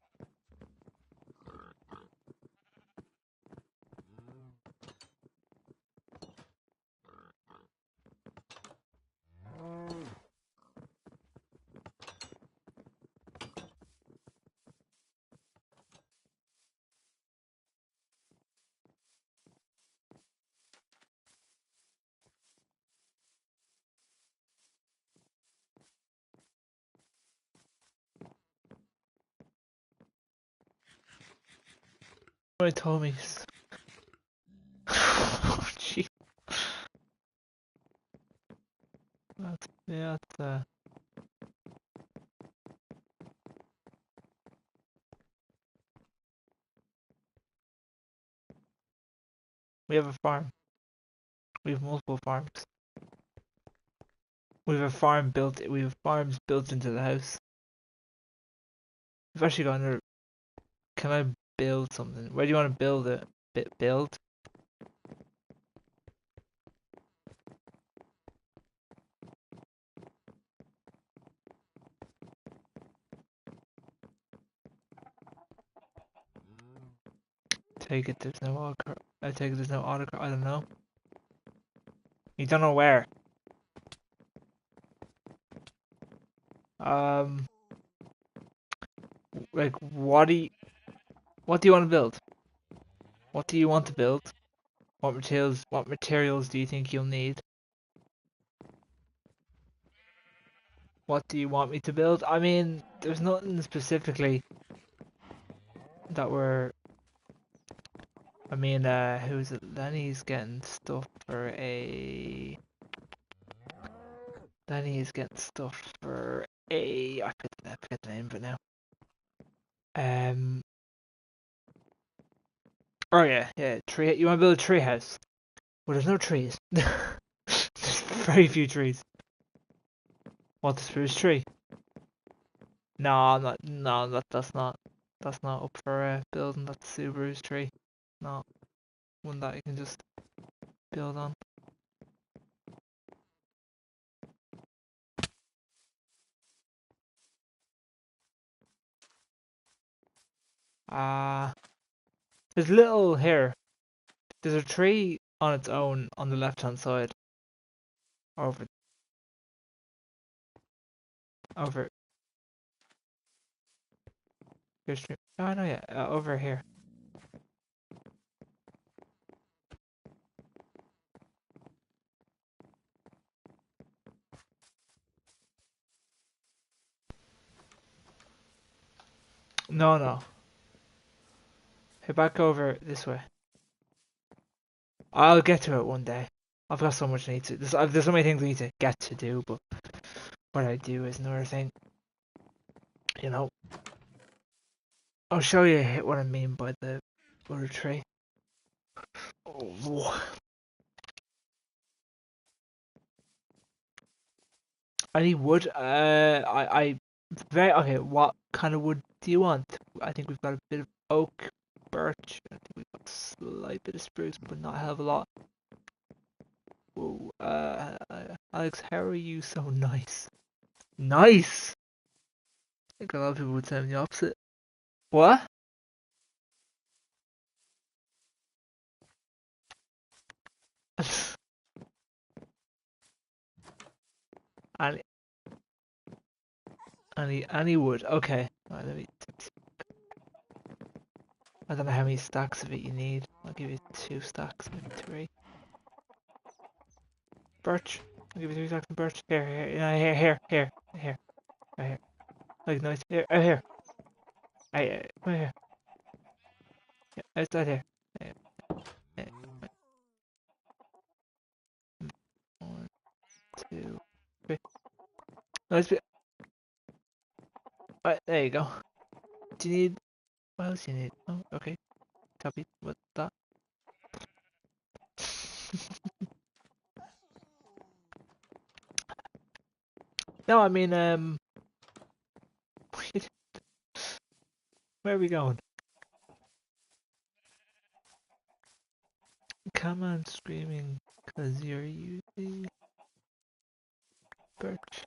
A: What told me. Oh, gee. Yeah, that's we have a farm. We have multiple farms. We have a farm built. We have farms built into the house. We've actually got another. Can I build something? Where do you want to build it? Build. Take it. There's no autocrat. I take it. There's no autocrat. I don't know. You don't know where. Um. Like, what do you want to build? What do you want to build? What materials do you think you'll need? What do you want me to build? I mean, there's nothing specifically that we're. I mean, who's it? Lenny's getting stuff for a. Lenny's getting stuff for a. I forget the name of it now. Um. Oh yeah. Tree. You want to build a tree house? Well, there's no trees. There's very few trees. What, the spruce tree? No, not. No, that's not. That's not up for building. That's the Subaru's tree. No, one that you can just build on. There's little here. There's a tree on its own on the left hand side. Over. Over. Here's tree. Oh no, yeah. Over here. No. Hey, back over this way. I'll get to it one day. I've got so much I need to. There's so many things I need to get to do, but what I do is another thing. You know. I'll show you what I mean by the other tree. Oh. I need wood. I very okay. What kind of wood do you want? I think we've got a bit of oak, birch. I think we've got a slight bit of spruce, but not a hell of a lot. Whoa, Alex, how are you so nice? Nice. I think a lot of people would say the opposite. What? Any, any wood? Okay. Right, let me. I don't know how many stacks of it you need. I'll give you 2 stacks, maybe 3. Birch. I'll give you 3 stacks of birch. Here. Right here. Like nice. Here, right here. Right here. Yeah, outside here. Yeah, yeah. 1, 2, 3. Nice bit. Right, there you go. Do you need? What else do you need? Oh, okay. Copy. What that? No, I mean, where are we going? Come on, screaming, cause you're using birch.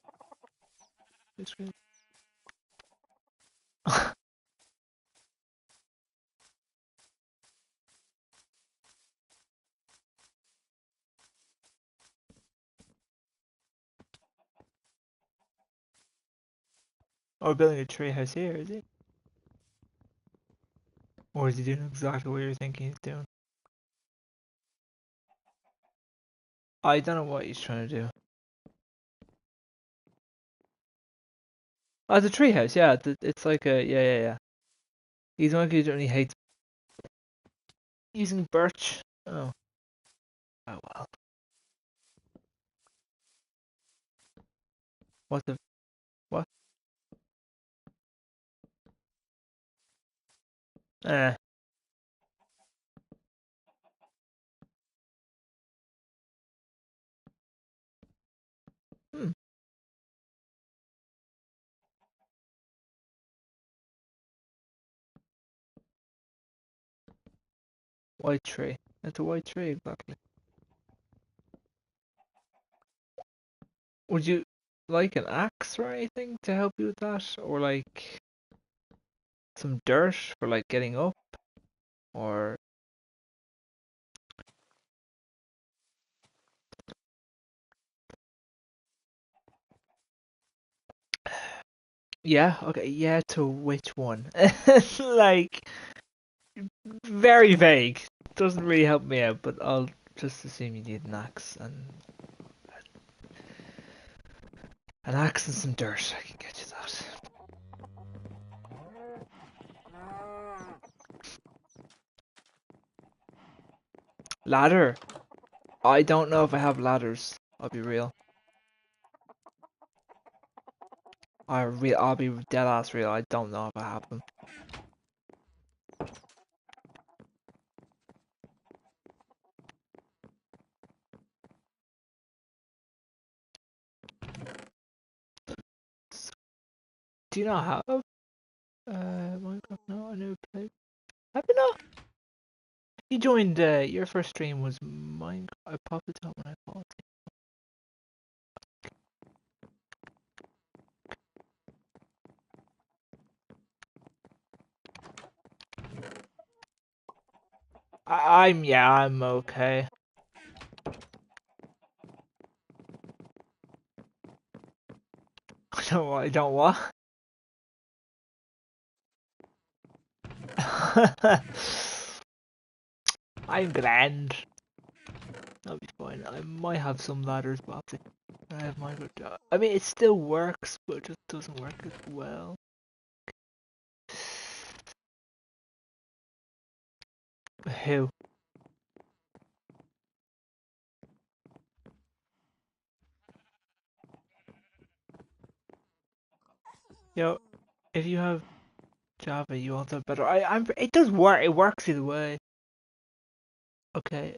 A: You're screaming. Oh, we're building a tree house here, is it? Or is he doing exactly what you're thinking he's doing? I don't know what he's trying to do. Oh, it's a tree house, yeah. It's like a yeah. He's one who only hates. using birch. Oh, oh well. What the what? Eh. Hmm. White tree. It's a white tree exactly. Would you like an axe or anything to help you with that, or like some dirt for like getting up, or yeah, okay, yeah. To which one? Like very vague. Doesn't really help me out, but I'll just assume you need an axe and some dirt. I can get you that. Ladder. I don't know if I have ladders. I'll be real. I'll be dead ass real. I don't know if I have them. Do you not have Minecraft? No, I never played. Have you not? You joined. Your first stream was Minecraft. I popped it up when I bought it. I'm okay. I don't what? I'm grand. I'll be fine. I might have some ladders, but I have Minecraft. I mean, it still works, but it just doesn't work as well. Who? Yo, if you have Java, you also have better. I'm. It does work. It works either way. Okay.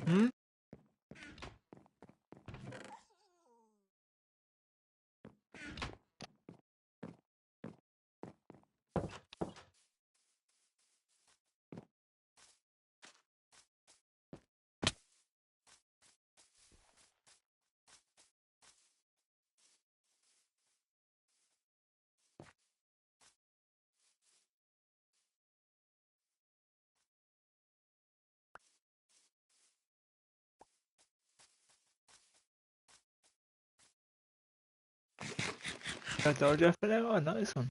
A: Hmm. That's all Jeff for now. Oh, nice one.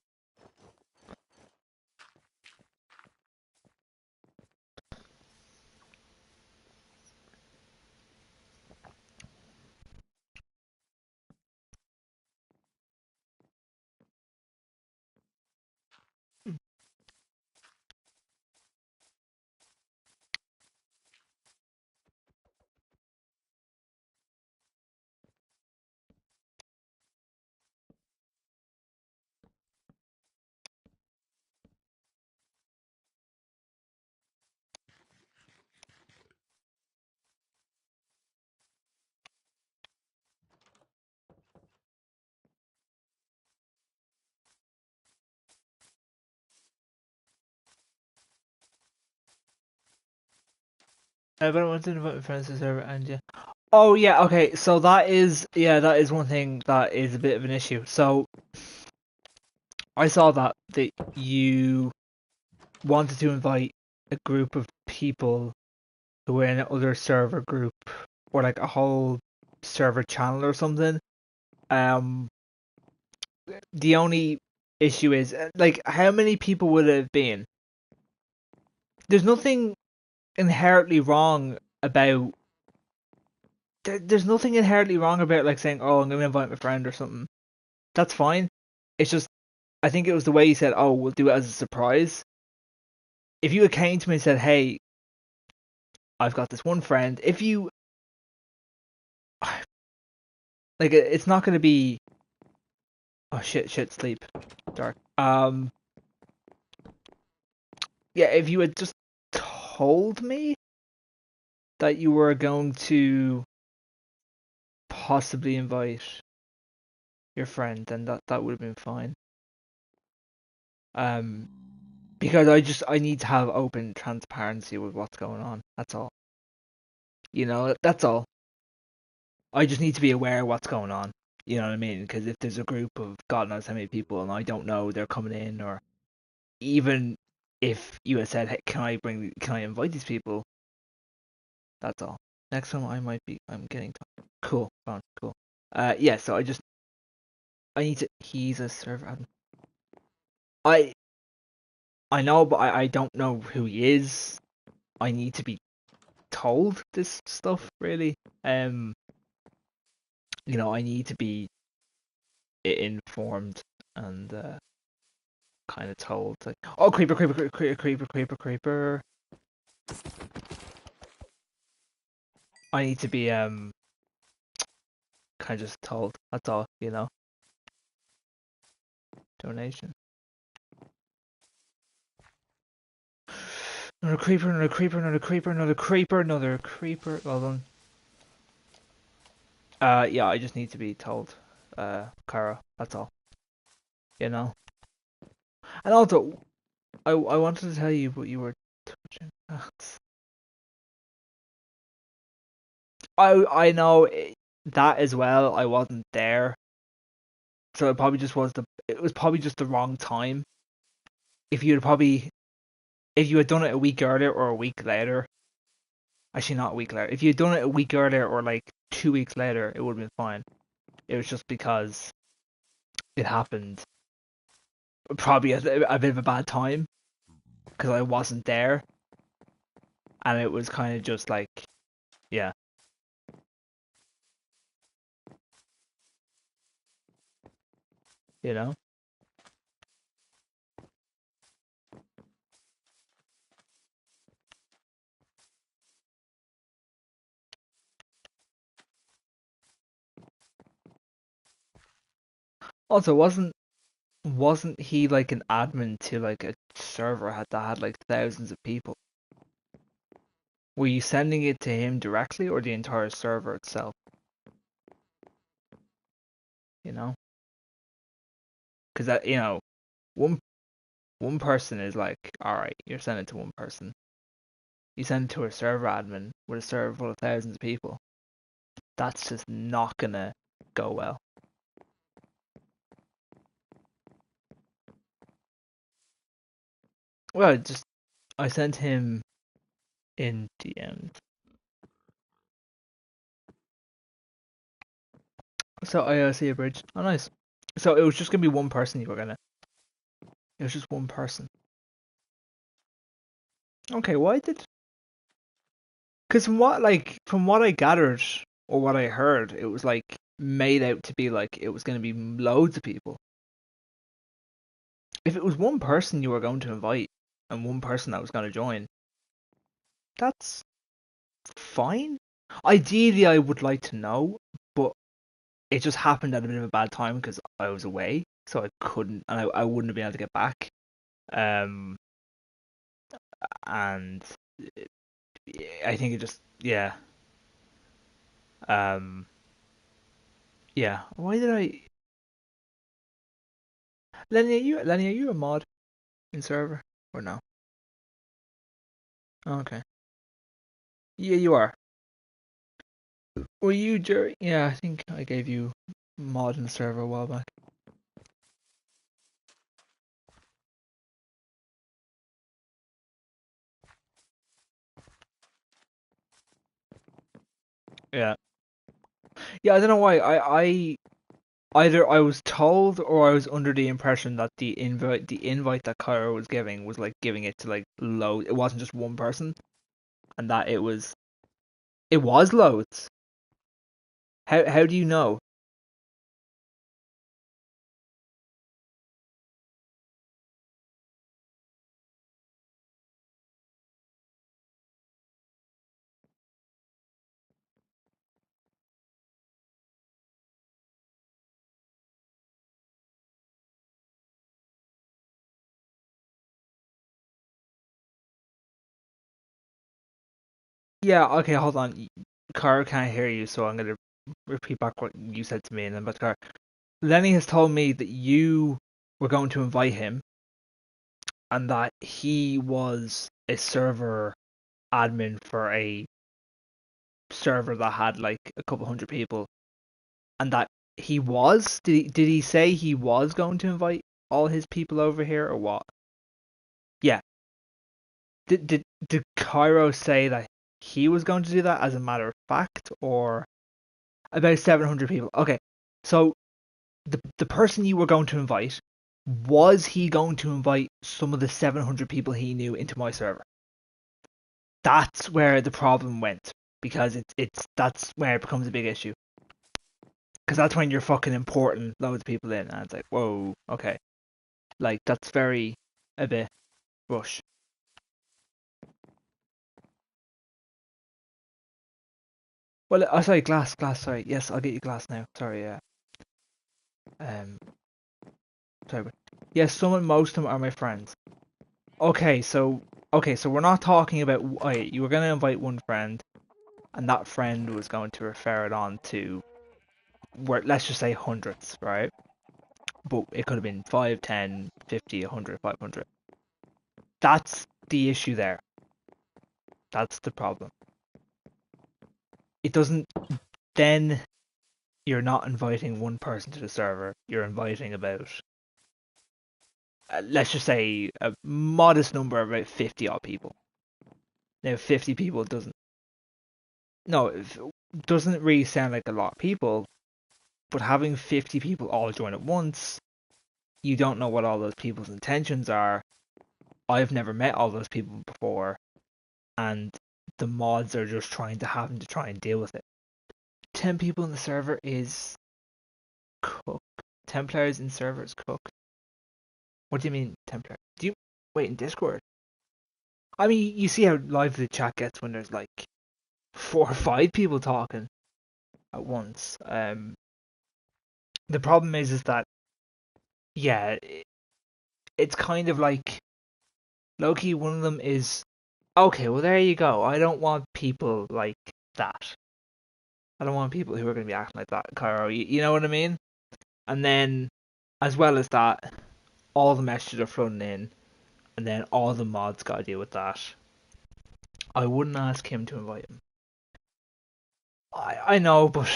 A: But I wanted to invite my friends to the server, and yeah. Oh yeah. Okay. So that is one thing that is a bit of an issue. So I saw that you wanted to invite a group of people who were in another server group or like a whole server channel or something. Um, the only issue is like how many people would it have been? There's nothing inherently wrong about. There's nothing inherently wrong about like saying, "Oh, I'm gonna invite my friend" or something. That's fine. It's just I think it was the way you said, "Oh, we'll do it as a surprise." If you had came to me and said, "Hey, I've got this one friend," if you like, it's not going to be. Oh shit, sleep, dark. Yeah, if you had just told me that you were going to possibly invite your friend, then that would have been fine. Um, because I need to have open transparency with what's going on. That's all. That's all. I just need to be aware of what's going on. You know what I mean? Because if there's a group of God knows how many people and I don't know they're coming in, or even if you had said, "Hey, can I invite these people?" That's all. Next time I'm getting cool, fine, cool. Yeah. So I need to. He's a server admin. I I know, but I don't know who he is. I need to be told this stuff, really. I need to be informed and kind of told, like, oh, creeper, creeper, creeper, creeper, creeper, creeper. I need to be kind of just told. That's all. Donation. Another creeper, another creeper, another creeper, another creeper, another creeper. Well done. Yeah, I just need to be told, Kara. That's all. You know. And also, I wanted to tell you what you were touching. I know that as well. I wasn't there, so it was probably just the wrong time. If you had done it a week earlier or a week later, actually not a week later. If you had done it a week earlier or like 2 weeks later, it would have been fine. It was just because it happened probably at a bit of a bad time because I wasn't there, and it was kind of just like, yeah, you know. Also, wasn't he like an admin to like a server that had like thousands of people? Were you sending it to him directly or the entire server itself? You know, because that one one person is like, all right, you're sending it to one person. You send it to a server admin with a server full of thousands of people. That's just not gonna go well. Well, just I sent him in DMs. So I see a bridge. Oh, nice. So it was just gonna be one person you were gonna. It was just one person. Okay, why did? Because from what I gathered or what I heard, it was like made out to be like it was gonna be loads of people. If it was one person you were going to invite and one person that was going to join, that's fine. Ideally, I would like to know, but it just happened at a bit of a bad time because I was away, so I couldn't, and I wouldn't have been able to get back. Um, and I think it just, yeah, um, yeah. Why did I, Lenny, are you a mod in server or no? Oh, okay, yeah, you are. Were you, Jerry? Yeah, I think I gave you mod in the server a while back. Yeah. Yeah, I don't know why. I either I was told or I was under the impression that the invite that Kyra was giving was like giving it to like loads. It wasn't just one person, and that it was loads. How do you know? Yeah, okay, hold on. Cara can't hear you, so I'm gonna repeat back what you said to me and then about Cara. Lenny has told me that you were going to invite him and that he was a server admin for a server that had like a couple hundred people, and that he was. Did he say he was going to invite all his people over here or what? Yeah. Did Cairo say that he was going to do that as a matter of fact, or about 700 people? Okay, so the person you were going to invite, was he going to invite some of the 700 people he knew into my server? That's where the problem went, because it's that's where it becomes a big issue. Because that's when you're fucking importing loads of people in, and it's like, whoa, okay, like that's very a bit rush. Well, sorry, glass. Sorry, yes, I'll get you glass now. Sorry, yeah. Um, sorry, but yes, some and most of them are my friends. Okay, so we're not talking about. Okay, you were gonna invite one friend, and that friend was going to refer it on to, where let's just say hundreds, right? But it could have been 5, 10, 50, 100, 500. That's the issue there. That's the problem. It doesn't. Then you're not inviting one person to the server. You're inviting about, let's just say, a modest number of about 50 odd people. Now, 50 people doesn't. No, it doesn't really sound like a lot of people, but having 50 people all join at once, you don't know what all those people's intentions are. I've never met all those people before, and the mods are just trying to have them to try and deal with it. 10 people in the server is cooked. 10 players in server is cooked. What do you mean 10 players? Do you wait in Discord? I mean, you see how lively the chat gets when there's like 4 or 5 people talking at once. The problem is that, yeah, it's kind of like Loki. One of them is okay. Well, there you go. I don't want people like that. I don't want people who are going to be acting like that, Cairo. You know what I mean? And then, as well as that, all the messages are flooding in, and then all the mods got to deal with that. I wouldn't ask him to invite him. I know, but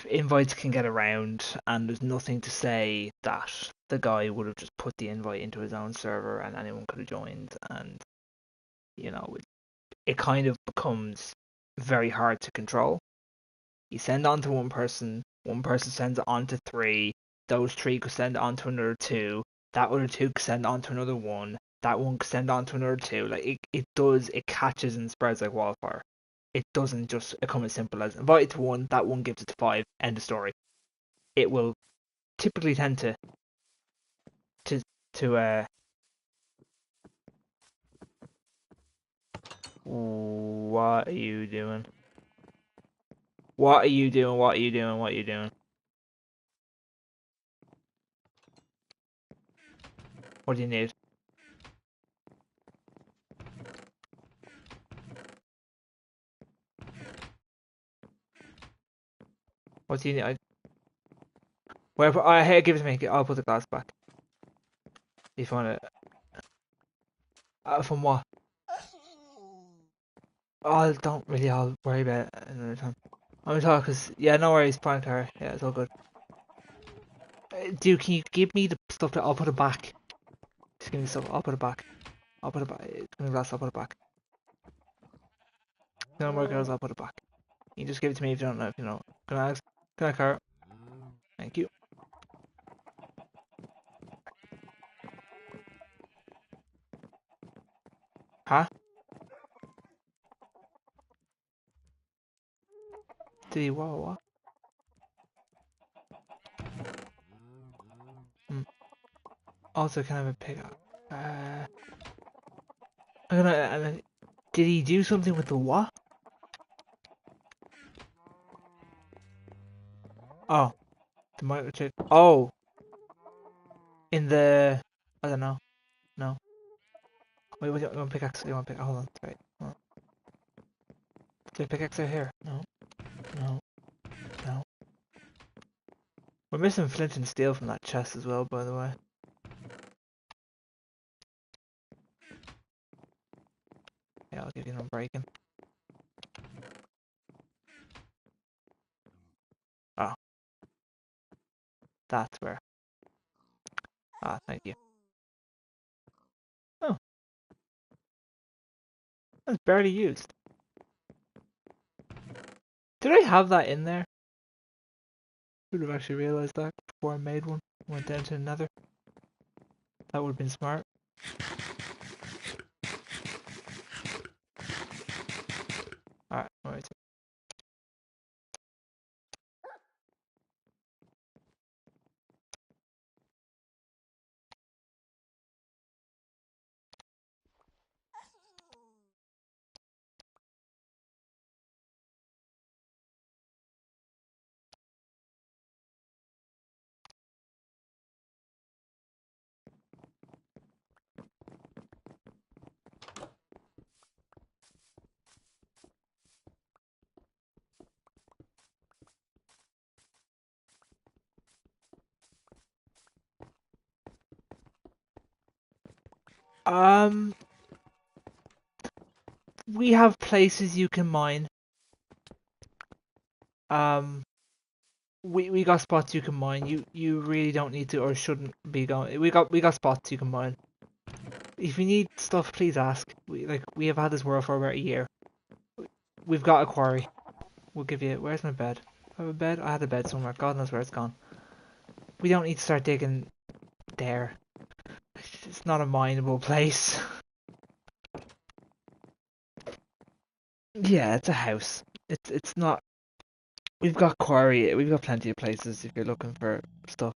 A: invites can get around, and there's nothing to say that the guy would have just put the invite into his own server and anyone could have joined, and you know, it kind of becomes very hard to control. You send on to one person sends it on to three, those three could send it on to another two, that other two could send on to another one, that one could send on to another two. Like it catches and spreads like wildfire. It doesn't just become as simple as invite it to one, that one gives it to five, end of story. It will typically tend to to what are you doing? What are you doing? What are you doing? What are you doing? What do you need? What do you need? Hey, give it to me. I'll put the glass back. You find it. From what? Oh, don't really. I'll worry about it another time. I'm gonna talk because yeah, no worries, fine, car. Yeah, it's all good. Dude, can you give me the stuff that I'll put it back? Just give me stuff. I'll put it back. I'll put it back. Give me the glass. I'll put it back. No more girls. I'll put it back. You just give it to me if you don't know. If you know. Can I ask? Can I, car? Thank you. Huh? Did he? What? Hmm. Also, can I have a pickup? I'm gonna. Did he do something with the what? Oh, the microchip. Oh, in the. I don't know. No. Wait, what do you want pickaxe? You want pickaxe? Hold on. Sorry. Hold on. Is there a pickaxe out here? No. No. No. We're missing flint and steel from that chest as well, by the way. Yeah, I'll give you an unbreaking. Oh. That's where. Ah, thank you. Oh. That's barely used. Did I have that in there? Should have actually realised that before I made one. Went down to another. That would have been smart. Alright. We have places you can mine. We got spots you can mine. You really don't need to or shouldn't be going. We got spots you can mine. If you need stuff, please ask. We have had this world for about a year. We've got a quarry. We'll give you. Where's my bed? I have a bed. I had a bed somewhere. God knows where it's gone. We don't need to start digging there. It's not a mineable place. Yeah, it's a house. It's not. We've got quarry. We've got plenty of places if you're looking for stuff.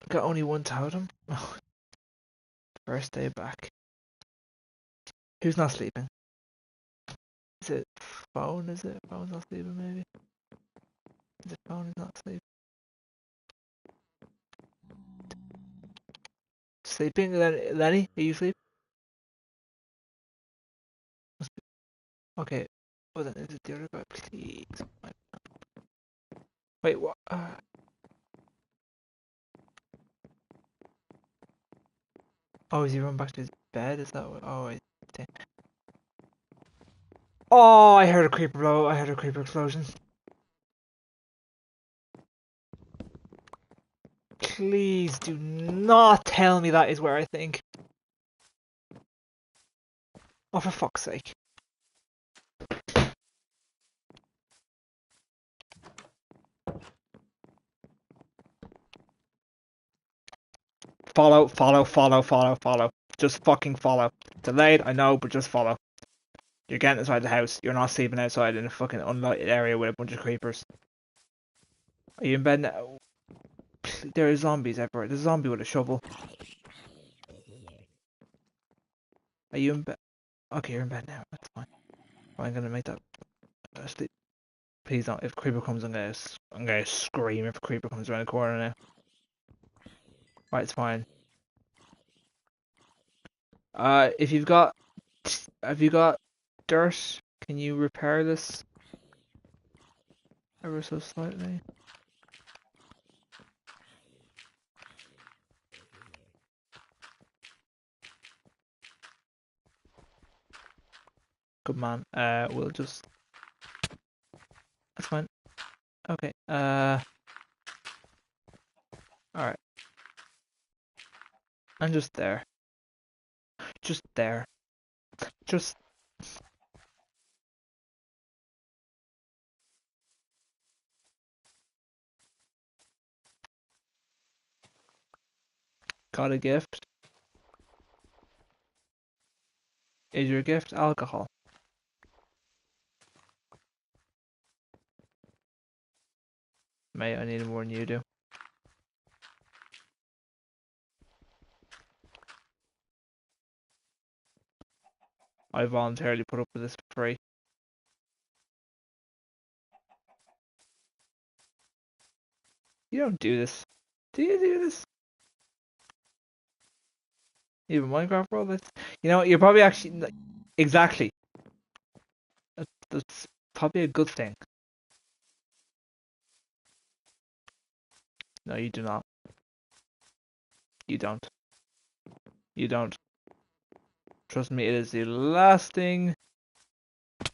A: Got only one totem? Oh, first day back. Who's not sleeping? Is it phone? Is it? Phone's not sleeping, maybe? Is it phone is not sleeping? Sleeping? Lenny, are you sleeping? Okay. Well then, is it the other guy? Please. Wait, what? Oh, is he run back to his bed? Is that what? Oh, I see. Oh, I heard a creeper blow. I heard a creeper explosion. Please do not tell me that is where I think. Oh, for fuck's sake. Follow, follow, follow, follow, follow. Just fucking follow. Delayed, I know, but just follow. You're getting inside the house. You're not sleeping outside in a fucking unlighted area with a bunch of creepers. Are you in bed now? There are zombies everywhere. There's a zombie with a shovel. Are you in bed? Okay, you're in bed now. That's fine. Oh, I'm gonna make that. Sleep. Please don't. If creeper comes, I'm gonna scream if creeper comes around the corner now. Right, it's fine. If you've got, have you got dirt? Can you repair this ever so slightly? Good man. We'll just. That's fine. Okay. Alright. I'm just there. Just there. Just. Got a gift. Is your gift alcohol? Mate, I need it more than you do. I voluntarily put up with this for free. You don't do this. Do you do this? Even Minecraft world? You know, you're probably actually exactly. That's probably a good thing. No, you do not. You don't. You don't. Trust me, it is the last thing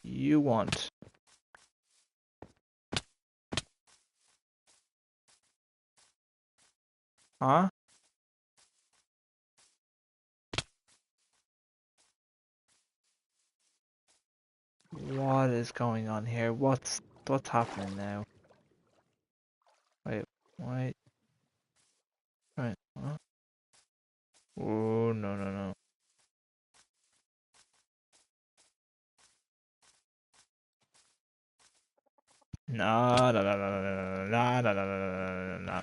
A: you want. Huh? What is going on here? What's happening now? Wait, wait, wait. Huh? Oh no no no. No no no no no no no no no no no no.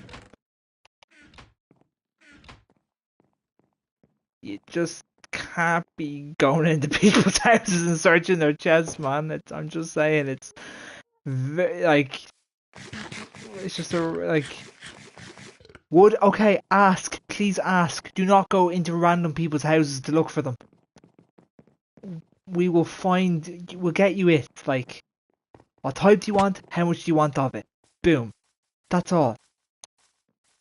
A: You just can't be going into people's houses and searching their chests, man. I'm just saying, it's very, like, it's just a, like, okay, ask, please ask. Do not go into random people's houses to look for them. We'll get you it, like, what type do you want? How much do you want of it? Boom. That's all.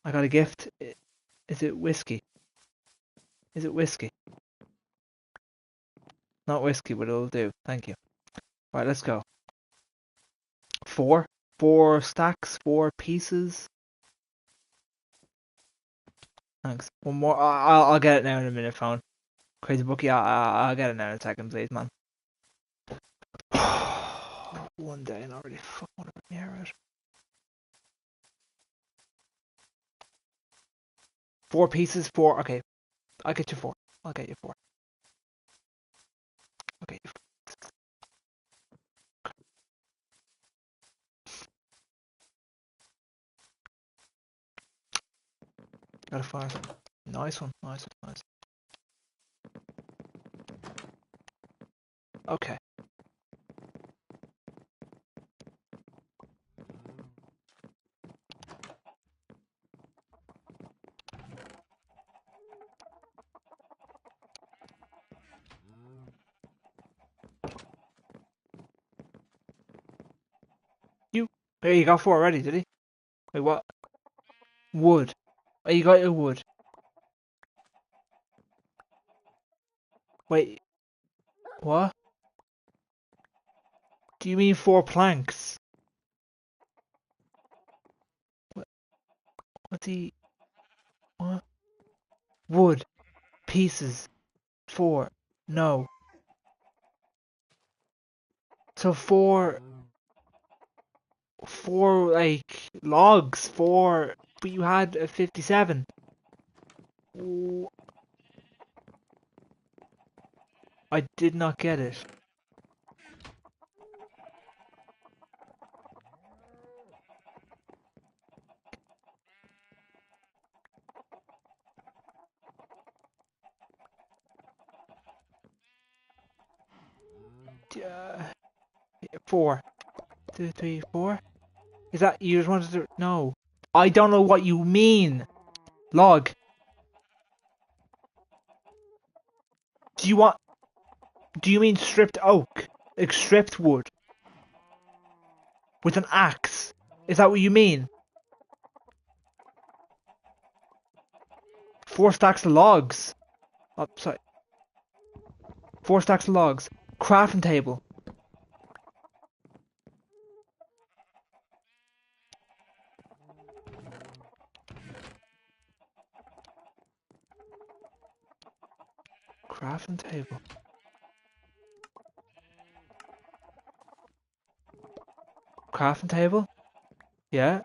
A: I got a gift. Is it whiskey? Is it whiskey? Not whiskey, but it'll do. Thank you. Right, let's go. 4? 4 stacks, 4 pieces. Thanks. One more. I'll get it now in a minute, phone. Crazy bookie, I'll get it now in a second, please, man. One day and already fuck want to bring hair out. 4 pieces, 4. Okay, I'll get you 4. I'll get you 4. I'll get you 4. Got a 5. Nice one, nice one, nice. Okay. There you got 4 already, did he? Wait, what? Wood. Oh, you got your wood. Wait. What? Do you mean 4 planks? What's he? What? Wood. Pieces. 4. No. So 4 like logs. 4. But you had a 57. Ooh, I did not get it. Uh, 4. 2, 3, 4. Is that you just wanted to? No. I don't know what you mean. Log. Do you want? Do you mean stripped oak? Like stripped wood with an axe? Is that what you mean? 4 stacks of logs. Oh, sorry. 4 stacks of logs. Crafting table. Crafting table. Crafting table? Yeah.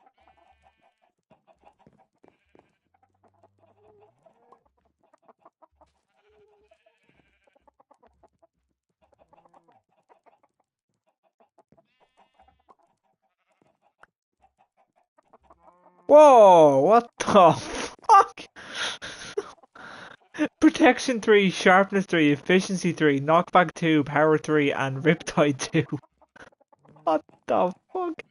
A: Whoa, what the fuck? Protection 3, sharpness 3, efficiency 3, knockback 2, power 3, and riptide 2. What the fuck?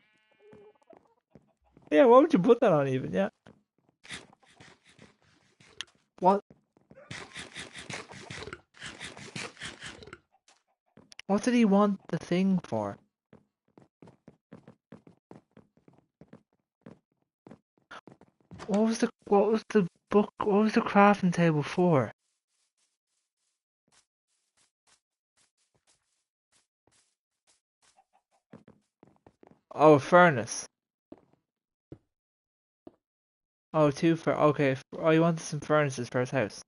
A: Yeah, why would you put that on even? Yeah. What? What did he want the thing for? What was the book? What was the crafting table for? Oh, a furnace. Oh, okay. Oh, you wanted some furnaces for his house.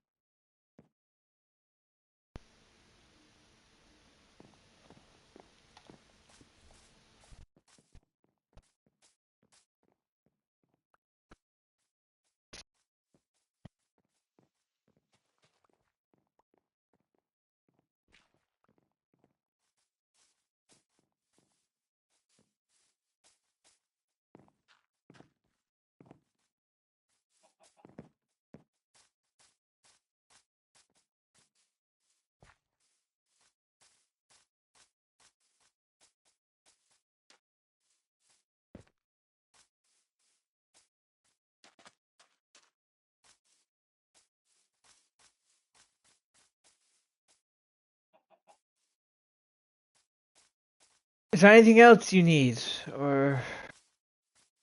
A: Is there anything else you need, or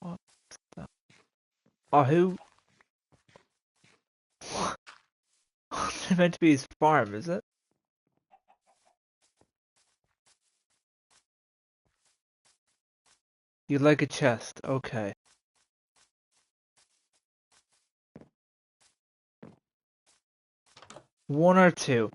A: what? Oh, who? It's meant to be his farm, is it? You'd like a chest, okay. One or two.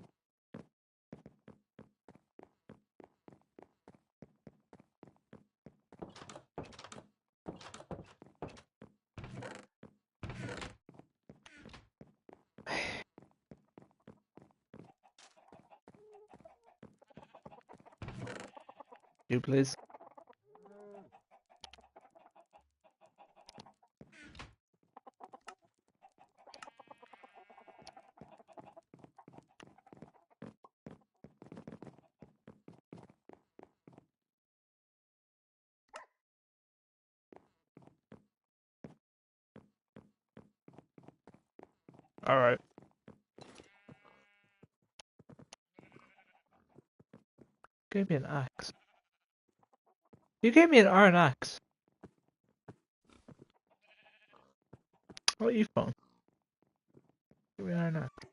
A: You please. All right. Gave me an axe. You gave me an iron axe. What are you phone? Give me an iron axe.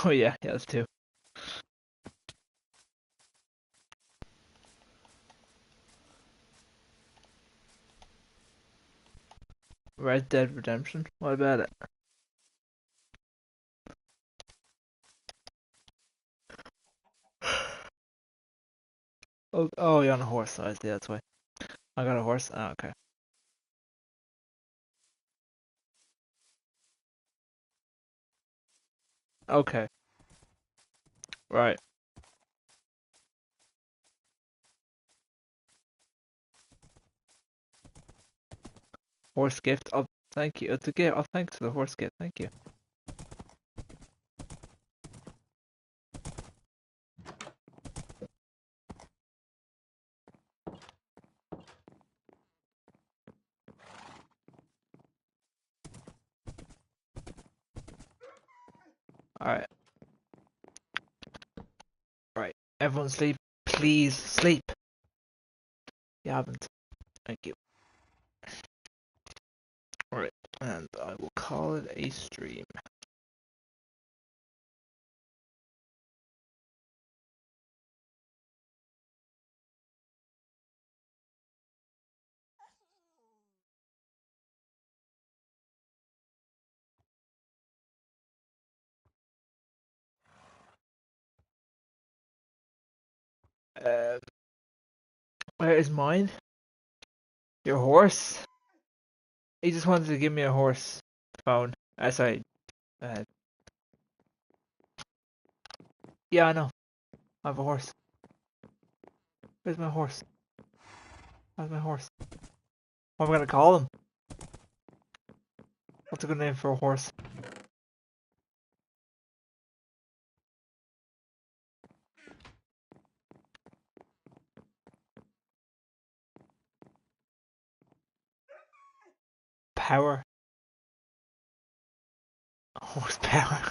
A: Oh yeah, that's two. Red Dead Redemption. What about it? Oh, you're on a horse. I see. That's why. I got a horse. Oh, okay. Okay. Right. Horse gift. Oh, thank you. It's a gift. Oh, thanks for the horse gift. Thank you. All right. Right. Everyone sleep. Please sleep. You haven't. Thank you. Alright, and I will call it a stream. Um, where is mine? Your horse? He just wanted to give me a horse phone. Sorry. Uh, yeah, I know. I have a horse. Where's my horse? Where's my horse? What am I gonna call him? What's a good name for a horse? Power. Horsepower.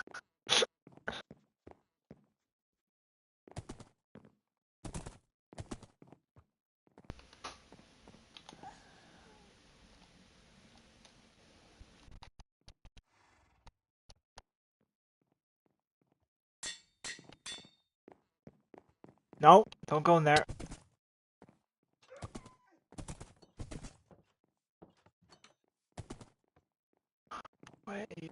A: No, don't go in there. Wait.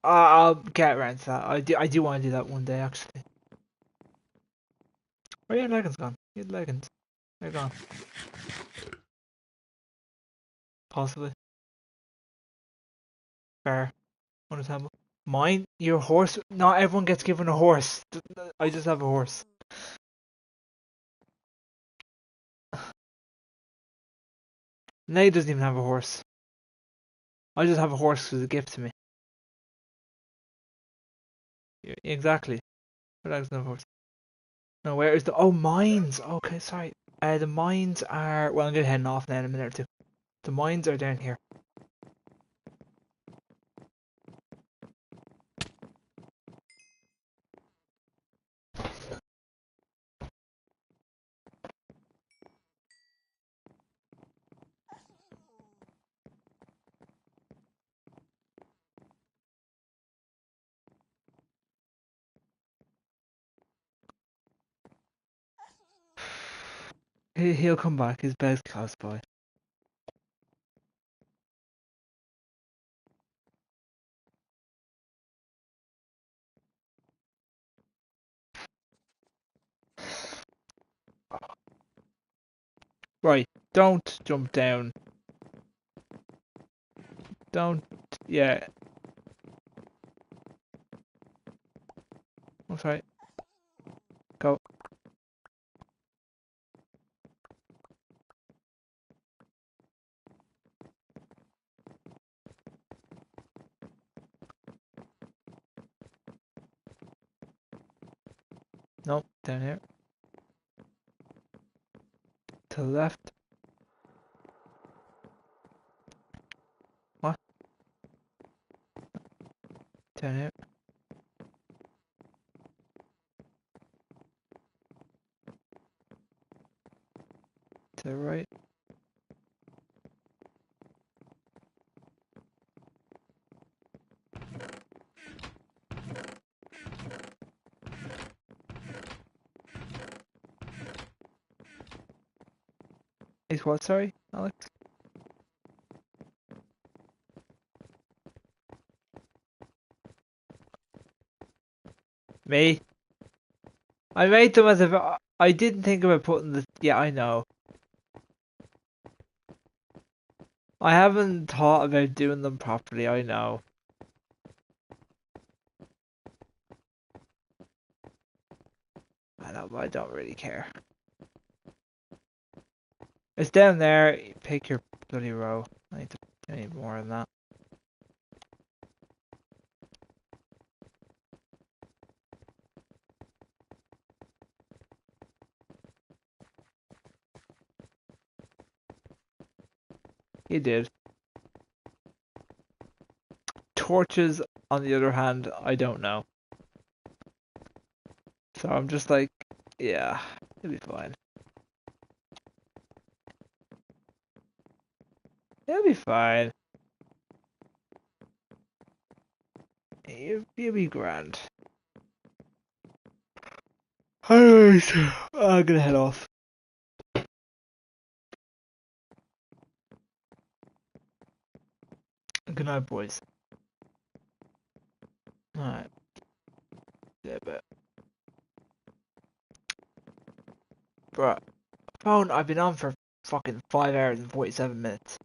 A: I'll get around to that. I do want to do that one day, actually. Where are your leggings gone? Your leggings. They're gone. Possibly. Fair. Understandable. Mine? Your horse? Not everyone gets given a horse. I just have a horse. Nay doesn't even have a horse. I just have a horse as a gift to me. Exactly. But I doesn't have a horse. No, where is the... Oh, mines! Okay, sorry. The mines are... Well, I'm gonna head off now in a minute or two. The mines are down here. He'll come back. His bed's close by. Right. Don't jump down. Don't... Yeah. That's right. Go. Nope. Down here. To the left. What? Down here. To the right. Is what, sorry, Alex? Me? I made them as a... I didn't think about putting the... Yeah, I know. I haven't thought about doing them properly, I know. I know, but I don't really care. It's down there, pick your bloody row. I need more than that. He did. Torches, on the other hand, I don't know. So I'm just like, yeah, it'll be fine. It'll be fine. You'll be grand. Anyways, I'm gonna head off. Good night, boys. Alright. Yeah, but. Bruh. Phone, I've been on for fucking 5 hours and 47 minutes.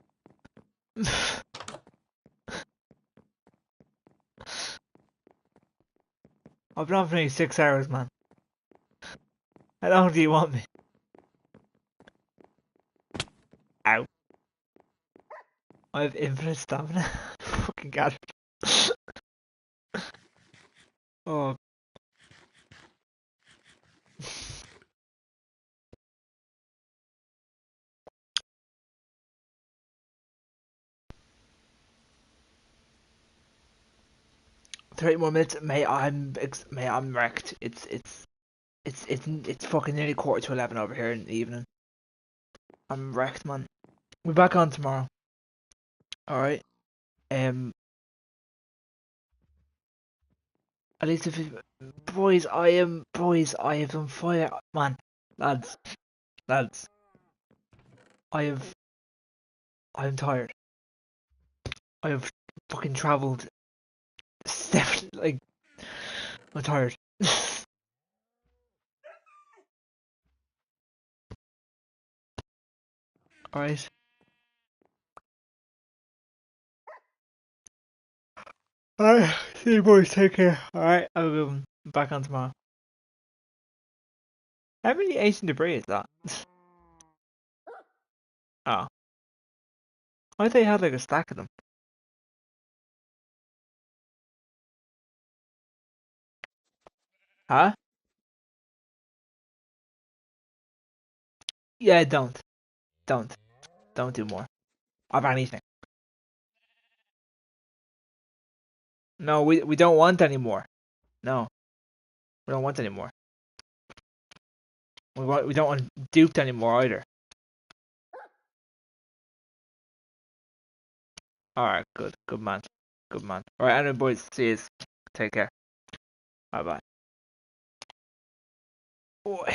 A: I've been on for nearly 6 hours, man. How long do you want me? Ow. I have infinite stamina. Fucking god. Oh. 30 more minutes, mate. I'm wrecked. It's fucking nearly quarter to 11 over here in the evening. I'm wrecked, man. We're back on tomorrow. All right. At least if it, boys, I have done fire, man, lads. I am tired. I have fucking travelled like I'm tired. All right. Alright, see you boys, take care. Alright, I'll go back on tomorrow. How many ancient debris is that? Oh. I thought you had like a stack of them. Huh? Yeah, Don't. Don't do more. Of anything. No, we don't want any more. No, we don't want any more. We don't want duped anymore either. Alright, good man. Good man. Alright, anyway boys, see you. Take care. Bye bye. Boy.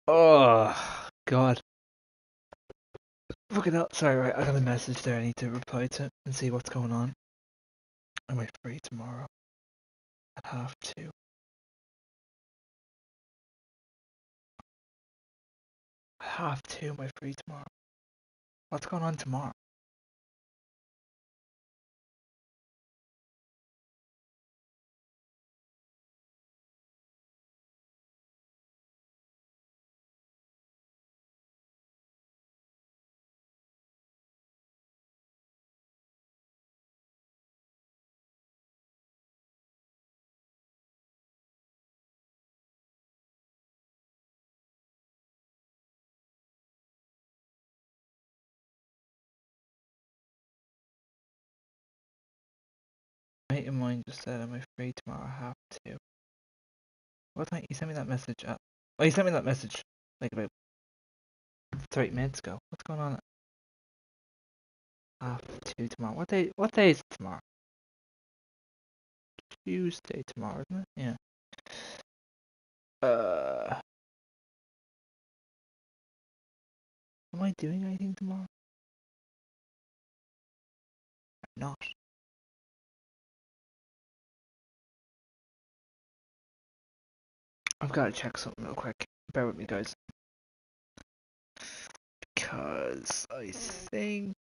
A: Oh god. Fucking hell. Sorry, right, I got a message there I need to reply to and see what's going on. Am I free tomorrow? At 2:30. At 2:30, am I free tomorrow? What's going on tomorrow? Mate of mine just said, am I free tomorrow at 2:30? What time? You sent me that message at... Oh, you sent me that message like about 30 minutes ago. What's going on at 2:30 tomorrow? What day is it tomorrow? Tuesday tomorrow, isn't it? Yeah. Am I doing anything tomorrow? I'm not. I've got to check something real quick. Bear with me, guys. Because I think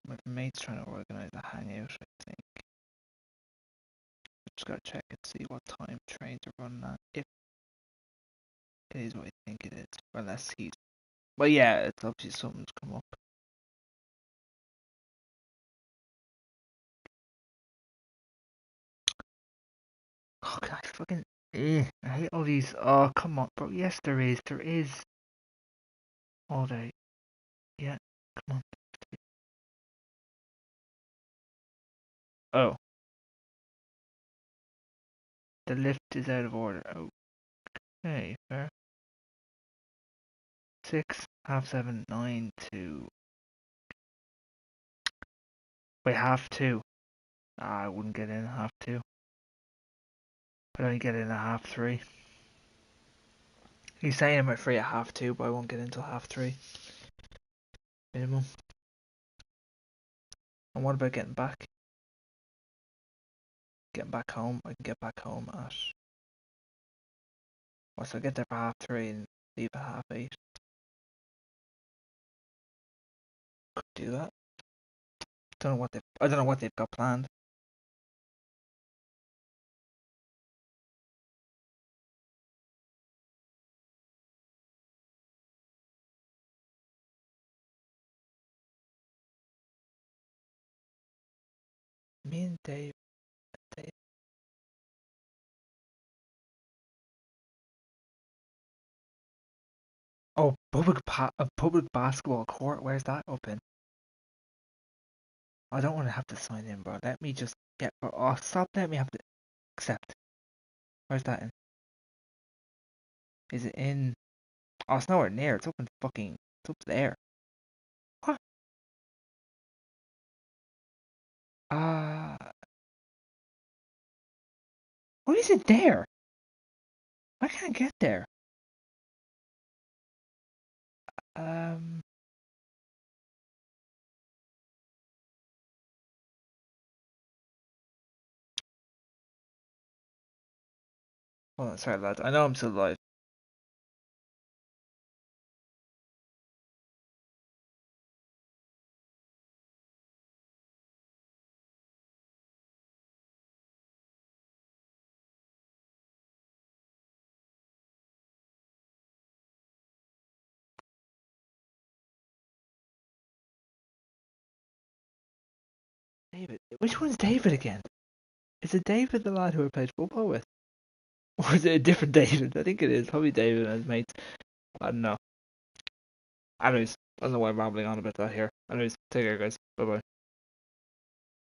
A: my mate's trying to organise a hangout, I think. Just gotta check and see what time trains are running at. If it is what I think it is. Unless he's... Well, yeah, it's obviously something's come up. Oh, God, I hate all these... Oh, come on, bro. Yes, there is. There is. All day. Yeah, come on. Oh. The lift is out of order. Okay, fair. 6, half 7, 9 to... Wait, half 2. I wouldn't get in at half 2. I'd only get in at half 3. He's saying I'm at free at half 2, but I won't get in until half 3. Minimum. And what about getting back? Getting back home? I can get back home at... Well, so I get there for half 3 and leave at half 8. Could do that. I don't know what they've got planned. Me and Dave. Oh, a public basketball court. Where's that up in? I don't want to have to sign in, bro. Let me just get. Oh, stop. Let me have to accept. Where's that in? Is it in? Oh, it's nowhere near. It's up in fucking. It's up there. What? Uh, why is it there? I can't get there. Um. Hold on, sorry, lads. I know I'm still live. David. Which one's David again? Is it David the lad who I played football with? Or is it a different David? I think it is. Probably David and his mates. I don't know. Anyways, I don't know why I'm rambling on about that here. Anyways, take care, guys. Bye bye.